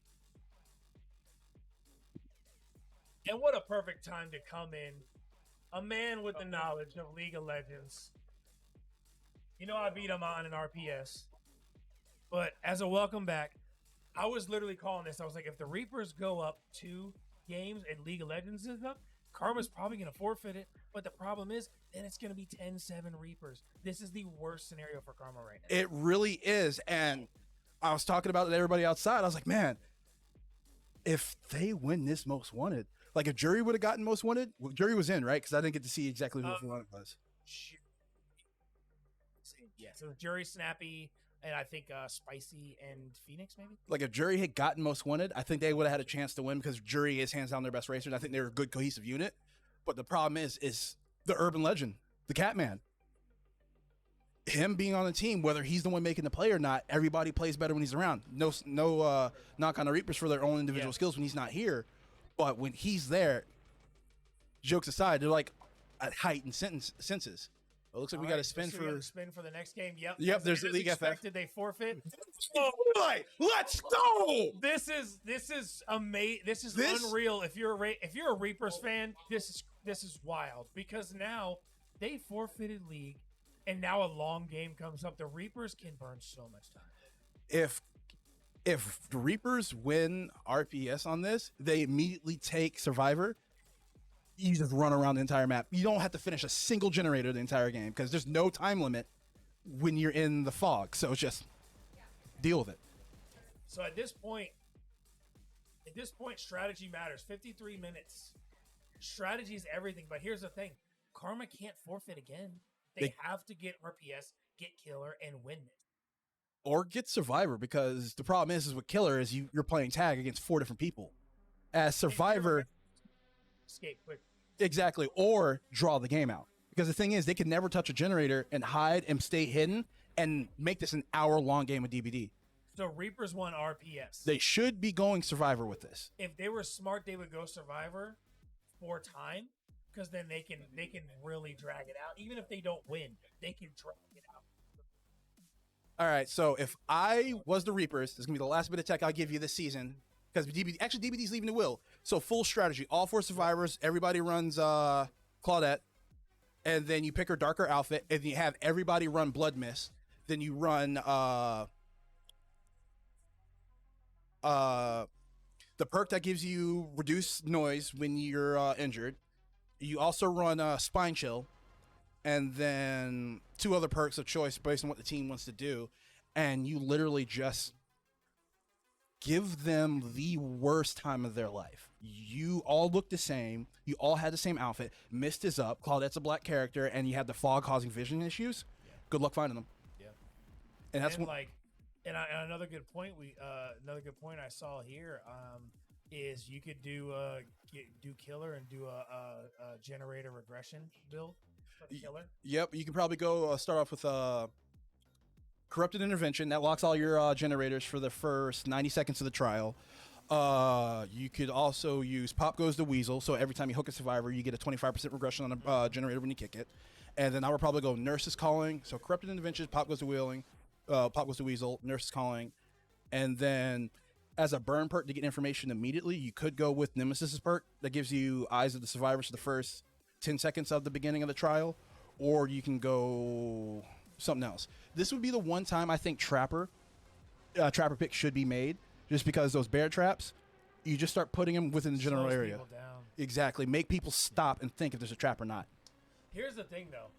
And what a perfect time to come in. A man with the knowledge of League of Legends. You know I beat him on in RPS. But as a welcome back, I was literally calling this. I was like, if the Reapers go up 2 games and League of Legends is up, Karma's probably going to forfeit it. But the problem is, then it's going to be 10-7 Reapers. This is the worst scenario for Karma right now. It really is. And I was talking about it to everybody outside. I was like, man, if they win this Most Wanted, like if Jury would have gotten Most Wanted, well, Jury was in, right? Because I didn't get to see exactly who Most Wanted was. Yeah, so Jury, Snappy, and I think Spicy and Phoenix, maybe? Like if Jury had gotten Most Wanted, I think they would have had a chance to win because Jury is hands down their best racer. And I think they're a good cohesive unit. But the problem is the urban legend, the Catman. Him being on the team, whether he's the one making the play or not, everybody plays better when he's around. No knock on the Reapers for their own individual skills when he's not here. But when he's there, jokes aside, they're like at heightened senses. It looks like we got to spin so for. we gotta spin for the next game. Yep. Yep, As- there's the as League FF. expected, they forfeit. Let's go. This is amazing. This is unreal. If you're a Reapers fan, this is wild because now they forfeited League, and now a long game comes up. The Reapers can burn so much time. If the Reapers win RPS on this, they immediately take Survivor. You just run around the entire map. You don't have to finish a single generator the entire game because there's no time limit when you're in the fog. So it's just deal with it. So at this point, strategy matters. 53 minutes. Strategy is everything. But here's the thing: Karma can't forfeit again. They have to get RPS, get Killer, and win this. Or get Survivor because the problem is with Killer is you're playing tag against 4 different people. As Survivor, Escape quick. exactly, or draw the game out. Because the thing is, they can never touch a generator and hide and stay hidden and make this an hour-long game of DBD. So Reapers won RPS. They should be going Survivor with this. If they were smart, they would go Survivor for time, because then they can really drag it out. Even if they don't win, they can drag it out. All right, so if I was the Reapers, this is gonna be the last bit of tech I'll give you this season because DBD's leaving the will. So full strategy, all 4 survivors, everybody runs Claudette, and then you pick her darker outfit, and you have everybody run Blood Mist. Then you run the perk that gives you reduced noise when you're injured. You also run Spine Chill, and then 2 other perks of choice based on what the team wants to do. And you literally just give them the worst time of their life. You all look the same. You all had the same outfit. Mist is up. Claudette's a black character, and you have the fog causing vision issues. Yeah. Good luck finding them. Yeah. And that's and another good point I saw here is you could do Killer and do a generator regression build for Killer. Yep, you can probably go start off with Corrupted Intervention. That locks all your generators for the first 90 seconds of the trial. You could also use Pop Goes the Weasel, so every time you hook a survivor, you get a 25% regression on the generator when you kick it. And then I would probably go Nurse is Calling, so Corrupted Intervention, Pop Goes the Weasel, Nurse is Calling. And then as a burn perk to get information immediately, you could go with Nemesis's perk that gives you Eyes of the Survivors for the first 10 seconds of the beginning of the trial, or you can go something else. This would be the one time I think Trapper pick should be made, just because those bear traps, You just start putting them within the general Slows area. people down. Exactly. Make people stop and think if there's a trap or not. Here's the thing, though.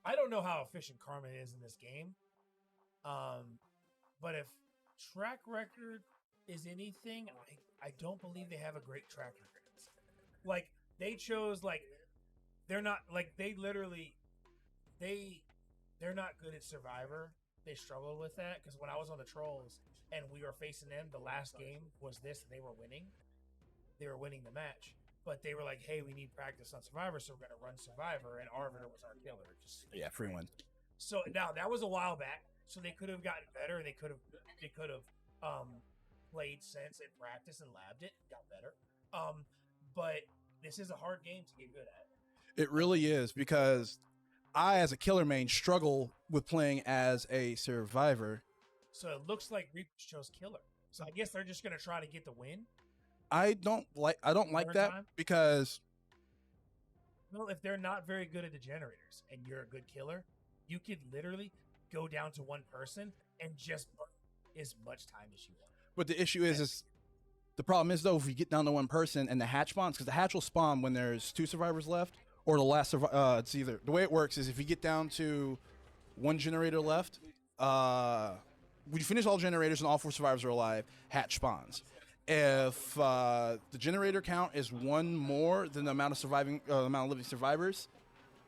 I don't know how efficient Karma is in this game. But if track record is anything, I don't believe they have a great track record. Like, they chose, like, they're not, like, they literally, they're not good at Survivor. They struggled with that, because when I was on the Trolls and we were facing them, the last game was this, and they were winning. They were winning the match. But they were like, hey, we need practice on Survivor, so we're going to run Survivor, and Arbiter was our killer. Yeah, free win. So now that was a while back, so they could have gotten better, and they could have played sense and practice and labbed it, got better. But this is a hard game to get good at. It really is, because I, as a killer main, struggle with playing as a survivor. So it looks like Reapers chose killer. So I guess they're just going to try to get the win. I don't like Third that time? because Well, if they're not very good at the generators and you're a good killer, you could literally go down to one person and just burn as much time as you want. But the issue is the problem is, though, if you get down to one person and the hatch spawns, because the hatch will spawn when there's 2 survivors left, or the last it's either, the way it works is if you get down to 1 generator left, when you finish all generators and all 4 survivors are alive, hatch spawns. If the generator count is 1 more than the amount of living survivors,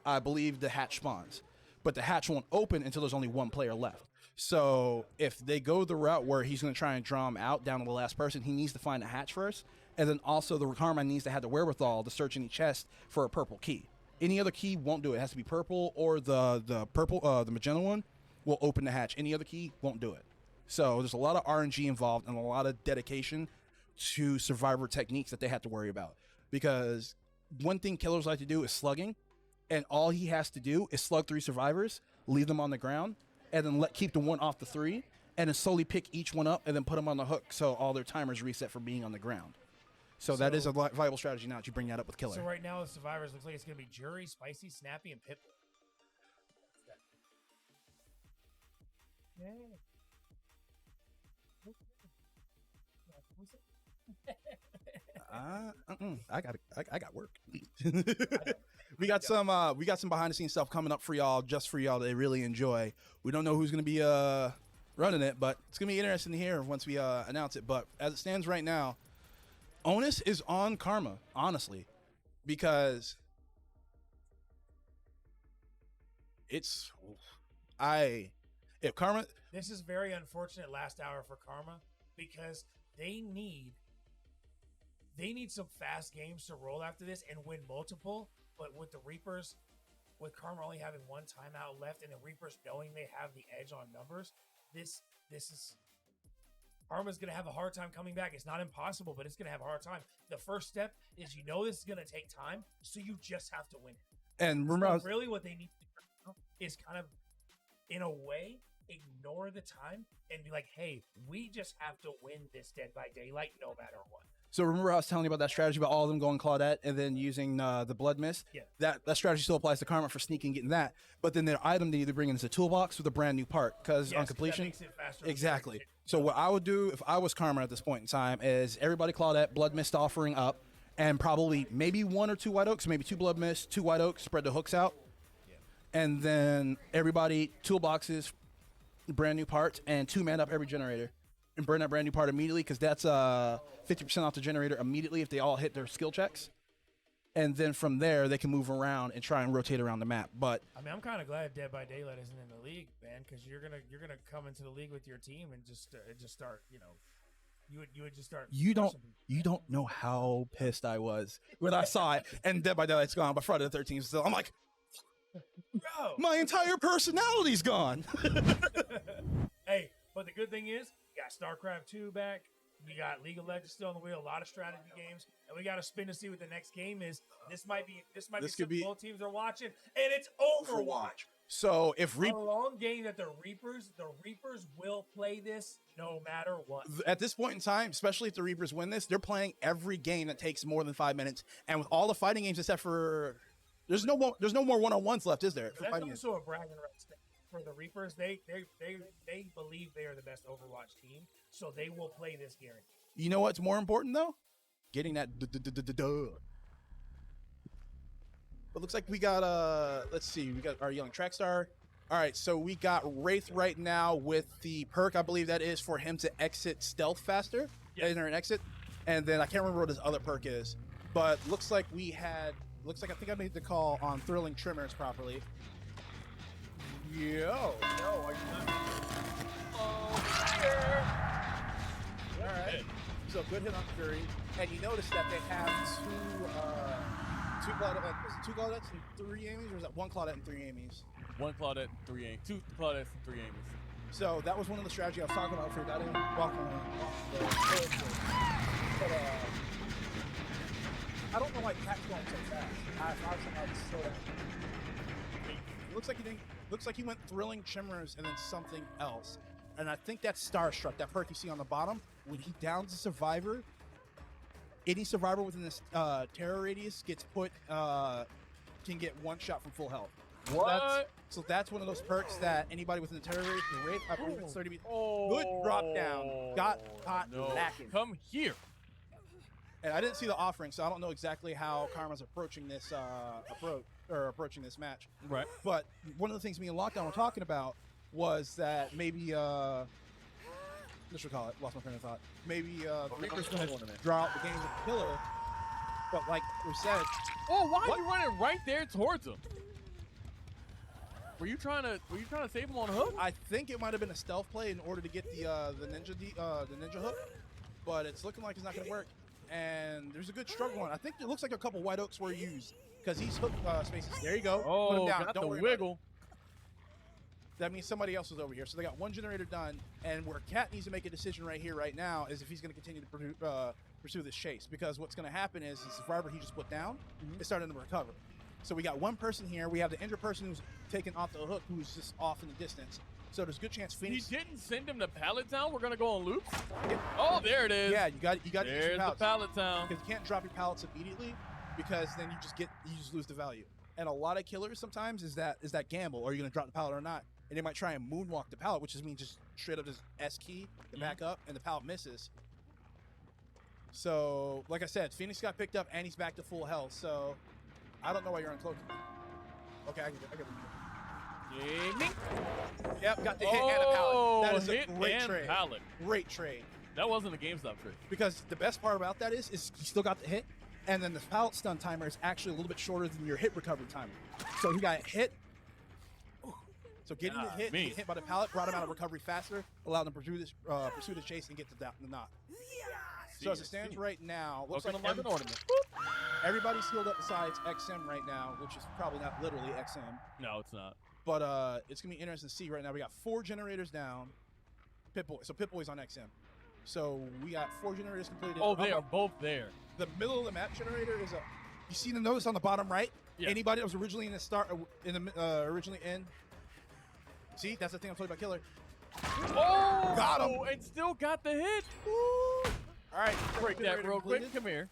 I believe the hatch spawns. But the hatch won't open until there's only 1 player left. So if they go the route where he's going to try and draw him out down to the last person, he needs to find a hatch first. And then also the Karma needs to have the wherewithal to search any chest for a purple key. Any other key won't do it. It has to be purple, or the purple, the magenta one will open the hatch. Any other key won't do it. So there's a lot of RNG involved and a lot of dedication to survivor techniques that they have to worry about. Because one thing killers like to do is slugging, and all he has to do is slug 3 survivors, leave them on the ground, and then keep the 1 off the 3, and then slowly pick each one up and then put them on the hook so all their timers reset for being on the ground. So that is a viable strategy now that you bring that up with killer. So right now, the survivors looks like it's going to be Jury, Spicy, Snappy, and Pitbull. I got work. we got some behind the scenes stuff coming up for y'all, just for y'all to really enjoy. We don't know who's gonna be running it, but it's gonna be interesting to hear once we announce it. But as it stands right now, onus is on Karma, honestly, because if Karma. This is very unfortunate last hour for Karma, because they need some fast games to roll after this and win multiple. But with the Reapers, with Karma only having 1 timeout left and the Reapers knowing they have the edge on numbers, this is Karma's going to have a hard time coming back. It's not impossible, but it's going to have a hard time. The first step is this is going to take time, so you just have to win it. And remember, really what they need to do is kind of, in a way, ignore the time and be like, hey, we just have to win this Dead by Daylight no matter what. So remember I was telling you about that strategy about all of them going Claudette and then using the Blood Mist? Yeah. That strategy still applies to Karma for sneaking and getting that. But then their item they need to bring in is a toolbox with a brand new part, because on completion. That makes it faster. Exactly. So what I would do if I was Karma at this point in time is everybody Claudette, Blood Mist offering up, and probably maybe 1 or 2 White Oaks, maybe 2 Blood Mist, 2 White Oaks, spread the hooks out. Yeah. And then everybody toolboxes, brand new parts, and 2 man up every generator. And burn that brand new part immediately, because that's 50% off the generator immediately if they all hit their skill checks. And then from there, they can move around and try and rotate around the map. But I mean, I'm kind of glad Dead by Daylight isn't in the league, man, because you're gonna come into the league with your team and just start, you would just start. you don't know how pissed I was when I saw it and Dead by Daylight's gone, but Friday the 13th is still. I'm like, bro, my entire personality's gone. Hey, but the good thing is, you got StarCraft 2 back. We got League of Legends still on the wheel. A lot of strategy games, and we got to spin to see what the next game is. This might be something both teams are watching, and it's Overwatch. So if a long game that the Reapers will play this no matter what. At this point in time, especially if the Reapers win this, they're playing every game that takes more than 5 minutes, and with all the fighting games except for there's no more one-on-ones left, is there? For That's fighting also a bragging rights thing. For the Reapers, they believe they are the best Overwatch team, so they will play this guarantee. You know what's more important though? getting that duh. But looks like we got let's see, we got our young track star. All right, so we got Wraith right now with the perk. I believe that is for him to exit stealth faster, enter and exit. And then I can't remember what his other perk is, but looks like I think I made the call on thrilling trimmers properly. Yo, no, are you not? All right, so good hit on Fury, and you notice that they have two Claudettes and 3 Amy's, or is that 1 Claudette and 3 Amy's? 1 Claudette, 3 Amy's. 2 Claudettes and 3 Amy's. So that was one of the strategy I was talking about for that. I didn't walk on but I don't know why Cat's going so fast. Looks like he went thrilling trimmers and then something else. And I think that's Starstruck, that perk you see on the bottom. When he downs a survivor, any survivor within this terror radius gets put can get 1 shot from full health. What? So that's one of those perks that anybody within the terror radius, I believe it's 30 meters. Good drop down. Got caught lacking. Come here. And I didn't see the offering, so I don't know exactly how Karma's approaching this approaching this match. Right. But one of the things me and Lockdown were talking about was that maybe let's recall it. Lost my train of thought. Maybe the Reaper's going to draw out the game with the killer. But like we said, why are you running right there towards him? Were you trying to save him on a hook? I think it might have been a stealth play in order to get the ninja hook, but it's looking like it's not going to work. And there's a good struggle on. I think it looks like a couple white oaks were used because he's hooked spaces. There you go. Put him down. Got Don't the worry wiggle. That means somebody else is over here. So they got 1 generator done, and where Cat needs to make a decision right here, right now, is if he's going to continue to pursue this chase. Because what's going to happen is the survivor he just put down is starting to recover. So we got 1 person here. We have the injured person who's taken off the hook, who's just off in the distance. So there's a good chance Phoenix. He didn't send him to Pallet Town. We're gonna go on loops. Yeah. Oh, there it is. Yeah, you got. There's the Pallet Town. Because you can't drop your pallets immediately, because then you just lose the value. And a lot of killers sometimes is that gamble. Are you gonna drop the pallet or not? And they might try and moonwalk the pallet, which just means just straight up just S key to back up, and the pallet misses. So, like I said, Phoenix got picked up, and he's back to full health. So, I don't know why you're uncloaking. Okay, I get it. Yep, got the hit and a pallet. That is a great trade. Pallet. Great trade. That wasn't a GameStop trade. Because the best part about that is you still got the hit, and then the pallet stun timer is actually a little bit shorter than your hit recovery timer. So he got hit. So getting the hit, getting hit by the pallet brought him out of recovery faster, allowed him to pursue the chase and get the knock. So as it stands right now, looks like everybody's healed up besides XM right now, which is probably not literally XM. No, it's not. But it's going to be interesting to see right now. We got 4 generators down. Pip-Boy. So Pip-Boy's on XM. So we got 4 generators completed. Oh, they are both there. The middle of the map generator is you see the notice on the bottom right? Yeah. Anybody that was originally originally in. See, that's the thing I'm talking about, killer. Oh! Got him! And still got the hit! Woo! All right. Break that real quick. Come here.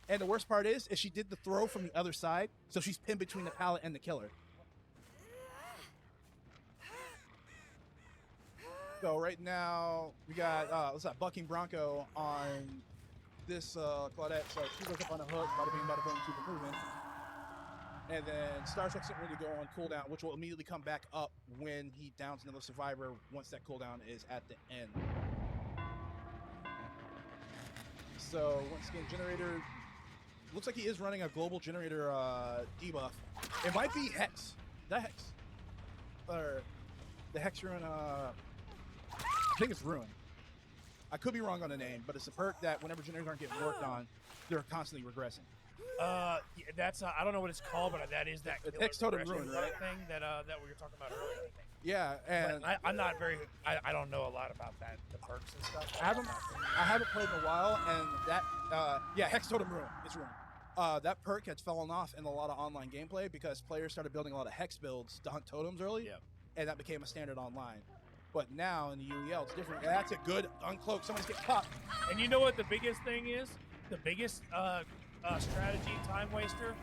And the worst part is she did the throw from the other side, so she's pinned between the pallet and the killer. So right now we got Bucking Bronco on this Claudette. So she goes up on a hook, bada bing, bada boom, keep it moving. And then Starstruck's getting ready to go on cooldown, which will immediately come back up when he downs another survivor once that cooldown is at the end. So once again, generator looks like he is running a global generator debuff. It might be Hex. That Hex. Or the Hex Ruin I think it's Ruin. I could be wrong on the name, but it's a perk that whenever generators aren't getting worked on, they're constantly regressing. Yeah, that's I don't know what it's called, but that is that Hex Totem Ruin, right? Thing that we were talking about earlier. I think. Yeah, and I'm not very. I don't know a lot about that, the perks and stuff. I haven't played in a while, and that Hex Totem Ruin. It's Ruin. That perk had fallen off in a lot of online gameplay because players started building a lot of hex builds to hunt totems early, and that became a standard online. But now in the UEL, it's different. That's a good uncloak. Someone's getting caught. And you know what the biggest thing is? The biggest strategy time waster?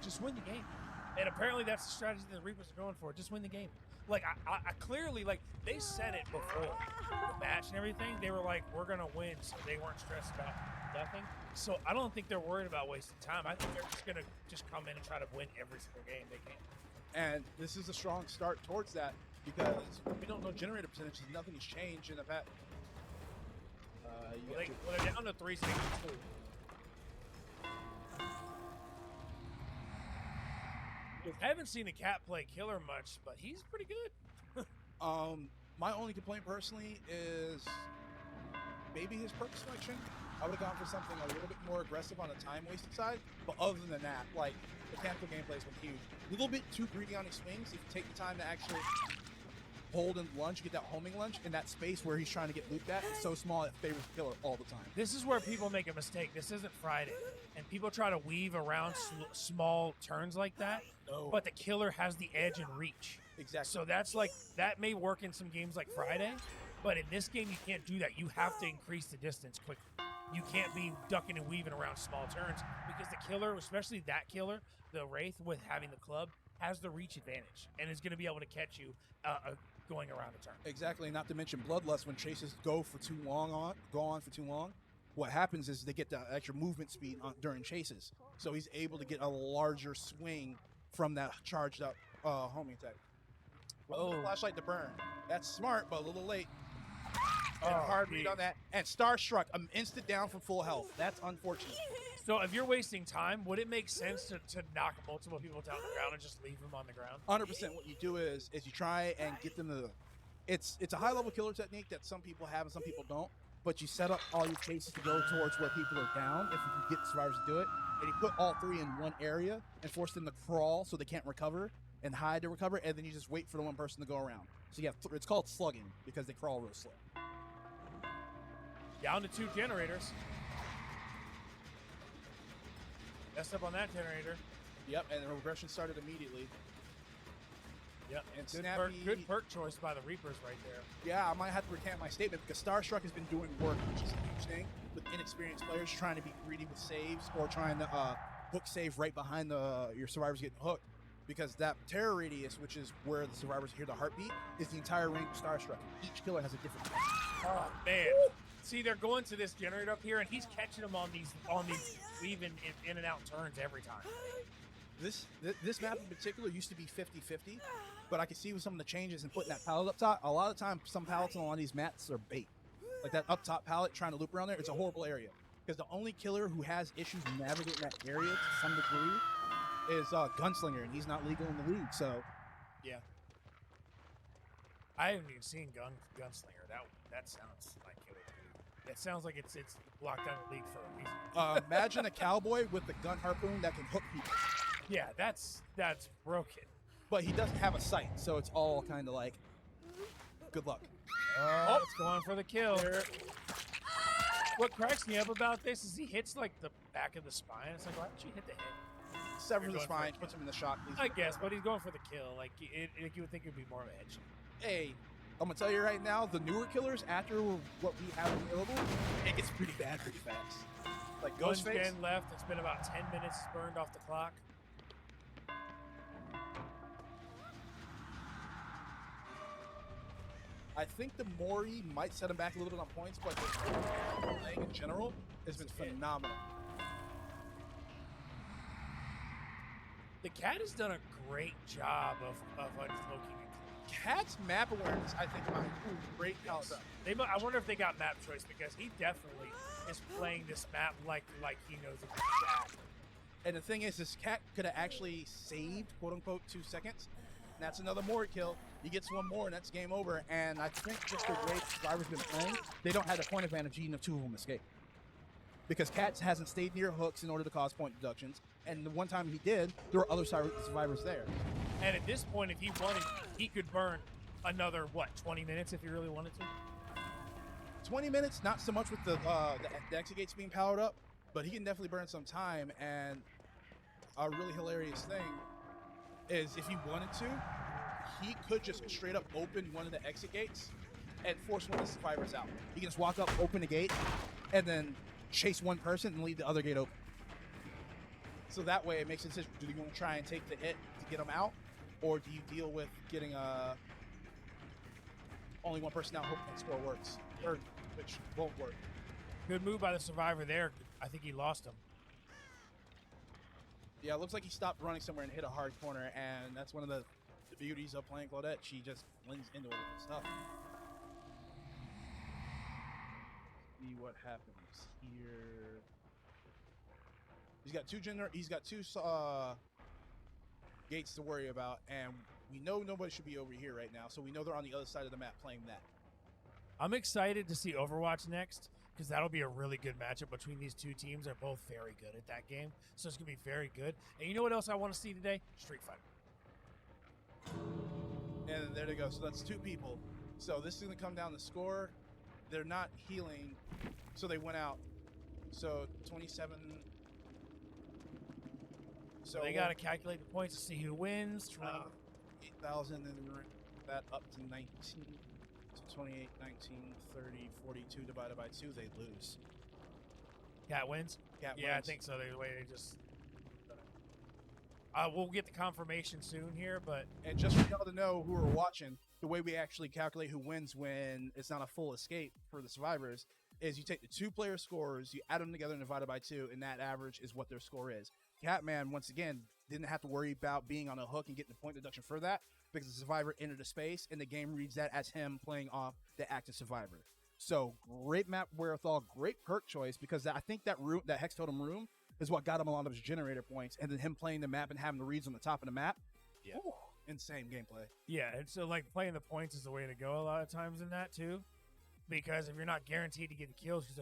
Just win the game. And apparently that's the strategy that the Reapers are going for. Just win the game. Like, I clearly, like, they said it before the match and everything. They were like, we're going to win, so they weren't stressed about nothing. So I don't think they're worried about wasting time. I think they're just gonna come in and try to win every single game they can. And this is a strong start towards that because we don't know generator percentages. Nothing has changed in the past. They're down to 362. I haven't seen a cat play killer much, but he's pretty good. My only complaint personally is maybe his perk selection. I would have gone for something a little bit more aggressive on the time wasted side, but other than that, like, mechanical gameplay's been huge. A little bit too greedy on his swings. If you take the time to actually hold and lunge, get that homing lunge in that space where he's trying to get looped at, it's so small it favors the killer all the time. This is where people make a mistake. This isn't Friday, and people try to weave around small turns like that. No. But the killer has the edge and reach. Exactly. So that's like that may work in some games like Friday, but in this game you can't do that. You have to increase the distance quickly. You can't be ducking and weaving around small turns because the killer, especially that killer, the Wraith with having the club, has the reach advantage and is going to be able to catch you going around a turn. Exactly, not to mention Bloodlust. When chases go on for too long, what happens is they get the extra movement speed during chases. So he's able to get a larger swing from that charged up homing attack. Flashlight to burn. That's smart, but a little late. And hard read on that. And Starstruck, instant down from full health. That's unfortunate. So if you're wasting time, would it make sense to knock multiple people down the ground and just leave them on the ground? 100%. What you do is you try and get them to. It's a high level killer technique that some people have and some people don't. But you set up all your chases to go towards where people are down. If you can get survivors to do it, and you put all three in one area and force them to crawl so they can't recover and hide to recover, and then you just wait for the one person to go around. So you have it's called slugging because they crawl real slow. Down to 2 generators. Messed up on that generator. Yep, and the regression started immediately. Yep, And good perk choice by the Reapers right there. Yeah, I might have to recant my statement because Starstruck has been doing work, which is a huge thing, with inexperienced players trying to be greedy with saves or trying to hook save right behind your survivors getting hooked. Because that terror radius, which is where the survivors hear the heartbeat, is the entire range of Starstruck. Each killer has a different. Oh man! See, they're going to this generator up here, and he's catching them on these weaving in and out turns every time. This map in particular used to be 50-50, but I can see with some of the changes and putting that pallet up top. A lot of times, some pallets on a lot of these mats are bait. Like that up top pallet trying to loop around there, it's a horrible area. Because the only killer who has issues navigating that area to some degree is Gunslinger, and he's not legal in the league. So, yeah, I haven't even seen Gunslinger. That sounds like it sounds like it's locked down the league for a reason. Imagine a cowboy with a gun harpoon that can hook people. Yeah, that's broken. But he doesn't have a sight, so it's all kind of like, good luck. Oh, it's going for the kill. What cracks me up about this is he hits like the back of the spine. It's like, why don't you hit the head? Severs the spine, puts him in the shock. I guess, but he's going for the kill. Like, you would think it would be more of a headshot. Hey, I'm going to tell you right now, the newer killers, after what we have available, it gets pretty bad pretty fast. Like One Ghostface. scan left. It's been about 10 minutes burned off the clock. I think the Mori might set him back a little bit on points, but the playing in general has been phenomenal. The Cat has done a great job of uncloaking. Cat's map awareness, I think, might be great. Yes. I wonder if they got map choice because he definitely is playing this map like he knows it. And the thing is, this Cat could have actually saved, quote unquote, 2 seconds. And that's another Mori kill. He gets one more, and that's game over. And I think just the way Survivor's been playing, they don't have the point advantage even if 2 of them escape. Because Cat hasn't stayed near hooks in order to cause point deductions. And the one time he did, there were other survivors there. And at this point, if he wanted, he could burn another, 20 minutes if he really wanted to? 20 minutes, not so much with the exit gates being powered up, but he can definitely burn some time. And a really hilarious thing is if he wanted to, he could just straight up open one of the exit gates and force one of the survivors out. He can just walk up, open the gate, and then chase one person and leave the other gate open. So that way it makes a decision. Do you want to try and take the hit to get them out? Or do you deal with getting only one person out, hoping that score works? Or which won't work. Good move by the survivor there. I think he lost him. Yeah, it looks like he stopped running somewhere and hit a hard corner, and that's one of the beauties of playing Claudette. She just blends into all the stuff. See what happens here. He's got two gates to worry about, and we know nobody should be over here right now, so we know they're on the other side of the map playing that. I'm excited to see Overwatch next because that'll be a really good matchup between these two teams. They're both very good at that game, so it's gonna be very good. And you know what else I want to see today? Street Fighter. And there they go. So that's 2 people. So this is gonna come down to score. They're not healing, so they went out. So 27. So they got to calculate the points to see who wins. 8,000 and that up to 19. So 28, 19, 30, 42 divided by 2, they lose. Cat wins? Cat yeah, I wins. think so. The way they just... we'll get the confirmation soon here, but... And just for y'all to know who are watching, the way we actually calculate who wins when it's not a full escape for the survivors is you take the 2-player scores, you add them together and divide it by 2, and that average is what their score is. Catman, once again, didn't have to worry about being on a hook and getting the point deduction for that because the survivor entered a space and the game reads that as him playing off the active survivor. So great map wherewithal, great perk choice because I think that room, that Hex Totem room, is what got him a lot of his generator points, and then him playing the map and having the reads on the top of the map. Yeah. Ooh, insane gameplay. Yeah, and so like playing the points is the way to go a lot of times in that too, because if you're not guaranteed to get the kills, because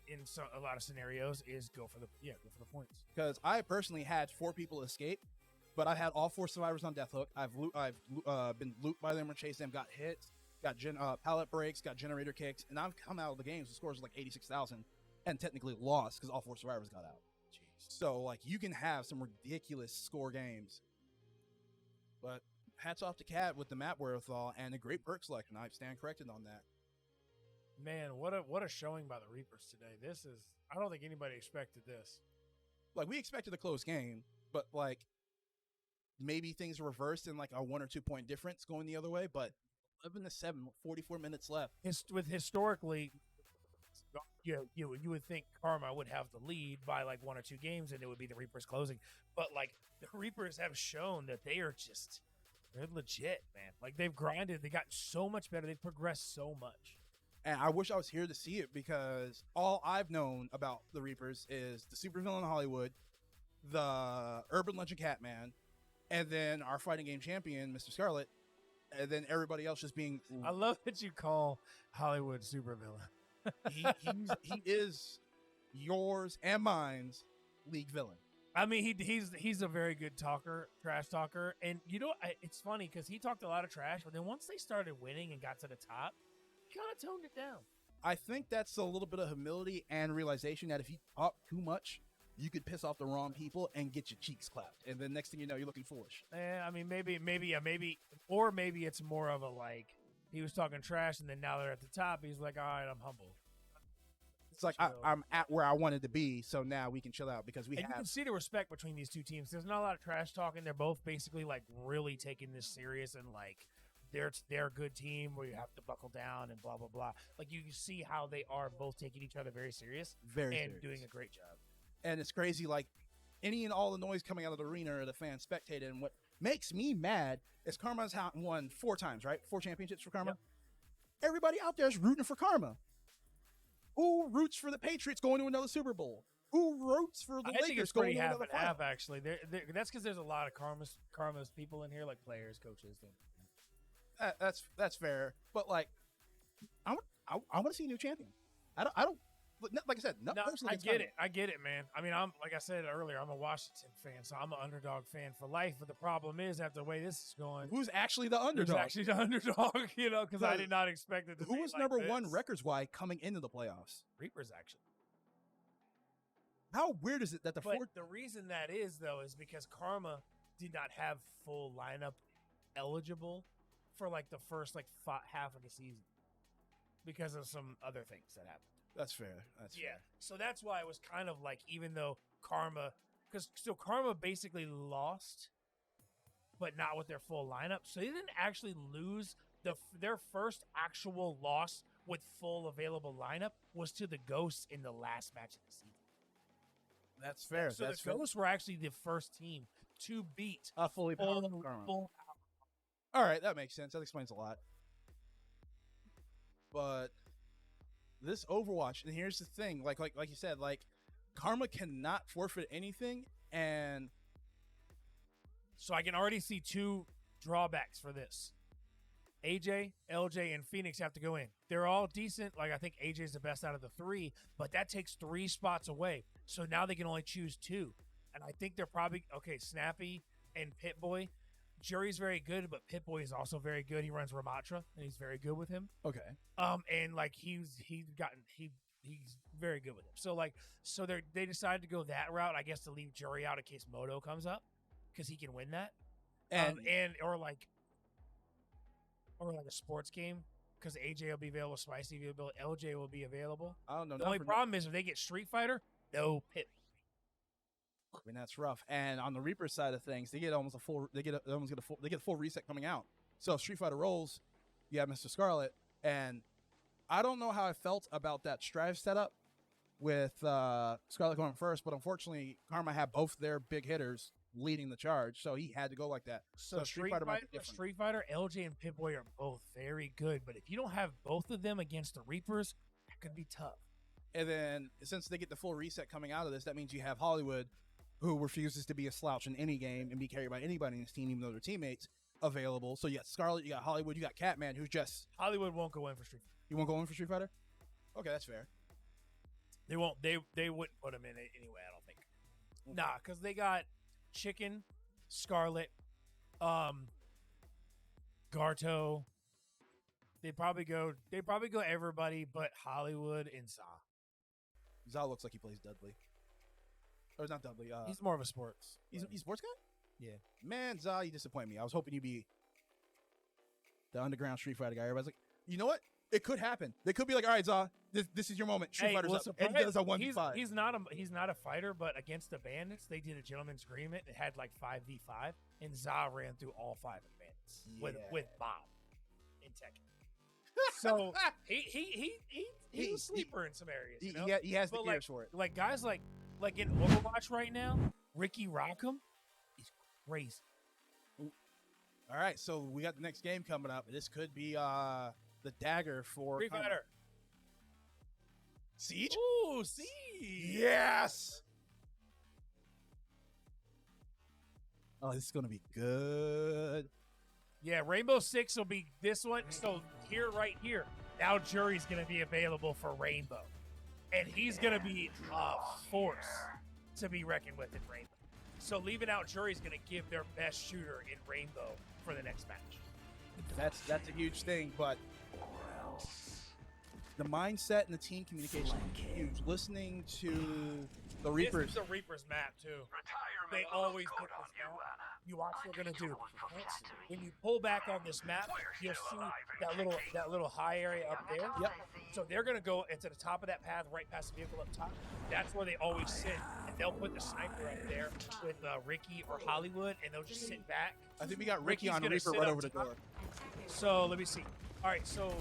in a lot of scenarios is go for the points. Because I personally had 4 people escape, but I had all 4 survivors on death hook. I've been looped by them or chased them, got hits, got pallet breaks, got generator kicks, and I've come out of the games with scores like 86,000 and technically lost because all 4 survivors got out. Jeez. So like you can have some ridiculous score games, but hats off to Cat with the map wherewithal and a great perk selection. I stand corrected on that. Man, what a showing by the Reapers today. I don't think anybody expected this. Like we expected a close game, but like maybe things reversed in like a 1 or 2 point difference going the other way, but 11-7, 44 minutes left. Historically, you would think Karma would have the lead by like 1 or 2 games and it would be the Reapers closing. But like the Reapers have shown that they're legit, man. Like they've grinded, they got so much better, they've progressed so much. And I wish I was here to see it because all I've known about the Reapers is the supervillain Hollywood, the urban legend Catman, and then our fighting game champion, Mr. Scarlet, and then everybody else just being... I love that you call Hollywood supervillain. he is yours and mine's league villain. I mean, he's a very good talker, trash talker. And you know, it's funny because he talked a lot of trash, but then once they started winning and got to the top, kind of toned it down. I think that's a little bit of humility and realization that if you talk too much, you could piss off the wrong people and get your cheeks clapped. And then next thing you know, you're looking foolish. I mean, maybe it's more of a like, he was talking trash and then now they're at the top. He's like, all right, I'm humble. It's like, I'm at where I wanted to be. So now we can chill out because you can see the respect between these two teams. There's not a lot of trash talking. They're both basically like really taking this serious and like, they're a good team where you have to buckle down and blah, blah, blah. Like you see how they are both taking each other very serious and doing a great job. And it's crazy. Like any and all the noise coming out of the arena or the fans spectating. And what makes me mad is Karma's won 4 times, right? 4 championships for Karma. Yep. Everybody out there is rooting for Karma. Who roots for the Patriots going to another Super Bowl? Who roots for the Lakers going to another final? Half, actually. That's because there's a lot of Karma's people in here, like players, coaches, things. That's fair, but like, I want to see a new champion. I don't like I said. Not personally. I get it, man. I mean, I'm like I said earlier, I'm a Washington fan, so I'm an underdog fan for life. But the problem is, after the way this is going, who's actually the underdog? You know, because I did not expect it to. Who was number 1 records wise coming into the playoffs? Reapers, actually. How weird is it that the reason that is though is because Karma did not have full lineup eligible for like the first like half of the season because of some other things that happened. That's fair. Fair. So that's why it was kind of like, even though Karma basically lost, but not with their full lineup. So they didn't actually lose. Their first actual loss with full available lineup was to the Ghosts in the last match of the season. That's fair. So That's the Ghosts were actually the first team to beat fully powered full, Karma. full All right, that makes sense. That explains a lot. But this Overwatch, and here's the thing, like you said, like Karma cannot forfeit anything, and So I can already see two drawbacks for this. AJ, LJ, and Phoenix have to go in. They're all decent. Like, I think AJ's the best out of the three, but that takes 3 spots away. So now they can only choose 2. And I think they're probably, okay, Snappy and Pit-Boy. Jury's very good, but Pit-Boy is also very good. He runs Ramatra, and he's very good with him. okay. And like he's very good with him. So they decided to go that route, I guess, to leave Jury out in case Moto comes up, because he can win that. And Or like a sports game, because AJ will be available, Spicy will be available, LJ will be available. I don't know. The only problem is if they get Street Fighter, no Pit. I mean, that's rough. And on the Reaper side of things, they get almost a full. They get a full reset coming out. So if Street Fighter rolls, you have Mr. Scarlet, and I don't know how I felt about that Strive setup with Scarlet going first, but unfortunately, Karma had both their big hitters leading the charge, so he had to go like that. So Street Fighter, LJ and Pip-Boy are both very good, but if you don't have both of them against the Reapers, that could be tough. And then since they get the full reset coming out of this, that means you have Hollywood, who refuses to be a slouch in any game and be carried by anybody in his team, even though they're teammates, available. So you got Scarlet, you got Hollywood, you got Catman, who's just Hollywood won't go in for Street Fighter. You won't go in for Street Fighter? Okay, that's fair. They won't. They wouldn't put him in it anyway. I don't think. Nah, because they got Chicken, Scarlet, Garto. They probably go everybody but Hollywood and Za. Za looks like he plays Dudley. Or not Dudley. He's more of a sports. He's sports guy? Yeah. Man, Za, you disappoint me. I was hoping you'd be the underground Street Fighter guy. Everybody's like, you know what? It could happen. They could be like, all right, Za, this is your moment. Street Fighter's up. And he does a 1v5. He's not a fighter, but against the Bandits, they did a gentleman's agreement. It had like 5v5, and Za ran through all 5 of the Bandits with Bob in Tekken. So he's a sleeper in some areas. You know? He has the but gears for it. Like guys like in Overwatch right now, Ricky Rockham is crazy. All right, so we got the next game coming up. This could be the dagger for Street Fighter. Siege? Ooh, Siege. Yes. Oh, this is gonna be good. Yeah, Rainbow Six will be this one. So right here, now Jury's gonna be available for Rainbow, and he's gonna be a force to be reckoned with in Rainbow. So leaving out Jury's gonna give their best shooter in Rainbow for the next match. That's a huge thing, but the mindset and the team communication is huge. Listening to the Reapers. This is the Reapers map too. They always put this map. You watch what they're gonna do. When you pull back on this map, you'll see that little high area up there. Yep. So they're gonna go into the top of that path, right past the vehicle up top. That's where they always sit, and they'll put the sniper up there with Ricky or Hollywood, and they'll just sit back. I think we got Ricky Ricky's on gonna Reaper sit right up over the top. door. So let me see. All right, so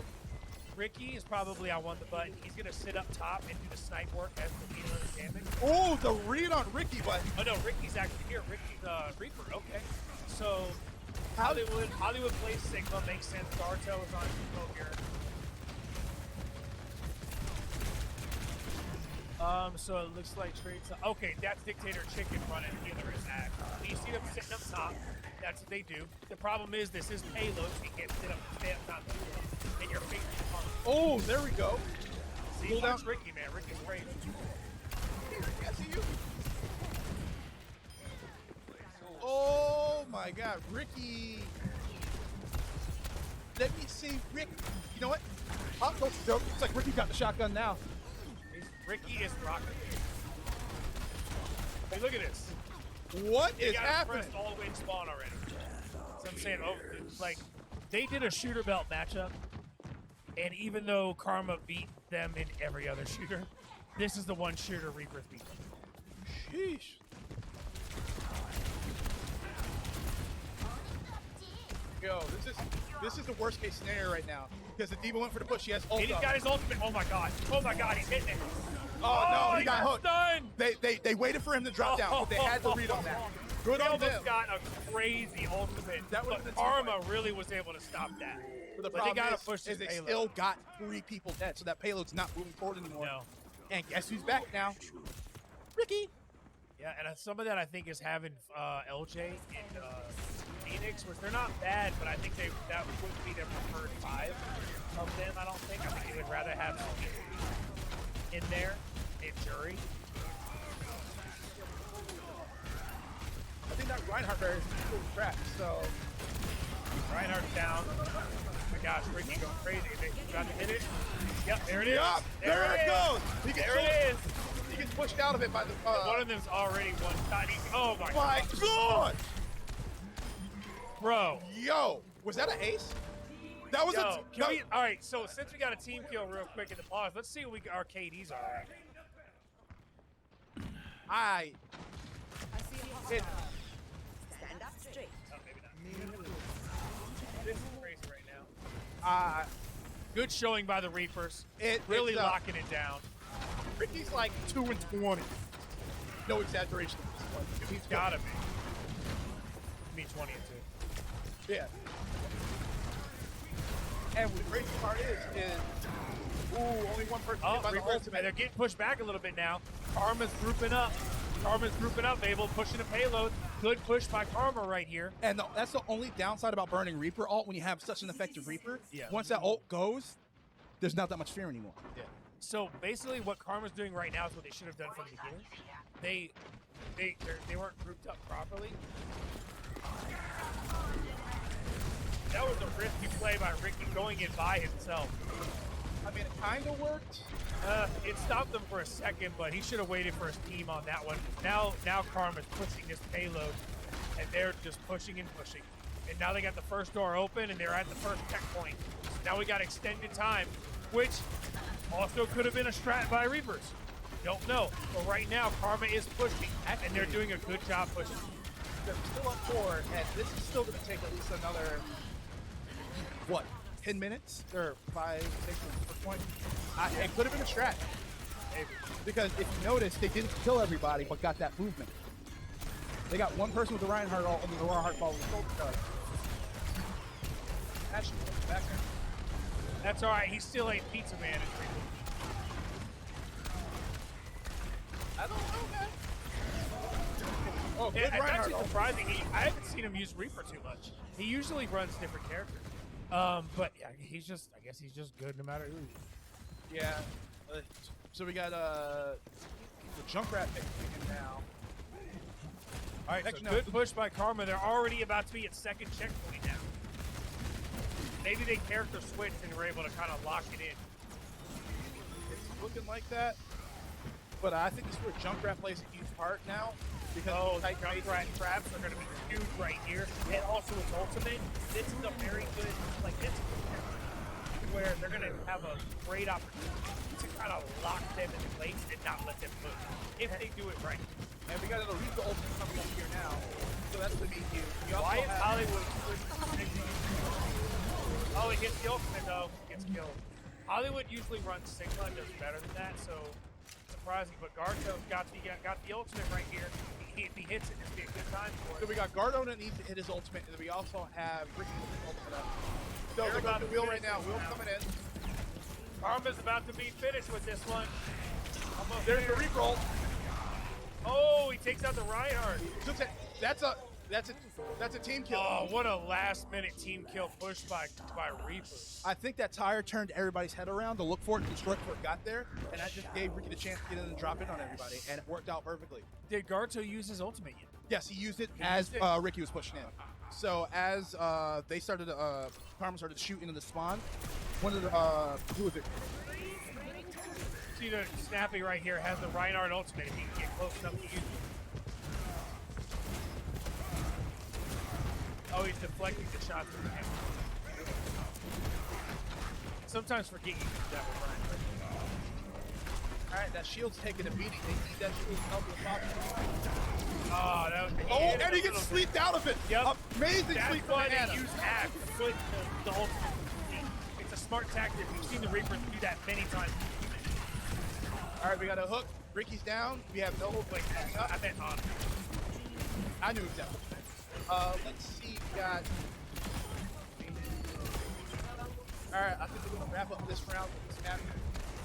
Ricky is probably on the button. He's gonna sit up top and do the snipe work as the leader of the damage. Oh, the read on Ricky, but oh no, Ricky's actually here. Ricky's Reaper. Okay, so Hollywood plays Sigma, makes sense. Garto is on Sigma here. So it looks like okay, that's Dictator Chicken running the other attack. You see them sitting up top. That's what they do. The problem is this is payload, so you can't stay up top too long. And you're facing the pump. Oh, there we go. See, watch Ricky, man. Ricky's crazy. I see you. Oh my God, Ricky. Let me see, Rick. You know what? Oh, don't joke. It's like Ricky got the shotgun now. Ricky is rocking. Hey, look at this. What is happening? Pressed all the way to spawn already. So I'm saying, like, they did a shooter belt matchup, and even though Karma beat them in every other shooter, this is the one shooter Reapers beat them. Sheesh. Yo, this is the worst case scenario right now because the D.Va went for the push. He has ult. And he's got his ultimate. Oh my god. Oh my god, he's hitting it. Oh no, he got hooked. Done. They waited for him to drop down, but they had to read on that. Good He on almost them. got a crazy ultimate. That would've but been Karma really was able to stop that. But the But they problem gotta is, push this they payload. still got 3 people dead, so that payload's not moving forward anymore. No. And guess who's back now? Ricky. Yeah, and some of that I think is having LJ and Phoenix, which they're not bad, but I think that wouldn't be their preferred 5 of them. I don't think. I think they would rather have in there and Jury. I think that Reinhardt there is cool crap. So Reinhardt's down. Oh my gosh, Ricky going crazy. They got to hit it. Yep, there it is. Yup, there it goes. There it is. He gets pushed out of it by the. One of them's already one shot. Oh my God. Bro. Yo, was that an ace? That was Yo, can we, all right, so since we got a team kill real quick in the pause, let's see what our KDs are. I Stand up straight. Oh, maybe not. This is crazy right now. Good showing by the Reapers. Really locking it down. Ricky's like 2-20. No exaggeration at this point. He's gotta be. Me 20 and 2. Yeah. And the crazy part is only one person hit by the Reapers, ultimate. they're getting pushed back a little bit now. Karma's grouping up. Able pushing a payload. Good push by Karma right here. And that's the only downside about burning Reaper ult when you have such an effective Reaper. Yeah. Once that ult goes, there's not that much fear anymore. Yeah. So basically, what Karma's doing right now is what they should have done from the beginning. They weren't grouped up properly. That was a risky play by Ricky going in by himself. I mean, it kind of worked. It stopped them for a second, but he should have waited for his team on that one. Now Karma's pushing this payload, and they're just pushing and pushing. And now they got the first door open, and they're at the first checkpoint. Now we got extended time, which also could have been a strat by Reapers. Don't know. But right now, Karma is pushing, and they're doing a good job pushing. They're still up 4, and this is still going to take at least another, 10 minutes? Or 5, 6 per point? It could have been a strat. Maybe. Because if you notice, they didn't kill everybody, but got that movement. They got one person with the Reinhardt ult, and the Reinhardt ball was sold because. Actually, back there. That's all right. He still ain't Pizza Man. I don't know, man. Oh, good It's Reinhardt actually ult. surprising. I haven't seen him use Reaper too much. He usually runs different characters. But yeah, I guess he's just good no matter who he is. Yeah. So we got the Junkrat picking now. All right, so good push by Karma. They're already about to be at second checkpoint now. Maybe they character switched and were able to kind of lock it in. It's looking like that. But I think this is where Junkrat plays a huge part now. Because Junkrat traps are going to be huge right here. And also its ultimate. This is a very good, where they're going to have a great opportunity to kind of lock them in place and not let them move. If they do it right. And we got an Elite ultimate coming up here now. So that's the meet you. Why is Hollywood Oh, he gets the ultimate though. Gets killed. Hollywood usually runs Sigma and does better than that, so surprising. But Garto's got the ultimate right here. If he hits it, this would be a good time for So it. we got Gardo that needs to hit his ultimate, and then we also have Ricky with his ultimate up. So They're they're about about the to wheel finish right now. this Wheel now. coming in. Karma's about to be finished with this one. Almost There's the there. re-roll. Oh, he takes out the Reinhardt. That's a team kill. Oh, what a last-minute team kill push by Reaper. I think that tire turned everybody's head around to look for it and destroy it before it got there, and that just gave Ricky the chance to get in and drop in on everybody, and it worked out perfectly. Did Garto use his ultimate yet? Yes, he used it Ricky was pushing in. So as they started, Karma started shooting into the spawn. One of the who was it? See the Snappy right here has the Reinhardt ultimate. If he can get close enough to use it. Oh, he's deflecting the shots from him. Sometimes forget you can do that with Reinhardt. All right, that shield's taking a beating. They need that shield to help with pop. Oh, that was And he gets sleeped out of it. Yep. Amazing That's sleep why from they Hannah. use Axe to put the ultimate sleep. It's a smart tactic. We've seen the Reapers do that many times. All right, we got a hook. Ricky's down. We have no hook. Wait, I meant on. I knew exactly. Let's see. We got. All right, I think we're gonna wrap up this round with this map.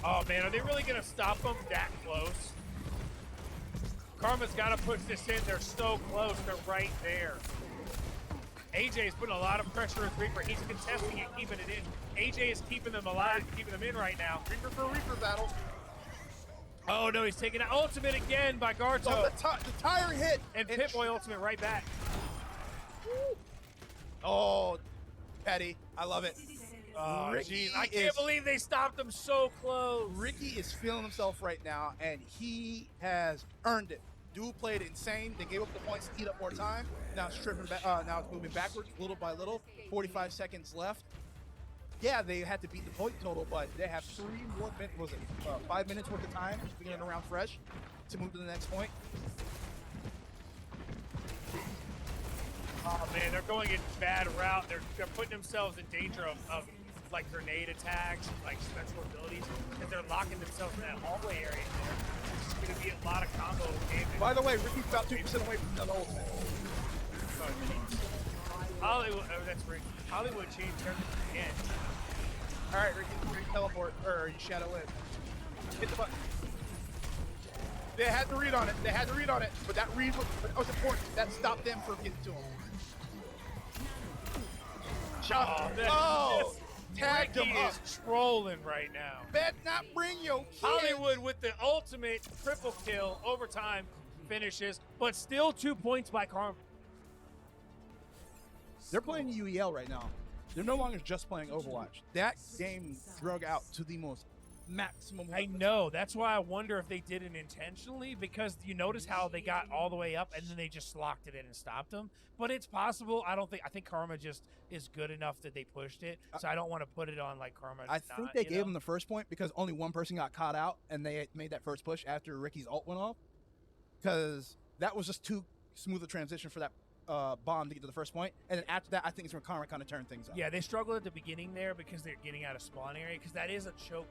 Oh man, are they really gonna stop them that close? Karma's got to push this in. They're so close. They're right there. AJ is putting a lot of pressure on Reaper. He's contesting it, keeping it in. AJ is keeping them alive, keeping them in right now. Reaper for Reaper battle. Oh no, he's taking an ultimate again by Garto. Oh, the tire hit. And Pip-Boy ultimate right back. Oh, Petty. I love it. Oh, Ricky geez. I can't believe they stopped him so close. Ricky is feeling himself right now, and he has earned it. Dude played insane. They gave up the points to eat up more time. Now it's tripping back. Now it's moving backwards, little by little. 45 seconds left. Yeah, they had to beat the point total, but they have 3 more minutes. Was it 5 minutes worth of time to get around fresh to move to the next point? Oh man, they're going in bad route. They're putting themselves in danger of like grenade attacks, like special abilities, because they're locking themselves in that hallway area there. It's just gonna be a lot of combo damage. By the way, Ricky's about 2% away from the ultimate. Hollywood, oh that's Ricky. Hollywood changed everything again. All right, Ricky, teleport, or you shadow in. Hit the button. They had to read on it. They had to read on it, but that read was important. That stopped them from getting to him. Oh, tagged Ricky him up. is trolling right now. Bet not bring your kids. Hollywood with the ultimate triple kill, overtime finishes, but still 2 points by Karma. They're playing UEL right now. They're no longer just playing Overwatch. That game drug out to the most maximum. I know. That's why I wonder if they did it intentionally, because you notice how they got all the way up and then they just locked it in and stopped them. But it's possible. I think Karma just is good enough that they pushed it. So I don't want to put it on like Karma. I think they gave them the first point because only one person got caught out and they made that first push after Ricky's ult went off. Because that was just too smooth a transition for that bomb to get to the first point. And then after that, I think it's when Karma kind of turned things up. Yeah, they struggled at the beginning there because they're getting out of spawn area, because that is a choke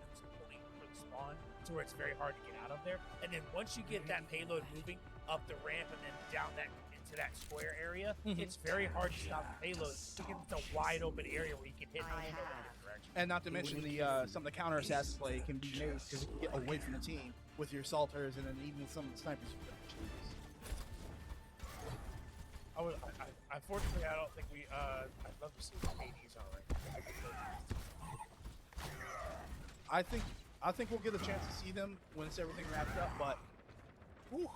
point for the spawn to where it's very hard to get out of there. And then once you get that payload moving up the ramp and then down that into that square area, it's very hard to stop the payload because it's a wide open area where you can hit in different directions. And not to mention some of the counter assassin play can be made because you can get away from the team with your salters and then even some of the snipers. Unfortunately, I don't think we. I'd love to see what 80s are right now. I think we'll get a chance to see them once everything wraps up. But whew,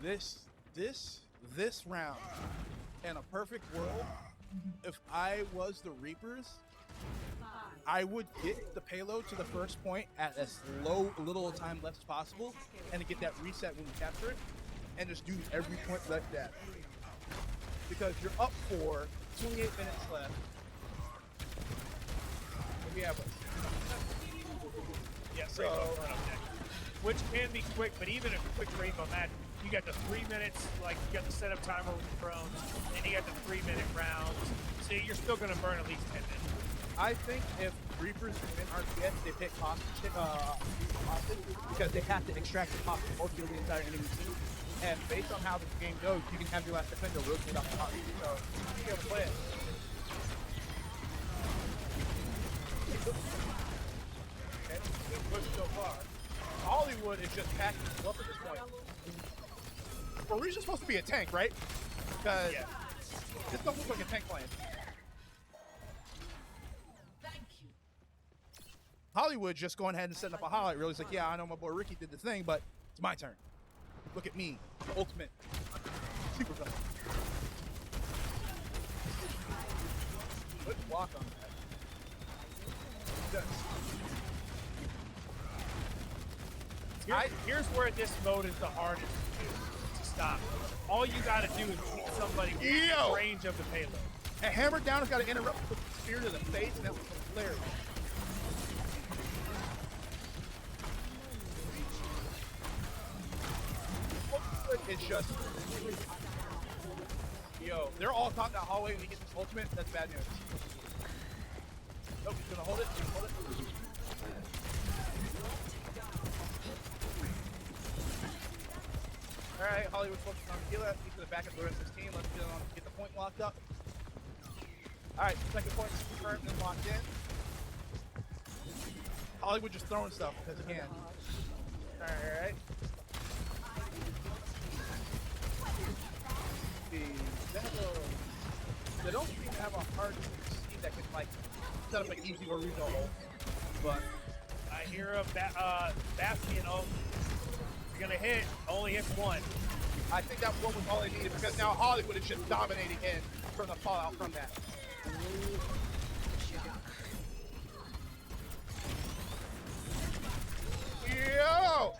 this round, in a perfect world, if I was the Reapers, I would get the payload to the first point at as little time left as possible, and to get that reset when we capture it, and just do every point like that. Because you're up for 28 minutes left. We have which can be quick, but even a quick rainbow match, you got the 3 minutes, like you got the setup timer with the drones, and you got the 3-minute rounds. So you're still going to burn at least 10 minutes. I think if Reapers win RTX, they pick hostage because they have to extract the hostage or kill the entire enemy team. And based on how this game goes, you can have your last defender rotate off the hostage. So you can play it. Okay, good push so far. Hollywood is just packing up at this point. Origin's supposed to be a tank, right? Because this don't look like a tank plan. Hollywood just going ahead and setting up a highlight reel. He's like, yeah, I know my boy Ricky did the thing, but it's my turn. Look at me, the ultimate super villain. Good block on that. Here's where this mode is the hardest to stop. All you got to do is keep somebody within range of the payload. And Hammer Down has got to interrupt with the spear to the face, and that was hilarious. Hollywood is just. Yo, they're all talking about hallway when he gets his ultimate. That's bad news. Oh, he's gonna hold it. He's gonna hold it. All right, Hollywood's focusing on Gila. He's gonna back up the rest of his team. Let's get the point locked up. All right, second point is confirmed and locked in. Hollywood just throwing stuff because he can. All right. They don't seem to have a hard team that can like set up an easy or regional ult. But I hear a Bastion ult. You're gonna hit, only hits one. I think that one was all they needed because now Hollywood is just dominating in from the fallout from that. Yo!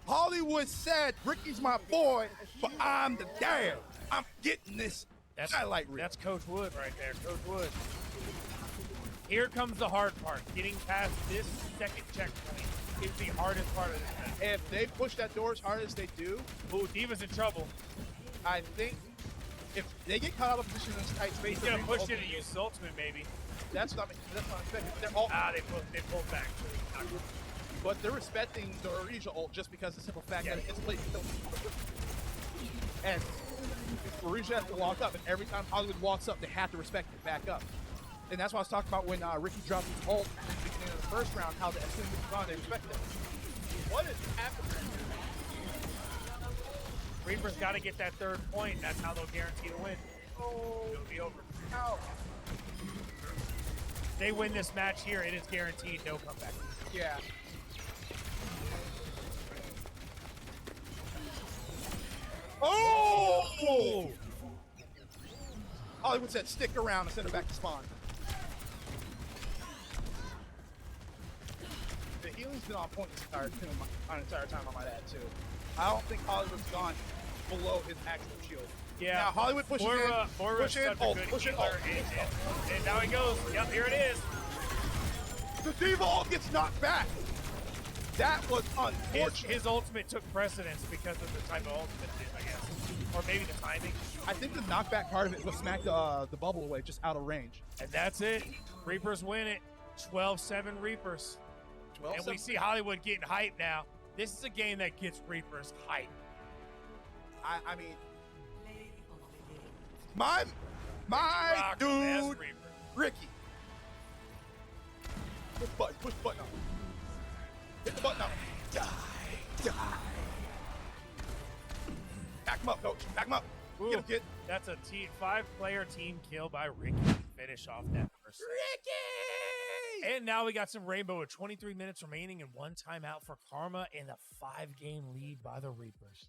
Hollywood said, Ricky's my boy, but I'm the dad. I'm getting this. Highlight reel. That's Coach Wood right there, Coach Wood. Here comes the hard part. Getting past this second checkpoint is the hardest part of this match. If they push that door as hard as they do, ooh, Diva's in trouble. I think if they get caught out of position in this tight space, he's gonna push it and use his ultimate maybe. That's not expected. They're all they pulled back. But they're respecting the Orisa ult just because of the simple fact that it's played so and Orisa has to walk up, and every time Hollywood walks up, they have to respect it back up. And that's what I was talking about when Ricky dropped his ult at the beginning of the first round, how as soon as it's gone, they respected it. What is happening? Reaper's got to get that third point. That's how they'll guarantee the win. Oh, it'll be over. How? They win this match here, it is guaranteed no comeback. Yeah. Oh! Hollywood said stick around and send her back to spawn. The healing's been on point this entire time, I might add, too. I don't think Hollywood's gone below his actual shield. Yeah. Now Hollywood pushes in, push in, and now he goes. Yep, here it is. The Diva ult gets knocked back. That was unfortunate. His ultimate took precedence because of the type of ultimate it is, I guess. Or maybe the timing. I think the knockback part of it was smack the bubble away just out of range. And that's it. Reapers win it. 12-7 Reapers. 12-7. And we see Hollywood getting hyped now. This is a game that gets Reapers hyped. I mean, my dude, Ricky. Push the button up. Hit the button up. Die. Back him up, coach. Back him up. Ooh, Get him, kid. That's a 5-player team kill by Ricky. Finish off that first. Ricky! And now we got some Rainbow with 23 minutes remaining and one timeout for Karma and a 5-game lead by the Reapers.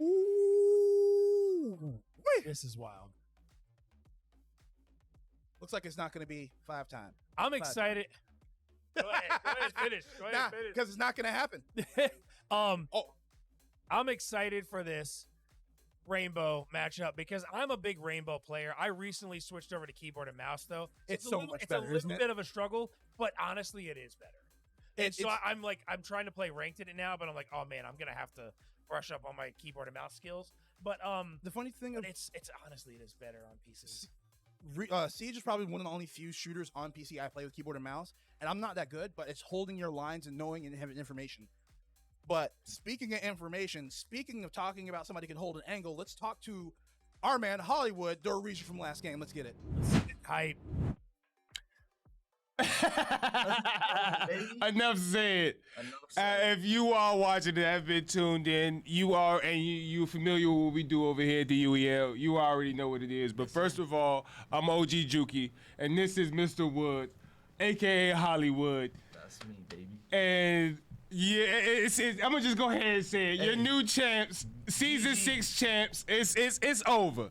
Ooh. This is wild. Looks like it's not going to be 5-time. I'm excited. Go ahead, finish. Because it's not going to happen. I'm excited for this Rainbow matchup because I'm a big Rainbow player. I recently switched over to keyboard and mouse, though. It's so much better, It's a little bit of a struggle, but honestly, it is better. And so I'm trying to play ranked in it now, but I'm like, oh man, I'm gonna have to brush up on my keyboard and mouse skills. But the funny thing is, it's honestly it is better on PC. Siege is probably one of the only few shooters on PC I play with keyboard and mouse, and I'm not that good, but it's holding your lines and knowing and having information. But speaking of information, speaking of talking about somebody can hold an angle, let's talk to our man Hollywood, the region from last game. Let's get it. Hype. Enough said. If you are watching and have been tuned in, you familiar with what we do over here at the UEL. You already know what it is. But first of all, I'm OG Juki, and this is Mr. Wood, aka Hollywood. That's me, baby. And yeah, I'm gonna just go ahead and say it. Your new champs, season 6 champs. It's over.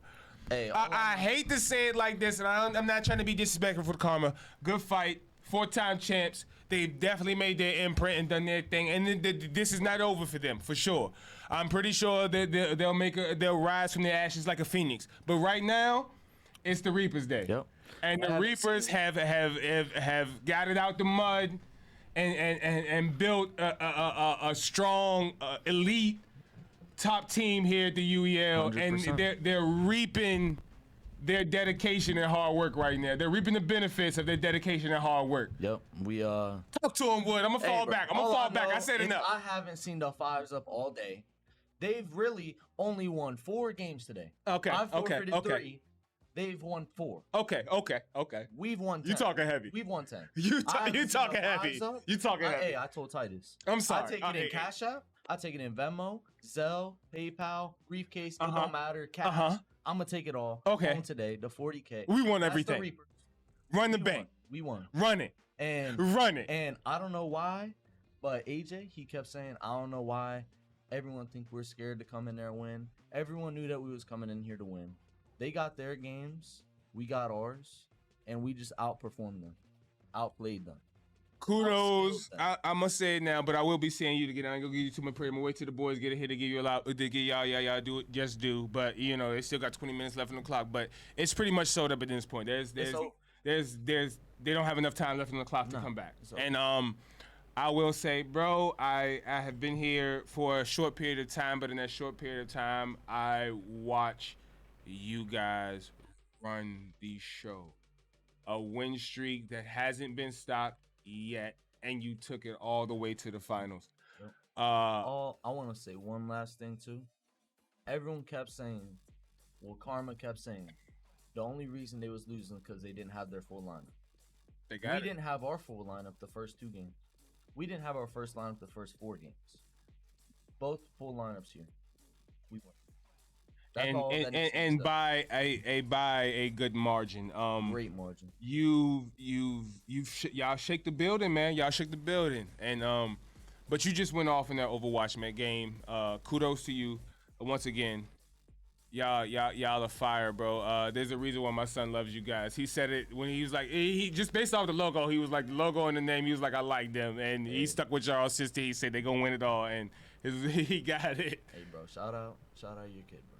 Hey, I hate to say it like this, and I'm not trying to be disrespectful for Karma. Good fight, 4-time champs. They've definitely made their imprint and done their thing, and this is not over for them, for sure. I'm pretty sure that they'll rise from their ashes like a phoenix. But right now, it's the Reapers' day. Yep. And the Reapers have got it out the mud and built a strong elite top team here at the UEL, 100%. and they're reaping their dedication and hard work right now. They're reaping the benefits of their dedication and hard work. Yep, we Talk to them, Wood. I'm gonna fall back. I'm gonna fall back. I said enough. I haven't seen the fives up all day. They've really only won 4 games today. Okay, I've forfeited okay. 3. They've won 4. Okay. We've won 10. You talking heavy. We've won 10. You I haven't seen talking the heavy. fives up. You talking heavy. Hey, I told Titus. I'm sorry. I take it in Cash App. I take it in Venmo, Zelle, PayPal, briefcase. It don't matter. Cash. I'm gonna take it all. Okay. On today, the 40K. We won That's everything. The Reapers. Run the bank. We won. Run it. And run it. And I don't know why, but AJ, he kept saying, I don't know why everyone think we're scared to come in there and win. Everyone knew that we was coming in here to win. They got their games, we got ours, and we just outperformed them, outplayed them. Kudos. I must say it now, but I will be seeing you to get. I ain't gonna give you too much prayer. I'm gonna wait till the boys get ahead to give you a lot. To give y'all do it. Just do. But you know, they still got 20 minutes left on the clock. But it's pretty much sold up at this point. There's they don't have enough time left on the clock to come back. And I will say, bro, I have been here for a short period of time, but in that short period of time, I watch you guys run the show. A win streak that hasn't been stopped yet, and you took it all the way to the finals. I want to say one last thing too. Everyone kept saying, well, Karma kept saying, the only reason they was losing because they didn't have their full lineup. We didn't have our full lineup the first 2 games. We didn't have our first lineup the first 4 games. Both full lineups here. We won. And by a good margin. Great margin. Y'all shake the building, man. Y'all shook the building, and but you just went off in that Overwatch game. Kudos to you once again. Y'all are fire, bro. There's a reason why my son loves you guys. He said it when he was like, he just based off the logo, he was like, the logo and the name, he was like, I like them. And he stuck with y'all sister. He said they gonna win it all, and he got it. Hey, bro, shout out your kid, bro.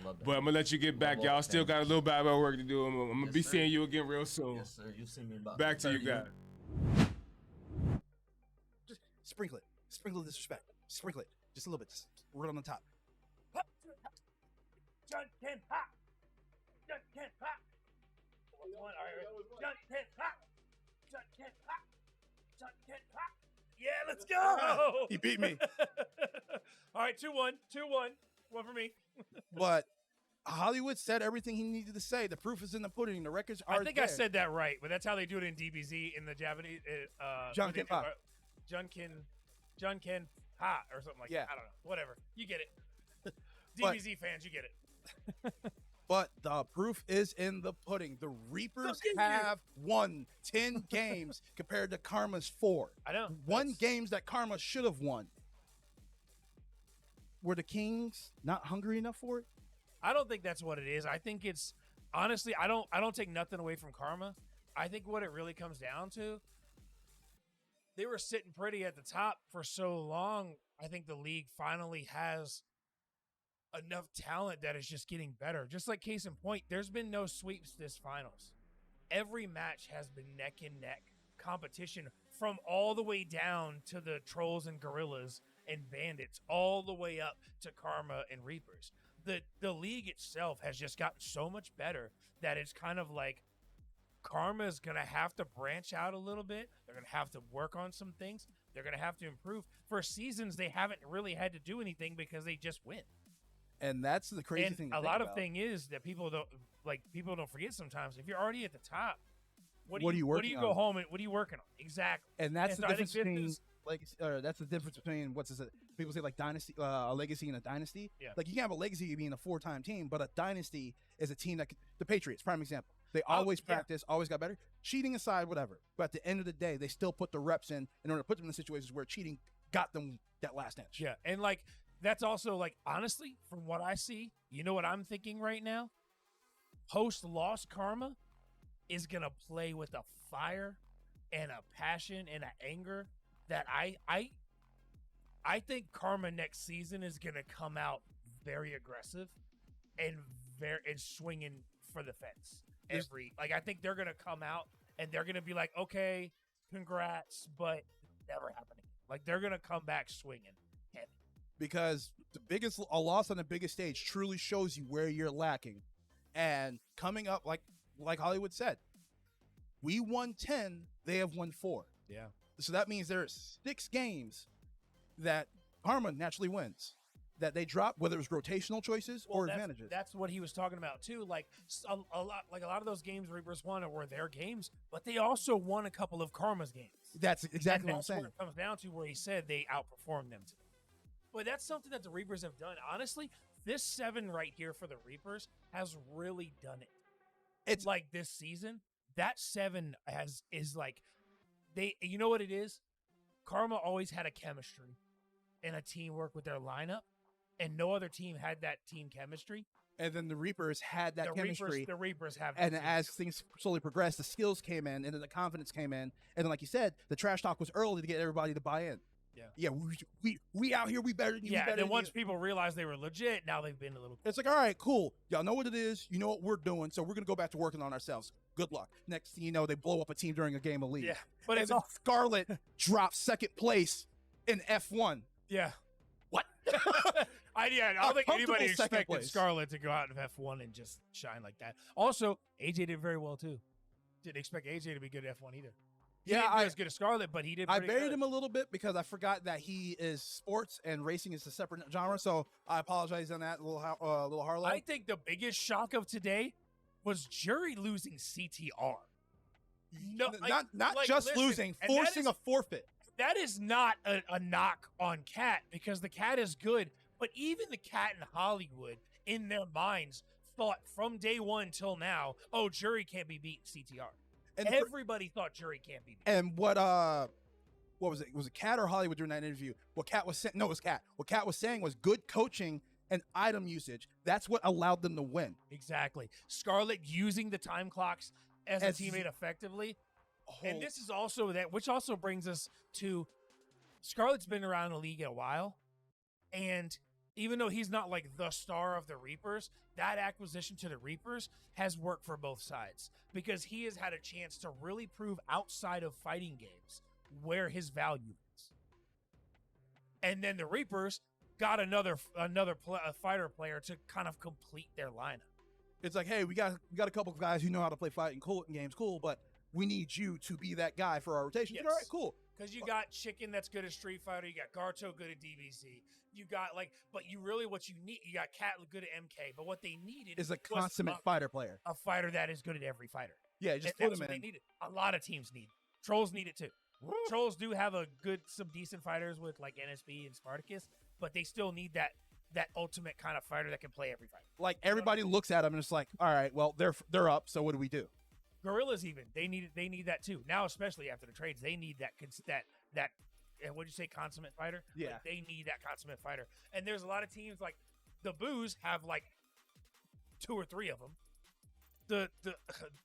Love that. But I'm gonna let you get back. Y'all still got a little bit of work to do. I'm gonna be seeing you again real soon. Yes, sir. You see me about back to you guys. Just sprinkle it. Sprinkle disrespect. Sprinkle it. Just a little bit. Just right on the top. Jun Ken Ha. Jun Ken Ha. All right. Jun Ken Ha. Jun Ken Ha. Jun Ken Ha. Yeah, let's go. He beat me. All right, 2-1. 2-1. One for me. But Hollywood said everything he needed to say. The proof is in the pudding. The records are I think there. I said that right, but that's how they do it in DBZ in the Japanese. Jun Ken Ha. Jun Ken Ha or something like that. I don't know. Whatever. You get it. DBZ fans, you get it. But the proof is in the pudding. The Reapers have won 10 games compared to Karma's 4. I know. Won games that Karma should have won. Were the Kings not hungry enough for it? I don't think that's what it is. I think it's honestly, I don't take nothing away from Karma. I think what it really comes down to, they were sitting pretty at the top for so long. I think the league finally has enough talent that is just getting better. Just like case in point, there's been no sweeps this finals. Every match has been neck and neck competition from all the way down to the Trolls and Gorillas and Bandits, all the way up to Karma and Reapers. The league itself has just gotten so much better that it's kind of like Karma is going to have to branch out a little bit. They're going to have to work on some things. They're going to have to improve. For seasons, they haven't really had to do anything because they just win. And that's the crazy And thing. To a think lot about. of thing is that people don't forget sometimes. If you're already at the top, What are you What do working you go on? home and what are you working on? Exactly. And that's the so I think difference between that's the difference between people say like dynasty, a legacy and a dynasty. Yeah. Like you can have a legacy being a 4-time team, but a dynasty is a team that the Patriots, prime example. They always practice, always got better. Cheating aside, whatever. But at the end of the day, they still put the reps in order to put them in situations where cheating got them that last inch. Yeah, and like that's also like honestly, from what I see, you know what I'm thinking right now? Post loss Karma is gonna play with a fire and a passion and an anger that I think Karma next season is gonna come out very aggressive and swinging for the fence. I think they're gonna come out and they're gonna be like, okay, congrats, but never happening. Like they're gonna come back swinging heavy. because a loss on the biggest stage truly shows you where you're lacking. And coming up, like Hollywood said, we won 10, they have won 4. Yeah. So that means there's 6 games that Karma naturally wins, that they drop, whether it's rotational choices or advantages. That's what he was talking about too. Like a lot of those games Reapers won were their games, but they also won a couple of Karma's games. That's exactly what I'm That's saying. where it comes down to, where he said they outperformed them today. But that's something that the Reapers have done. Honestly, this 7 right here for the Reapers has really done it. It's like this season, that 7 is like they. You know what it is? Karma always had a chemistry and a teamwork with their lineup, and no other team had that team chemistry. And then the Reapers had that chemistry. The Reapers have. And as things slowly progressed, the skills came in, and then the confidence came in, and then, like you said, the trash talk was early to get everybody to buy in. Yeah, we out here, we better than you. Yeah, and then once people realized they were legit, now they've been a little. It's like, all right, cool. Y'all know what it is. You know what we're doing, so we're gonna go back to working on ourselves. Good luck. Next thing you know, they blow up a team during a game of League. Yeah, but and it's then all Scarlet drops 2nd place in F1. Yeah. What? I don't think anybody second expected place. Scarlet to go out in F1 and just shine like that. Also, AJ did very well too. Didn't expect AJ to be good at F1 either. He didn't do as good as Scarlet, but he did. I pretty buried good. him a little bit because I forgot that he is sports and racing is a separate genre. So I apologize on that, little Harlow. I think the biggest shock of today was Jury losing CTR. No, not like, just listen, losing, and that forcing is- a forfeit. That is not a knock on Cat, because the Cat is good, but even the Cat in Hollywood, in their minds, thought from day one till now, oh, Jury can't be beat CTR. And everybody thought Jury can't be beat. And what was it? Was it Cat or Hollywood during that interview? What Cat was saying? No, it was Cat. What Cat was saying was good coaching and item usage. That's what allowed them to win. Exactly. Scarlet using the time clocks as a teammate effectively. And this is also that, which also brings us to Scarlet's been around the league a while. And even though he's not like the star of the Reapers, that acquisition to the Reapers has worked for both sides, because he has had a chance to really prove outside of fighting games where his value is. And then the Reapers got another fighter player to kind of complete their lineup. It's like, hey, we got a couple of guys who know how to play fighting games, cool, but we need you to be that guy for our rotation. Yes. All right, cool. Because you got Chicken that's good at Street Fighter, you got Garto good at DBZ, you got but you really, what you need, you got Cat good at MK, but what they needed Is a was consummate fighter player. a fighter that is good at every fighter. Yeah, just And put that's him what in. they needed. A lot of teams need it. Trolls need it too. Trolls do have some decent fighters with like NSB and Spartacus, but they still need that ultimate kind of fighter that can play every fighter. Like everybody looks at him and it's like, all right, well they're up, so what do we do? Gorillas even they need that too. Now, especially after the trades, they need that what'd you say, consummate fighter? Yeah. Like, they need that consummate fighter. And there's a lot of teams like the Boos have like 2 or 3 of them.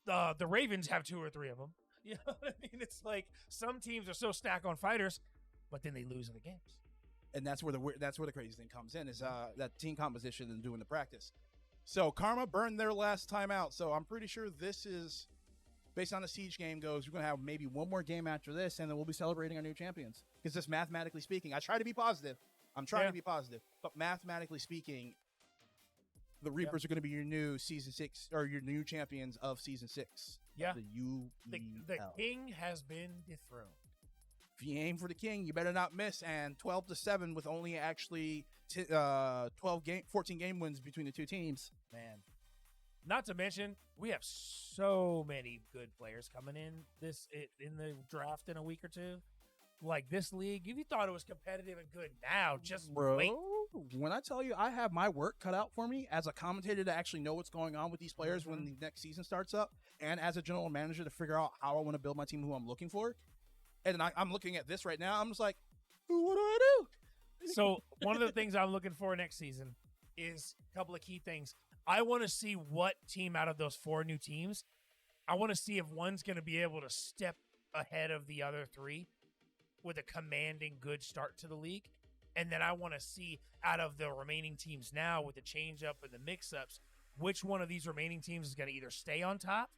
The Ravens have 2 or 3 of them. You know what I mean? It's like some teams are so stacked on fighters, but then they lose in the games. And that's where the crazy thing comes in, is that team composition and doing the practice. So Karma burned their last time out. So I'm pretty sure this is, based on the Siege game goes, we're going to have maybe one more game after this, and then we'll be celebrating our new champions. Because just mathematically speaking, I try to be positive. I'm trying to be positive. But mathematically speaking, the Reapers are going to be your new Season 6, or your new champions of Season 6. Yeah. The king has been dethroned. If you aim for the king, you better not miss. And 12-7 with only actually 14 game wins between the two teams. Man. Not to mention, we have so many good players coming in the draft in a week or two. Like this league, if you thought it was competitive and good now, just wait. When I tell you I have my work cut out for me as a commentator to actually know what's going on with these players when the next season starts up, and as a general manager to figure out how I want to build my team, who I'm looking for. And I'm looking at this right now. I'm just like, what do I do? So one of the things I'm looking for next season is a couple of key things. I want to see what team out of those 4 new teams, I want to see if one's going to be able to step ahead of the other 3 with a commanding good start to the league. And then I want to see out of the remaining teams now, with the change up and the mix ups, which one of these remaining teams is going to either stay on top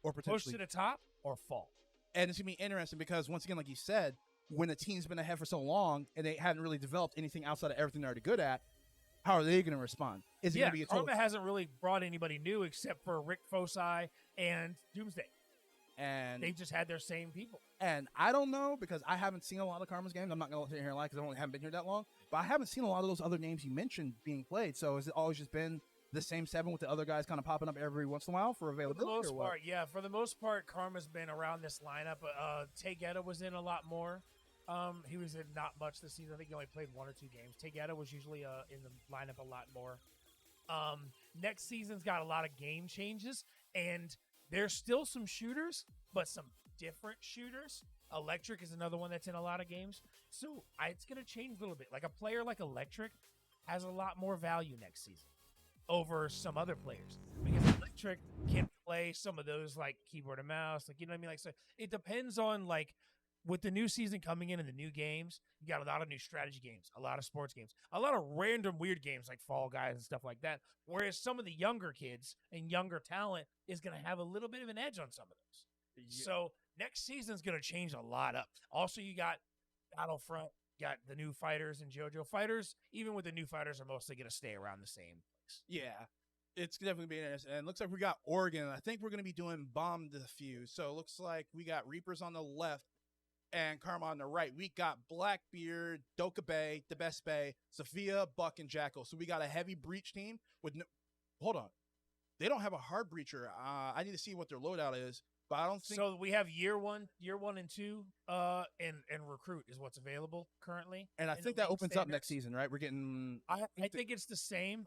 or push to the top or fall. And it's going to be interesting because, once again, like you said, when a team's been ahead for so long and they hadn't really developed anything outside of everything they're already good at, how are they going to respond? Is it going to be a total? Karma hasn't really brought anybody new except for Rick Foci and Doomsday. And they just had their same people. And I don't know because I haven't seen a lot of Karma's games. I'm not going to sit here and lie because I only haven't been here that long. But I haven't seen a lot of those other names you mentioned being played. So has it always just been the same 7 with the other guys kind of popping up every once in a while for availability? For the most or what? part, yeah. For the most part, Karma's been around this lineup. Tegeta was in a lot more. He was in not much this season. I think he only played 1 or 2 games. Tegeta was usually in the lineup a lot more. Next season's got a lot of game changes, and there's still some shooters, but some different shooters. Electric is another one that's in a lot of games. So it's going to change a little bit. Like a player like Electric has a lot more value next season over some other players because Electric can play some of those like keyboard and mouse. Like, you know what I mean? Like, so it depends on like with the new season coming in and the new games, you got a lot of new strategy games, a lot of sports games, a lot of random weird games like Fall Guys and stuff like that. Whereas some of the younger kids and younger talent is going to have a little bit of an edge on some of those. Yeah. So next season's going to change a lot up. Also, you got Battlefront, got the new fighters and JoJo fighters. Even with the new fighters, are mostly going to stay around the same place. Yeah. It's definitely being interesting. And it looks like we got Oregon. I think we're going to be doing Bomb Defuse. So it looks like we got Reapers on the left and Karma on the right. We got Blackbeard, Doka Bay, the Best Bay, Sophia, Buck, and Jackal. So we got a heavy breach team with no... Hold on. They don't have a hard breacher. I need to see what their loadout is, but I don't think... So we have year one and 2, and recruit is what's available currently. And I think that opens up next season, right? We're getting... I think it's the same.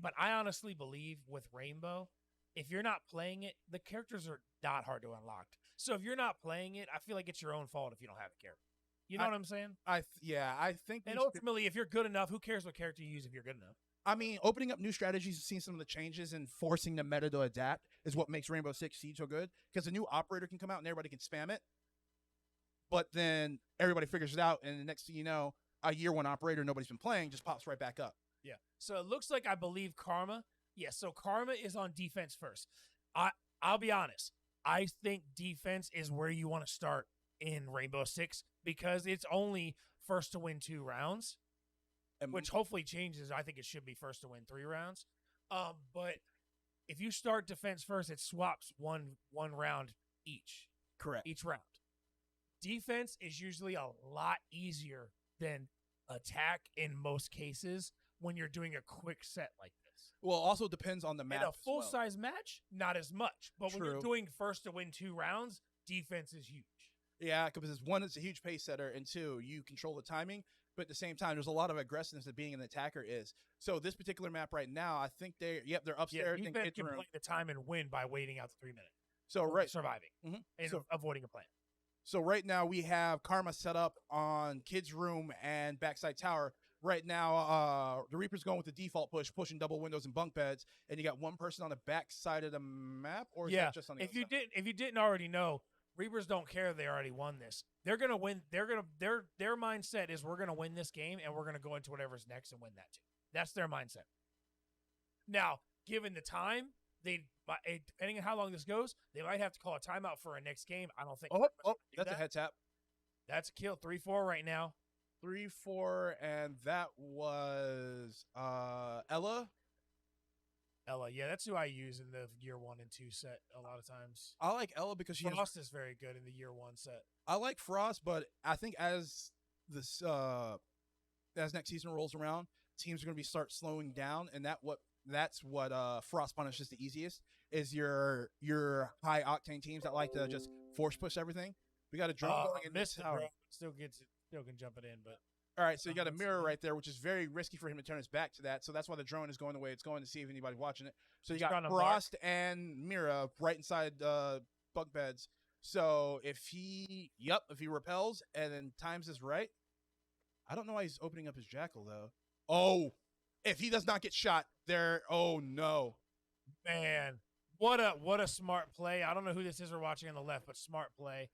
But I honestly believe with Rainbow, if you're not playing it, the characters are not hard to unlock. So if you're not playing it, I feel like it's your own fault if you don't have a character. You know what I'm saying? I think... And ultimately, if you're good enough, who cares what character you use if you're good enough? I mean, opening up new strategies and seeing some of the changes and forcing the meta to adapt is what makes Rainbow Six Siege so good. Because a new operator can come out and everybody can spam it. But then everybody figures it out, and the next thing you know, a year 1 operator nobody's been playing just pops right back up. Yeah. So it looks like I believe Karma. Yeah, so Karma is on defense first. I'll be honest. I think defense is where you want to start in Rainbow Six because it's only first to win 2 rounds, which hopefully changes. I think it should be first to win 3 rounds. But if you start defense first, it swaps one round each. Correct. Each round. Defense is usually a lot easier than attack in most cases when you're doing a quick set like this. Well, it also depends on the match. In a full-size match, not as much. But True. when you're doing first to win 2 rounds, defense is huge. Yeah, because 1, it's a huge pace setter, and 2, you control the timing. But at the same time, there's a lot of aggressiveness that being an attacker is. So this particular map right now, I think they're upstairs. Yeah, defense can play the time and win by waiting out the 3 minutes. So surviving and avoiding a plan. So right now we have Karma set up on Kids Room and Backside Tower. Right now, the Reaper's going with the default pushing double windows and bunk beds, and you got 1 person on the back side of the map, or is that just on the if you didn't already know, Reapers don't care. They already won this. They're gonna win. Their mindset is we're gonna win this game, and we're gonna go into whatever's next and win that too. That's their mindset. Now, given the time, depending on how long this goes, they might have to call a timeout for a next game. I don't think. That's a head tap. That's a kill. 3-4 right now. 3-4, and that was Ella. Yeah, that's who I use in the year 1 and 2 set a lot of times. I like Ella because Frost is very good in the year 1 set. I like Frost, but I think as this as next season rolls around, teams are going to start slowing down, and that's what Frost punishes the easiest is your high octane teams that like to just force push everything. We got a drone going in this tower. Still can jump it in, but all right. So you got a mirror right there, which is very risky for him to turn his back to that. So that's why the drone is going the way it's going to see if anybody's watching it. So you got Frost and Mira right inside bunk beds. So if he repels and then times is right, I don't know why he's opening up his Jackal though. Oh, if he does not get shot there, oh no, man. What a smart play. I don't know who this is we're watching on the left, but smart play.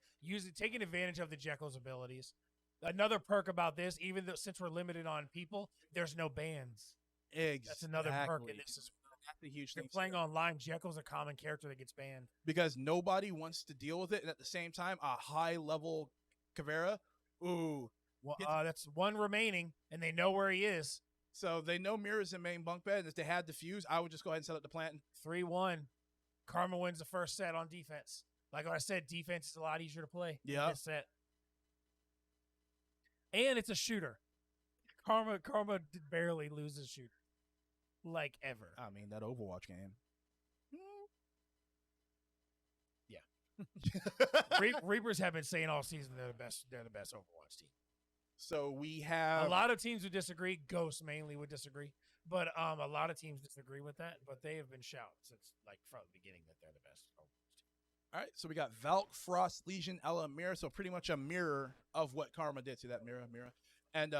Taking advantage of the Jekyll's abilities. Another perk about this, even though since we're limited on people, there's no bans. Exactly. That's another perk in this as well. That's a huge thing. thing. Playing online, Jekyll's a common character that gets banned. Because nobody wants to deal with it, and at the same time, a high-level Caveira Ooh. Well, that's one remaining, and they know where he is. So they know Mira's in main bunk bed. And if they had defuse, I would just go ahead and set up the plant. 3-1. Karma wins the first set on defense. Like I said, defense is a lot easier to play. Yeah. This set. And it's a shooter. Karma barely loses shooter. Like ever. I mean, that Overwatch game. Yeah. Reapers have been saying all season they're the best Overwatch team. So we have a lot of teams would disagree. Ghost mainly would disagree. But a lot of teams disagree with that. But they have been shouting since like from the beginning that they're the best Overwatch team. All right, so we got Valk, Frost, Legion, Ella, Mira. So pretty much a mirror of what Karma did to that Mira. And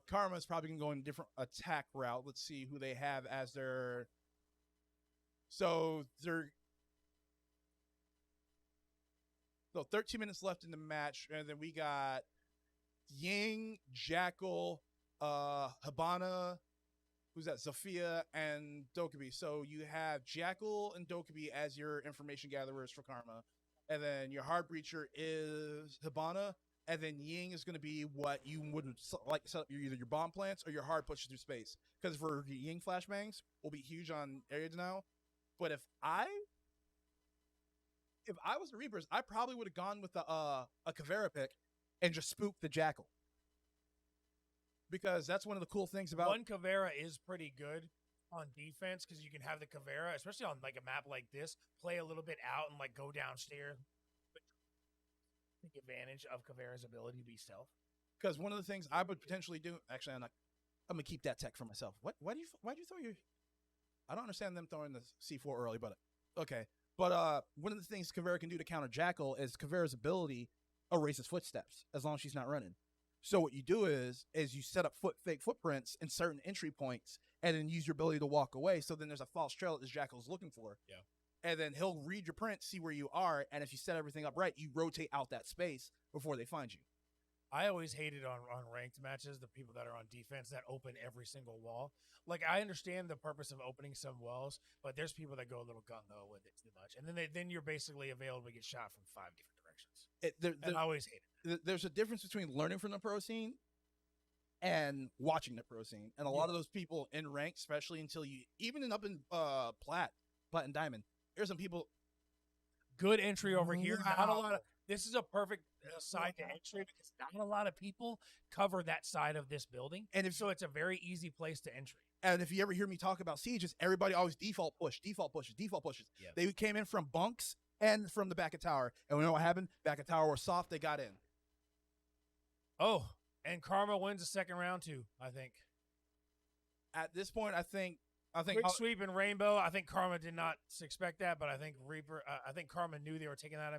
Karma's probably going to go in a different attack route. Let's see who they have as their... So 13 minutes left in the match. And then we got Ying, Jackal, Habana, who's that? Zafia, and Dokkaebi. So you have Jackal and Dokkaebi as your information gatherers for Karma. And then your hard breacher is Habana. And then Ying is going to be what you would like set up either your bomb plants or your hard pushes through space. Because for Ying flashbangs will be huge on area now. But if I was the Reapers, I probably would have gone with a Caveira pick and just spooked the Jackal. Because that's one of the cool things about... One Caveira is pretty good on defense because you can have the Caveira, especially on like a map like this, play a little bit out and like go downstairs. Take advantage of Caveira's ability to be stealth. Because one of the things I would potentially do... Actually, I'm going to keep that tech for myself. Why'd you throw your... I don't understand them throwing the C4 early, but... Okay. But one of the things Caveira can do to counter Jackal is Caveira's ability erases footsteps as long as she's not running. So what you do is you set up fake footprints in certain entry points and then use your ability to walk away. So then there's a false trail that this Jackal's looking for. Yeah. And then he'll read your print, see where you are, and if you set everything up right, you rotate out that space before they find you. I always hated on ranked matches the people that are on defense that open every single wall. Like I understand the purpose of opening some walls, but there's people that go a little gung ho with it too much, and then you're basically available to get shot from 5 different directions. And I always hate it. There's a difference between learning from the pro scene and watching the pro scene, and a lot of those people in rank, especially until you even up in plat and diamond, there's some people. Good entry over here. Not a lot of. This is a perfect side to entry because not a lot of people cover that side of this building, and so it's a very easy place to entry. And if you ever hear me talk about sieges, everybody always default pushes. Yep. They came in from bunks and from the back of tower, and we know what happened. Back of tower were soft. They got in. Oh, and Karma wins the second round too. I think. At this point, I think quick sweep and Rainbow. I think Karma did not expect that, but I think Reaper. I think Karma knew they were taking that.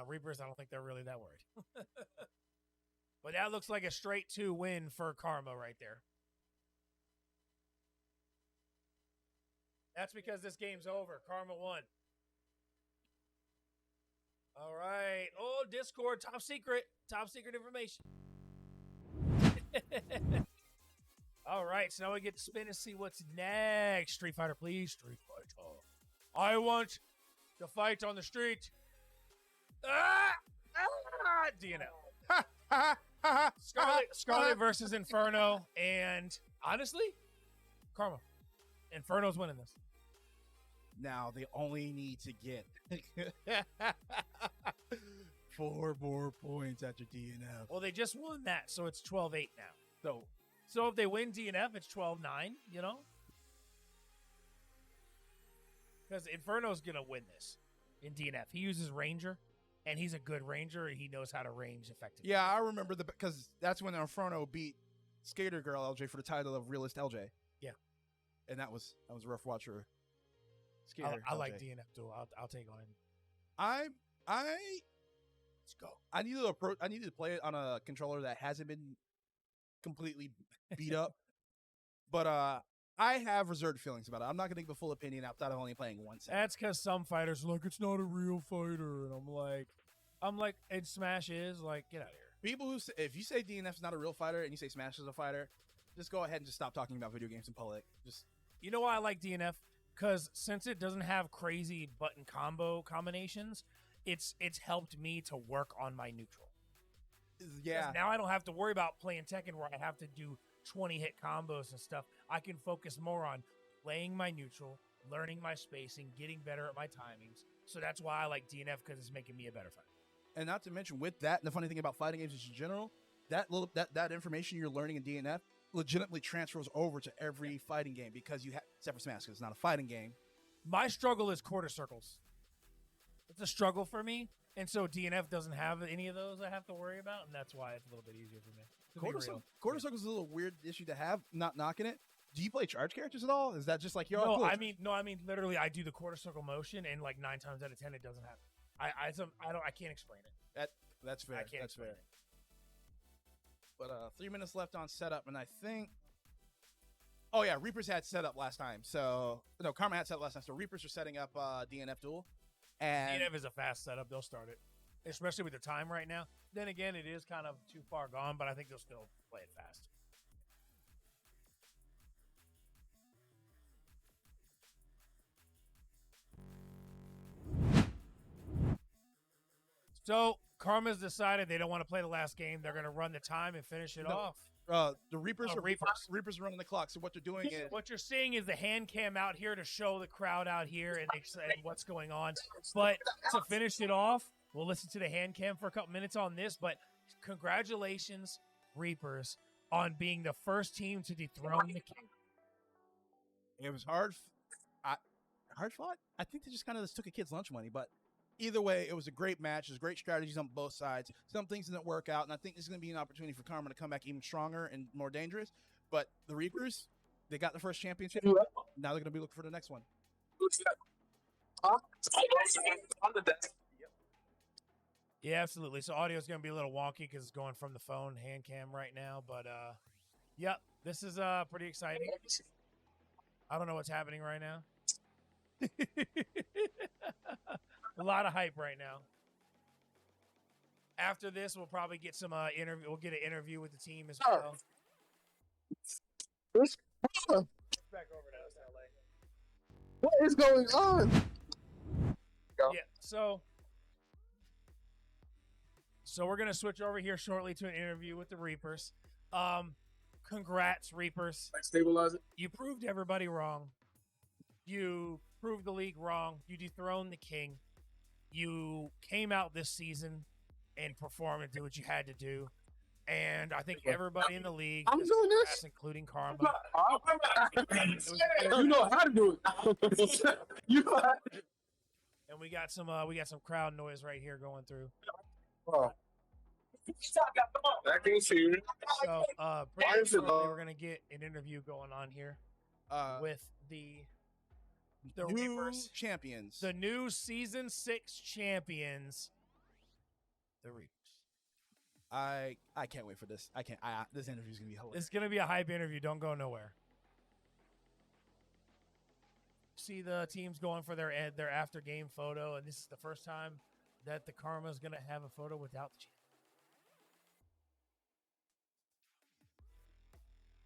Reapers. I don't think they're really that worried. But that looks like a straight 2 win for Karma right there. That's because this game's over. Karma won. All right. Oh, Discord, top secret information. All right, so now we get to spin and see what's next. Street Fighter, please. Street Fighter. I want to fight on the street. DNF. Scarlet versus Inferno, and honestly, Karma. Inferno's winning this. Now they only need to get 4 more points after DNF. Well, they just won that, so it's 12-8 now. So if they win DNF, it's 12-9, you know? Because Inferno's going to win this in DNF. He uses Ranger, and he's a good Ranger, and he knows how to range effectively. Yeah, I remember because that's when Inferno beat Skater Girl LJ for the title of Realist LJ. Yeah. And that was a rough watch for Skater I LJ. like DNF, too. I'll take on him. Let's go. I needed to play it on a controller that hasn't been completely beat up. But I have reserved feelings about it. I'm not going to give a full opinion outside of only playing one set. That's because some fighters are like, it's not a real fighter. And I'm like, and Smash is like, get out of here. People who say, if you say DNF's not a real fighter and you say Smash is a fighter, just go ahead and just stop talking about video games in public. You know why I like DNF? Because since it doesn't have crazy button combo combinations, it's helped me to work on my neutral. Yeah. Now I don't have to worry about playing Tekken where I have to do 20 hit combos and stuff. I can focus more on playing my neutral, learning my spacing, getting better at my timings. So that's why I like DNF, because it's making me a better fighter. And not to mention with that, the funny thing about fighting games in general, that information you're learning in DNF legitimately transfers over to every fighting game, because you have, except for Smash, because it's not a fighting game. My struggle is quarter circles. It's a struggle for me. And so DNF doesn't have any of those I have to worry about, and that's why it's a little bit easier for me. Quarter circles is a little weird issue to have, not knocking it. Do you play charge characters at all? Is that just like, No, cool. I mean literally I do the quarter circle motion, and like 9 times out of 10 it doesn't happen. I can't explain it. That's fair. I can't That's explain fair. it. But 3 minutes left on setup, and I think. Oh yeah, Reapers had setup last time. So no, Karma had setup last time. So Reapers are setting up DNF duel, and DNF is a fast setup. They'll start it, especially with the time right now. Then again, it is kind of too far gone, but I think they'll still play it fast. So Karma's decided they don't want to play the last game. They're going to run the time and finish it off. The Reapers are Reapers are running the clock. So what they're doing is what you're seeing is the hand cam out here to show the crowd out here and what's going on. But to finish it off, we'll listen to the hand cam for a couple minutes on this. But congratulations, Reapers, on being the first team to dethrone the king. It was hard fought. I think they just kind of took a kid's lunch money, but either way, it was a great match. There's great strategies on both sides. Some things didn't work out, and I think this is going to be an opportunity for Karma to come back even stronger and more dangerous. But the Reapers, they got the first championship. Now they're going to be looking for the next one. Yeah, absolutely. So audio is going to be a little wonky because it's going from the phone hand cam right now. But, yep, this is pretty exciting. I don't know what's happening right now. A lot of hype right now. After this, we'll probably get some interview. We'll get an interview with the team as well. Back over to us, LA. What is going on? Yeah, so we're gonna switch over here shortly to an interview with the Reapers. Congrats, Reapers. Stabilize it. You proved everybody wrong. You proved the league wrong. You dethroned the king. You came out this season and performed and did what you had to do. And I think everybody in the league, I'm doing this, including Karma. You know how to do it. You know how to. And we got some crowd noise right here going through. Oh. I can see you. So pretty shortly, we're gonna get an interview going on here with the new Reapers champions, the new season 6 champions, the Reapers. I can't wait for this. This interview's gonna be hilarious. It's gonna be a hype interview. Don't go nowhere. See the teams going for their after game photo, and this is the first time that the Karma is gonna have a photo without the champ.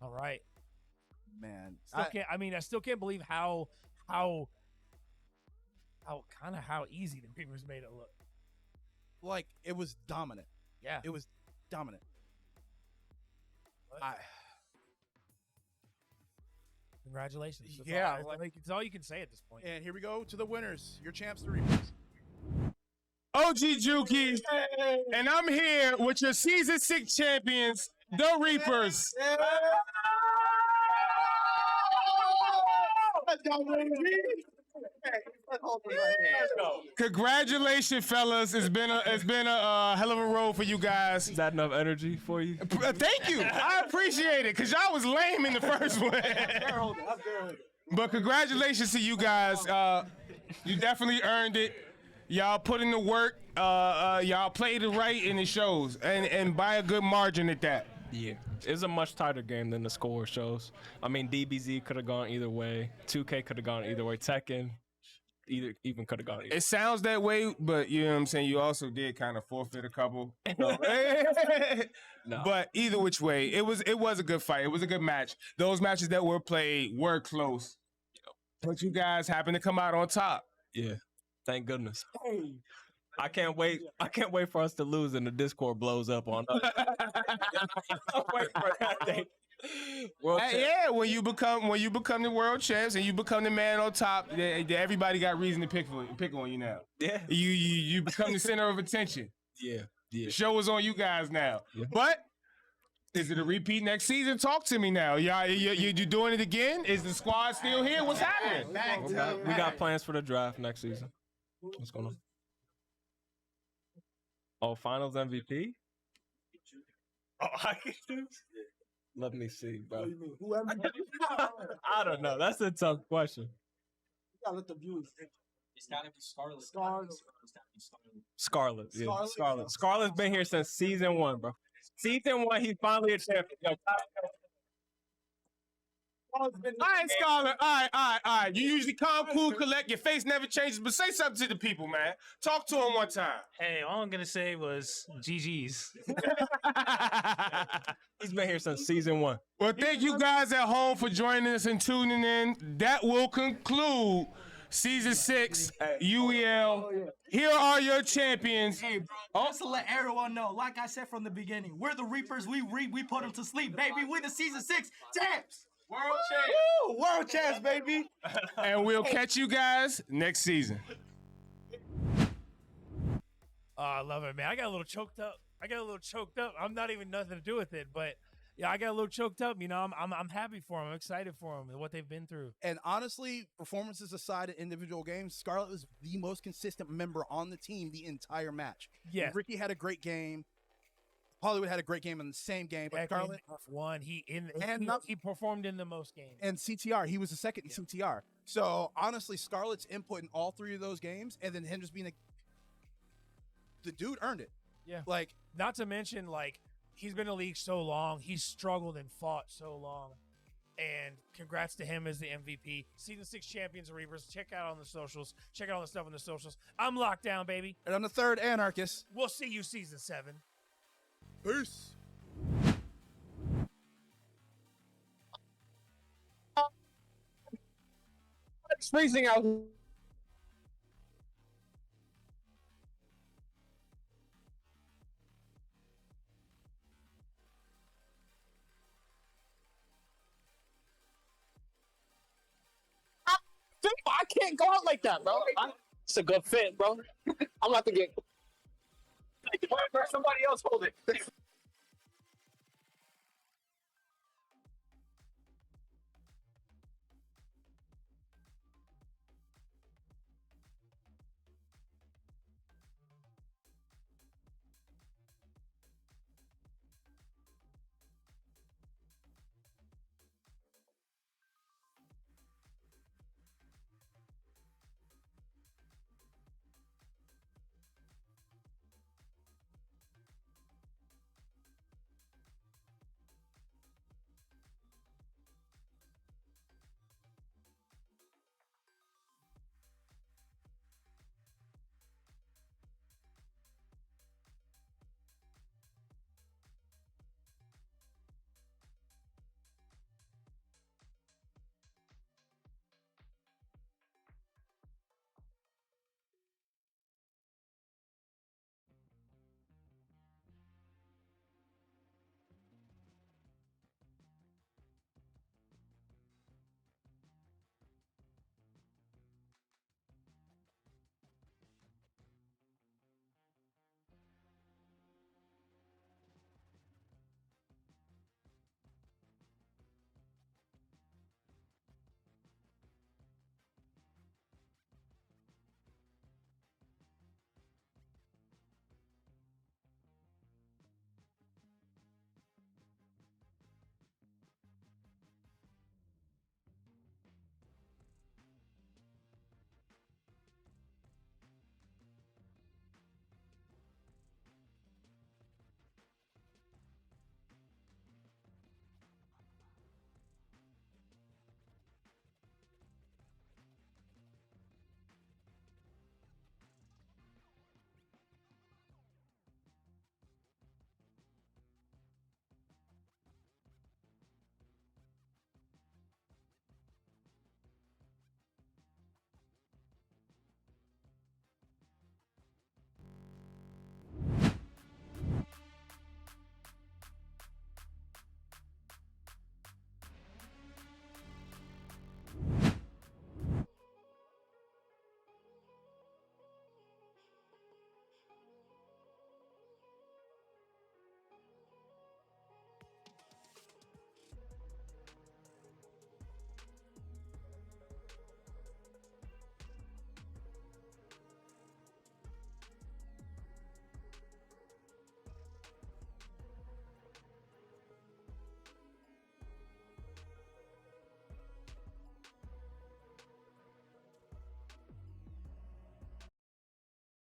All right, man. I still can't believe how easy the Reapers made it look. Like, it was dominant. Yeah, it was dominant. Congratulations. Yeah, it's all you can say at this point. And here we go to the winners. Your champs, the Reapers. OG Juki, and I'm here with your season 6 champions, the Reapers. Congratulations, fellas! It's been a hell of a road for you guys. Is that enough energy for you? Thank you. I appreciate it, because y'all was lame in the first one. But congratulations to you guys. You definitely earned it. Y'all put in the work. Y'all played it right, and it shows, and by a good margin at that. Yeah, it's a much tighter game than the score shows. I mean, DBZ could have gone either way. 2K could have gone either way. Tekken even could have gone either way. It sounds that way, but you know what I'm saying? You also did kind of forfeit a couple. No. But either which way, it was a good fight. It was a good match. Those matches that were played were close. But you guys happened to come out on top. Yeah, thank goodness. I can't wait. I can't wait for us to lose and the Discord blows up on us. I'm waiting for that day. World champ. Yeah, when you become the world champs and you become the man on top, everybody got reason to pick on you now. Yeah. You become the center of attention. Yeah. The show is on you guys now. Yeah. But is it a repeat next season? Talk to me now. You doing it again? Is the squad still here? What's happening? We got plans for the draft next season. What's going on? Oh, Finals MVP? Oh, I can do. Let me see, bro. I don't know. That's a tough question. You gotta let the viewers. It's gotta be Scarlet. Scarlet. Yeah. Scarlet's been here since season 1, bro. Season 1, he's finally a champion. Yo, All right, Scarlet. All right. You usually calm, cool, collect. Your face never changes, but say something to the people, man. Talk to them one time. Hey, all I'm gonna say was GG's. He's been here since season 1. Well, thank you guys at home for joining us and tuning in. That will conclude season 6 UEL. Here are your champions. Hey, bro, just to let everyone know, like I said from the beginning, we're the Reapers. We put them to sleep, baby. We're the season 6 champs. World champs. Woo! World champs, baby. And we'll catch you guys next season. Oh, I love it, man. I got a little choked up. I'm not even nothing to do with it, but yeah, I got a little choked up. You know, I'm happy for them. I'm excited for them and what they've been through. And honestly, performances aside in individual games, Scarlet was the most consistent member on the team the entire match. Yes. Ricky had a great game. Hollywood had a great game in the same game, but Scarlet won. He performed in the most games. And CTR, he was the second in CTR. So honestly, Scarlet's input in all 3 of those games, and then him just being the dude earned it. Yeah. Like, not to mention, like, he's been in the league so long. He's struggled and fought so long. And congrats to him as the MVP. Season 6 champions of Reapers. Check out on the socials. Check out all the stuff on the socials. I'm locked down, baby. And I'm the 3rd anarchist. We'll see you season 7. Peace. It's freezing out. I can't go out like that, bro. It's a good fit, bro. I'm about to get. Somebody else hold it.